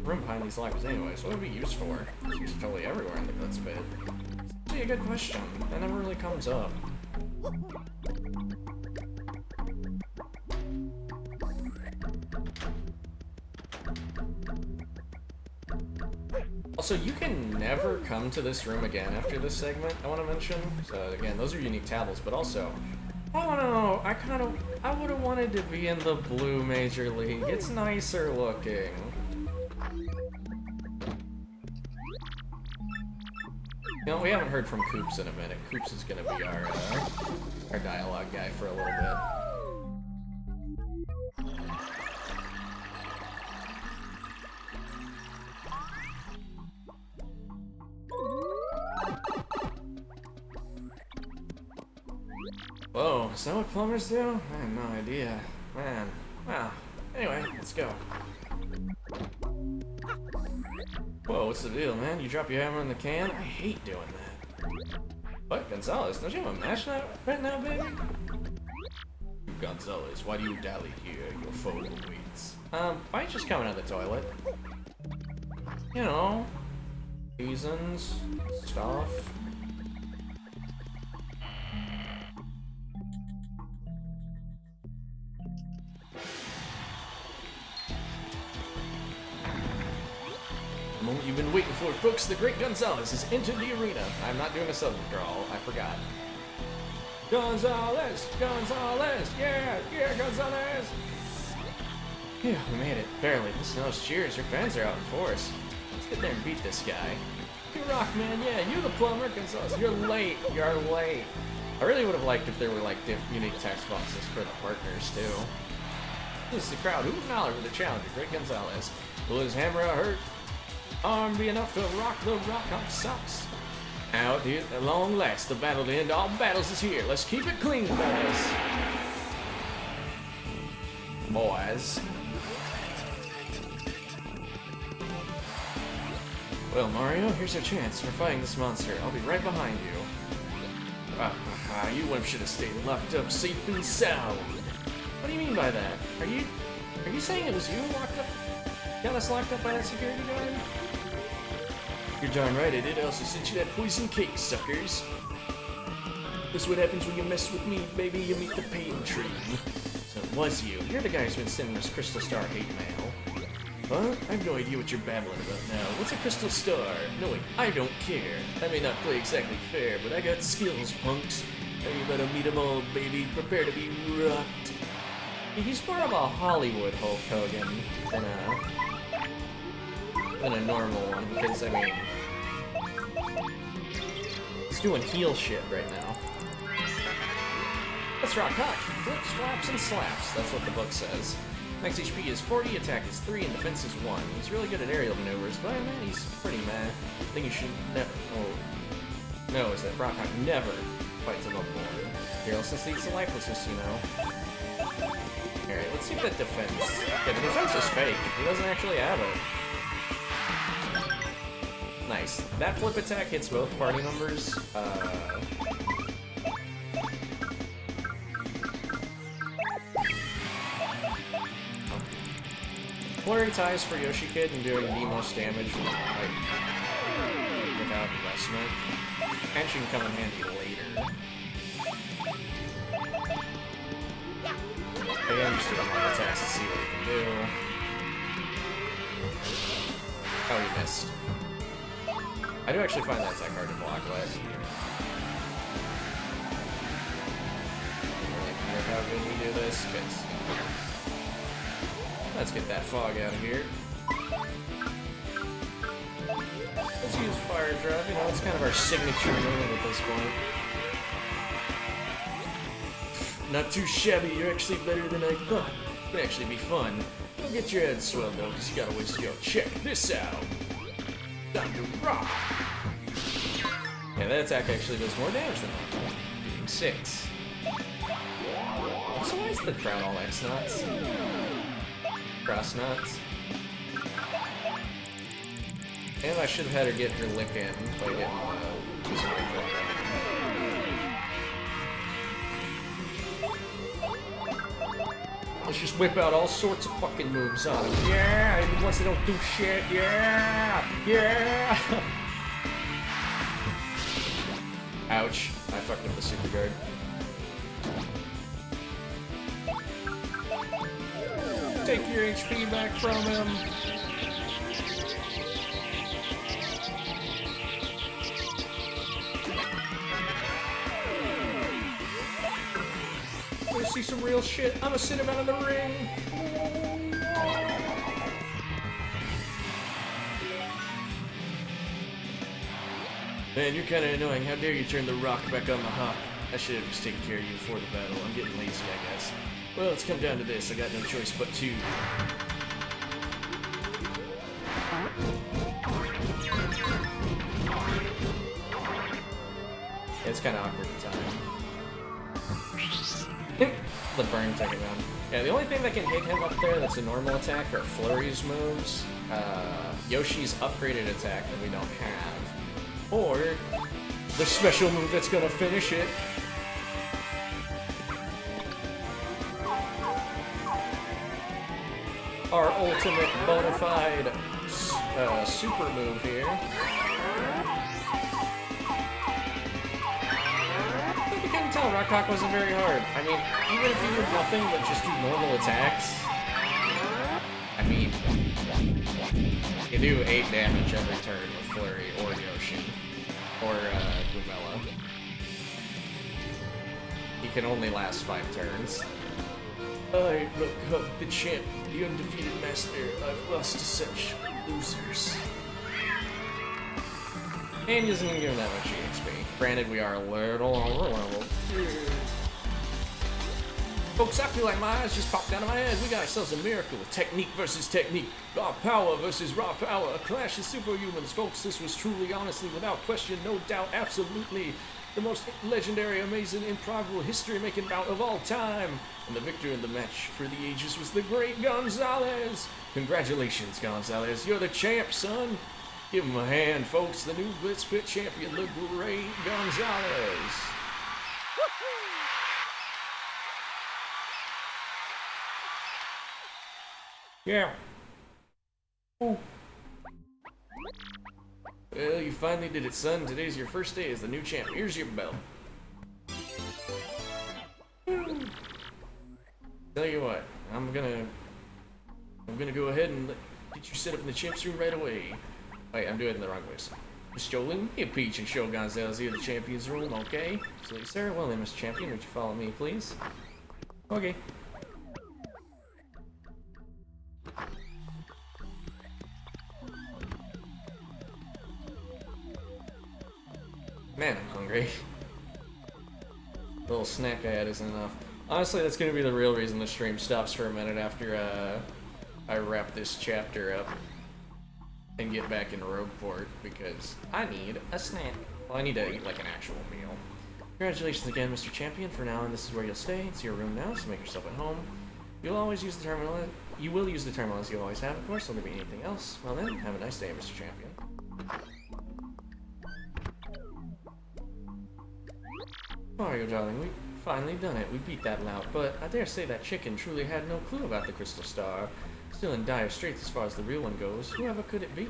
room behind these lockers anyways? What would it be used for? It's totally everywhere in the Glitz pit. It's actually a good question. That never really comes up. Also, you can never come to this room again after this segment, I want to mention. So again, those are unique tables, but also, I don't know, I would have wanted to be in the blue Major League. It's nicer looking. You know, we haven't heard from Coops in a minute. Coops is gonna be our dialogue guy for a little bit. Whoa, is that what plumbers do? I have no idea. Man, wow. Anyway, let's go. Whoa, what's the deal, man? You drop your hammer in the can? I hate doing that. What, Gonzalez? Don't you have a match right now, baby? Gonzalez, why do you dally here? Your foe waits. Why are you just coming out of the toilet? You know, seasons, stuff. The moment you've been waiting for, folks. The great Gonzalez has entered the arena. I'm not doing a southern drawl. I forgot. Gonzalez! Gonzalez! Yeah! Yeah, Gonzalez! Phew, we made it. Barely. Listen to those cheers. Your fans are out in force. Let's get there and beat this guy. You rock, man. Yeah, you the plumber, Gonzalez. You're late. You're late. I really would have liked if there were, like, unique text boxes for the partners, too. This is the crowd. Who would holler for the challenger? Great Gonzalez. Will his hammer hurt? Arm be enough to rock the rock hot socks. Out here, at long last, the battle to end all battles is here. Let's keep it clean, boys. Boys. Well, Mario, here's your chance. We're fighting this monster. I'll be right behind you. You wimp should have stayed locked up safe and sound. What do you mean by that? Are you saying it was you who locked up? Got us locked up by that security guard? You're darn right I did. I also sent you that poison cake, suckers. This is what happens when you mess with me, baby. You meet the pain tree. So it was you. You're the guy who's been sending us Crystal Star hate mail. Huh? I have no idea what you're babbling about now. What's a Crystal Star? No, wait, I don't care. I may not play exactly fair, but I got skills, punks. And you better meet 'em all, baby. Prepare to be rocked. He's more of a Hollywood Hulk Hogan than a normal one, because, I mean, he's doing heel shit right now. Let's rock hot. Flips, flaps, and slaps. That's what the book says. Max HP is 40, attack is 3, and defense is 1. He's really good at aerial maneuvers, but I mean, he's pretty meh. I think you should never... Oh. No, is that Brockhawk never fights above board. Fearlessness leads to lifelessness, you know. Alright, let's see that defense. Yeah, the defense is fake. He doesn't actually have it. Nice. That flip attack hits both party members. Flurry ties for Yoshi Kid and doing the most damage like, without investment. And she can come in handy later. Again, just doing more attacks to see what he can do. Oh, he missed. I do actually find that attack hard to block, but look how good we do this. Let's get that fog out of here. Let's use Fire Drop, you know, it's kind of our signature move at this point. Not too shabby, you're actually better than I thought. It could actually be fun. Don't get your head swelled though, because you gotta waste your check this out. Time to rock! Yeah, that attack actually does more damage than that. Doing 6. So why is the crowd all X-Knots? Cross knots. And I should have had her get her lick in by getting using my Let's just whip out all sorts of fucking moves on them. Yeah! Even once they don't do shit. Yeah! Yeah! Ouch. I fucked up the super guard. Take your HP back from him. I'm gonna see some real shit. I'm gonna sit him out of the ring. Man, you're kinda annoying. How dare you turn the rock back on the hawk? I should have just taken care of you before the battle. I'm getting lazy, I guess. Well, it's come down to this. I got no choice but to. It's kind of awkward at time. The burn take it down. Yeah, the only thing that can hit him up there that's a normal attack are Flurry's moves, Yoshi's upgraded attack that we don't have, or the special move that's gonna finish it. Our ultimate bona fide super move here. I think you couldn't tell Rock Hawk wasn't very hard. I mean, even if you did nothing but just do normal attacks, I mean, you do 8 damage every turn with Flurry or Yoshi or Gumella. He can only last 5 turns. I, Rock Hawk, the champ, the undefeated master. I've lost to such losers. And he doesn't even give him that much HP. Granted, we are a little over level. Folks, I feel like my eyes just popped out of my head. We got ourselves a miracle. Technique versus technique. Raw power versus raw power. A clash of superhumans. Folks, this was truly, honestly, without question, no doubt, absolutely the most legendary, amazing, improbable, history-making bout of all time. And the victor in the match for the ages was the great Gonzalez. Congratulations, Gonzalez. You're the champ, son. Give him a hand, folks. The new Glitz Pit champion, the great Gonzalez. Yeah. Ooh. Well, you finally did it, son. Today's your first day as the new champ. Here's your belt. Tell you what, I'm gonna go ahead and get you set up in the champ's room right away. Wait, I'm doing it in the wrong way. Miss Jolene, be a peach and show Gonzalez here the champion's room, okay? So, sir, well then, Mr. Champion, would you follow me, please? Okay. Man, I'm hungry. The little snack I had isn't enough. Honestly, that's gonna be the real reason the stream stops for a minute after I wrap this chapter up and get back in Rogueport, because I need a snack. Well, I need to eat like an actual meal. Congratulations again, Mr. Champion. For now on, this is where you'll stay. It's your room now, so make yourself at home. You'll always use the terminal. You will use the terminal as you always have, of course. Will there be anything else? Well then, have a nice day, Mr. Champion. Mario, darling, we've finally done it. We beat that lout, but I dare say that chicken truly had no clue about the crystal star. Still in dire straits as far as the real one goes. Whoever could it be?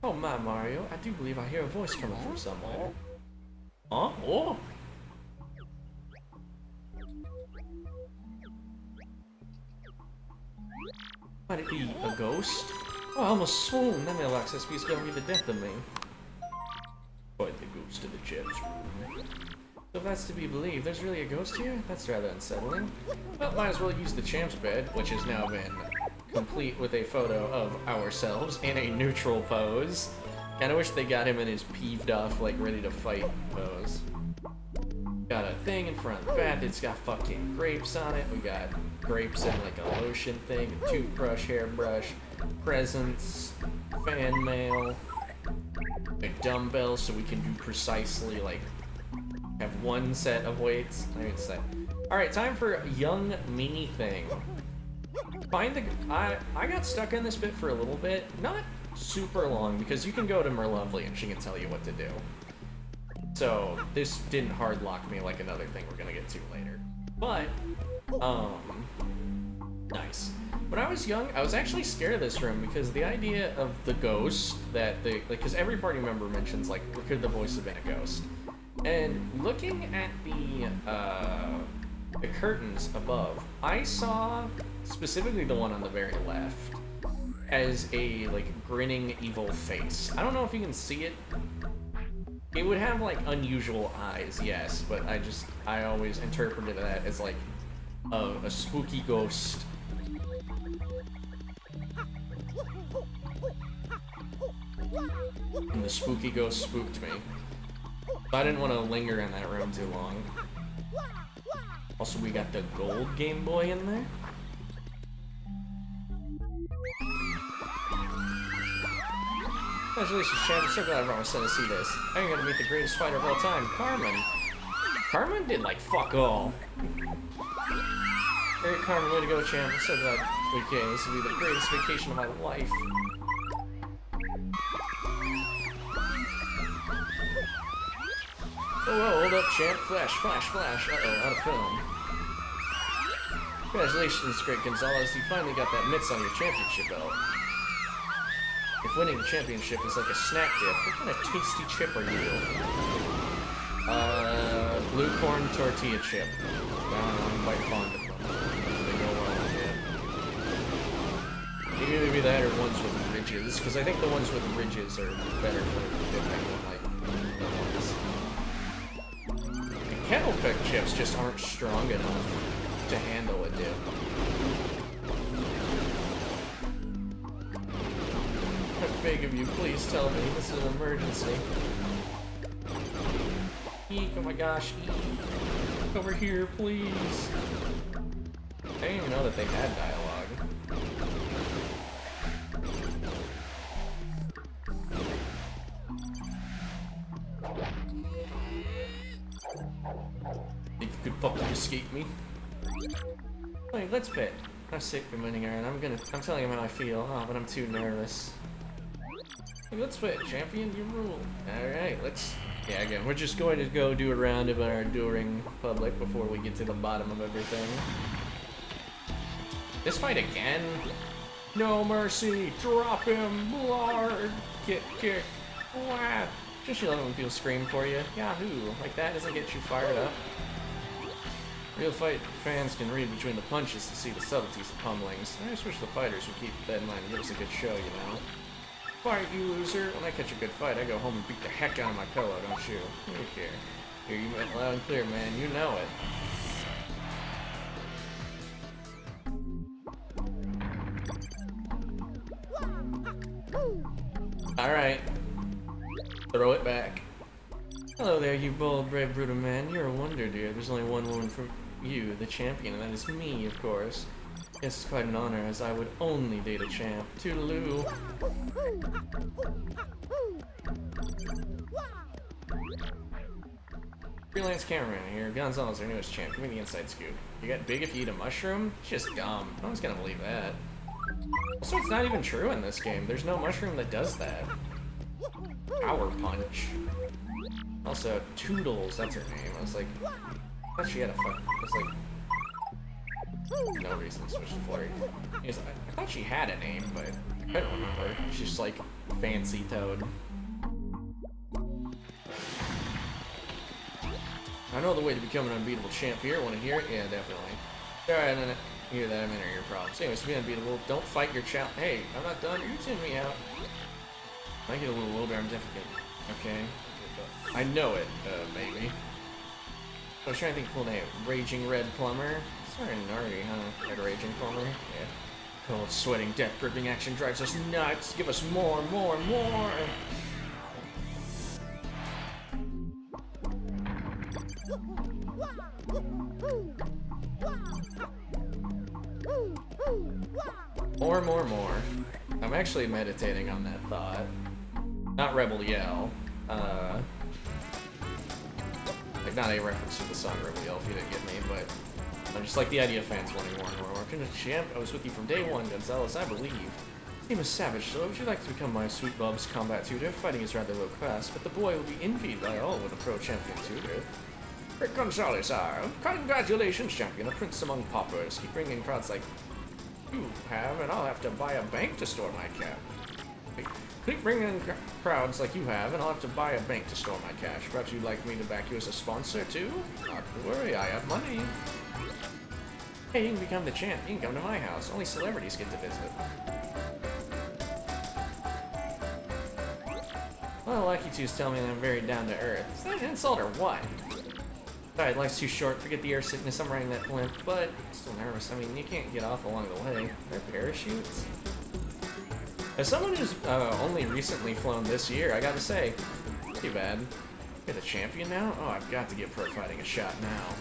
Oh my, Mario, I do believe I hear a voice coming from somewhere. Huh? Oh! Might it be a ghost? Oh, I almost swooned. That mailbox SB is gonna be the death of me. Quite the ghost of the chips. So if that's to be believed, there's really a ghost here? That's rather unsettling. Well, might as well use the champ's bed, which has now been complete with a photo of ourselves in a neutral pose. Kinda wish they got him in his peeved off, like, ready to fight pose. Got a thing in front of the bath, it's got fucking grapes on it. We got grapes and like a lotion thing, a toothbrush, hairbrush, presents, fan mail, a dumbbell so we can do precisely like have one set of weights. Alright, time for a young me thing. I got stuck in this bit for a little bit, not super long, because you can go to Merlovely and she can tell you what to do. So, this didn't hard lock me like another thing we're gonna get to later. But, nice. When I was young, I was actually scared of this room because the idea of the ghost that because every party member mentions, like, could the voice have been a ghost? And looking at the curtains above, I saw, specifically the one on the very left, as a, like, grinning evil face. I don't know if you can see it. It would have, like, unusual eyes, yes, but I always interpreted that as, like, a spooky ghost. And the spooky ghost spooked me. So I didn't want to linger in that room too long. Also, we got the gold Game Boy in there. Congratulations, champ. I'm so glad I brought my son to see this. Now you're gonna meet the greatest fighter of all time, Carmen. Carmen did, like, fuck all. Great, Carmen, way to go, champ. I'm so glad we came. This will be the greatest vacation of my life. Oh, hold up, champ. Flash, flash, flash. Uh-oh, out of film. Congratulations, Great Gonzalez. You finally got that mitts on your championship belt. If winning the championship is like a snack dip, what kind of tasty chip are you? Blue corn tortilla chip. I'm quite fond of them. They go well, yeah. Maybe it'd be that or ones with ridges, because I think the ones with ridges are better for dipping than, like, the ones. The kettle cooked chips just aren't strong enough to handle a dip. I beg of you, please tell me this is an emergency. Eek, oh my gosh, eek. Over here, please. I didn't even know that they had dialogue. Think you could fucking escape me? Wait, let's bet. I'm sick of winning, Aaron. I'm telling him how I feel. Oh, but I'm too nervous. Hey, let's fit, champion, you rule. Alright, yeah, again, we're just going to go do a round of our during public before we get to the bottom of everything. This fight again? No mercy! Drop him! Blard! Kick, kick! Wow! Just you love when people scream for you. Yahoo! Like that doesn't get you fired up. Real fight fans can read between the punches to see the subtleties of pummelings. I just wish the fighters would keep that in mind and give us a good show, you know? Fight, you loser! When I catch a good fight, I go home and beat the heck out of my pillow, don't you? You care. Here, you went loud and clear, man. You know it. Alright. Throw it back. Hello there, you bold, brave, brutal man. You're a wonder, dear. There's only one woman for you, the champion, and that is me, of course. Yes, it's quite an honor, as I would only date a champ. Toodaloo. freelance cameraman here. Gonzalez, our newest champ. Give me the inside scoop. You get big if you eat a mushroom? It's just dumb. No one's gonna believe that. Also, it's not even true in this game. There's no mushroom that does that. Power Punch. Also, Toodles, that's her name. I was like, I thought she had a fuck. I was like, no reason to switch to Flurry. I thought she had a name, but I don't remember. She's just like Fancy Toad. I know the way to become an unbeatable champ here. Want to hear it? Yeah, definitely. Alright, then hear that I'm entering your problems. Anyways, to be unbeatable, don't fight your challenge. Hey, I'm not done. You're tuning me out. I get a little bit, I'm difficult. Okay. I know it, maybe. I was trying to think cool name. Raging Red Plumber. Sorry, gnarly, huh? Red Raging Plumber? Yeah. Cold, sweating, death-gripping action drives us nuts. Give us more, more, more. More, more, more. I'm actually meditating on that thought. Not Rebel Yell. Like, not a reference to the song Rebel Yell if you didn't get me, but I just like the idea of fans wanting more and more. Champ, I was with you from day one, Gonzalez, I believe. Name is Savage, so would you like to become my sweet Bub's combat tutor? Fighting is rather low class, but the boy will be envied by all with a pro champion tutor. Rick Gonzalez, congratulations, champion, a prince among paupers. Keep bringing crowds like you have, and I'll have to buy a bank to store my cap. Keep bringing in crowds like you have, and I'll have to buy a bank to store my cash. Perhaps you'd like me to back you as a sponsor, too? Not to worry, I have money. Hey, you can become the champ. You can come to my house. Only celebrities get to visit. Well, Lucky Two's telling me that I'm very down to earth. Is that an insult or what? Alright, life's too short. Forget the air sickness. I'm riding that blimp, but I'm still nervous. I mean, you can't get off along the way. They're parachutes. As someone who's only recently flown this year, I gotta say, too bad. You're the champion now? Oh, I've got to give pro fighting a shot now.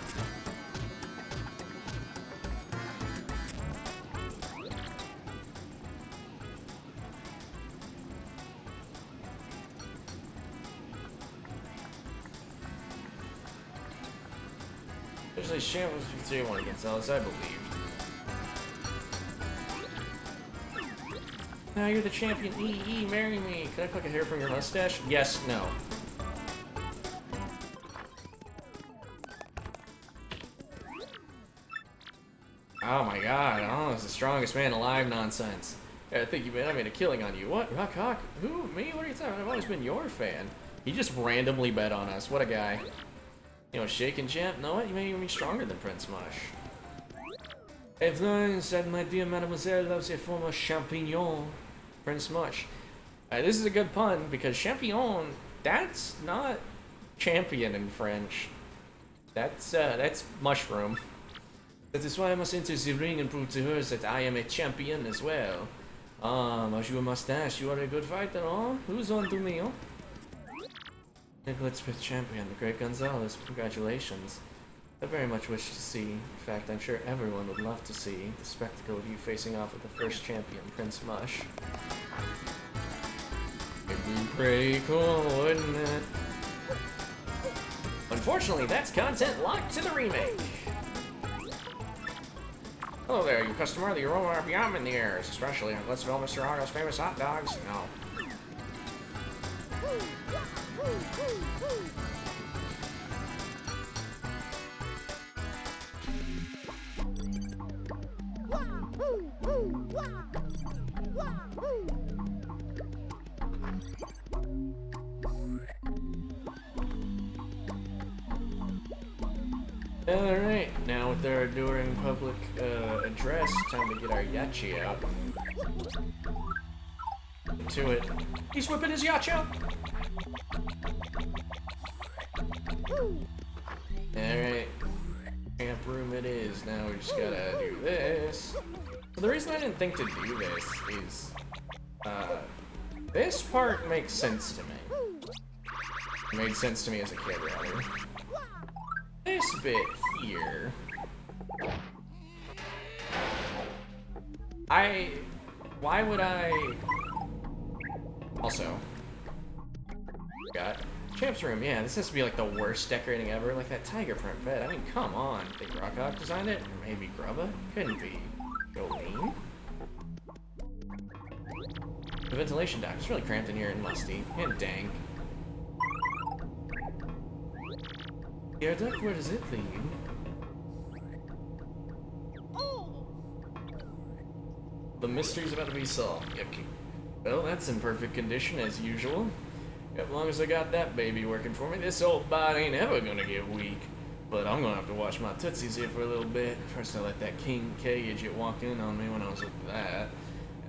Usually champ was 51 against Alice, I believe. Now you're the champion. EE, marry me. Can I pluck a hair from your mustache? Yes, no. Oh my god, oh, it's the strongest man alive nonsense. I think I made a killing on you. What? Rock Hawk? Who? Me? What are you talking about? I've always been your fan. He just randomly bet on us. What a guy. You know, shaking champ? Know what? You may even be stronger than Prince Mush. I've learned that my dear mademoiselle loves a former champignon. Prince Mush. This is a good pun, because champignon, that's not champion in French. That's mushroom. That is why I must enter the ring and prove to her that I am a champion as well. Monsieur Mustache, you are a good fighter, huh? Who's on to me, huh? The Glitz champion, the great Gonzalez. Congratulations. I very much wish to see, in fact, I'm sure everyone would love to see, the spectacle of you facing off with the first champion, Prince Mush. It'd be pretty cool, wouldn't it? Unfortunately, that's content locked to the remake. Hello there, you customer. The aroma are beyond in the airs, especially on Glitzville, Mr. Argo's famous hot dogs. No. Alright, now with our adoring public address, time to get our Yachi out. To it. He's whipping his Yachi out! Alright. Camp room it is. Now we just gotta do this. So the reason I didn't think to do this is, this part makes sense to me. It made sense to me as a kid, rather. This bit here... Why would I... Also... Champ's room, yeah, this has to be like the worst decorating ever, like that tiger print bed. I mean, come on. Think Rockhawk designed it? Or maybe Grubba? Couldn't be. Jolene? The ventilation duct is really cramped in here and musty. And dank. The air duct, where does it lead? The mystery's about to be solved. Yucky. Well, that's in perfect condition as usual. As long as I got that baby working for me, this old body ain't ever gonna get weak. But I'm gonna have to watch my tootsies here for a little bit. First I let that King K idiot walk in on me when I was with that.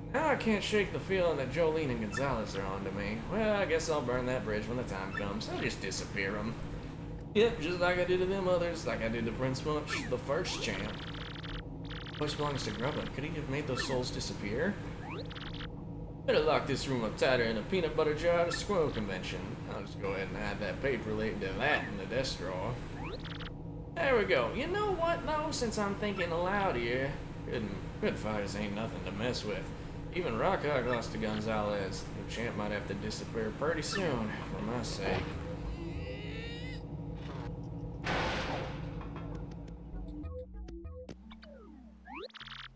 And now I can't shake the feeling that Jolene and Gonzalez are onto me. Well, I guess I'll burn that bridge when the time comes. I'll just disappear them. Yep, just like I did to them others, like I did to Prince Munch, the first champ. Voice belongs to Grubba. Could he have made those souls disappear? Better lock this room up tighter in a peanut butter jar at a squirrel convention. I'll just go ahead and hide that paper related to that in the desk drawer. There we go. You know what, though, since I'm thinking aloud here, good fighters ain't nothing to mess with. Even Rockhawk lost to Gonzalez. The champ might have to disappear pretty soon, for my sake.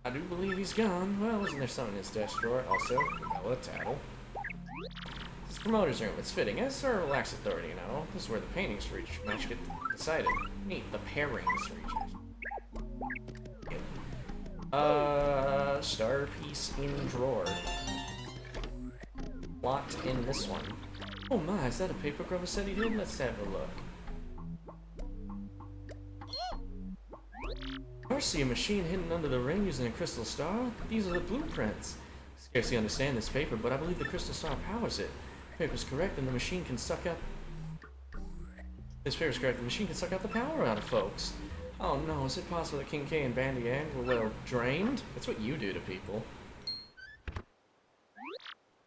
I do believe he's gone. Well, isn't there something in his desk drawer? Also, a towel. This is promoter's room. It's fitting. It's sort of relaxed authority, you know. This is where the paintings for each match get decided. Neat. The pairings for each match. Star piece in drawer. Plot in this one. Oh my, is that a paper Grubba said he did? Let's have a look. I see a machine hidden under the ring using a crystal star. These are the blueprints. I scarcely understand this paper, but I believe the crystal star powers it. If the paper's correct, then the machine can suck out... This paper's correct, the machine can suck out the power out of folks. Oh no, is it possible that King K and Bandy Yang were, well, drained? That's what you do to people.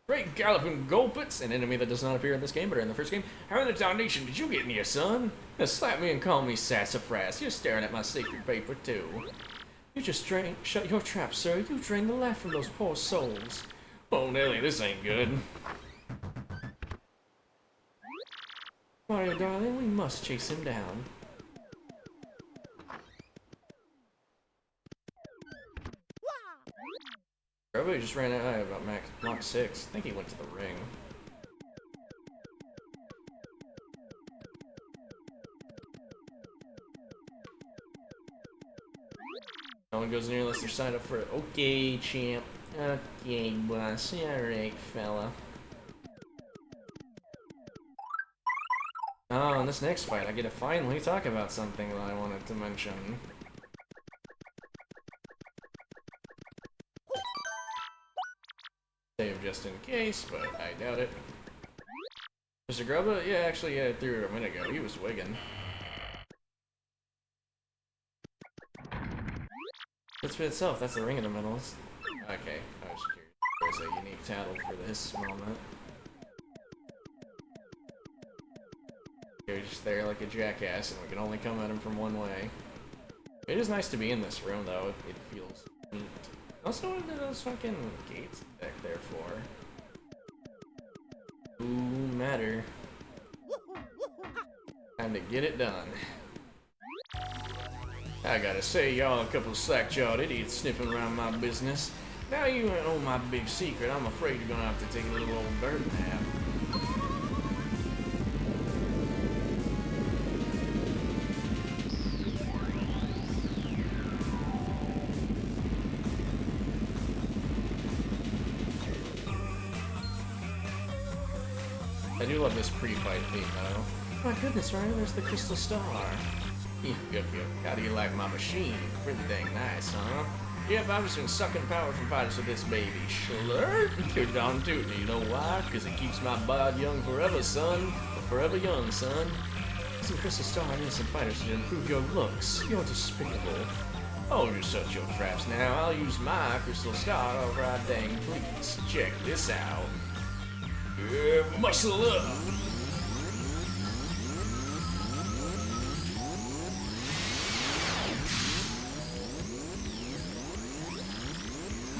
Great galloping Gulpits, an enemy that does not appear in this game, but in the first game. How in the damnation did you get in here, son? Now slap me and call me sassafras. You're staring at my sacred paper, too. You just shut your trap, sir. You drained the life from those poor souls. Oh, Nelly, this ain't good. Mario, darling, we must chase him down. Everybody just ran out about Mach 6. I think he went to the ring. No one goes near unless they're signed up for it. Okay, champ. Okay, boss. Alright, fella. Oh, in this next fight, I get to finally talk about something that I wanted to mention. Save just in case, but I doubt it. Mr. Grubba? Yeah, actually, I threw it a minute ago. He was wigging. It's for itself. That's the ring in the middle. Okay, I was curious. There's a unique title for this moment. You're just there like a jackass, and we can only come at him from one way. It is nice to be in this room, though. It feels neat. Also, what are those fucking gates back there for? Ooh, matter. Time to get it done. I gotta say, y'all a couple of slack-jawed idiots sniffing around my business. Now you know my big secret. I'm afraid you're gonna have to take a little old bird nap. I do love this pre-fight theme, though. My goodness, Ryan, there's the crystal star. Yup. How do you like my machine? Pretty dang nice, huh? Yep, I've just been sucking power from fighters with this baby. Slurp! Tootin' on tootin'. You know why? Because it keeps my bod young forever, son. Forever young, son. Some crystal star needs some fighters to improve your looks. You're despicable. Oh, you shut your traps now. I'll use my crystal star. Alright, dang, please. Check this out. Yeah, muscle up!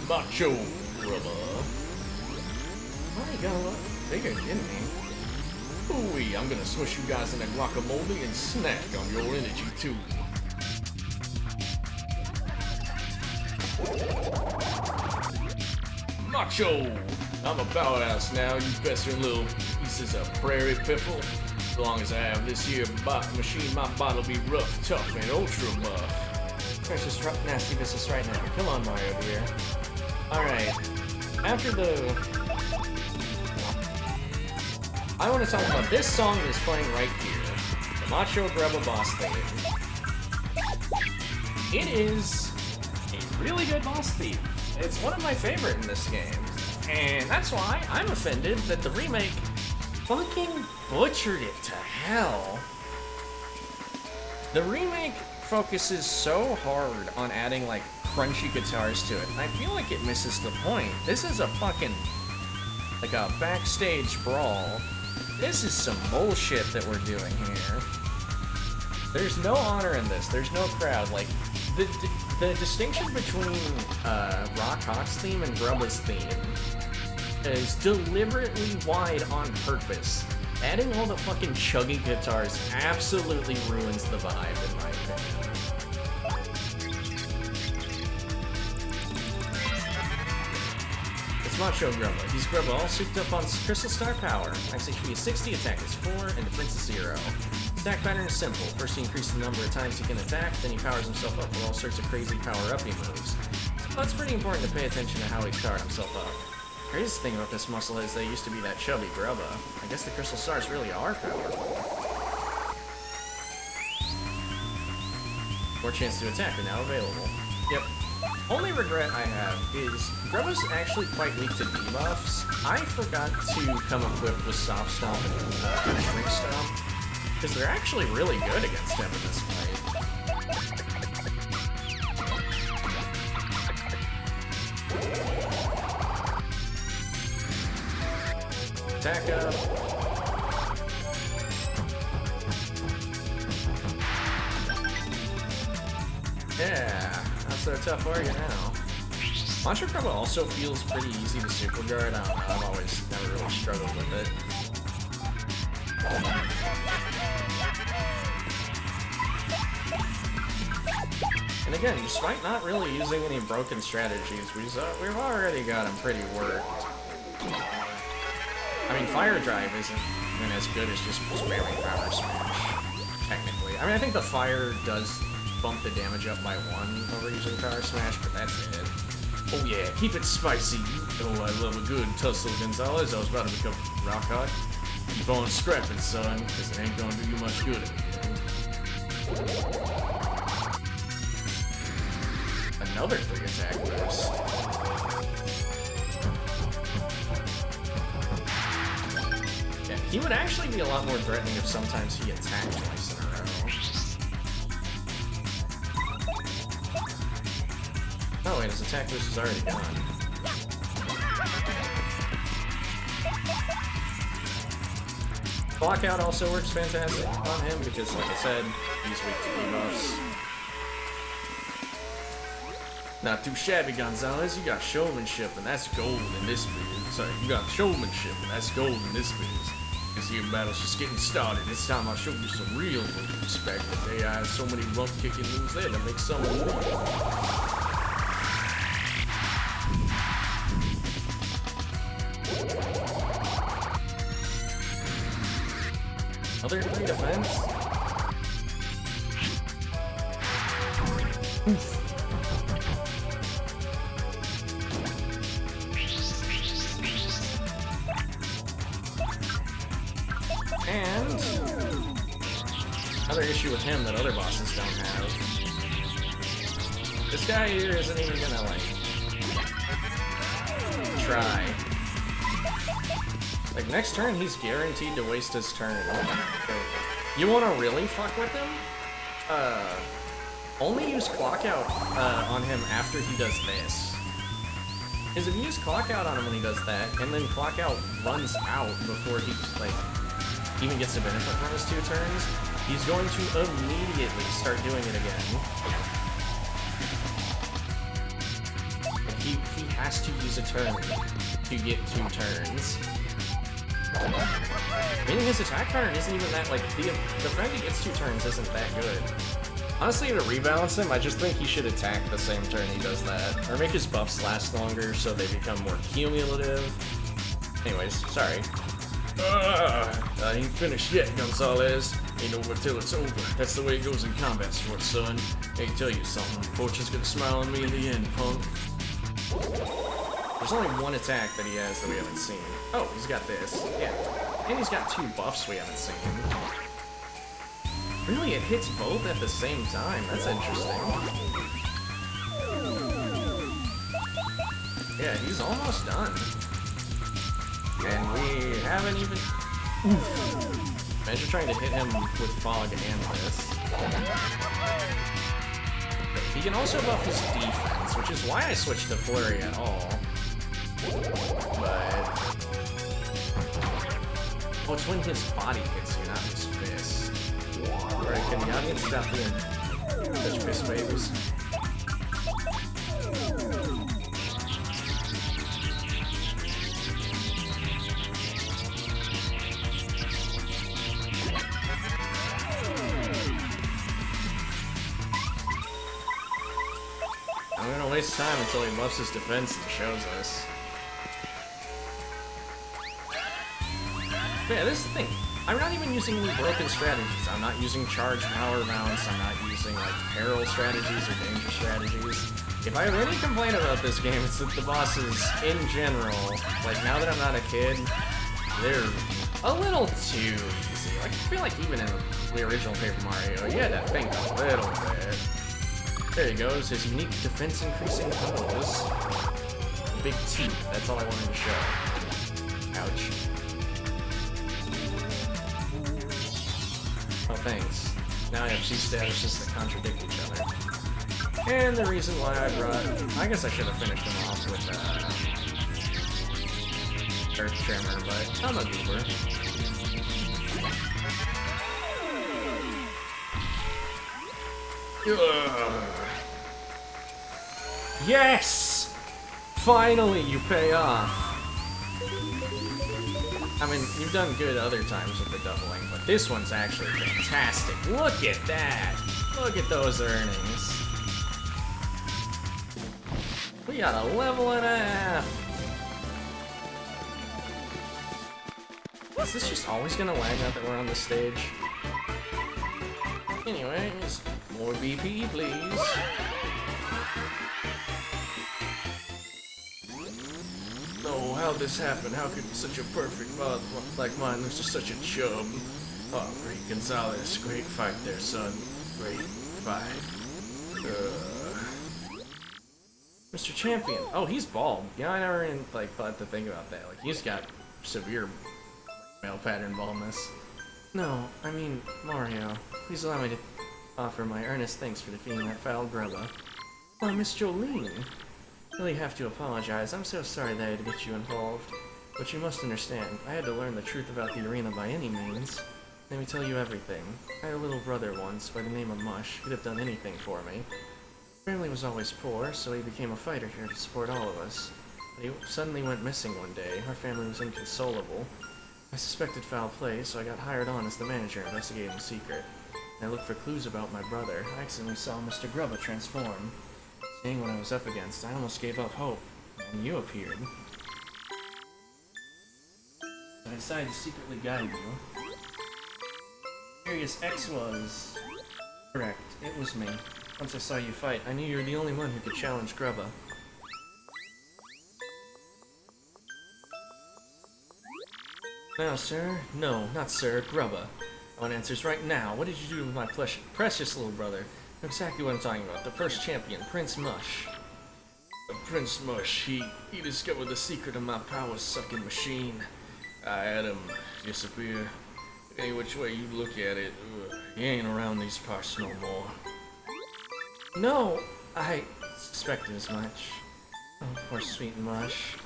Macho Grubba. Well, he got a lot bigger, didn't he? Ooh-wee, me, I'm gonna smush you guys in that guacamole and snack on your energy too. Macho! I'm a powerhouse now, you besser little pieces of prairie piffle. As long as I have this here machine, my body'll be rough, tough, and ultra buff. Precious nasty business right now. Come on, Mario dear. Alright. After the... I want to talk about this song that is playing right here. The Macho Grubba boss theme. It is a really good boss theme. It's one of my favorite in this game. And that's why I'm offended that the remake fucking butchered it to hell. The remake focuses so hard on adding like crunchy guitars to it. I feel like it misses the point. This is a fucking like a backstage brawl. This is some bullshit that we're doing here. There's no honor in this. There's no crowd. Like the distinction between Rock Hawk's theme and Grubba's theme is deliberately wide on purpose. Adding all the fucking chuggy guitars absolutely ruins the vibe, in my opinion. It's Macho Grubba. He's Grubba all souped up on Crystal Star power. Max HP is 60, attack is 4, and defense is 0. Attack pattern is simple. First he increases the number of times he can attack, then he powers himself up with all sorts of crazy power-uppy moves. Well, it's pretty important to pay attention to how he's powered himself up. The craziest thing about this muscle is they used to be that chubby Grubba. I guess the Crystal Stars really are powerful. More chance to attack are now available. Yep. Only regret I have is Grubba's actually quite weak to debuffs. I forgot to come equipped with Soft Stomp and Shrink Stomp, because they're actually really good against him in this fight. Attack up. Yeah, not so tough are you now? Macho Grubba also feels pretty easy to super guard. I don't know, I've always never really struggled with it. And again, despite not really using any broken strategies, we've already got him pretty worked. I mean, Fire Drive isn't even as good as just spamming Power Smash, technically. I mean, I think the Fire does bump the damage up by 1 over using Power Smash, but that's it. Oh yeah, keep it spicy. You know I love a good tussle, Gonzalez. I was about to become Rock Hawk. Keep on scrapping, son, because it ain't gonna do you much good in the end. Another 3 attack burst. Yeah, he would actually be a lot more threatening if sometimes he attacked twice in a row. Oh wait, his attack boost is already gone. Blockout also works fantastic on him because, like I said, he's weak to debuffs. Not too shabby, Gonzalez. You got showmanship, and that's gold in this biz. Sorry, you got showmanship, and that's gold in this biz. This here battle's just getting started. This time I'll show you some real respect. The AI has so many rump-kicking moves there to make some of them. Other 3 defense? Oof. And another issue with him that other bosses don't have. This guy here isn't even gonna, like, try. Like, next turn, he's guaranteed to waste his turn. You wanna really fuck with him? Only use Clock Out on him after he does this. Because if you use Clock Out on him when he does that, and then Clock Out runs out before he, like, even gets to benefit from his 2 turns, he's going to immediately start doing it again. Like, he has to use a turn to get 2 turns. Meaning his attack pattern isn't even that, like, the fact he gets 2 turns isn't that good. Honestly, to rebalance him, I just think he should attack the same turn he does that. Or make his buffs last longer so they become more cumulative. Anyways, sorry. I ain't finished yet, Gonzalez. Ain't over till it's over. That's the way it goes in combat sports, son. Hey, tell you something. Fortune's gonna smile on me in the end, punk. There's only one attack that he has that we haven't seen. Oh, he's got this. Yeah. And he's got 2 buffs we haven't seen. Really, it hits both at the same time. That's interesting. Yeah, he's almost done. And we haven't even... Oof. Imagine trying to hit him with fog and this. He can also buff his defense, which is why I switched to Flurry at all. But... Oh, it's when his body hits you, not his fist. Alright, can the audience stop being such fist babies? I'm gonna waste time until he buffs his defense and shows us. But yeah, this is the thing. I'm not even using any broken strategies. I'm not using charge power mounts. I'm not using like peril strategies or danger strategies. If I have any complaint about this game, it's that the bosses in general, like now that I'm not a kid, they're a little too easy. Like I feel like even in the original Paper Mario, you had to think a little bit. There he goes, his unique defense increasing pose. Big teeth, that's all I wanted to show. Ouch. Oh, thanks. Now I have 2 statuses that contradict each other. And the reason why I brought... I guess I should have finished him off with, Earth Tremor, but I'm a goober. Yes! Finally, you pay off. I mean, you've done good other times with the doubling, but this one's actually fantastic. Look at that! Look at those earnings. We got a level and a half. Is this just always gonna lag out that we're on the stage? Anyways, more BP, please. Oh, how'd this happen? How could such a perfect mod like mine lose to such a chub? Oh, great Gonzalez. Great fight there, son. Great fight. Mr. Champion. Oh, he's bald. Yeah, I never even, like, thought to think about that. Like, he's got severe male pattern baldness. No, I mean, Mario. Please allow me to offer my earnest thanks for defeating that foul grubba. Why, Miss Jolene. Really have to apologize. I'm so sorry that I had to get you involved. But you must understand, I had to learn the truth about the arena by any means. Let me tell you everything. I had a little brother once, by the name of Mush, who'd have done anything for me. Family was always poor, so he became a fighter here to support all of us. But he suddenly went missing one day. Our family was inconsolable. I suspected foul play, so I got hired on as the manager investigating the secret. And I looked for clues about my brother. I accidentally saw Mr. Grubba transform. Seeing what I was up against, I almost gave up hope. And you appeared. I decided to secretly guide you. Curious X was... correct, it was me. Once I saw you fight, I knew you were the only one who could challenge Grubba. Now, sir? No, not sir, Grubba. I want answers right now. What did you do with my precious little brother? Exactly what I'm talking about. The first champion, Prince Mush. Prince Mush, he discovered the secret of my power-sucking machine. I had him disappear. Any which way you look at it, he ain't around these parts no more. No, I suspected as much. Oh, poor sweet Mush.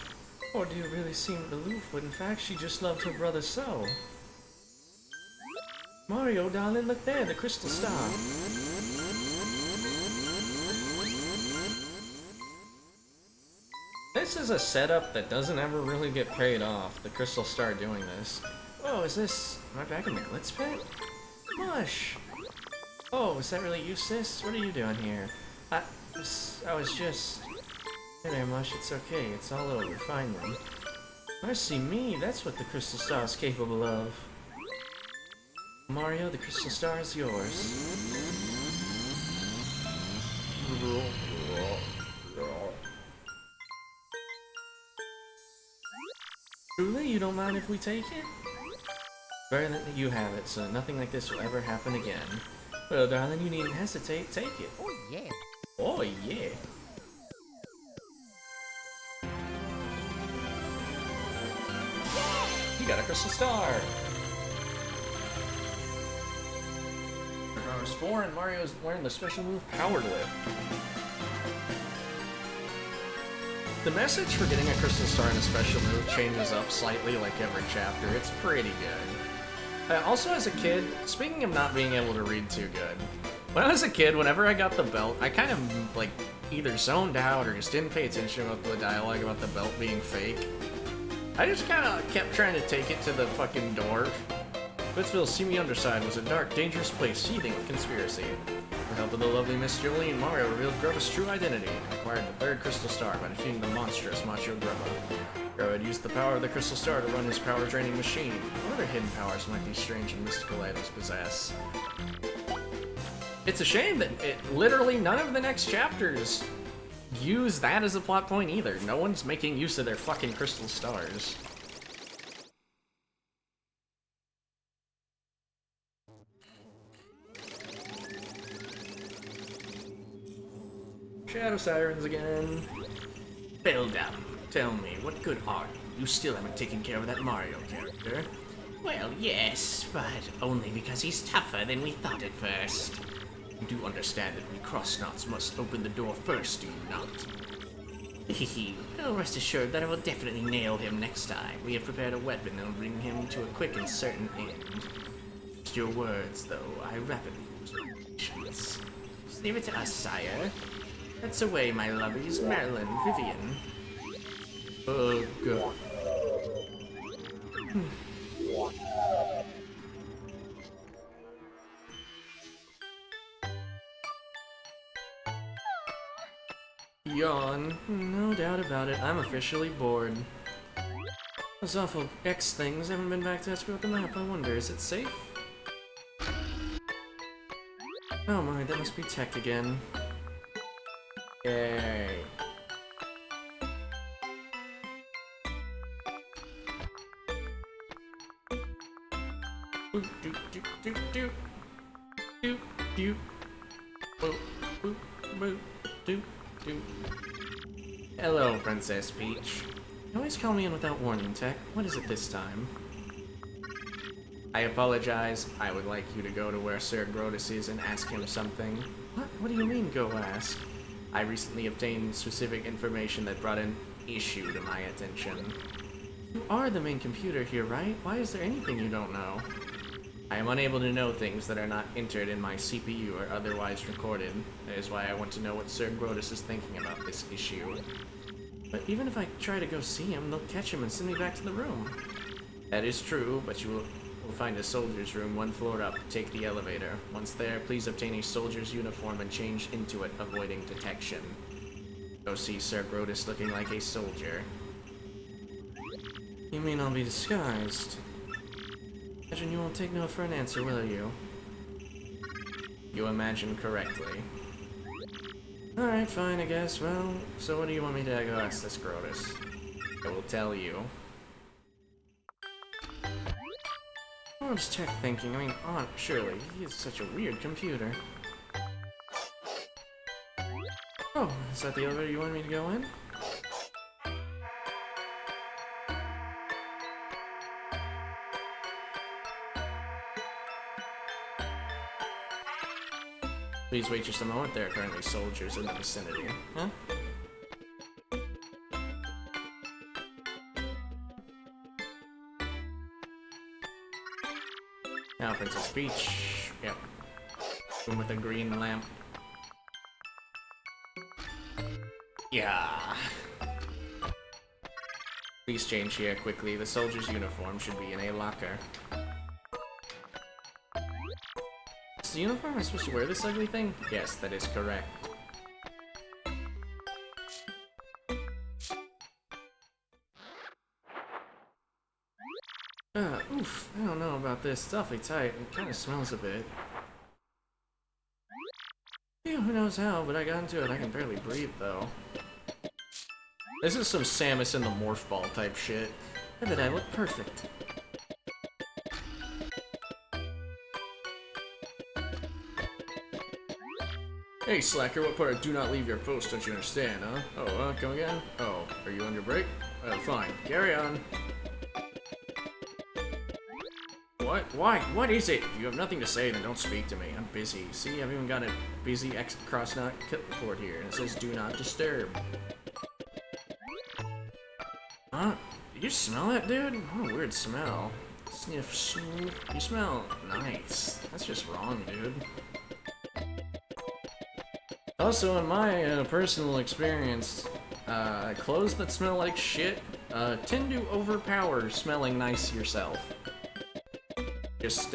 Or do you really seem aloof when in fact she just loved her brother so? Mario, darling, look there, the crystal star. This is a setup that doesn't ever really get paid off, the crystal star doing this. Oh, Oh, is this... Am I back in the Glitz pit? Mush! Oh, is that really you, sis? What are you doing here? I was just... Hey there, Mush, it's okay. It's all over, finally. Mercy me, that's what the Crystal Star is capable of. Mario, the Crystal Star is yours. Truly, you don't mind if we take it? Better that you have it, so nothing like this will ever happen again. Well, darling, you needn't hesitate. Take it. Oh, yeah. Oh, yeah. You got a Crystal Star! Round 4, and Mario's wearing the special move Power Lift. The message for getting a Crystal Star in a special move changes up slightly like every chapter. It's pretty good. Also, as a kid, speaking of not being able to read too good, when I was a kid, whenever I got the belt, I kind of, like, either zoned out or just didn't pay attention about the dialogue about the belt being fake. I just kind of kept trying to take it to the fucking door. Blitzville's seamy underside was a dark, dangerous place seething with conspiracy. With the help of the lovely Miss Jolene, Mario revealed Grubba's true identity and acquired the third Crystal Star by defeating the monstrous Macho Grubba. Grubba had used the power of the Crystal Star to run his power-draining machine. What other hidden powers might these strange and mystical items possess? It's a shame that literally none of the next chapters use that as a plot point either. No one's making use of their fucking Crystal Stars. Shadow Sirens again. Belldown, tell me, what good are you? You still haven't taken care of that Mario character. Well, yes, but only because he's tougher than we thought at first. You do understand that we cross-knots must open the door first, do you not? Hehe, well, rest assured that I will definitely nail him next time. We have prepared a weapon that will bring him to a quick and certain end. Just your words, though, I rapidly lose my patience. Just leave it to us, sire. That's away, my lovies. Marilyn, Vivian. Oh, God. Yawn. No doubt about it, I'm officially bored. Those awful X things haven't been back to ask about the map. I wonder, is it safe? Oh my, that must be tech again. Yay. Boop, doop, doop, doop, doop. Doop, doop. Boop, boop, boop, doop, doop. Hello, Princess Peach. You always call me in without warning, Tech. What is it this time? I apologize. I would like you to go to where Sir Grodus is and ask him something. What? What do you mean, go ask? I recently obtained specific information that brought an issue to my attention. You are the main computer here, right? Why is there anything you don't know? I am unable to know things that are not entered in my CPU or otherwise recorded. That is why I want to know what Sir Grodus is thinking about this issue. But even if I try to go see him, they'll catch him and send me back to the room. That is true, but you will find a soldier's room 1 floor up. Take the elevator. Once there, please obtain a soldier's uniform and change into it, avoiding detection. Go see Sir Grodus looking like a soldier. You mean I'll be disguised? Imagine you won't take no for an answer, will you? You imagine correctly. Alright, fine, I guess. Well, so what do you want me to go ask this Grodus? I will tell you. I was tech thinking. I mean, surely, he is such a weird computer. Oh, is that the elevator you wanted me to go in? Please wait just a moment, there are currently soldiers in the vicinity. Huh? Now, Princess Peach. Yep. Room with a green lamp. Yeah. Please change here quickly. The soldier's uniform should be in a locker. Is the uniform am I supposed to wear this ugly thing? Yes, that is correct. Oof, I don't know about this. It's awfully tight. It kind of smells a bit. Yeah, who knows how, but I got into it. I can barely breathe, though. This is some Samus in the Morph Ball type shit. I bet I look perfect. Hey, Slacker, what part of do not leave your post don't you understand, huh? Oh, come again? Oh, are you on your break? Fine. Carry on. What? Why? What is it? If you have nothing to say, then don't speak to me. I'm busy. See, I've even got a busy X cross-knot cord here, and it says do not disturb. Huh? Did you smell that, dude? What a weird smell. Sniff, sniff. You smell nice. That's just wrong, dude. Also, in my personal experience, clothes that smell like shit tend to overpower smelling nice yourself. Just,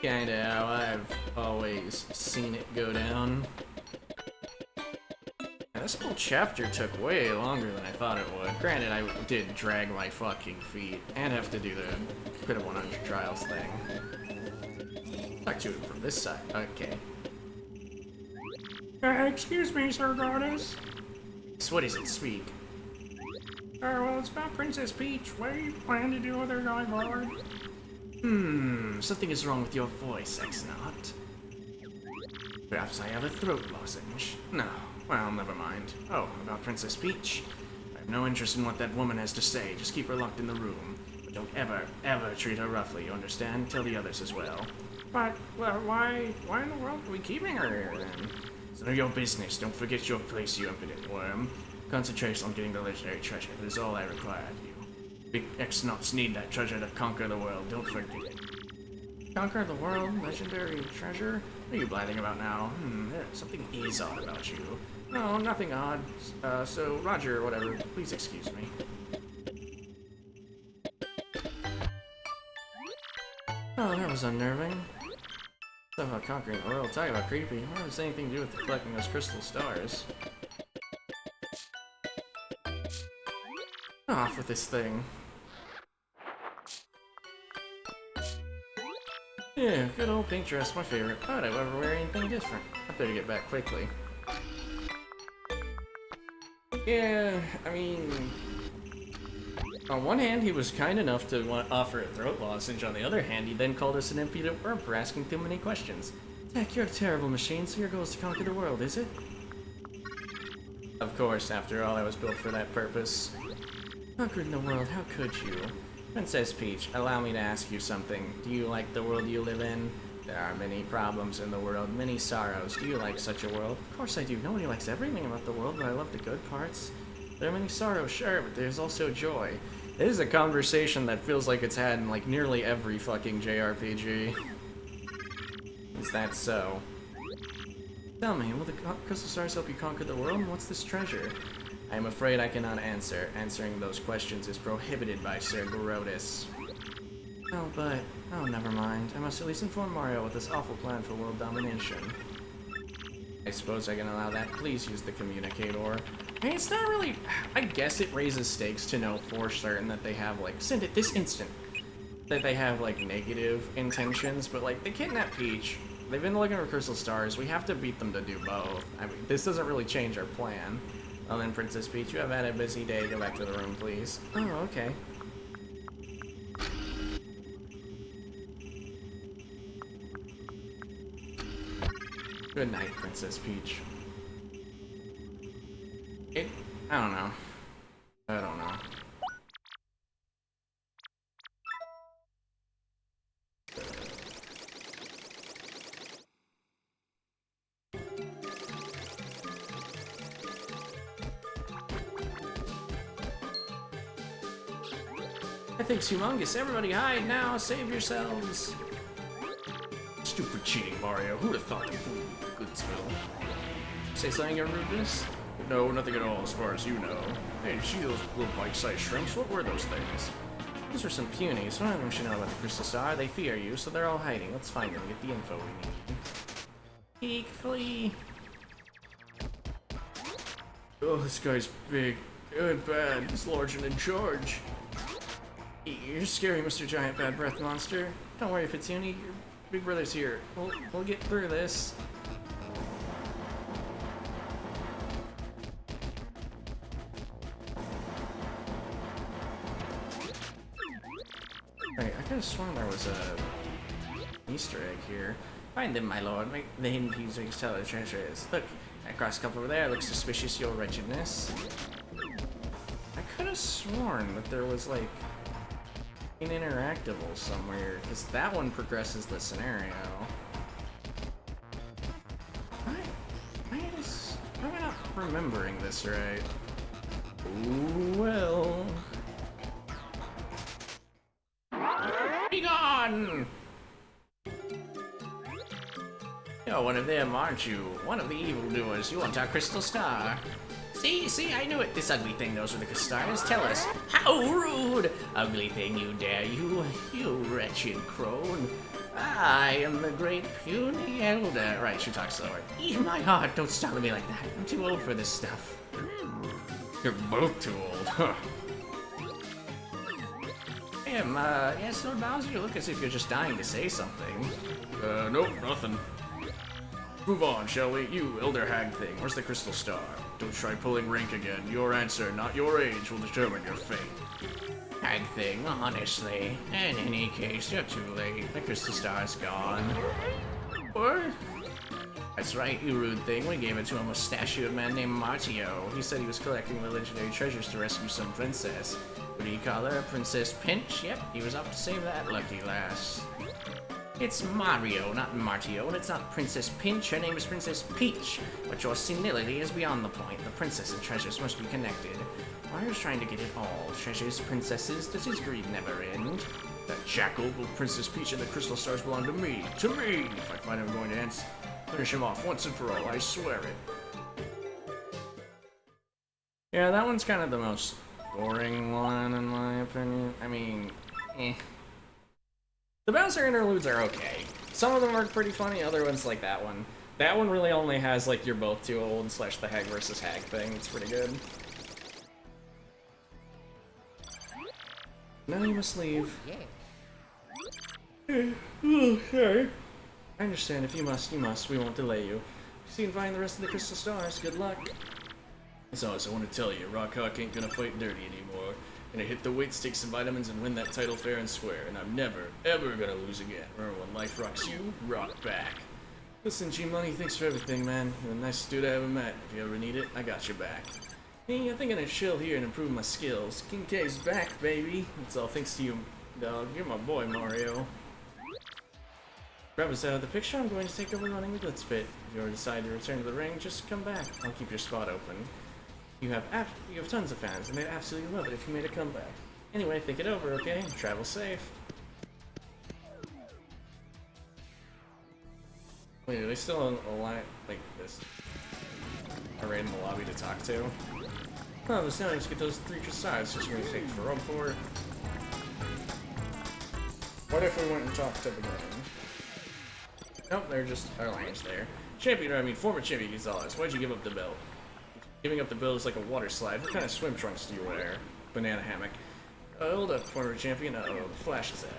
kinda how I've always seen it go down. And this whole chapter took way longer than I thought it would. Granted, I did drag my fucking feet and have to do the Crit of 100 Trials thing. Talk to him from this side. Okay. Excuse me, Sir Goddess. So what is it? Speak. Well, it's about Princess Peach. What do you plan to do with her going forward? Something is wrong with your voice, X-Not. Perhaps I have a throat lozenge. No. Well, never mind. Oh, about Princess Peach? I have no interest in what that woman has to say. Just keep her locked in the room. But don't ever, ever treat her roughly, you understand? Tell the others as well. But, well, why in the world are we keeping her here, then? It's none of your business. Don't forget your place, you impudent worm. Concentrate on getting the legendary treasure. That is all I require of you. Big X-Nots need that treasure to conquer the world. Don't forget it. Conquer the world? Legendary treasure? What are you blathering about now? Something is odd about you. No, nothing odd. So, Roger, whatever. Please excuse me. Oh, that was unnerving. Stuff about conquering the world. Talk about creepy. What has anything to do with collecting those crystal stars? Off with this thing. Yeah, good old pink dress, my favorite. Why would I ever wear anything different? I better get back quickly. Yeah, I mean... On one hand, he was kind enough to offer a throat lozenge. On the other hand, he then called us an impudent worm for asking too many questions. Heck, you're a terrible machine, so your goal is to conquer the world, is it? Of course, after all, I was built for that purpose. Conquering the world, how could you? Princess Peach, allow me to ask you something. Do you like the world you live in? There are many problems in the world, many sorrows. Do you like such a world? Of course I do. Nobody likes everything about the world, but I love the good parts. There are many sorrows, sure, but there's also joy. It is a conversation that feels like it's had in like nearly every fucking JRPG. Is that so? Tell me, will the crystal stars help you conquer the world? And what's this treasure? I am afraid I cannot answer. Answering those questions is prohibited by Sir Grotus. Oh, but... Oh, never mind. I must at least inform Mario with this awful plan for world domination. I suppose I can allow that. Please use the communicator. I mean, it's not really... I guess it raises stakes to know for certain that they have, like... Send it this instant! That they have, like, negative intentions, but, like, they kidnap Peach. They've been looking for crystal stars. We have to beat them to do both. I mean, this doesn't really change our plan. Well then, Princess Peach, you have had a busy day. Go back to the room, please. Oh, okay. Good night, Princess Peach. I don't know. I don't know. That thing's humongous. Everybody hide now. Save yourselves. Stupid cheating, Mario. Who'd have thought the fool would good smell? Say something of rudeness? No, nothing at all, as far as you know. Hey, did you see those little bite-sized shrimps? What were those things? Those are some punies. One of them should know about the Crystal Star. They fear you, so they're all hiding. Let's find them and get the info we need. Eek, flee! Oh, this guy's big and bad. He's large and in charge. You're scary, Mr. Giant Bad Breath Monster. Don't worry, Fitsuni. Your big brother's here. We'll get through this. Right, I could've sworn there was a Easter egg here. Find them, my lord. Make the hidden piece so you can tell where the treasure is. Look, that grass cup over there looks suspicious, your wretchedness. I could've sworn that there was like an interactable somewhere, because that one progresses the scenario. Why am I not remembering this right? Ooh, well. Be gone! You're one of them, aren't you? One of the evildoers. You want our crystal star. See, I knew it. This ugly thing knows where the stars. Tell us. How rude! Ugly thing, you dare, you wretched crone. I am the great puny elder. Right, she talks slower. Eat my heart, don't startle me like that. I'm too old for this stuff. You're both too old, huh? Yes, Lord Bowser, you look as if you're just dying to say something. Nope, nothing. Move on, shall we? You, Elder Hag thing, where's the Crystal Star? Don't try pulling rank again. Your answer, not your age, will determine your fate. Hag thing, honestly. In any case, you're too late. The crystal star's gone. What? That's right, you rude thing. We gave it to a mustachioed man named Martio. He said he was collecting the legendary treasures to rescue some princess. What do you call her? Princess Pinch? Yep, he was off to save that lucky lass. It's Mario, not Martio, and it's not Princess Pinch. Her name is Princess Peach. But your senility is beyond the point. The princess and treasures must be connected. Mario's trying to get it all. Treasures, princesses, does his greed never end? That jackal, both Princess Peach and the Crystal Stars belong to me. To me! If I find him, I'm going to finish him off once and for all, I swear it. Yeah, that one's kind of the most boring one, in my opinion. I mean, eh. The Bowser interludes are okay. Some of them are pretty funny, other ones like that one. That one really only has, like, you're both too old / the hag versus hag thing. It's pretty good. Now you must leave. Okay. I understand. If you must, you must. We won't delay you. See you and find the rest of the Crystal Stars. Good luck. Besides, I want to tell you, Rockhawk ain't gonna fight dirty anymore. Gonna hit the weight stakes and vitamins and win that title fair and square. And I'm never, ever gonna lose again. Remember, when life rocks you, rock back. Listen, G-Money, thanks for everything, man. You're the nicest dude I ever met. If you ever need it, I got your back. Hey, I think I'm gonna chill here and improve my skills. King K's back, baby. It's all thanks to you, dog. You're my boy, Mario. Grab us out of the picture. I'm going to take over running the Glitz pit. If you ever decide to return to the ring, just come back. I'll keep your spot open. You have tons of fans, and they'd absolutely love it if you made a comeback. Anyway, think it over, okay? Travel safe. Wait, are they still on a line like this? Arrayed in the lobby to talk to? Oh, there's no need to get those 3 sides just when you take for for. What if we went and talked to the game? Nope, they're just our lines there. Former champion Gonzalez, why'd you give up the belt? Giving up the belt is like a water slide. What kind of swim trunks do you wear? Banana hammock. Hold up, former champion. Uh-oh, the Flash is at.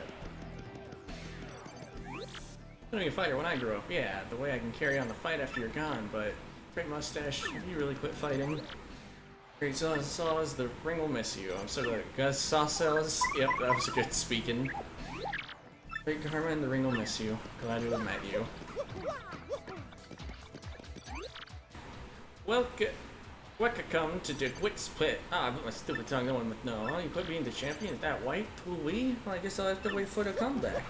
I'm gonna fighter when I grow up. Yeah, the way I can carry on the fight after you're gone, but great mustache, you really quit fighting. Great Sauce, the ring will miss you. I'm so glad. Gus Saucells, yep, that was good speaking. Great Carmen, the ring will miss you. Glad to have met you. Welcome to the Glitz pit. Ah, I put my stupid tongue going with no. Oh, you put me in the champion? Is that white? Ooh-wee? Well, I guess I'll have to wait for the comeback.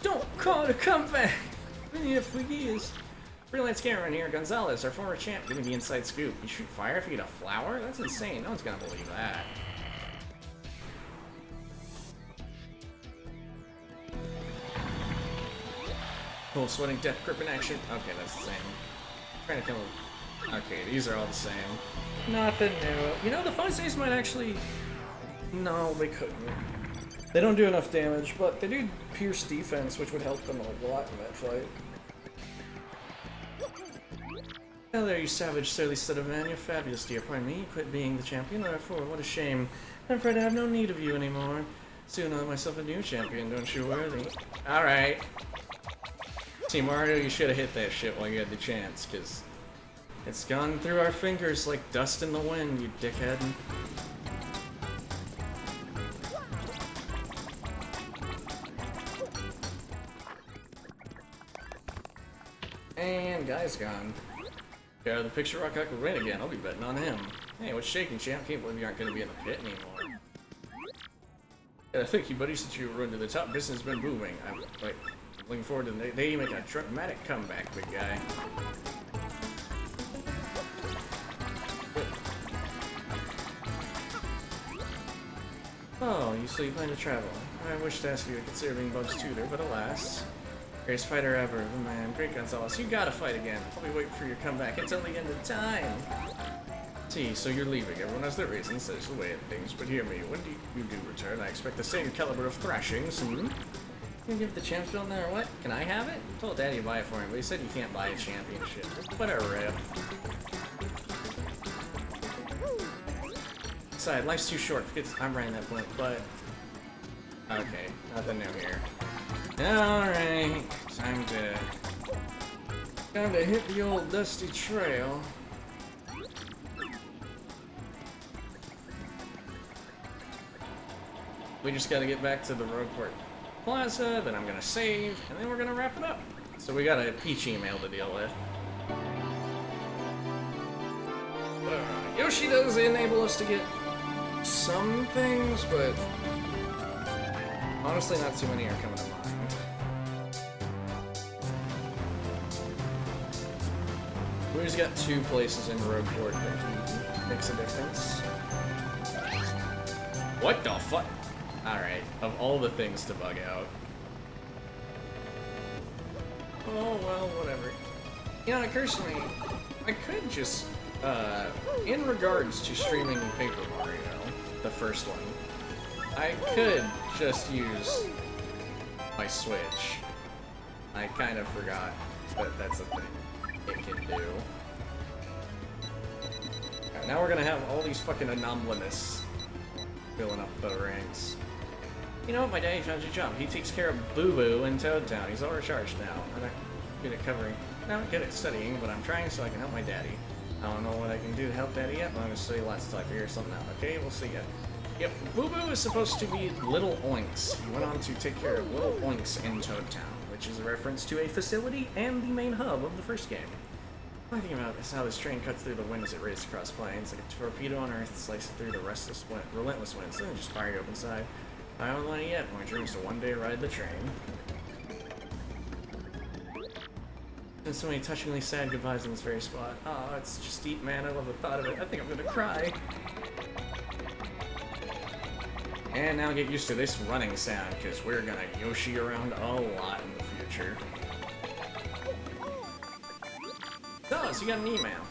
Don't call it a comeback! Been here for years. Freelance camera in here, Gonzalez, our former champ, give me the inside scoop. You shoot fire if you get a flower? That's insane. No one's gonna believe that. Cold sweating, death grip in action. Okay, that's the same. Trying to kill him. Okay, these are all the same. Nothing new. You know, the fun stays might actually No, they couldn't. They don't do enough damage, but they do pierce defense, which would help them a lot in that fight. Hello there, you savage, surly son of man. You're fabulous, dear. Pardon me, you quit being the champion. Therefore, what a shame. I'm afraid I have no need of you anymore. Soon I'll have myself a new champion, don't you worry. Alright. See, Mario, you should have hit that shit while you had the chance, because it's gone through our fingers like dust in the wind, you dickhead. And guy's gone. Yeah, the picture rock could win again. I'll be betting on him. Hey, what's shaking, champ? Can't believe you aren't going to be in the pit anymore. Yeah, thank you, buddy. Since you run to the top, business has been booming. I'm looking forward to the day you make a dramatic comeback, big guy. Oh, you plan to travel. I wish to ask you to consider being Bub's tutor, but alas. Greatest fighter ever, the man. Great Gonzalez, you gotta fight again. I'll be waiting for your comeback until the end of time. See, so you're leaving. Everyone has their reasons. That's the way of things. But hear me, when you do return, I expect the same caliber of thrashings. Hmm? You give the champ film there or what? Can I have it? I told Daddy to buy it for him, but he said you can't buy a championship. What a rip. Besides, life's too short. I'm riding that blimp, but... Okay, nothing new here. Alright, time to hit the old dusty trail. We just gotta get back to the Rogueport Plaza, then I'm gonna save, and then we're gonna wrap it up. So we got a Peach email to deal with. Yoshi does enable us to get some things, but honestly not too many are coming to mind. We just got 2 places in Rogueport that makes a difference. What the fuck? Alright, of all the things to bug out. Oh, well, whatever. You know, it occurs to me, I could just, in regards to streaming Paper Mario, the first one, I could just use my Switch. I kind of forgot that that's a thing it can do. Right, now we're gonna have all these fucking anomalous filling up the ranks. You know what? My daddy found your job. He takes care of Boo Boo in Toad Town. He's overcharged now. I'm not good at covering. I'm not good at studying, but I'm trying so I can help my daddy. I don't know what I can do to help daddy yet, but I'm gonna study lots until I figure something out. Okay, we'll see ya. Yep, Boo Boo is supposed to be Little Oinks. He went on to take care of Little Oinks in Toad Town, which is a reference to a facility and the main hub of the first game. What I think about is how this train cuts through the wind as it races across plains, like a torpedo on Earth slicing through the relentless winds, and then just fire you up inside. I don't want it yet. My dream is to one day ride the train. And so many touchingly sad goodbyes in this very spot. Oh, it's just deep, man. I love the thought of it. I think I'm gonna cry. And now get used to this running sound, because we're gonna Yoshi around a lot in the future. So you got an email.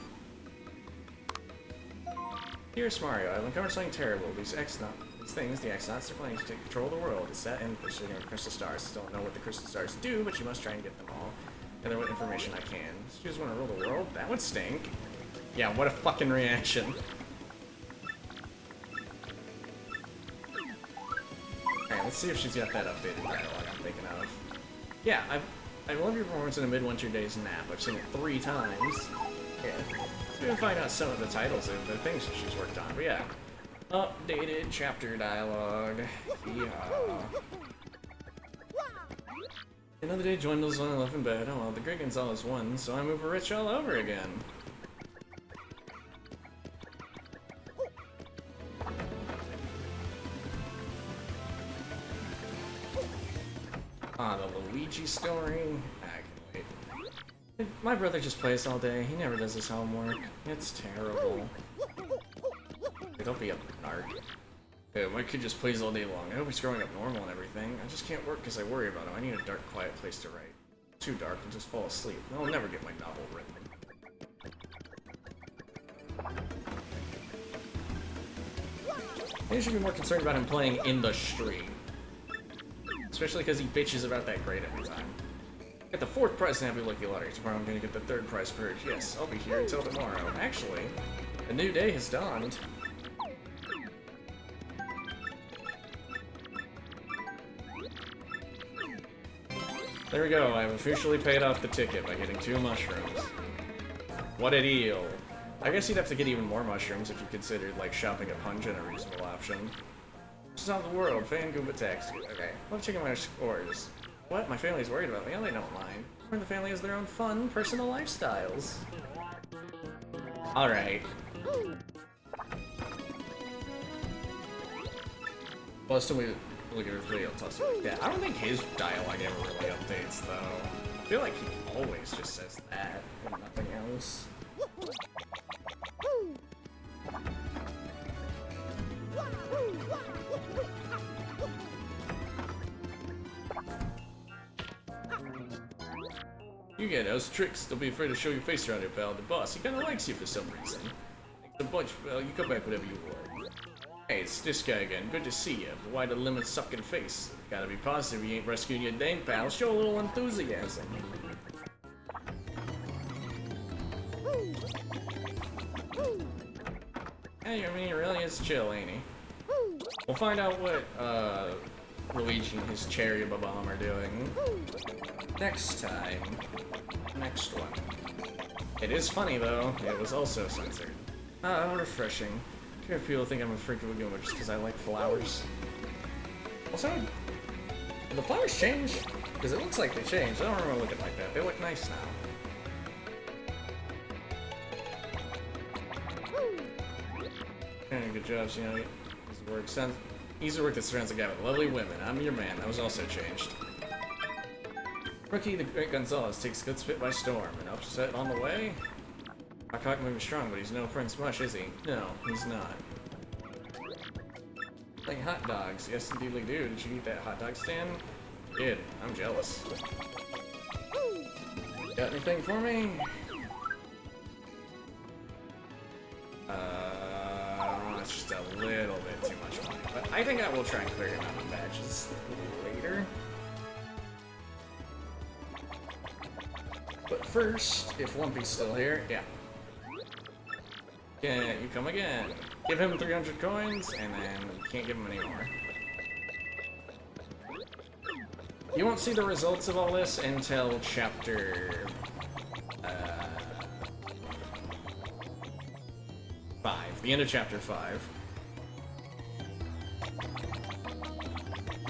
Dearest Mario, I've uncovered something terrible. These things, the X-Nauts, are planning to take control of the world. It's set in pursuing crystal stars. Don't know what the crystal stars do, but you must try and get them all. Gather what information I can. You just want to rule the world? That would stink. Yeah, what a fucking reaction. Alright, let's see if she's got that updated dialogue I'm thinking of. Yeah, I love your performance in a Midwinter Day's Nap. I've seen it 3 times. Yeah. Let's even find out some of the titles of the things that she's worked on. But yeah. Updated chapter dialogue. Yeah. Another day dwindles when I left in bed. Oh well, the Great Gonzalez won, so I'm uber rich all over again. Ah, the Luigi story. I can wait. My brother just plays all day. He never does his homework. It's terrible. Hey, don't be a narc. Hey, my kid just plays all day long. I hope he's growing up normal and everything. I just can't work because I worry about him. I need a dark, quiet place to write. Too dark and just fall asleep. I'll never get my novel written. You should be more concerned about him playing in the street. Especially because he bitches about that grade every time. Get the 4th prize in Happy Lucky Lottery. Tomorrow I'm gonna get the 3rd prize purge. Yes, I'll be here until tomorrow. Actually, a new day has dawned. There we go, I've officially paid off the ticket by getting 2 mushrooms. What a deal. I guess you'd have to get even more mushrooms if you considered, like, shopping at Pungent a reasonable option. This is not the world, Fan Goomba Taxi. Okay, love checking my scores. What? My family's worried about me? Oh, they don't mind. The family has their own fun, personal lifestyles. Alright. Well, still we look at his video, tell us like that. I don't think his dialogue ever really updates, though. I feel like he always just says that, and nothing else. You get those tricks. Don't be afraid to show your face around here, pal. The boss, he kinda likes you for some reason. Thanks a bunch, well, you come back whenever you want. Hey, it's this guy again. Good to see you. But why the lemon-sucking face? Gotta be positive you ain't rescuing your dame, pal. Show a little enthusiasm. Hey, I mean, he really is chill, ain't he? We'll find out what, Luigi and his cherry bomb are doing next time. Next one. It is funny, though. It was also censored. Ah, refreshing. I care if people think I'm a freak of a Goomba just because I like flowers. Also, did the flowers change? Because it looks like they changed. I don't remember looking like that. They look nice now. Good jobs, you know. Easy work that surrounds a guy with lovely women. I'm your man. That was also changed. Rookie, the Great Gonzalez takes good spit by storm. An upset on the way? Hawk may be strong, but he's no Prince Mush, is he? No, he's not. Like hot dogs. Yes, indeedly do. Did you eat that hot dog stand? Did. I'm jealous. Got anything for me? It's just a little bit too much money. But I think I will try and clear him out of badges later. But first, if Lumpy's still here, yeah. Yeah, you come again. Give him 300 coins, and then you can't give him any more. You won't see the results of all this until chapter 5. The end of chapter 5.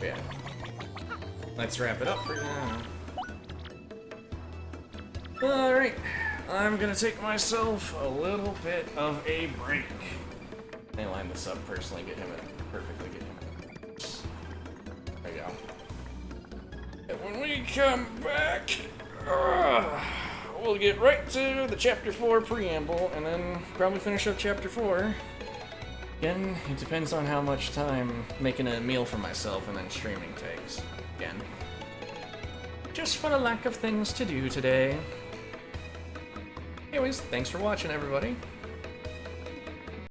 Yeah. Let's wrap it up for now. Alright. I'm gonna take myself a little bit of a break. Let me line this up personally, get him perfectly, get him. There you go. And when we come back, we'll get right to the Chapter 4 preamble, and then probably finish up Chapter 4. Again, it depends on how much time making a meal for myself and then streaming takes. Again. Just for the lack of things to do today. Anyways, thanks for watching, everybody.